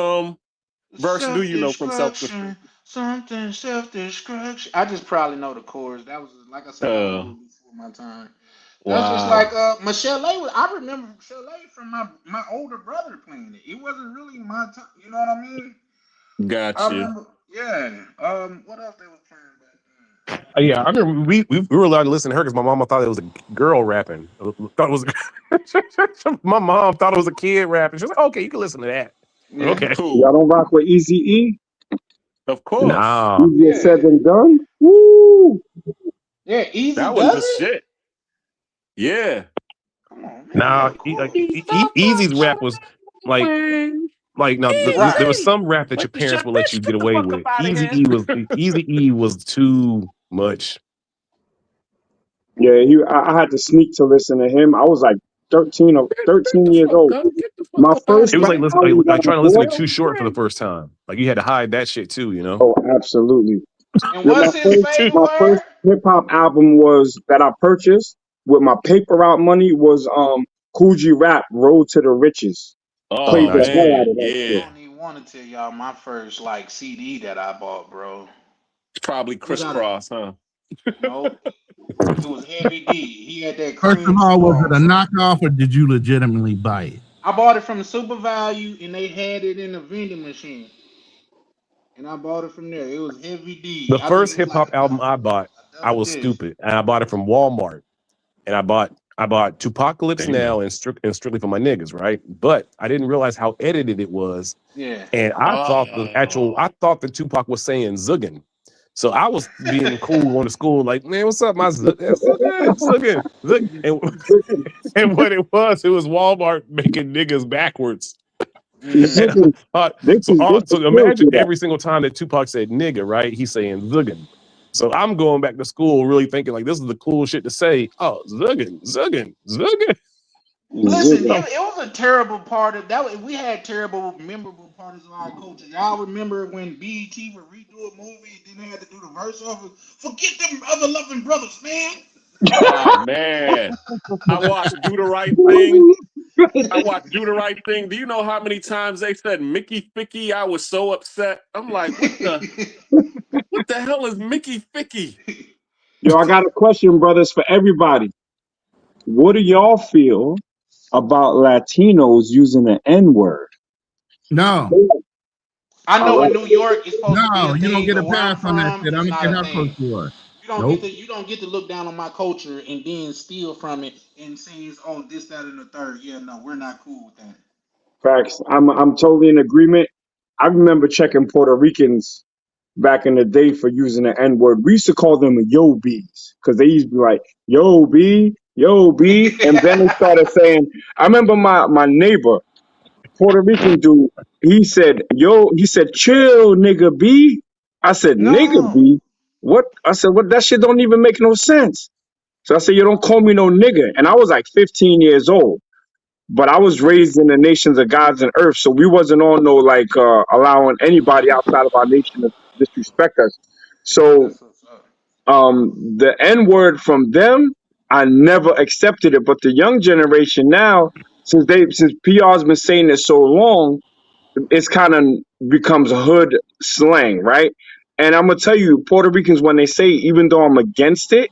do you know from Self-Destruction? Something self-destruction. I just probably know the chorus. That was like I said, a little before my time. That's just like Michelle A. I remember Michelle A. from my older brother playing it. It wasn't really my time. You know what I mean? I Gotcha. remember. Yeah. What else they was playing back then? Yeah, I remember we were allowed to listen to her because my mama thought it was a girl rapping. Thought it was my mom thought it was a kid rapping. She was like, "Okay, you can listen to that." Yeah. Okay, Cool. Y'all don't rock with Eazy-E? Of course. nah, Easier said than done. Woo! Yeah, Easy That was does the it? shit. Yeah. Come on, man. nah. Easy's rap was like no. There was some rap that your parents would let you get away with. Eazy-E was too much. Yeah, I had to sneak to listen to him. I was like 13 years old. My first It was like album like that trying I to listen to bought. Too Short for the first time. Like you had to hide that shit too, you know. Oh, absolutely. And Yeah, what's his favorite my word? first hip hop album was that I purchased with my paper route money was Cool G Rap Road to the Riches. Oh, Played the hell out man. of that I Yeah. don't even want to tell y'all my first like CD that I bought, bro. It's probably Crisscross, huh? No, it was Heavy D. He had that First of cream all, was straw, it a bro. knockoff or did you legitimately buy it? I bought it from Super Value and they had it in a vending machine. And I bought it from there. It was Heavy D. The I think first it was hip like hop album I bought, I was disc. stupid, and I bought it from Walmart. And I bought Tupacalypse Damn. Now and Strictly for My Niggas, right? But I didn't realize how edited it was, Yeah. and I thought the Tupac was saying Zuggin. So I was being cool going to school, like, man, what's up, my Zuggin. And what it was Walmart making niggas backwards. Zuggin. So imagine every single time that Tupac said nigga, right? He's saying Zuggin. So I'm going back to school really thinking like this is the cool shit to say. Oh, Zuggin. Listen, it was a terrible part of that. We had terrible, memorable parts of our culture. Y'all remember when BET would redo a movie and then they had to do the verse of it? Forget them other loving brothers, man. Oh, man. I watched Do the Right Thing. Do you know how many times they said Mickey Ficky? I was so upset. I'm like, what the hell is Mickey Ficky? Yo, I got a question, brothers, for everybody. What do y'all feel about Latinos using the N-word? No. I know in New York it's supposed to be a No, you thing, don't get a but where I'm pass on that from, shit. I'm it's gonna not get a how thing. close you are. You don't get to look down on my culture and then steal from it and say it's this, that, and the third. Yeah, no, we're not cool with that. Facts. I'm totally in agreement. I remember checking Puerto Ricans back in the day for using the N-word. We used to call them yo B's because they used to be like, yo B. And then they started saying, I remember my neighbor, Puerto Rican dude, he said, chill, nigga B. I said, nigga No. B? What? I said, what? That shit don't even make no sense. So I said, you don't call me no nigga. And I was like 15 years old. But I was raised in the nations of gods and earth, so we wasn't on no like allowing anybody outside of our nation to disrespect us. So That's what's up. the N word from them, I never accepted it. But the young generation now, since PR's been saying it so long, it's kind of becomes hood slang, right? And I'm gonna tell you, Puerto Ricans, when they say, even though I'm against it,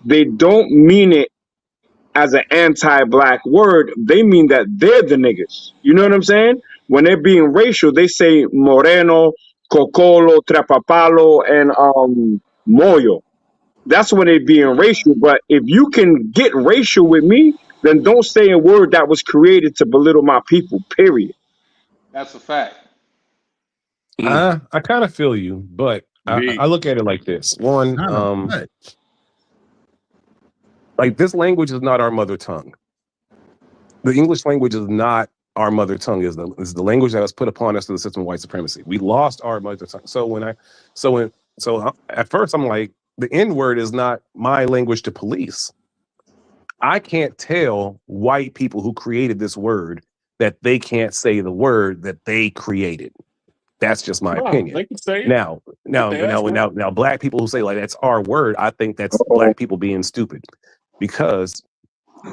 they don't mean it as an anti-black word. They mean that they're the niggas. You know what I'm saying? When they're being racial, they say moreno, cocolo, trepapalo, and moyo. That's when they're being racial. But if you can get racial with me, then don't say a word that was created to belittle my people, period. That's a fact. I kind of feel you, but I look at it like this. One, like this language is not our mother tongue. The English language is not our mother tongue is the language that was put upon us through the system of white supremacy. We lost our mother tongue. So at first I'm like, the N-word is not my language to police. I can't tell white people who created this word that they can't say the word that they created. That's just my opinion. They can say it. Now, black people who say like that's our word, I think that's black people being stupid, because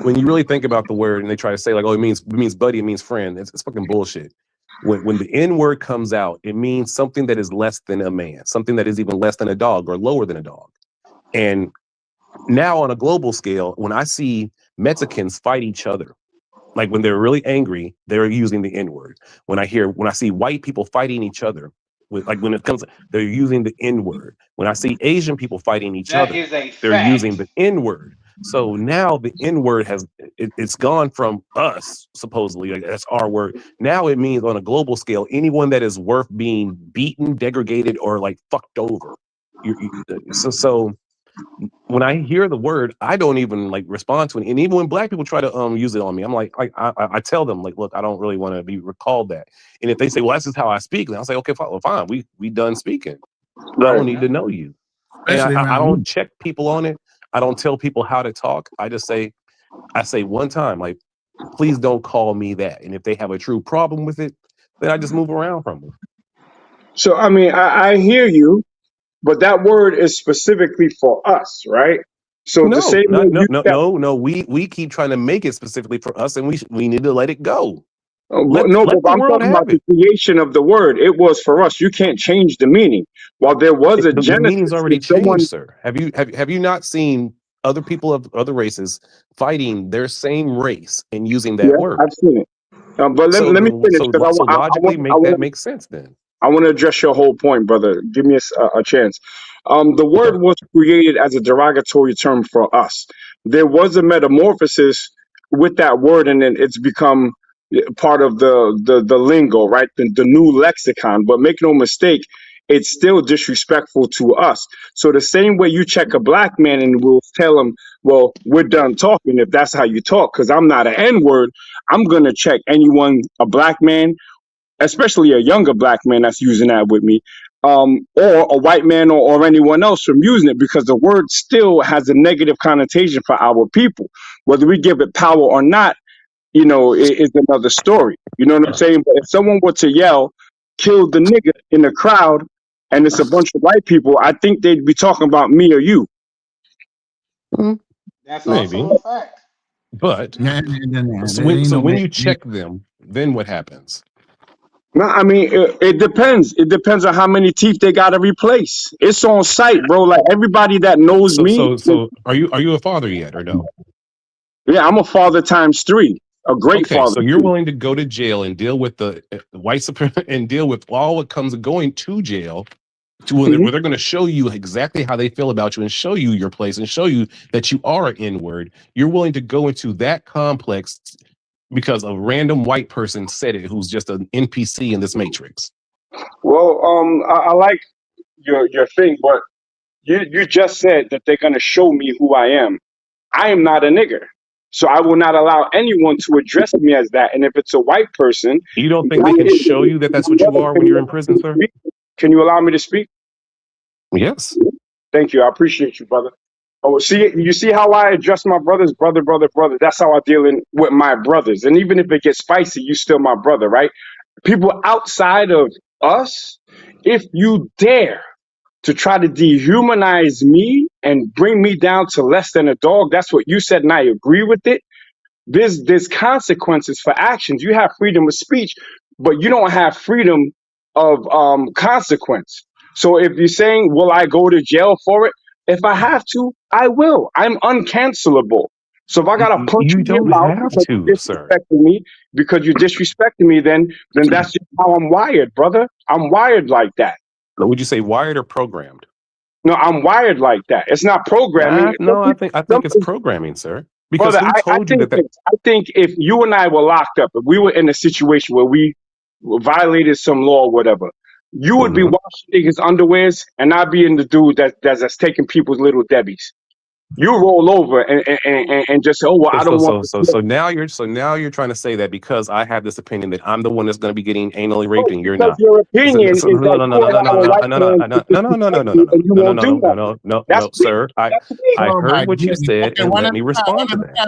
when you really think about the word and they try to say like, oh, it means buddy, it means friend, it's fucking bullshit. When the N word comes out, it means something that is less than a man, something that is even less than a dog or lower than a dog. And now on a global scale, when I see Mexicans fight each other, like when they're really angry, they're using the N-word. When I see white people fighting each other, they're using the N-word. When I see Asian people fighting each other, they're using the N-word. So now the N-word it's gone from us, supposedly, like that's our word. Now it means on a global scale, anyone that is worth being beaten, degraded, or like fucked over. So when I hear the word, I don't even like respond to it. And even when black people try to use it on me, I'm like, I tell them like, look, I don't really want to be recalled that. And if they say, well, that's just how I speak, then I'll say, okay, fine, we done speaking. I don't need to know you. And I don't check people on it. I don't tell people how to talk. I say one time, like, please don't call me that. And if they have a true problem with it, then I just move around from them. So I mean, I hear you, but that word is specifically for us, right? So the same way we keep trying to make it specifically for us, and we need to let it go. But I'm talking about the creation of the word. It was for us. You can't change the meaning. While there was a the Genesis, meaning's already changed, sir. Have you not seen other people of other races fighting their same race and using that word? I've seen it. But let me finish. So logically, that makes sense then. I want to address your whole point, brother. Give me a chance. The word was created as a derogatory term for us. There was a metamorphosis with that word, and then it's become part of the lingo, right? The new lexicon. But make no mistake, it's still disrespectful to us. So the same way you check a black man and will tell him, well, we're done talking if that's how you talk, because I'm not an N-word, I'm going to check anyone, a black man, especially a younger black man that's using that with me, or a white man or anyone else from using it, because the word still has a negative connotation for our people. Whether we give it power or not, is another story. You know what I'm saying? But if someone were to yell, kill the nigga in the crowd, and it's a bunch of white people, I think they'd be talking about me or you. That's maybe also a fact. But so when you check them, then what happens? No, I mean, it depends. It depends on how many teeth they got to replace. It's on site, bro. Like everybody that knows me. So are you a father yet or no? Yeah, I'm a father times 3. A great father. So you're willing to go to jail and deal with the white supremacy and deal with all what comes going to jail, where they're going to show you exactly how they feel about you and show you your place and show you that you are an N-word. You're willing to go into that complex because a random white person said it, who's just an NPC in this matrix. Well, I like your thing, but you just said that they're going to show me who I am. I am not a nigger. So I will not allow anyone to address me as that. And if it's a white person, you don't think they can show you that that's what you are when you're in prison, sir? Can you allow me to speak? Yes. Thank you. I appreciate you, brother. Oh, you see how I address my brothers, brother. That's how I deal with my brothers. And even if it gets spicy, you still my brother, right? People outside of us, if you dare to try to dehumanize me and bring me down to less than a dog, that's what you said, and I agree with it. There's consequences for actions. You have freedom of speech, but you don't have freedom of consequence. So if you're saying, will I go to jail for it? If I have to, I will. I'm uncancelable. So if I gotta punch you in your mouth because you're disrespecting me, then that's just how I'm wired, brother. I'm wired like that. Would you say wired or programmed? No, I'm wired like that. It's not programming. I think it's programming, sir. Because brother, I think if you and I were locked up, if we were in a situation where we violated some law or whatever, you would be washing niggas' underwears, and I'd be in the dude that's taking people's little Debbies. You roll over and just say, "Oh well, I don't want to." So now you're trying to say that because I have this opinion that I'm the one that's going to be getting anally raped and you're Because not. your opinion is that you allow a white man to and you won't do that. No, sir. I Oh my heard what you goodness. said, Okay, and one let at me a time, respond to one that.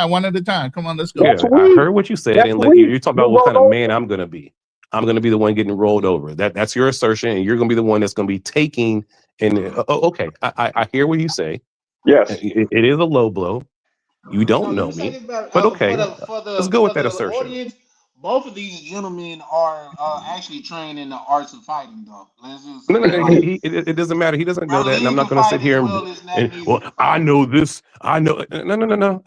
one at a time. Come on, let's go. Yeah, That's I weak. heard what you said, That's and weak. you're talking about You what kind of roll man I'm going to be. I'm going to be the one getting rolled over. That's your assertion, and you're going to be the one that's going to be taking. And okay, I hear what you say. Yes. It is a low blow. You don't No, let know me say me, this about but okay, let's go with for that the assertion. audience. Both of these gentlemen are actually trained in the arts of fighting, though. Let's just No, say like, it doesn't matter. He doesn't know Brother that, and Lee I'm not can going to sit fight as here well as Nat and Measy well, can I fight. know this. I know. No.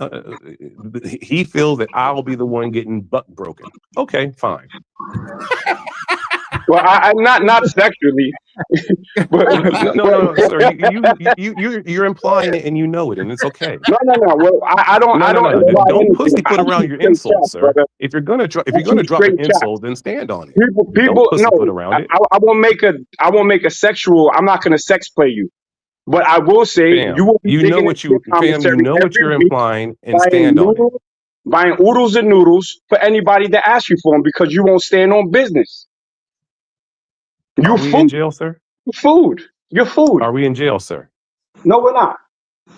He feels that I'll be the one getting butt broken. Okay, fine. Well, I'm not sexually, but No, sir. You're implying it, and you know it, and it's okay. no. Well, I don't No. imply Don't anything. pussyfoot I around keep your straight insults, facts, sir. brother. If you're gonna I drop keep an straight facts. insult, then stand on it. People, Don't pussyfoot no. around it. I won't make a sexual. I'm not going to sex play you, but I will say you Fam, will be you know digging what into the fam, you commissary know what every you're week, implying, and buying stand on it. noodles, buying oodles and noodles for anybody that asks you for them because you won't stand on business. Are You we in food. jail, sir? You're food. Are we in jail, sir? No, we're not.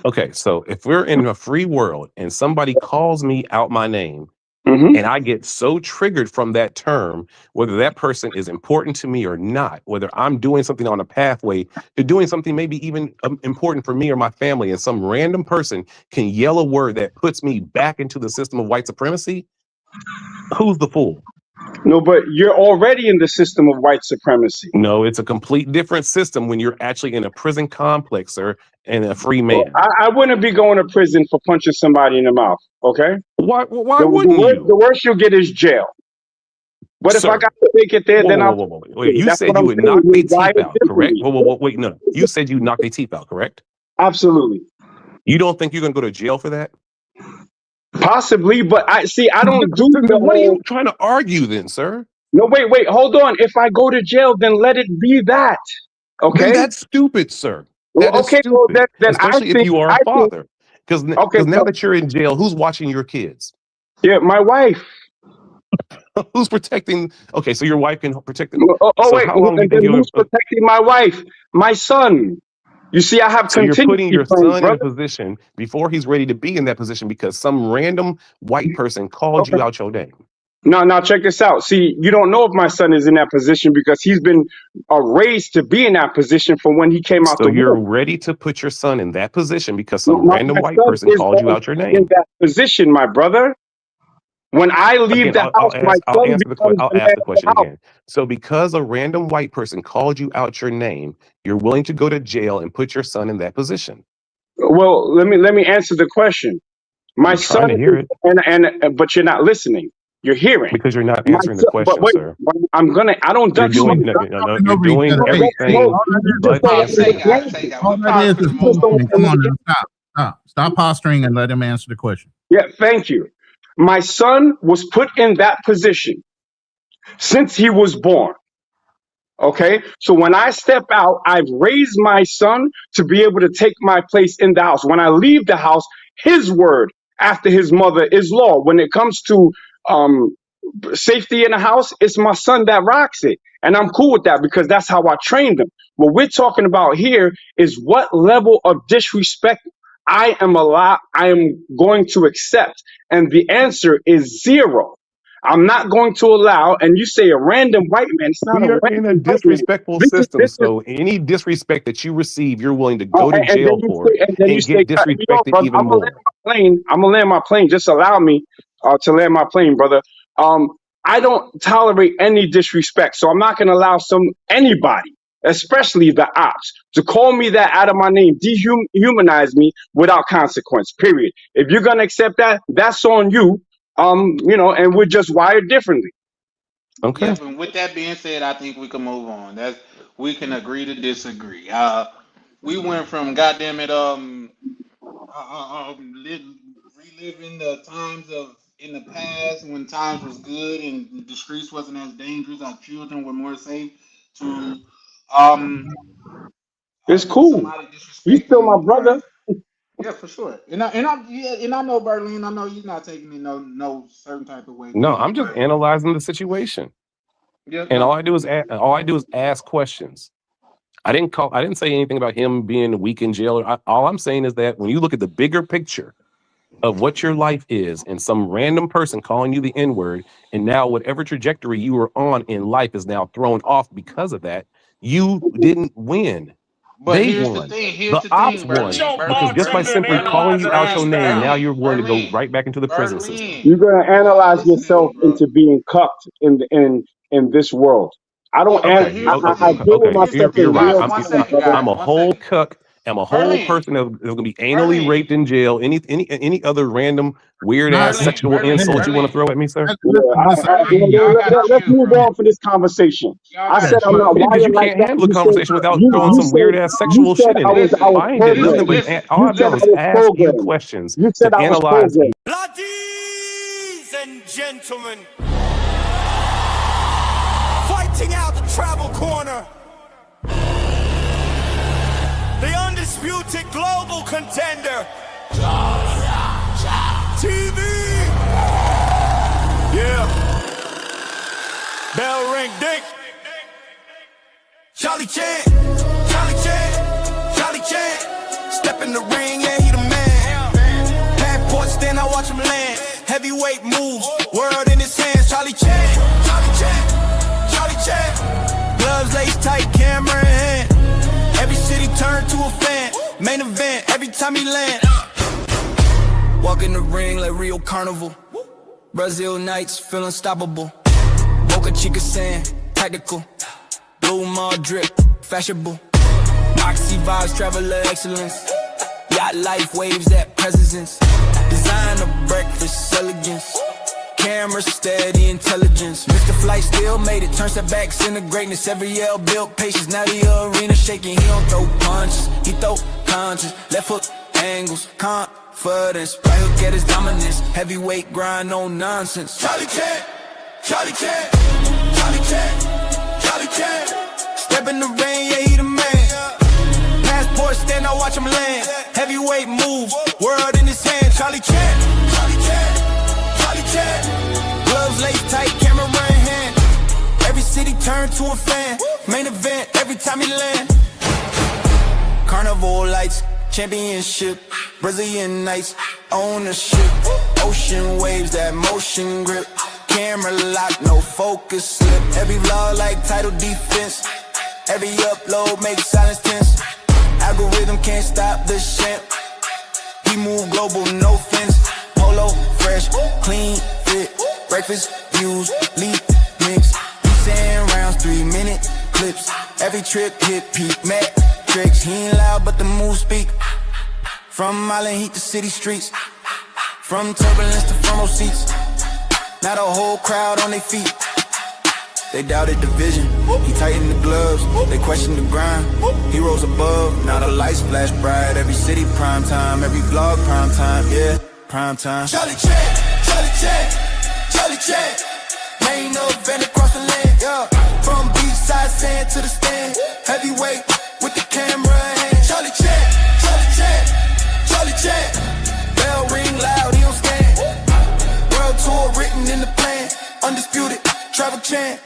Okay, so if we're in a free world and somebody calls me out my name Mm-hmm. and I get so triggered from that term, whether that person is important to me or not, whether I'm doing something on a pathway to doing something maybe even important for me or my family, and some random person can yell a word that puts me back into the system of white supremacy, who's the fool? No, but you're already in the system of white supremacy. No, it's a complete different system when you're actually in a prison complex, sir, and a free Well, man. I wouldn't be going to prison for punching somebody in the mouth. Okay. Why wouldn't you? The worst you'll get is jail. But if I Sir, got to take it there, then I'll. Wait, you That's said what you I'm would saying. knock We're their teeth wired out, correct? differently. Wait, no. You said you knock their teeth out, correct? Absolutely. You don't think you're gonna go to jail for that? Possibly, but I don't do the What are you whole. trying to argue then, sir? No, wait, hold on. If I go to jail, then let it be that. Then Okay. that's stupid, sir. Well, That is okay. Well, stupid. then Especially if you are a father. Because Okay. now that you're in jail, who's watching your kids? Yeah, my wife. Who's protecting? Okay, so your wife can protect them. Oh, So wait. how long do you And then think who's protecting my wife? My son. You see, I have So you're putting contingency your plans, son in a brother. position before he's ready to be in that position because some random white person called you out your name. Now check this out. See, you don't know if my son is in that position because he's been raised to be in that position from when he came out So the you're womb. ready to put your son in that position because some My random white son person is called you out your in name. that position, my brother. When I leave Again, the house, my I'll son answer becomes I'll the ask man the of the question house. again. So because a random white person called you out your name, you're willing to go to jail and put your son in that position. Well, let me answer the question. My I'm trying son to hear it but you're not listening. You're hearing. because you're not My answering the son, but question, wait, sir. I don't You're duck you. doing you're doing everything You just but don't want me answering. to answer. All that is posturing. Come on now, stop posturing and let him answer the question. Yeah, thank you. My son was put in that position since he was born. Okay, so when I step out, I've raised my son to be able to take my place in the house. When I leave the house, his word after his mother is law. When it comes to safety in the house, it's my son that rocks it. And I'm cool with that because that's how I trained him. What we're talking about here is what level of disrespect I am going to accept. And the answer is 0. I'm not going to allow, and you say a random white man, it's not We a are in a random white man. disrespectful This is system. So any disrespect that you receive, you're willing to go to and then jail you for it say, and get cut me off, disrespected brother. even more. I'm gonna land my plane. Just allow me to land my plane, brother. I don't tolerate any disrespect, so I'm not gonna allow anybody, especially the ops, to call me that out of my name, dehumanize me without consequence. Period. If you're gonna accept that, that's on you. And we're just wired differently. Okay. Yep, and with that being said, I think we can move on. We can agree to disagree. We went from goddamn it, reliving the times of in the past when times was good and the streets wasn't as dangerous, our children were more safe, to um It's cool. somebody You still my disrespecting brother. Yeah, for sure. And I know Berlin. I know you're not taking it no certain type of way. No, I'm just analyzing the situation, Yeah, and all I do is ask questions. I didn't say anything about him being weak in jail. All I'm saying is that when you look at the bigger picture of what your life is, and some random person calling you the N-word, and now whatever trajectory you were on in life is now thrown off because of that, you didn't win. But They here's won. the thing. Here's The the ops thing, won. Berlin. Because just by simply calling you out your name, now you're willing to go right back into the prison system. You're gonna analyze yourself into being cucked in this world. I don't. I deal with myself You're in right. real time, brother. I'm a whole cuck. I'm a whole person that's going to be anally raped in jail. Any other random weird ass sexual insult you want to throw at me, sir? Let's move on for this conversation. I said I'm not Because you wired like can't that. handle a You conversation said- without you- throwing you some said- weird ass you sexual said shit in I it. was I ain't did nothing but programmed. all I've You said done was I was ask you programmed. questions You said to I was analyze you. programmed. Ladies and gentlemen, fighting out the travel corner, the undisputed global contender, TV. Yeah. Bell ring, ding. Charlie Chan, Charlie Chan, Charlie Chan. Step in the ring, yeah, he the man. Passport stand, I watch him land. Heavyweight moves, world in his hands. Charlie Chan, Charlie Chan, Charlie Chan. Gloves laced tight, camera in hand. Every city turned to a fan. Main event, every time he land. Walk in the ring like Rio Carnival. Brazil nights, feel unstoppable. Boca Chica sand, tactical. Blue mall drip, fashionable. Oxy vibes, traveler excellence. Yacht life, waves that presence. Designer breakfast, elegance. Camera steady, intelligence. Mr. Flight still made it, turn setbacks into greatness. Every L built patience, now the arena shaking. He don't throw punches, he throw punches. Left hook angles, confidence. Right hook at his dominance. Heavyweight grind, no nonsense. Charlie Chan, Charlie Chan, Charlie Chan, Charlie Chan. Step in the rain, yeah, he the man. Passport stand, I watch him land. Heavyweight move, world in his hand. Charlie Chan, Charlie Chan, Charlie Chan. Gloves laced tight, camera in hand. Every city turned to a fan. Main event, every time he land. Carnival lights, championship. Brazilian nights, ownership. Ocean waves, that motion grip. Camera lock, no focus slip. Every vlog like title defense. Every upload makes silence tense. Algorithm can't stop the champ. He move global, no fence. Polo, fresh, clean, fit. Breakfast, views, lead, mix. He saying rounds, 3-minute clips. Every trip hit peak, metrics. He ain't loud, but the moves speak. From Island Heat to city streets. From turbulence to front row seats. Now the whole crowd on their feet. They doubted the vision, he tightened the gloves. They questioned the grind, he rose above. Now the lights flash bright, every city prime time. Every vlog prime time, yeah, prime time. Charlie Chan, Charlie Chan, Charlie Chan. Main event across the land, yeah. From beachside sand to the stand. Heavyweight with the camera in hand. Charlie Chan, Charlie Chan, Charlie Chan. Bell ring loud, he don't stand. World tour written in the plan. Undisputed, travel chant.